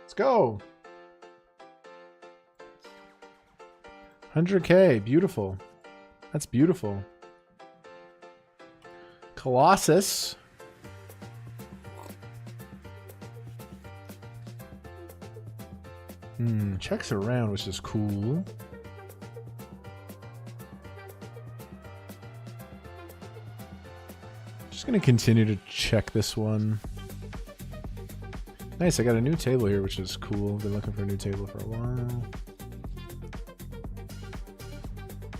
Let's go. 100K, beautiful. That's beautiful. Colossus. Checks around, which is cool. Just gonna continue to check this one. Nice, I got a new table here, which is cool. Been looking for a new table for a while.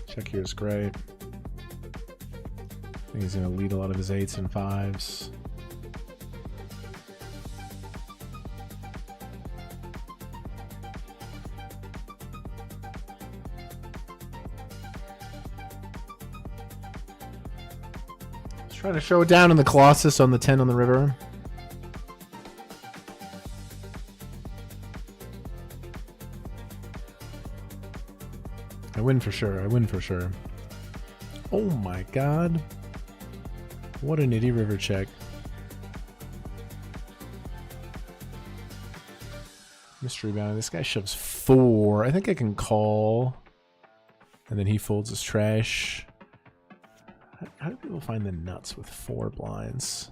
Check here is great. I think he's gonna lead a lot of his 8s and 5s. Trying to show it down in the Colossus on the 10 on the river. I win for sure. I win for sure. Oh my god. What a nitty river check. Mystery bounty. This guy shoves 4. I think I can call. And then he folds his trash. How do people find the nuts with 4 blinds?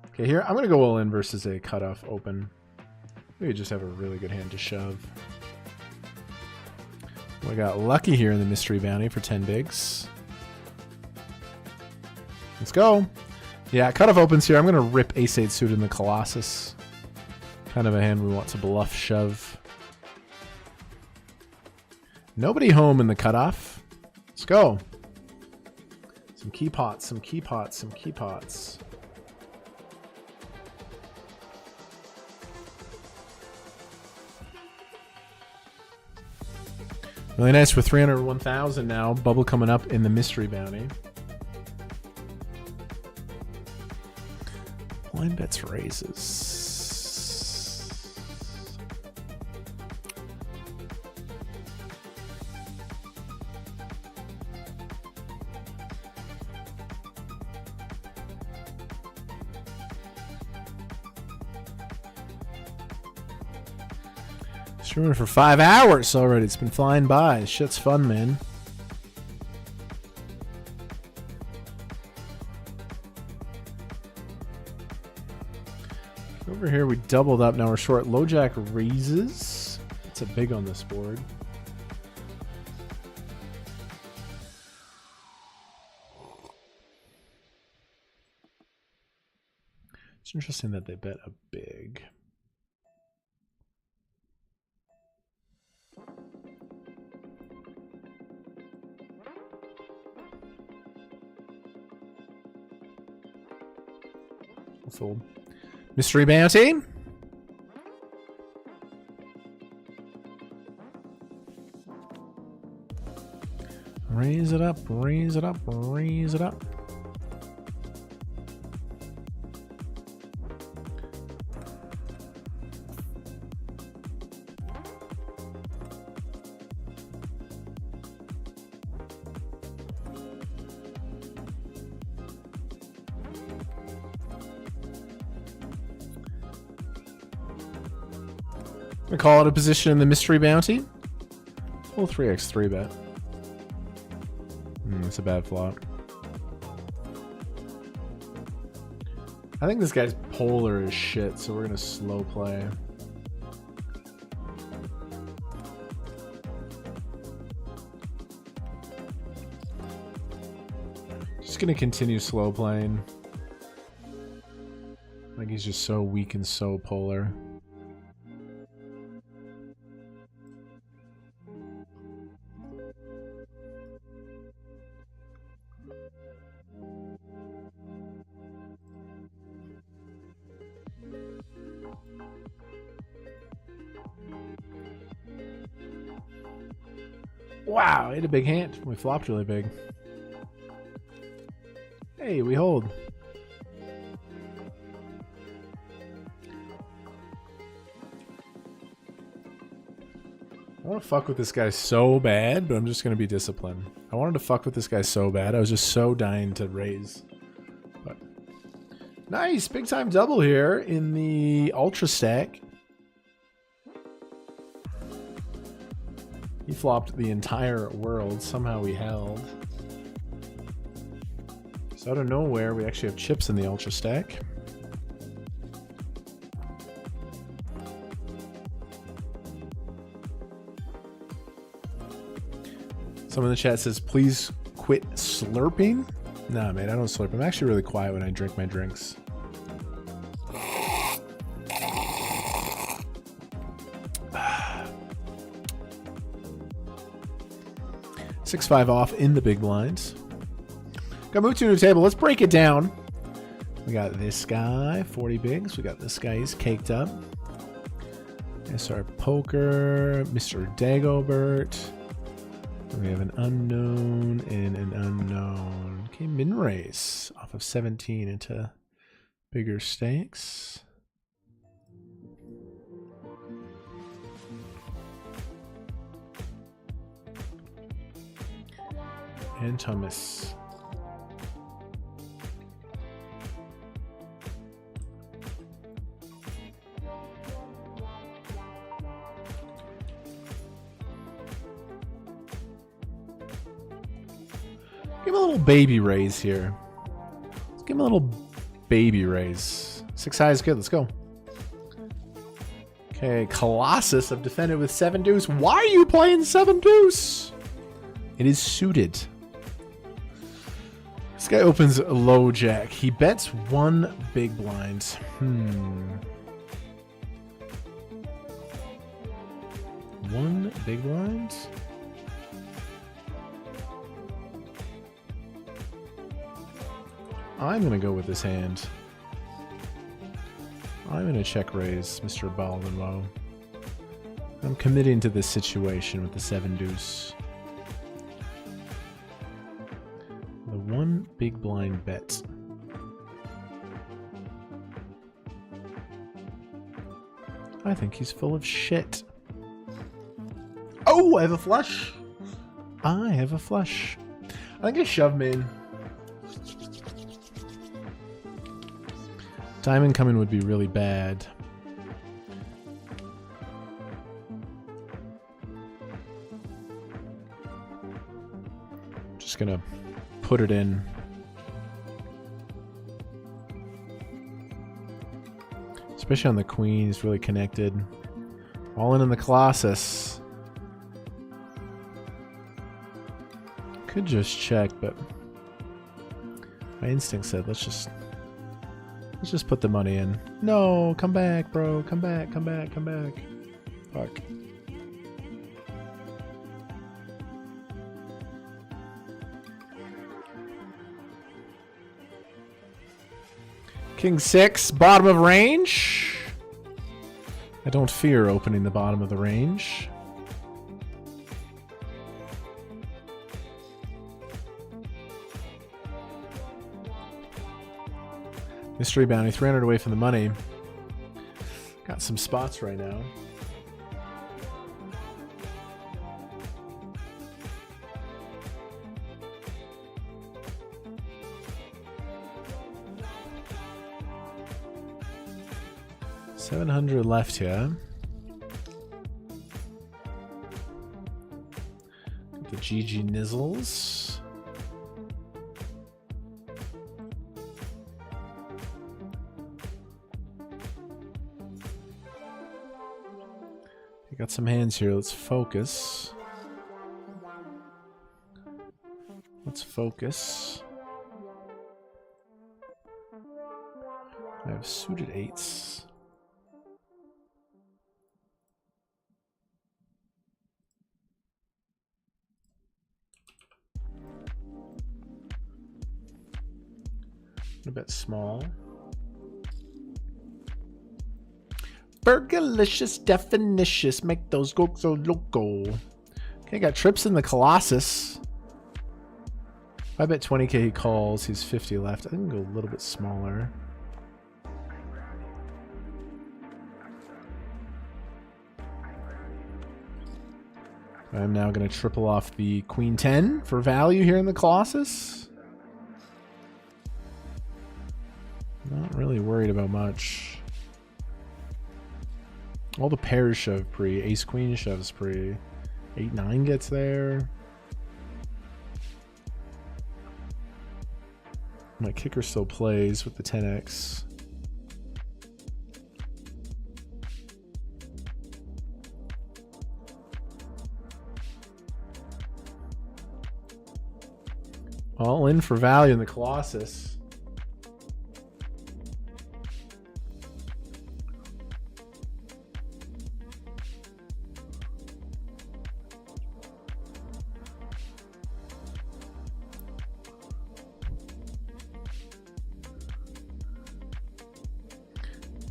Okay, here, I'm going to go all in versus a cutoff open. We just have a really good hand to shove. We got lucky here in the mystery bounty for 10 bigs. Let's go. Yeah, cutoff opens here. I'm going to rip ace-8 suited in the Colossus. Kind of a hand we want to bluff shove. Nobody home in the cutoff. Let's go. Some key pots, some key pots, some key pots. Really nice for 301,000 now. Bubble coming up in the mystery bounty. Blind bets raises. Streaming for 5 hours already. It's been flying by. Shit's fun, man. Over here we doubled up. Now we're short. Low jack raises. It's a big on this board. It's interesting that they bet a big. Fold. Mystery bounty. Raise it up, raise it up, raise it up. I call it a position in the mystery bounty. Full 3x 3 bet. It's a bad flop. I think this guy's polar as shit, so we're gonna slow play. Just gonna continue slow playing. I think he's just so weak and so polar. Wow, hit a big hand. We flopped really big. Hey, we hold. I want to fuck with this guy so bad, but I'm just going to be disciplined. I wanted to fuck with this guy so bad. I was just so dying to raise. But nice, big time double here in the ultra stack. He flopped the entire world. Somehow we held. So out of nowhere, we actually have chips in the ultra stack. Someone in the chat says, please quit slurping. Nah, man, I don't slurp. I'm actually really quiet when I drink my drinks. $6-5 off in the big blinds. Got moved to a new table. Let's break it down. We got this guy, 40 bigs. We got this guy, he's caked up. SR Poker, Mr. Dagobert. We have an unknown and an unknown. Okay, min race off of 17 into bigger stakes. And Thomas. Give him a little baby raise here. Let's give him a little baby raise. 6 high is good. Let's go. Okay, Colossus. I've defended with 7 deuce. Why are you playing 7 deuce? It is suited. This guy opens low jack. He bets 1 big blind. One big blind? I'm going to go with this hand. I'm going to check raise Mr. Baldenlow. I'm committing to this situation with the 7 deuce. The 1 big blind bet. I think he's full of shit. Oh, I have a flush. I have a flush. I think I shove him in. Diamond coming would be really bad. Just gonna put it in. Especially on the queen, he's really connected. All in the Colossus. Could just check, but my instinct said let's just put the money in. No, come back, bro. Come back, come back, come back. Fuck. King 6, bottom of range. I don't fear opening the bottom of the range. Mystery bounty, 300 away from the money. Got some spots right now. $700 left here. Got the GG Nizzles. Got some hands here. Let's focus. Let's focus. I have suited 8s. A bit small. Burgerlicious, definitious, make those go so loco. Okay, got trips in the Colossus. I bet 20k he calls. He's 50 left. I can go a little bit smaller. I'm now going to triple off the Queen 10 for value here in the Colossus. Not really worried about much. All the pairs shove pre. Ace Queen shoves pre. 8-9 gets there. My kicker still plays with the 10x. All in for value in the Colossus.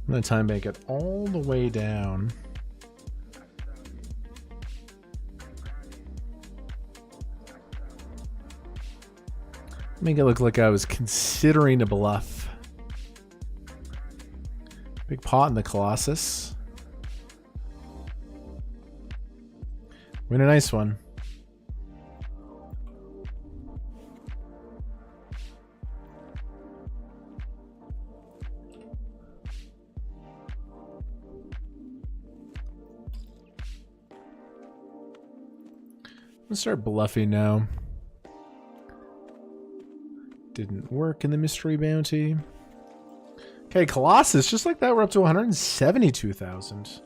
I'm going to time bank it all the way down. Make it look like I was considering a bluff. Big pot in the Colossus. Win a nice one. Let's start bluffing now. Didn't work in the mystery bounty. Okay, Colossus, just like that, we're up to 172,000.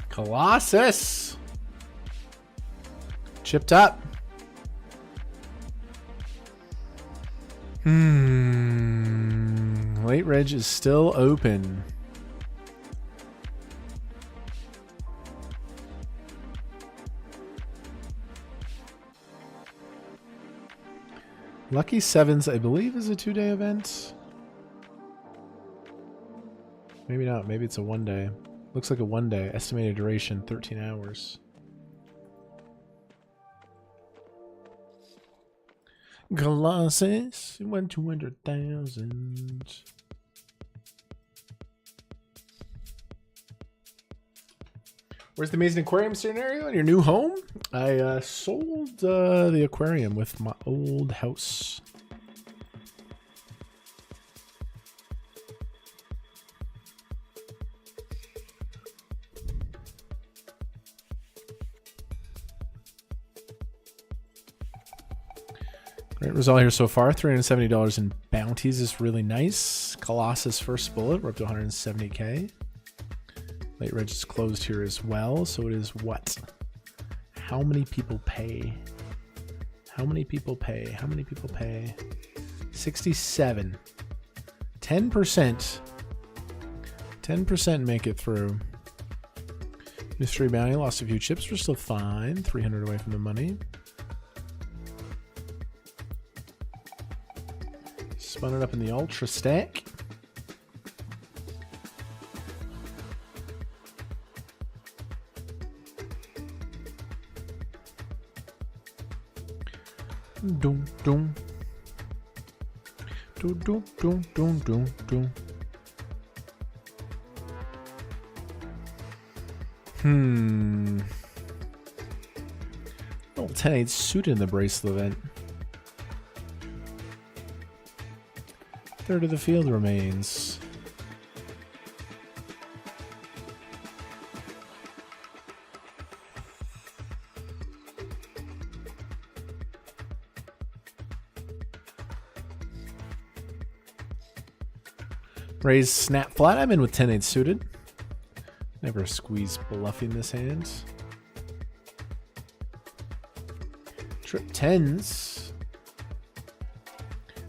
Colossus! Chipped up. Late reg is still open. Lucky Sevens, I believe, is a 2-day event. Maybe not. Maybe it's a 1-day. Looks like a 1-day. Estimated duration, 13 hours. Colossus, it went 200,000. Where's the amazing aquarium scenario in your new home? I sold the aquarium with my old house. Great result here so far. $370 in bounties is really nice. Colossus first bullet. We're up to 170k. Late reg is closed here as well. So it is what? How many people pay? How many people pay? How many people pay? 67. 10%. 10% make it through. Mystery bounty. Lost a few chips. We're still fine. 300 away from the money. Spun it up in the ultra stack. Dum dum. Dum dum dum dum dum dum. Little 10-8 suited in the Bracelet event. Third of the field remains. Raise snap flat. I'm in with 10-8 suited. Never squeeze bluffing this hand. Trip 10s.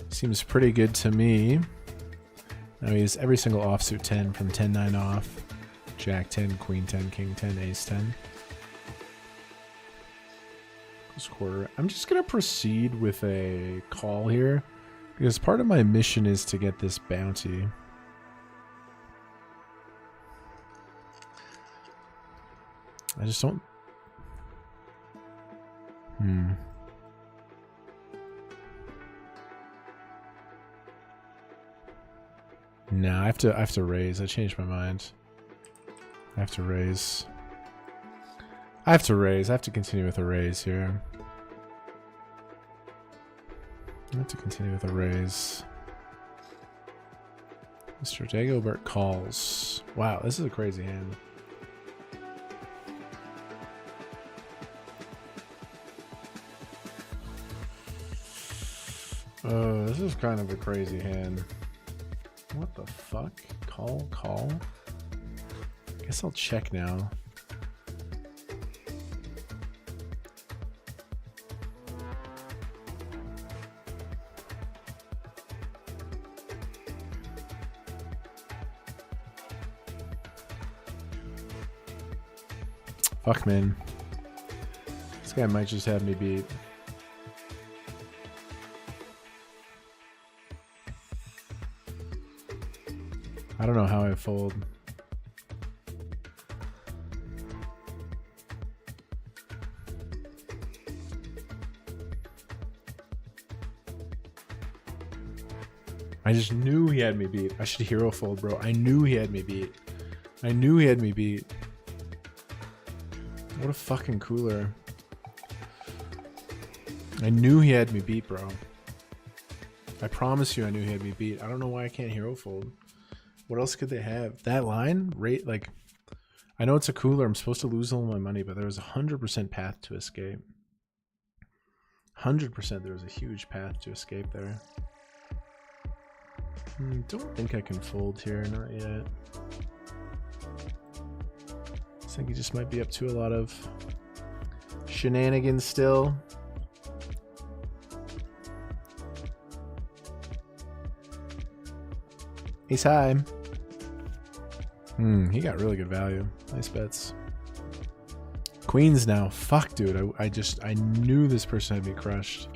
Seems pretty good to me. Now we use every single offsuit 10 from 10-9 off. Jack 10, Queen 10, King 10, Ace 10. Close quarter. I'm just going to proceed with a call here because part of my mission is to get this bounty. I just don't... No, I have to raise. I changed my mind. I have to raise. I have to continue with a raise here. I have to continue with a raise. Mr. Dagobert calls. Wow, this is a crazy hand. This is kind of a crazy hand. What the fuck? Call? Guess I'll check now. Fuck, man. This guy might just have me beat. I don't know how I fold. I just knew he had me beat. I should hero fold, bro. I knew he had me beat. I knew he had me beat. What a fucking cooler. I knew he had me beat, bro. I promise you I knew he had me beat. I don't know why I can't hero fold. What else could they have? That line? Rate, like... I know it's a cooler. I'm supposed to lose all my money, but there was a 100% path to escape. 100% there was a huge path to escape there. Don't think I can fold here. Not yet. I think he just might be up to a lot of shenanigans still. Ace high. He got really good value. Nice bets. Queens now. Fuck, dude. I knew this person had me crushed.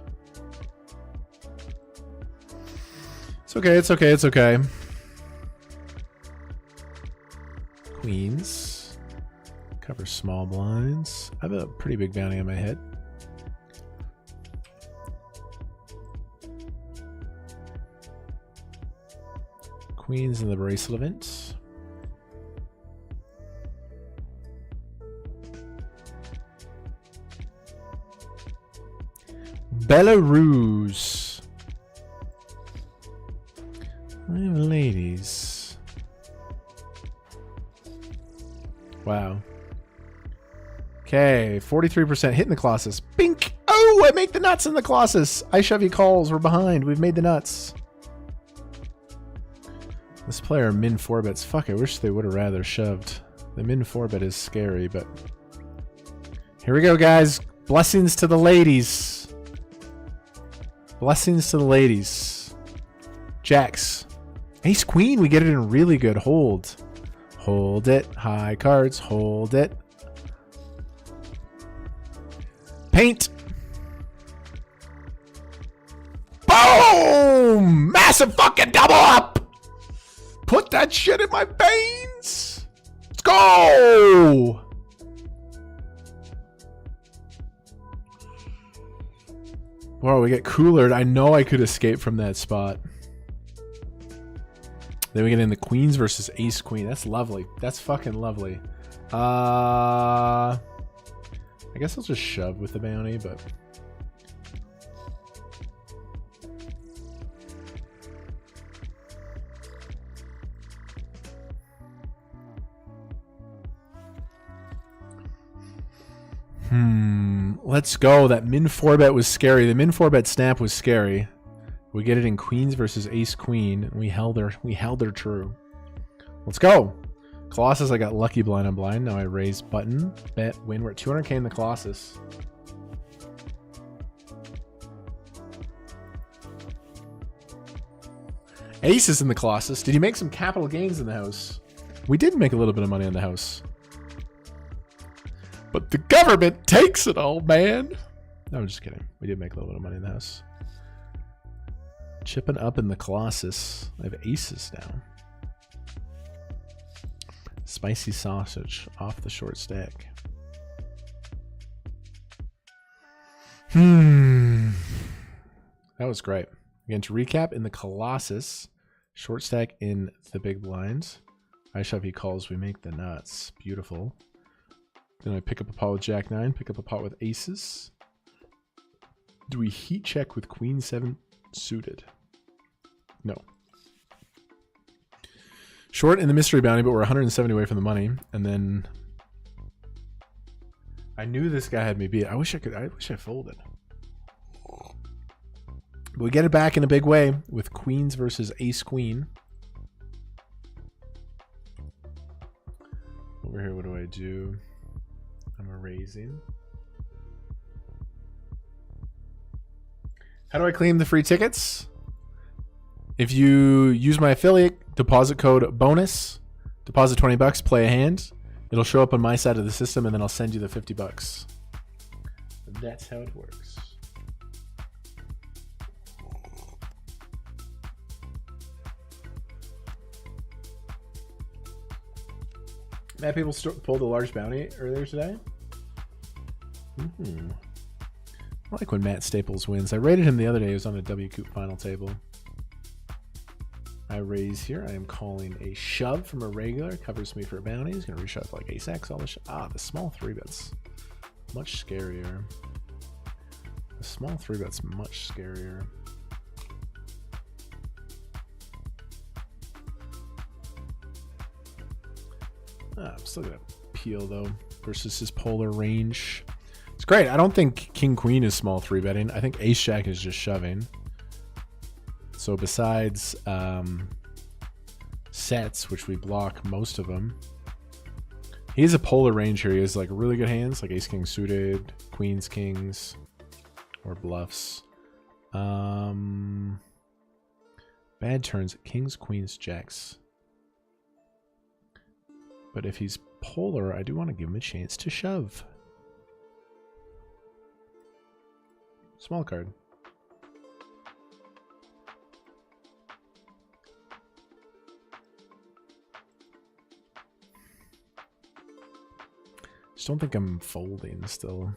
It's okay, it's okay, it's okay. Queens. Cover small blinds. I have a pretty big bounty on my head. Queens in the Bracelet event. Belarus. Ladies. Wow. Okay, 43% hitting the Colossus. Bink! Oh, I make the nuts in the Colossus. I shove you calls. We're behind. We've made the nuts. This player min 4 bets. Fuck, I wish they would have rather shoved. The min 4 bet is scary, but here we go, guys. Blessings to the ladies. Blessings to the ladies. Jacks. Ace queen. We get it in really good. Hold. Hold it. High cards. Hold it. Paint. Boom! Massive fucking double up. Put that shit in my veins. Let's go. Wow, we get coolered. I know I could escape from that spot. Then we get in the queens versus ace queen. That's lovely. That's fucking lovely. I guess I'll just shove with the bounty, but let's go. That min 4 bet was scary. The min 4 bet snap was scary. We get it in queens versus ace queen. We held her true. Let's go. Colossus, I got lucky blind on blind. Now I raise button, bet, win. We're at 200k in the Colossus. Aces in the Colossus. Did you make some capital gains in the house? We did make a little bit of money on the house. But the government takes it all, man. No, I'm just kidding. We did make a little bit of money in the house. Chipping up in the Colossus. I have aces now. Spicy sausage off the short stack. That was great. Again, to recap, in the Colossus, short stack in the big blinds. I shove, he calls, we make the nuts. Beautiful. Then I pick up a pot with Jack 9, pick up a pot with aces. Do we heat check with Queen 7 suited? No. Short in the mystery bounty, but we're 170 away from the money. And then I knew this guy had me beat. I wish I folded. But we get it back in a big way with queens versus ace queen. Over here, what do I do? I'm erasing. How do I claim the free tickets? If you use my affiliate deposit code bonus, deposit 20 bucks, play a hand. It'll show up on my side of the system, and then I'll send you the 50 bucks. That's how it works. Matt, people pulled a large bounty earlier today. I like when Matt Staples wins. I rated him the other day. He was on a W Coop final table. I raise here. I am calling a shove from a regular. Covers me for a bounty. He's going to reshove like ace X. All the the small 3-bet's much scarier. The small 3-bet's much scarier. I'm still going to peel, though, versus his polar range. It's great. I don't think King Queen is small 3-betting. I think Ace Jack is just shoving. So besides sets, which we block most of them, he has a polar range here. He has like really good hands, like Ace King suited, Queens Kings, or bluffs. Bad turns, Kings, Queens, Jacks. But if he's polar, I do want to give him a chance to shove. Small card. Just don't think I'm folding still.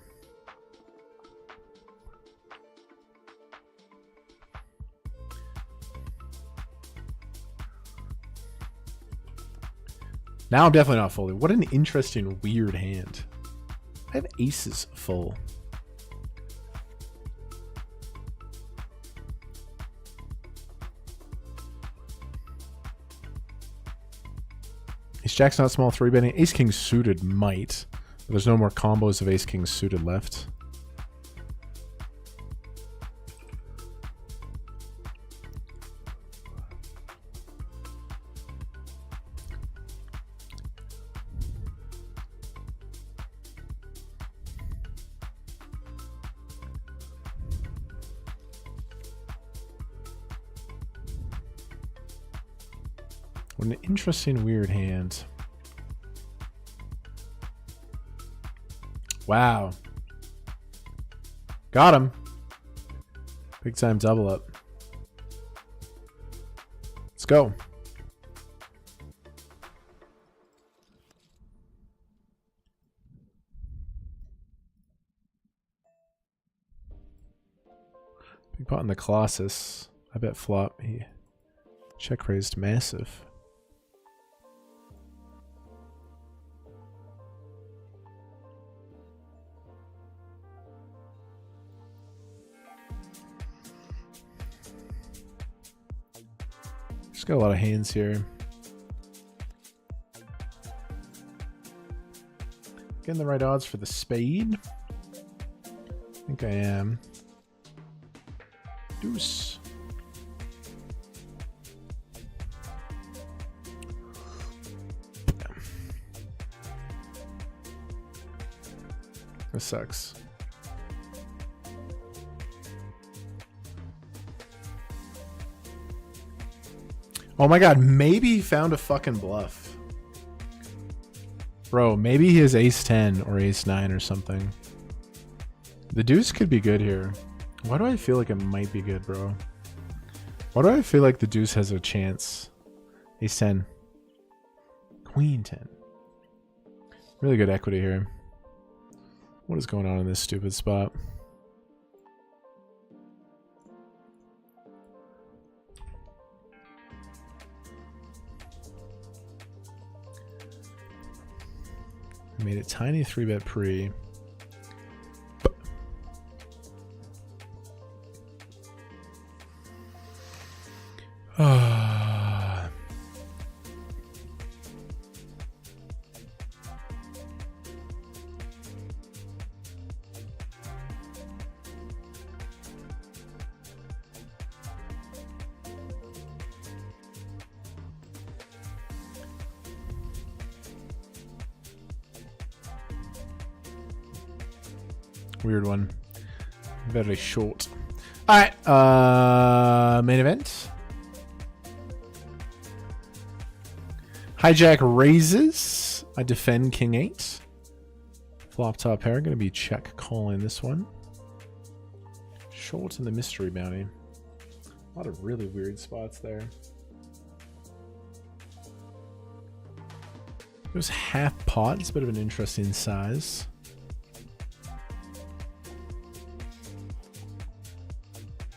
Now I'm definitely not folding. What an interesting, weird hand. I have aces full. Ace Jack's not small 3-betting. Ace King suited might. But there's no more combos of Ace King suited left. What an interesting, weird hand. Wow. Got him. Big time double up. Let's go. Big pot in the Colossus. I bet flop. He Check raised massive. Just got a lot of hands here. Getting the right odds for the spade. I think I am. Deuce. This sucks. Oh my god, maybe he found a fucking bluff. Bro, maybe he has ace 10 or ace 9 or something. The deuce could be good here. Why do I feel like it might be good, bro? Why do I feel like the deuce has a chance? Ace 10. Queen 10. Really good equity here. What is going on in this stupid spot? Made a tiny 3-bet pre. Weird one. Very short. Alright, main event. Hijack raises. I defend king 8. Flop top pair. Gonna be check calling this one. Short in the mystery bounty. A lot of really weird spots there. It was half pot. It's a bit of an interesting size.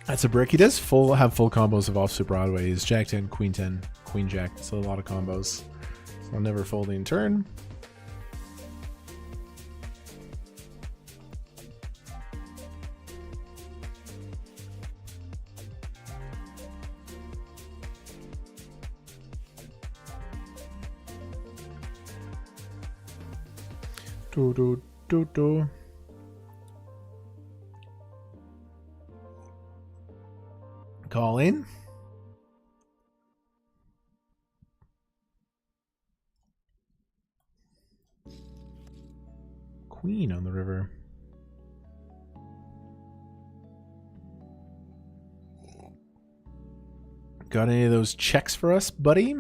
That's a brick. He does have full combos of offsuit Broadway. He's Jack 10, Queen 10, Queen Jack. So a lot of combos. So never folding turn. Do do do do. Call in. Queen on the river. Got any of those checks for us, buddy?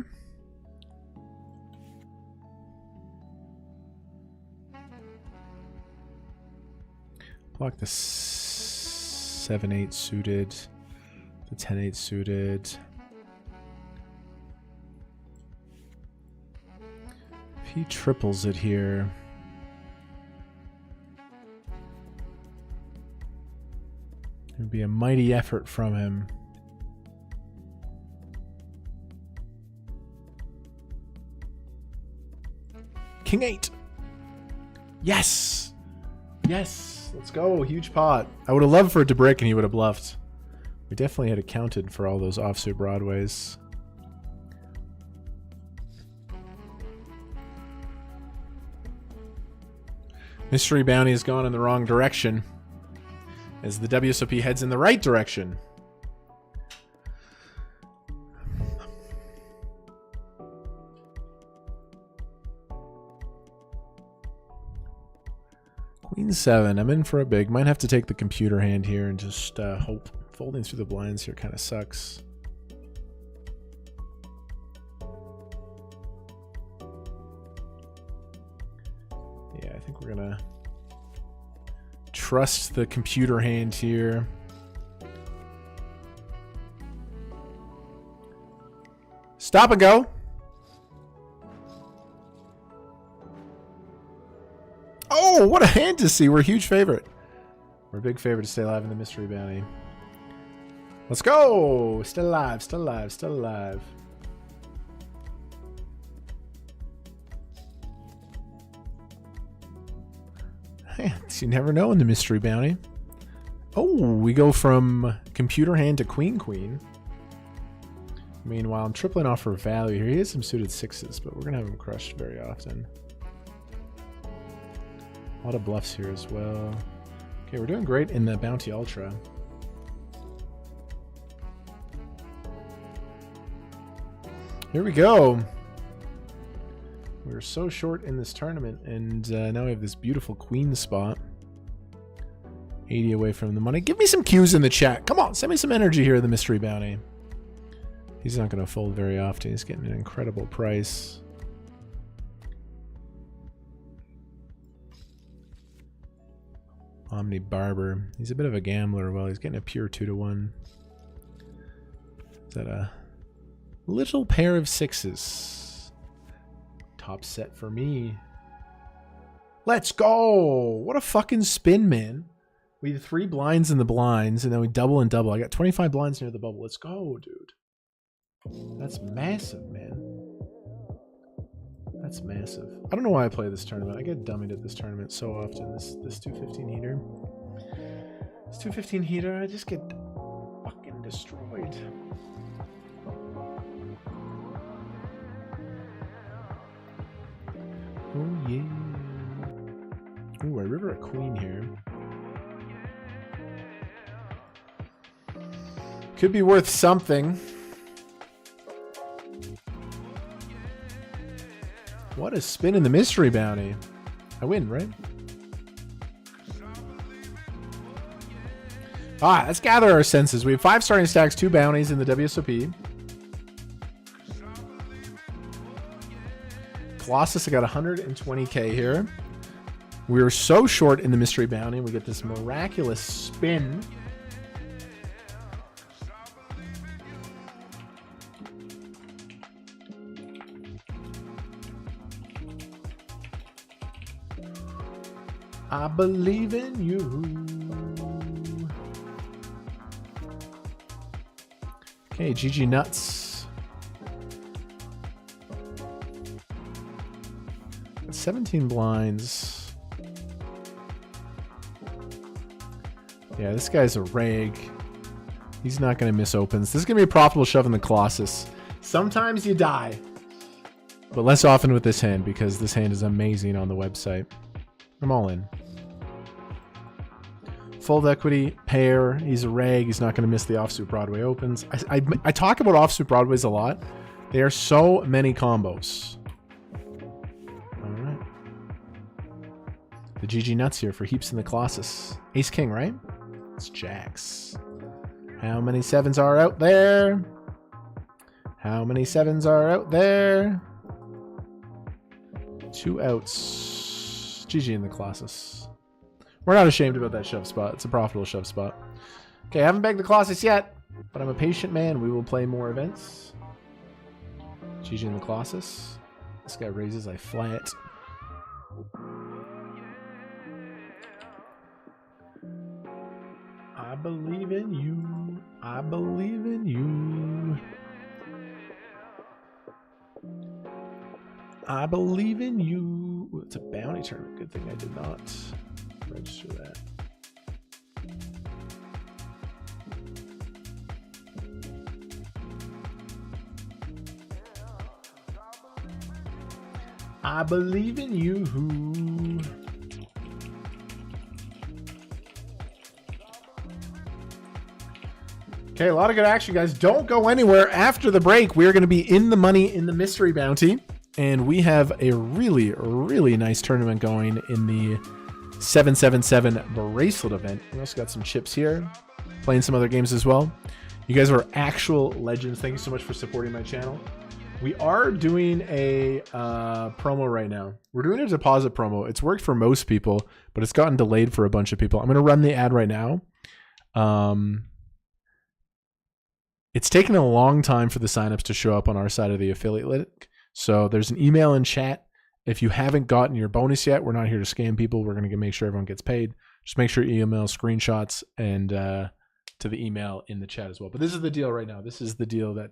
Block the 7-8 suited. The 10-8 suited. If he triples it here. It would be a mighty effort from him. King 8. Yes. Yes. Let's go. Huge pot. I would have loved for it to break and he would have bluffed. We definitely had accounted for all those offsuit Broadways. Mystery Bounty has gone in the wrong direction as the WSOP heads in the right direction. Queen 7. I'm in for a big. Might have to take the computer hand here and just hope. Folding through the blinds here kind of sucks. Yeah, I think we're gonna trust the computer hand here. Stop and go. Oh, what a hand to see. We're a huge favorite. We're a big favorite to stay alive in the mystery bounty. Let's go! Still alive, still alive, still alive. Man, you never know in the mystery bounty. Oh, we go from computer hand to queen queen. Meanwhile, I'm tripling off for value here. He has some suited sixes, but we're going to have him crushed very often. A lot of bluffs here as well. Okay, we're doing great in the bounty ultra. Here we go. We were so short in this tournament, and now we have this beautiful queen spot. 80 away from the money. Give me some cues in the chat. Come on, send me some energy here at the mystery bounty. He's not going to fold very often. He's getting an incredible price. Omni Barber. He's a bit of a gambler. Well, he's getting a pure 2-to-1. Is that a little pair of sixes? Top set for me. Let's go! What a fucking spin, man. We had 3 blinds in the blinds, and then we double and double. I got 25 blinds near the bubble. Let's go, dude. That's massive, man. That's massive. I don't know why I play this tournament. I get dummied at this tournament so often. This 215 heater. This 215 heater, I just get fucking destroyed. Oh yeah. Ooh, I river a queen here. Could be worth something. What a spin in the mystery bounty. I win, right? Alright, let's gather our senses. We have 5 starting stacks, 2 bounties in the WSOP. Colossus, I got 120k here. We were so short in the mystery bounty. We get this miraculous spin. I believe in you. Okay, GG nuts. 17 blinds. Yeah, this guy's a rag. He's not going to miss opens. This is going to be a profitable shove in the Colossus. Sometimes you die. But less often with this hand, because this hand is amazing on the website. I'm all in. Fold equity, pair. He's a rag. He's not going to miss the offsuit Broadway opens. I talk about offsuit Broadways a lot. They are so many combos. All right. The GG nuts here for heaps in the Colossus. Ace King, right? It's jacks. How many 7s are out there? How many 7s are out there? 2 outs. GG in the Colossus. We're not ashamed about that shove spot. It's a profitable shove spot. Okay, I haven't bagged the Colossus yet, but I'm a patient man. We will play more events. GG in the Colossus. This guy raises like flat. I believe in you. I believe in you. I believe in you. Ooh, it's a bounty tournament. Good thing I did not register that. I believe in you. Okay, a lot of good action, guys. Don't go anywhere. After the break, we're going to be in the money in the mystery bounty. And we have a really, really nice tournament going in the 777 Bracelet event. We also got some chips here. Playing some other games as well. You guys are actual legends. Thank you so much for supporting my channel. We are doing a promo right now. We're doing a deposit promo. It's worked for most people, but it's gotten delayed for a bunch of people. I'm going to run the ad right now. It's taken a long time for the signups to show up on our side of the affiliate link. So there's an email in chat. If you haven't gotten your bonus yet, we're not here to scam people. We're going to make sure everyone gets paid. Just make sure you email screenshots and to the email in the chat as well. But this is the deal right now. This is the deal that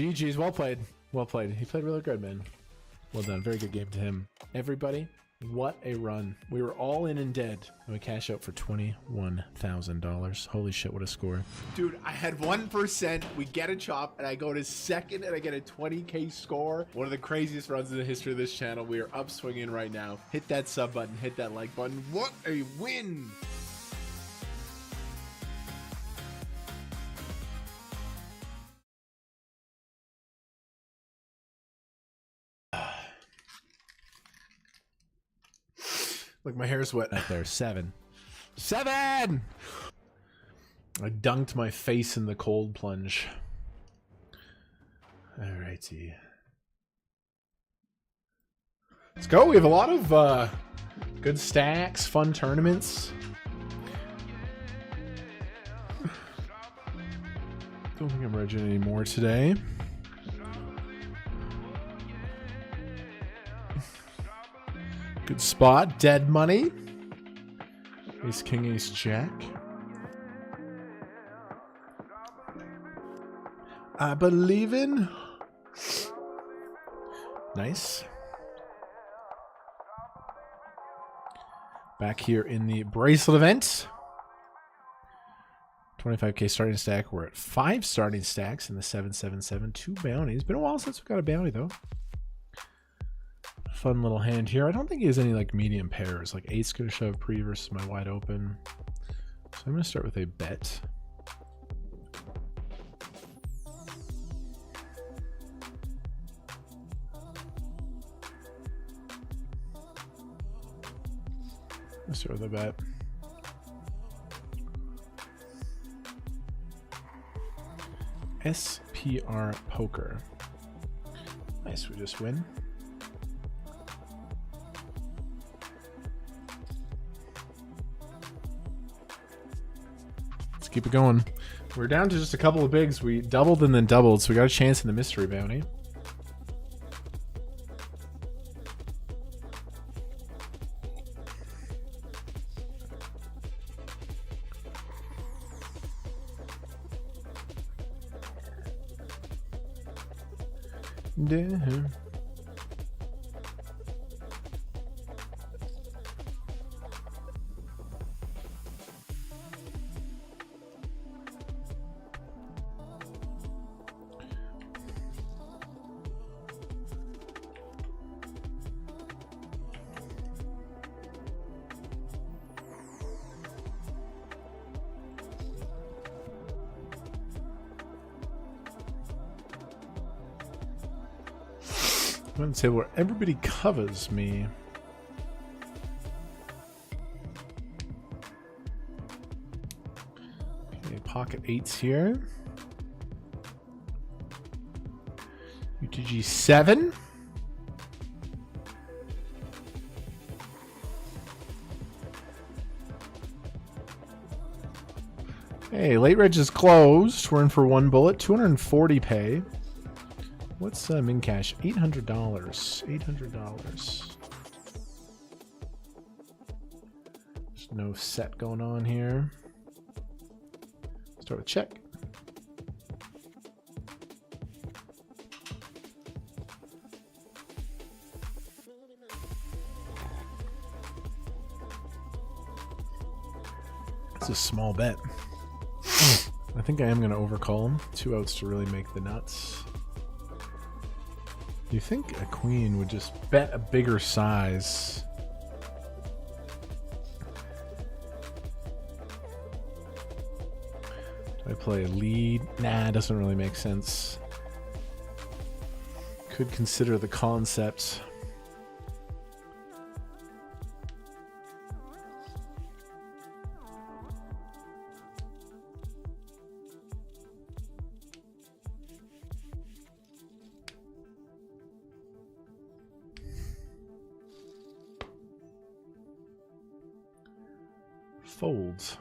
GG's. Well played. Well played. He played really good, man. Well done. Very good game to him. Everybody, what a run. We were all in and dead. And we cash out for $21,000. Holy shit, what a score. Dude, I had 1%. We get a chop, and I go to second, and I get a 20K score. One of the craziest runs in the history of this channel. We are upswinging right now. Hit that sub button. Hit that like button. What a win! Look, my hair's wet. Right there, 7. 7! I dunked my face in the cold plunge. Alrighty. Let's go. We have a lot of good stacks, fun tournaments. Don't think I'm regging any more today. Good spot. Dead money. Ace, king, ace, jack. I believe in. Nice. Back here in the bracelet event. 25K starting stack. We're at 5 starting stacks in the 777. 2 bounties. Been a while since we got a bounty though. Fun little hand here. I don't think he has any like medium pairs. Like 8's gonna shove pre versus my wide open. So I'm gonna start with a bet. Let's start with a bet. SPR poker. Nice, we just win. Keep it going. We're down to just a couple of bigs. We doubled and then doubled, so we got a chance in the mystery bounty. Damn. I'm going to say where everybody covers me. Okay, pocket 8s here. UTG 7. Hey, late reg is closed. We're in for 1 bullet, 240 pay. What's min cash? $800. $800. There's no set going on here. Start with check. It's a small bet. I think I am going to overcall him. 2 outs to really make the nuts. You think a queen would just bet a bigger size? Do I play a lead? Nah, doesn't really make sense. Could consider the concept. Folds.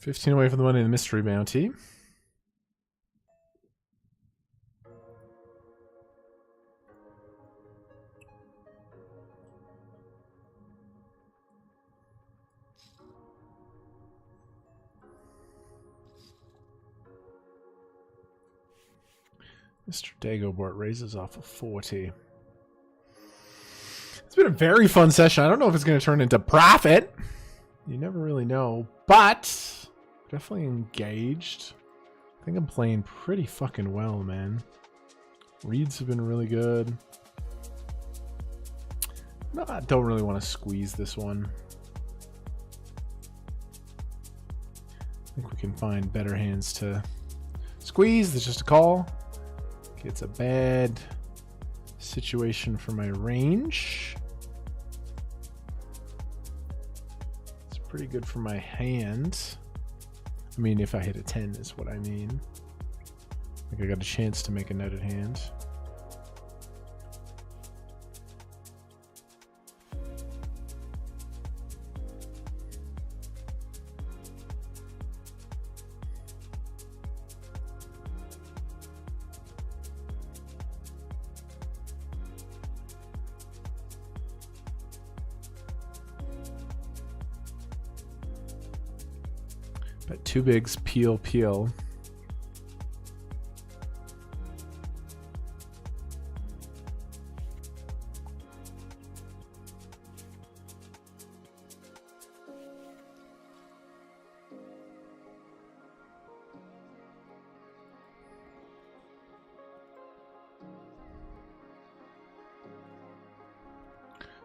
$15 away from the money in the mystery bounty. Mr. Dagobort raises off of 40. It's been a very fun session. I don't know if it's going to turn into profit. You never really know, but definitely engaged. I think I'm playing pretty fucking well, man. Reads have been really good. No, I don't really want to squeeze this one. I think we can find better hands to squeeze. There's just a call. Okay, it's a bad situation for my range. It's pretty good for my hand. I mean, if I hit a 10 is what I mean. I think I got a chance to make a netted hand. Bet two bigs, peel, peel.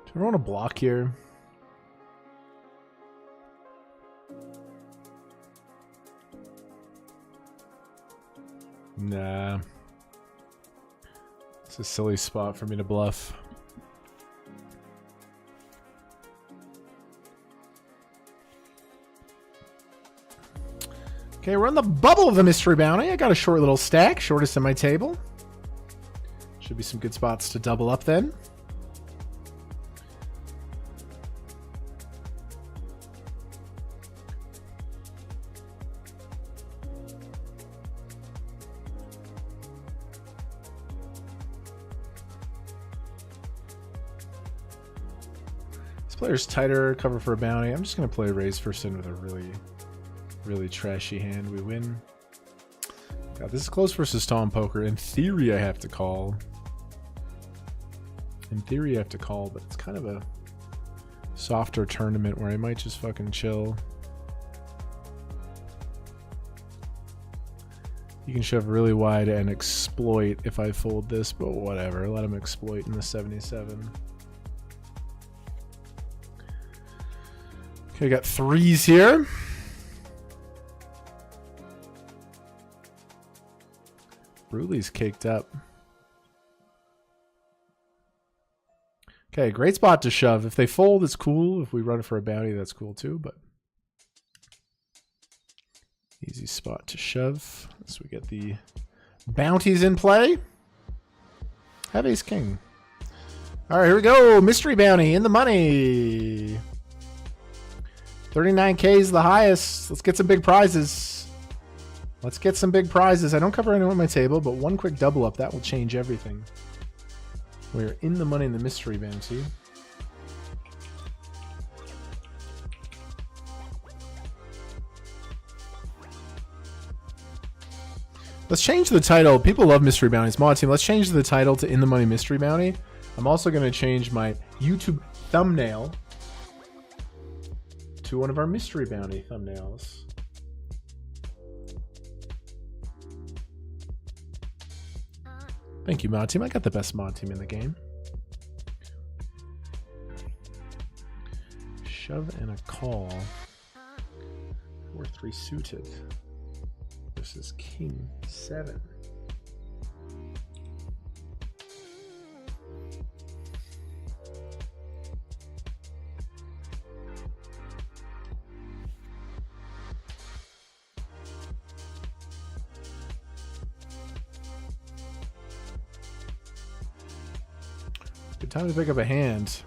Do I want to block here? Nah. It's a silly spot for me to bluff. Okay, we're on the bubble of the mystery bounty. I got a short little stack, shortest in my table. Should be some good spots to double up then. Player's tighter, cover for a bounty. I'm just going to play raise first in with a really trashy hand. We win. God, this is close versus Tom Poker. In theory, I have to call. In theory, I have to call, but it's kind of a softer tournament where I might just fucking chill. You can shove really wide and exploit if I fold this, but whatever. Let him exploit in the 77. Okay, got threes here. Bruley's caked up. Okay, great spot to shove. If they fold, it's cool. If we run for a bounty, that's cool too, but easy spot to shove. So we get the bounties in play. Have ace king. All right, here we go. Mystery bounty in the money. 39K is the highest. Let's get some big prizes. Let's get some big prizes. I don't cover anyone on my table, but one quick double up, that will change everything. We're in the money in the mystery bounty. Let's change the title. People love mystery bounties. Mod team, let's change the title to In the Money Mystery Bounty. I'm also going to change my YouTube thumbnail to one of our mystery bounty thumbnails. Thank you, mod team. I got the best mod team in the game. Shove and a call. 4-3 suited versus king 7. Good time to pick up a hand.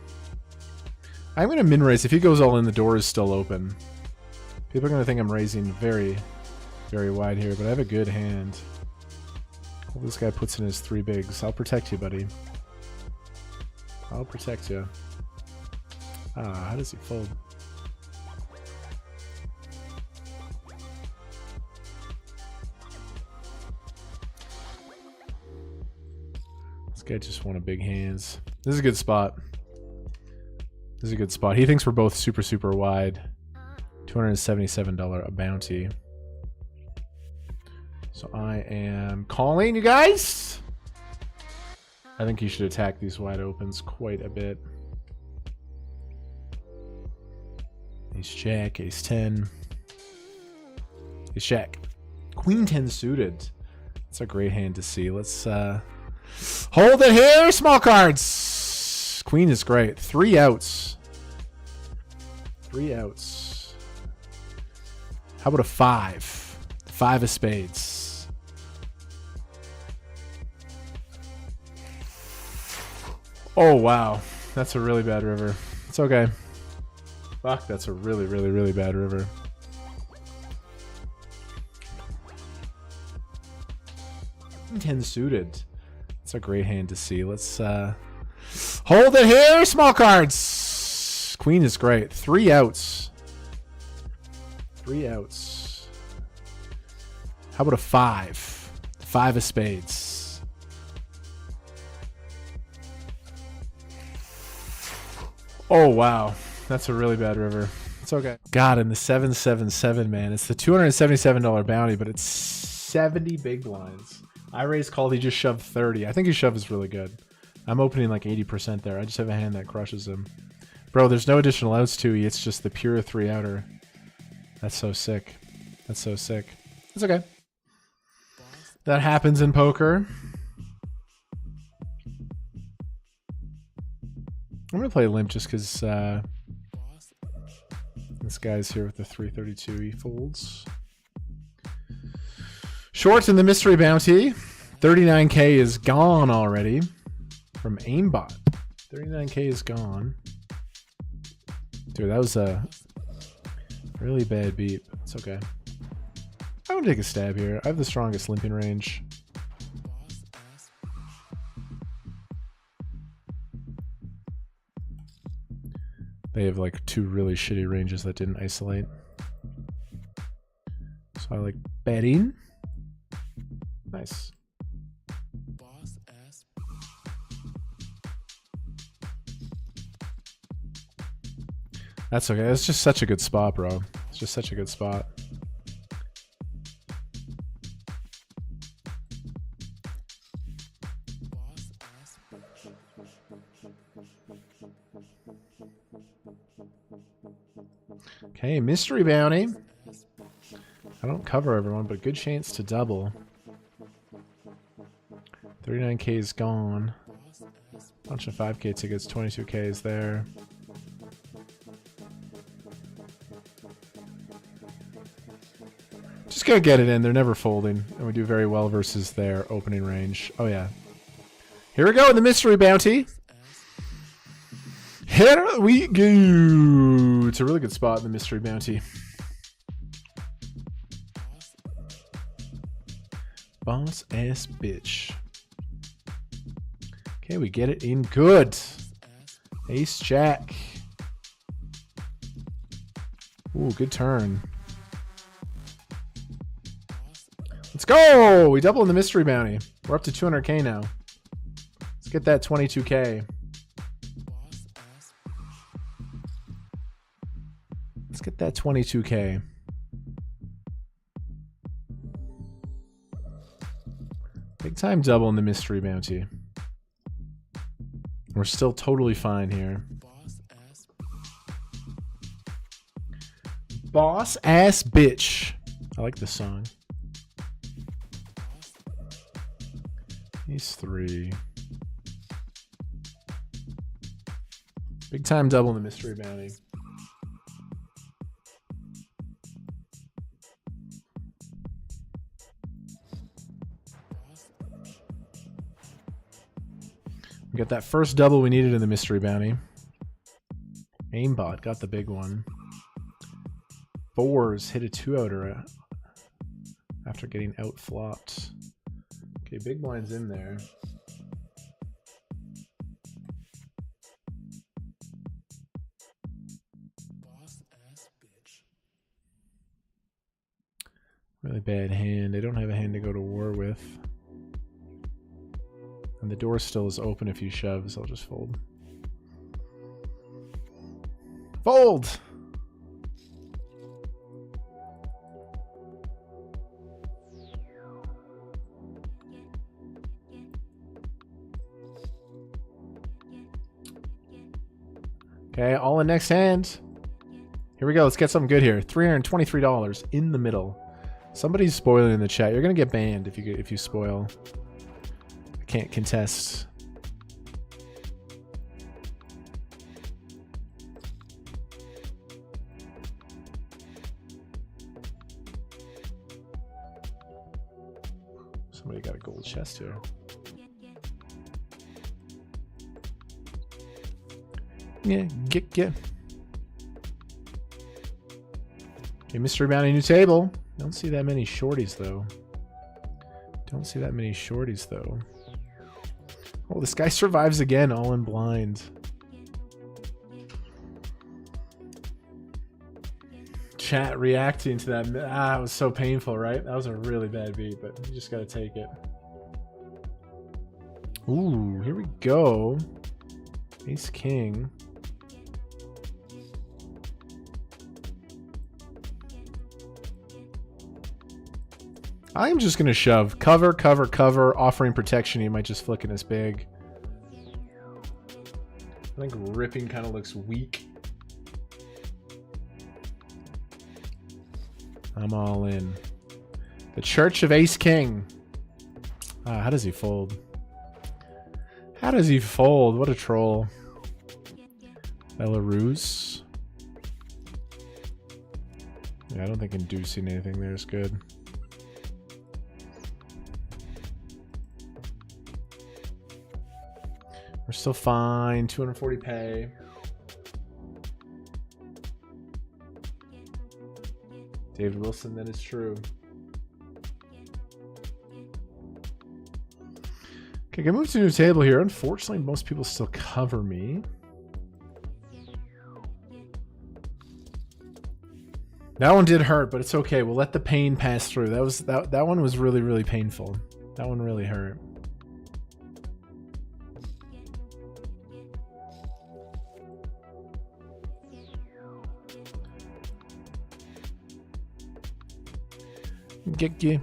I'm going to min raise. If he goes all in, the door is still open. People are going to think I'm raising very, very wide here, but I have a good hand. Well, this guy puts in his 3 bigs. I'll protect you, buddy. I'll protect you. Ah, how does he fold? Guy just won a big hands. This is a good spot. This is a good spot. He thinks we're both super, super wide. $277 a bounty. So I am calling, you guys. I think you should attack these wide opens quite a bit. Ace jack, ace 10. Ace jack. Queen 10 suited. That's a great hand to see. Let's hold it here. Small cards. Queen is great. 3 outs. 3 outs. How about a 5? 5 of spades. Oh, wow. That's a really bad river. It's okay. Fuck, that's a really, really, really bad river. Queen 10 suited. That's a great hand to see. Let's hold it here. Small cards. Queen is great. 3 outs. 3 outs. How about a 5? 5 of spades. Oh, wow. That's a really bad river. It's okay. God, and the 777, man. It's the $277 bounty, but it's 70 big blinds. I raised called. He just shoved 30. I think his shove is really good. I'm opening like 80% there. I just have a hand that crushes him. Bro, there's no additional outs to E. It's just the pure 3-outer. That's so sick. That's so sick. It's okay. That happens in poker. I'm going to play limp just because this guy's here with the 332. He folds. Short in the mystery bounty. 39K is gone already from aimbot. 39K is gone. Dude, that was a really bad beat. It's okay. I would take a stab here. I have the strongest limping range. They have like 2 really shitty ranges that didn't isolate. So I like betting. Nice. That's okay. It's just such a good spot, bro. It's just such a good spot. Okay, mystery bounty. I don't cover everyone, but a good chance to double. 39K is gone. Bunch of 5K tickets, 22K is there. Just gonna get it in. They're never folding, and we do very well versus their opening range. Oh yeah. Here we go in the mystery bounty. Here we go. It's a really good spot in the mystery bounty. Boss ass bitch. Okay, we get it in good. Ace jack. Ooh, good turn. Let's go! We double in the mystery bounty. We're up to 200K now. Let's get that 22K. Let's get that 22K. Big time double in the mystery bounty. We're still totally fine here. Boss ass bitch. I like this song. He's 3. Big time double in the mystery bounty. We got that first double we needed in the mystery bounty. Aimbot got the big one. 4s hit a 2-outer after getting out flopped. Okay, big blind's in there. Really bad hand. I don't have a hand to go to war with. And the door still is open if you shove, so I'll just fold. Fold! Okay, all in next hand. Here we go. Let's get something good here. $323 in the middle. Somebody's spoiling in the chat. You're gonna get banned if you spoil. I can't contest. Somebody got a gold chest here. Yeah, get. Okay, mystery bounty, new table. Don't see that many shorties though. Oh, this guy survives again, all in blind. Chat reacting to that. Ah, it was so painful, right? That was a really bad beat, but you just gotta take it. Ooh, here we go. Ace King. I'm just gonna shove. Cover, cover, cover. Offering protection. He might just flick in his big. I think ripping kind of looks weak. I'm all in. The Church of Ace King. How does he fold? How does he fold? What a troll. Belarus. Yeah, I don't think inducing anything there is good. We're still fine. 240 pay. David Wilson, that is true. Okay, gonna move to a new table here. Unfortunately, most people still cover me. That one did hurt, but it's okay. We'll let the pain pass through. That one was really, really painful. That one really hurt. Get you.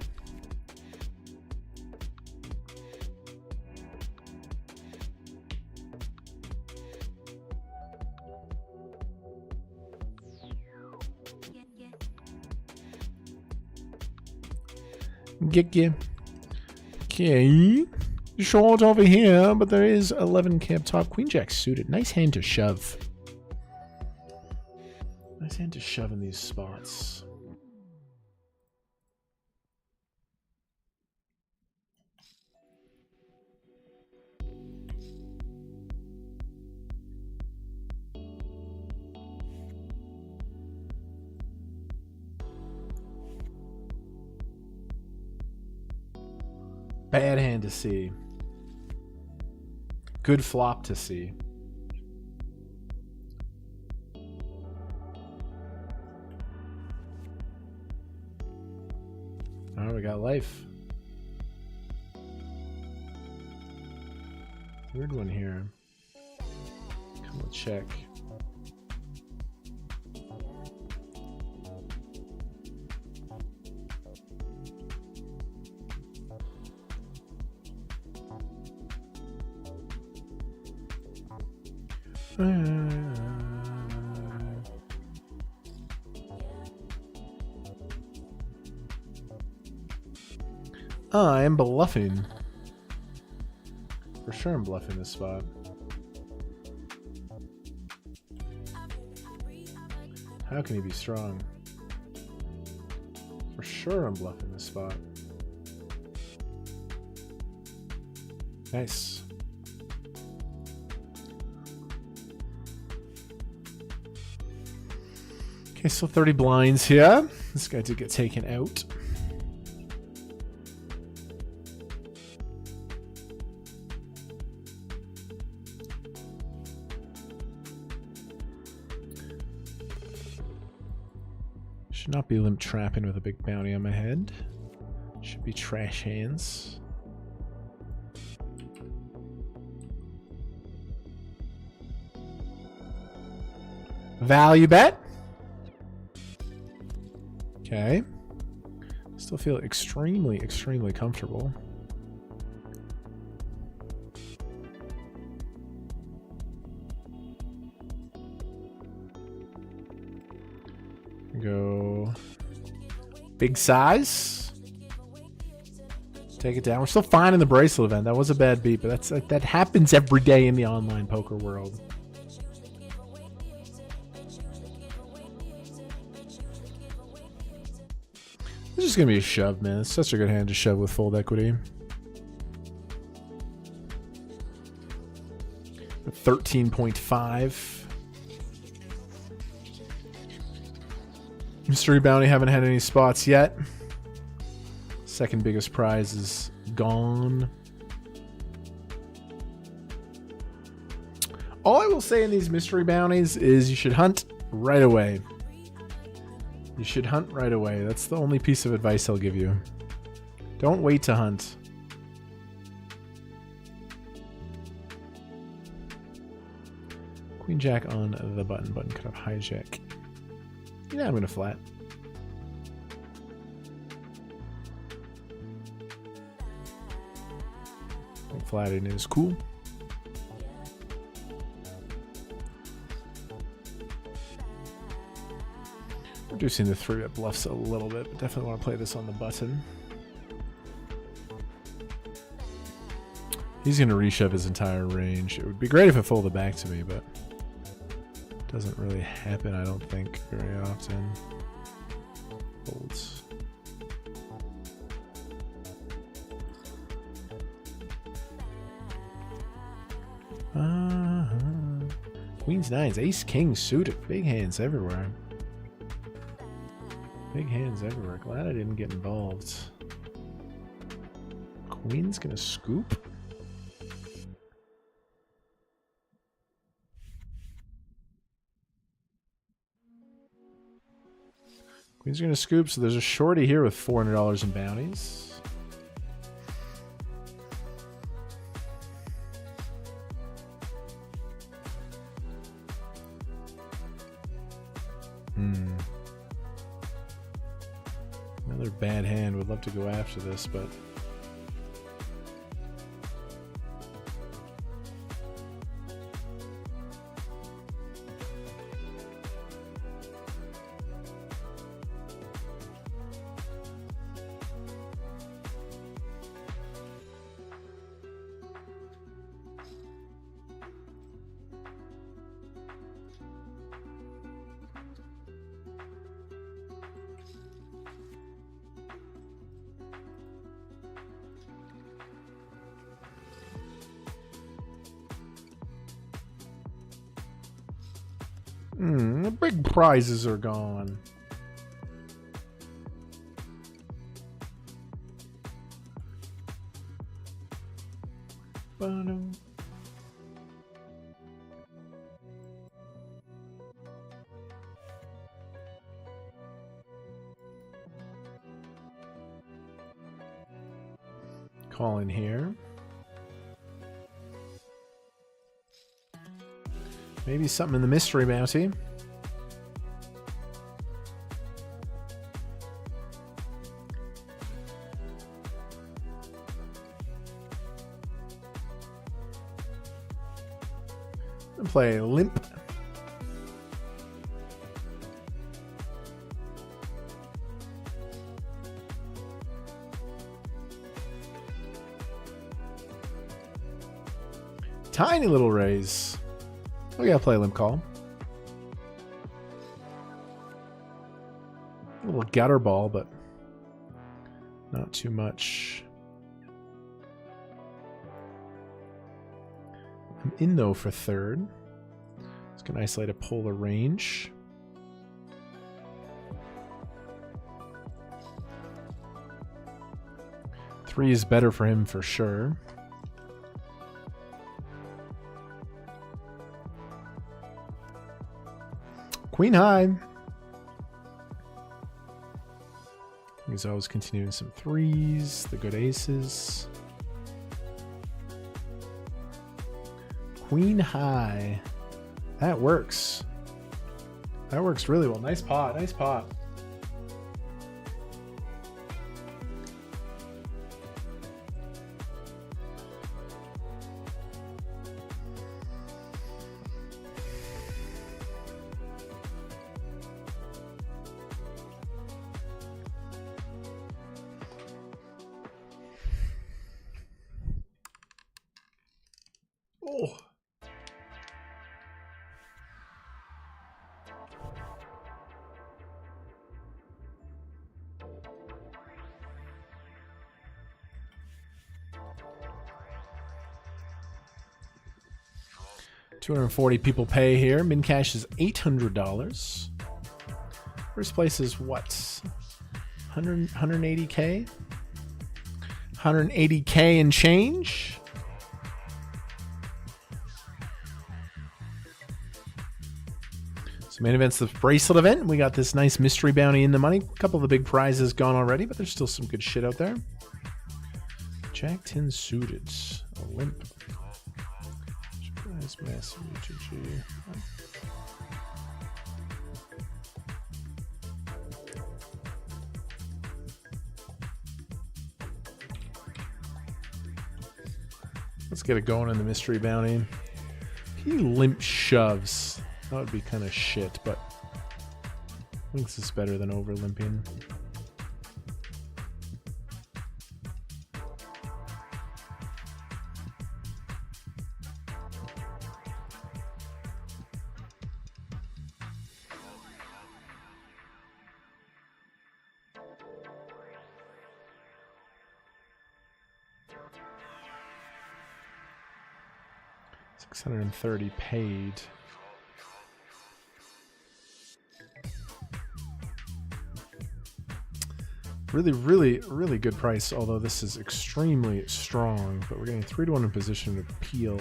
Get you. Okay. Short over here, but there is 11k up top. Queen Jack suited. Nice hand to shove. Nice hand to shove in these spots. Bad hand to see. Good flop to see. Alright, we got life. Weird one here. Come on, check. I'm bluffing. For sure I'm bluffing this spot. How can he be strong? For sure I'm bluffing this spot. Nice. Okay, so 30 blinds here. This guy did get taken out. Should not be limp trapping with a big bounty on my head. Should be trash hands. Value bet. Okay. Still feel extremely, extremely comfortable. Go big size. Take it down. We're still fine in the bracelet event. That was a bad beat, but that happens every day in the online poker world. This is gonna be a shove, man. It's such a good hand to shove with fold equity. 13.5. Mystery Bounty haven't had any spots yet. Second biggest prize is gone. All I will say in these mystery bounties is you should hunt right away. You should hunt right away. That's the only piece of advice I'll give you. Don't wait to hunt. Queen Jack on the button. Button cut off hijack. Yeah, I'm going to flat. I think flatting is cool. Reducing the 3-bet bluffs a little bit, but definitely want to play this on the button. He's going to reshove his entire range. It would be great if it folded back to me, but it doesn't really happen, I don't think, very often. Folds. Queens, nines, ace, king suited. Big hands everywhere. Big hands everywhere. Glad I didn't get involved. Queen's gonna scoop. Queen's gonna scoop, so there's a shorty here with $400 in bounties. Another bad hand. Would love to go after this, but the big prizes are gone. Ba-dum. Call in here. Maybe something in the mystery bounty. And play limp. Tiny little raise. We gotta play limp call. A little gutter ball, but not too much. I'm in though for third. It's gonna isolate a polar range. Three is better for him for sure. Queen high. He's always continuing some threes, the good aces. Queen high. That works. That works really well. Nice pot. Nice pot. Oh. $240 people pay here. Min cash is $800. First place is what? 180K? 180K and change? So main event's the bracelet event. We got this nice mystery bounty in the money. A couple of the big prizes gone already, but there's still some good shit out there. Jack 10 suited. A limp. Nice massive UGG. Let's get it going in the mystery bounty. He limp shoves. That would be kind of shit, but I think this is better than over limping. $630 paid. Really good price, although this is extremely strong, but we're getting 3-1 in position to peel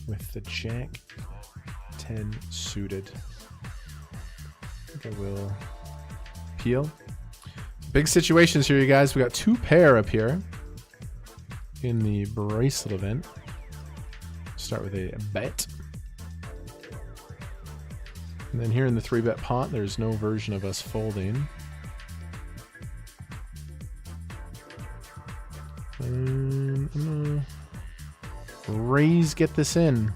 with the Jack 10 suited. I think I will peel. Big situations here, you guys. We got 2 pair up here in the bracelet event. Start with a bet. And then here in the 3-bet pot, there's no version of us folding. I'm gonna raise, get this in.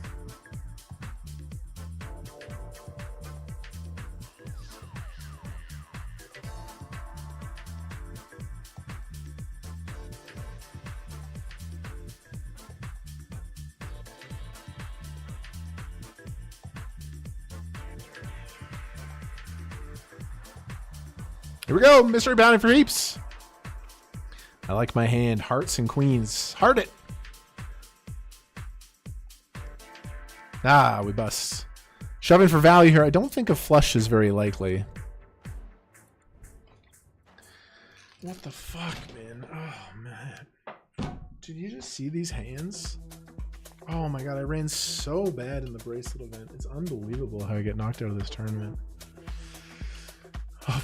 Here we go, mystery bounty for heaps. I like my hand. Hearts and queens. Heart it. Ah, we bust. Shoving for value here. I don't think a flush is very likely. What the fuck, man? Oh, man. Did you just see these hands? Oh my god, I ran so bad in the bracelet event. It's unbelievable how I get knocked out of this tournament. Oh,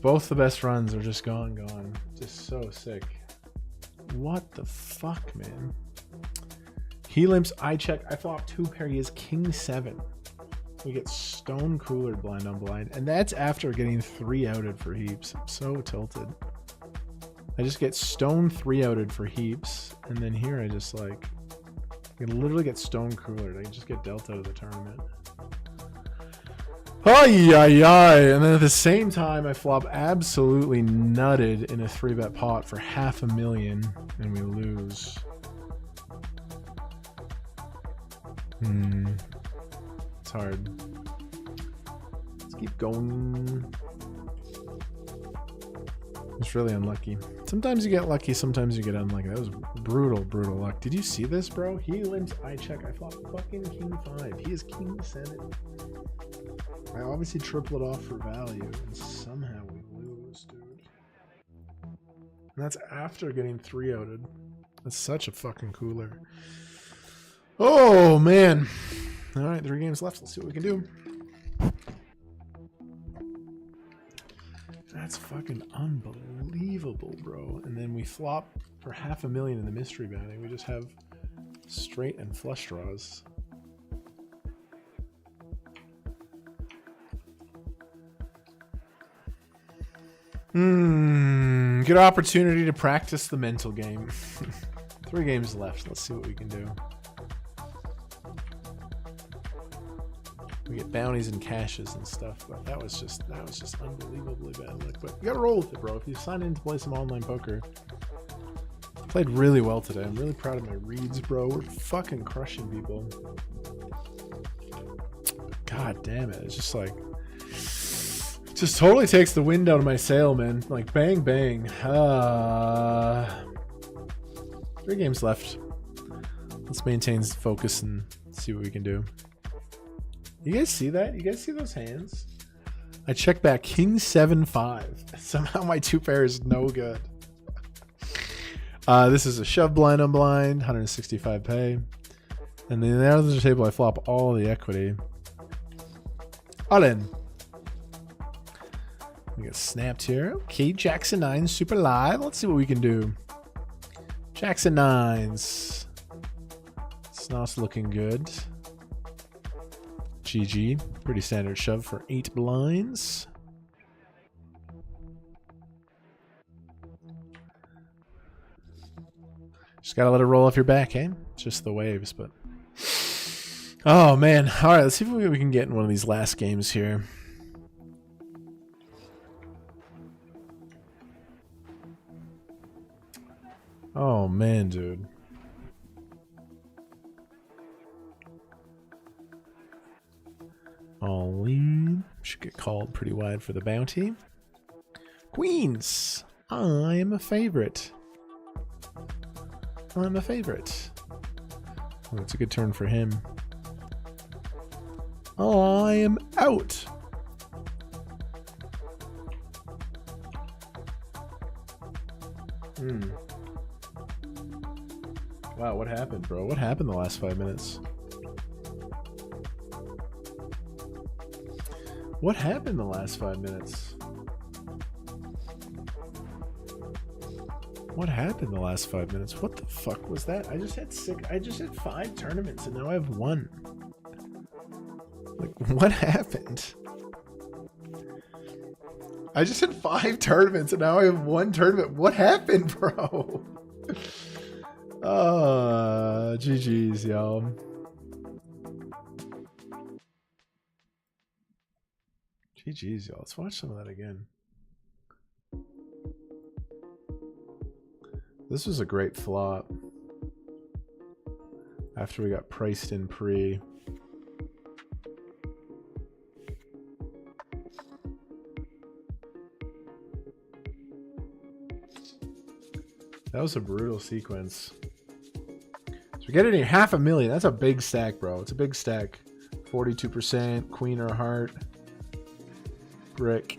both the best runs are just gone. Just so sick. What the fuck, man? He limps, I check. I flop 2 pair. He has king 7. We get stone cooler blind on blind. And that's after getting 3 outed for heaps. I'm so tilted. I just get stone 3 outed for heaps. And then here I just like, I literally get stone coolered. I just get dealt out of the tournament. Ay, ay, ay. And then at the same time, I flop absolutely nutted in a 3-bet pot for $500,000, and we lose. It's hard. Let's keep going. It's really unlucky. Sometimes you get lucky, sometimes you get unlucky. That was brutal luck. Did you see this, bro? He limps, I check. I flop fucking king 5. He is king 7. I obviously triple it off for value, and somehow we lose, dude. And that's after getting 3 outed. That's such a fucking cooler. Oh, man. All right, 3 games left. Let's see what we can do. That's fucking unbelievable, bro. And then we flop for $500,000 in the mystery bounty. We just have straight and flush draws. Good opportunity to practice the mental game. 3 games left. Let's see what we can do. We get bounties and caches and stuff, but that was just unbelievably bad luck. But you gotta roll with it, bro. If you sign in to play some online poker, played really well today. I'm really proud of my reads, bro. We're fucking crushing people. God damn it! It's just like, just totally takes the wind out of my sail, man. Like bang bang. 3 games left. Let's maintain focus and see what we can do. You guys see that? You guys see those hands? I check back King 7-5. Somehow my 2 pair is no good. This is a shove blind on blind, 165 pay. And then the other table I flop all the equity. All in. We get snapped here. Okay, Jackson 9 super live. Let's see what we can do. Jackson 9s. Snot's looking good. GG. Pretty standard shove for 8 blinds. Just gotta let it roll off your back, eh? It's just the waves, but... Oh, man. Alright, let's see if we can get in one of these last games here. Oh, man, dude. All in. Should get called pretty wide for the bounty. Queens. I am a favorite. I'm a favorite. Oh, it's a good turn for him. I am out. Wow, what happened, bro? What happened the last 5 minutes? What happened the last 5 minutes? What happened the last 5 minutes? What the fuck was that? I just had 5 tournaments and now I have 1. Like, what happened? I just had 5 tournaments and now I have 1 tournament. What happened, bro? GG's, y'all. GG's, y'all. Let's watch some of that again. This was a great flop. After we got priced in pre. That was a brutal sequence. So we get it in $500,000. That's a big stack, bro. It's a big stack. 42%, queen or heart. Brick.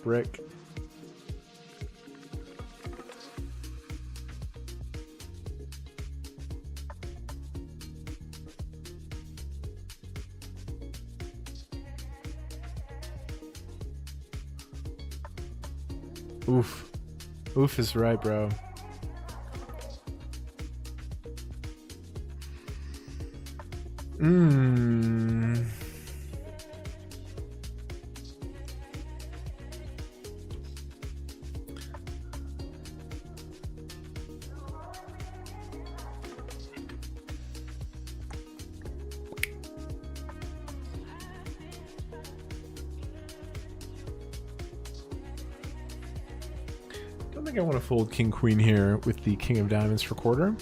Brick. Oof. Oof is right, bro. I think I want to fold King Queen here with the King of Diamonds for quarter.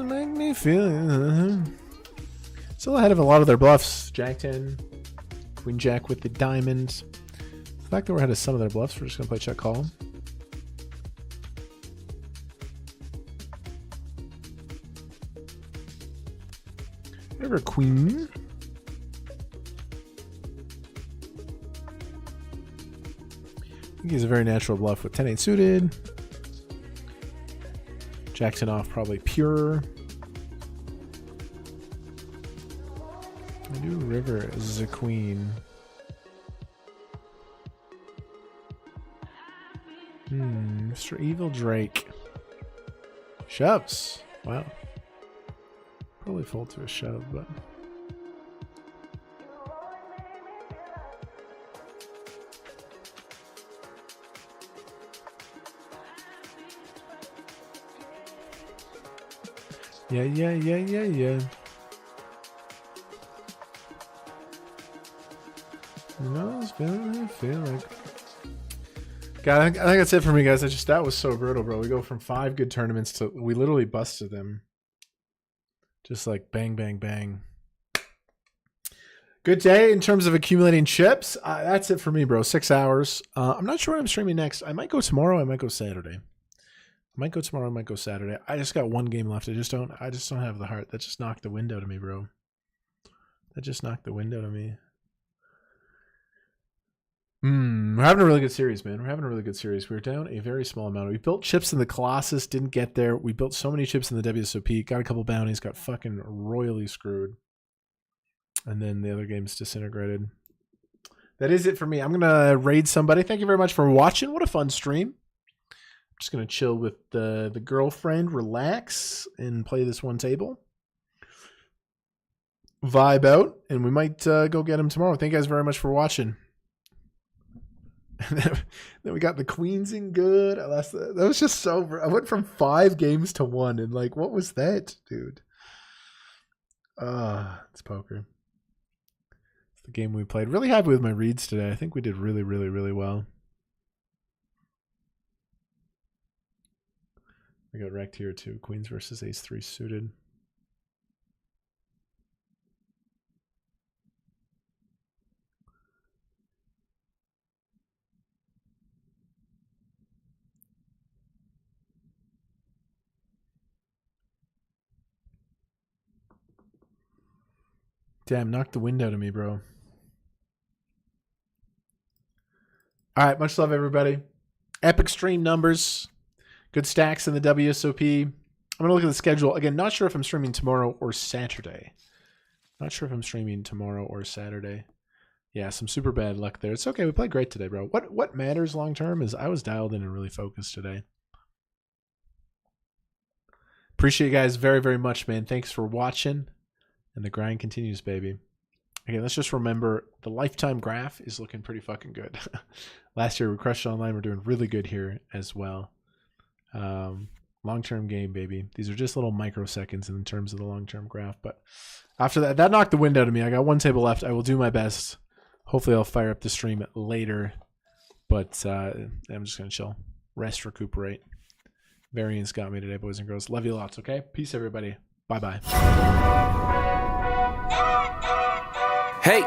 Make me feel still ahead of a lot of their bluffs. Jack 10, Queen Jack with the diamond. The fact that we're ahead of some of their bluffs, we're just going to play check call. River Queen. I think he's a very natural bluff with 10-8 suited. Jackson off, probably pure. I do river as a queen. Mr. Evil Drake. Shoves. Wow. Probably fold to a shove, but... Yeah. No, it's feeling, I feel like... God, I think that's it for me, guys. That was so brutal, bro. We go from 5 good tournaments to... We literally busted them. Just like bang, bang, bang. Good day in terms of accumulating chips. That's it for me, bro. 6 hours. I'm not sure what I'm streaming next. I might go tomorrow. I might go Saturday. I might go tomorrow. I might go Saturday. I just got 1 game left. I just don't have the heart. That just knocked the wind out of me, bro. That just knocked the wind out of me. We're having a really good series, man. We're having a really good series. We're down a very small amount. We built chips in the Colossus, didn't get there. We built so many chips in the Wsop, got a couple bounties, got fucking royally screwed. And then the other games disintegrated. That is it for me. I'm going to raid somebody. Thank you very much for watching. What a fun stream. I'm just going to chill with the girlfriend, relax, and play this one table. Vibe out, and we might go get him tomorrow. Thank you guys very much for watching. Then we got the queens in good. That was just so... I went from 5 games to 1, and like, what was that, dude? It's poker. It's the game we played. Really happy with my reads today. I think we did really, really, really well. We got wrecked here too. Queens versus ace-3 suited. Damn, knocked the wind out of me, bro. All right, much love, everybody. Epic stream numbers. Good stacks in the WSOP. I'm going to look at the schedule. Again, not sure if I'm streaming tomorrow or Saturday. Yeah, some super bad luck there. It's okay. We played great today, bro. What matters long term is I was dialed in and really focused today. Appreciate you guys very, very much, man. Thanks for watching. And the grind continues, baby. Okay, let's just remember the lifetime graph is looking pretty fucking good. Last year we crushed online. We're doing really good here as well. Long-term game, baby. These are just little microseconds in terms of the long-term graph. But after that knocked the wind out of me. I got 1 table left. I will do my best. Hopefully I'll fire up the stream later. But I'm just going to chill. Rest, recuperate. Variance got me today, boys and girls. Love you lots, okay? Peace, everybody. Bye-bye. Hey,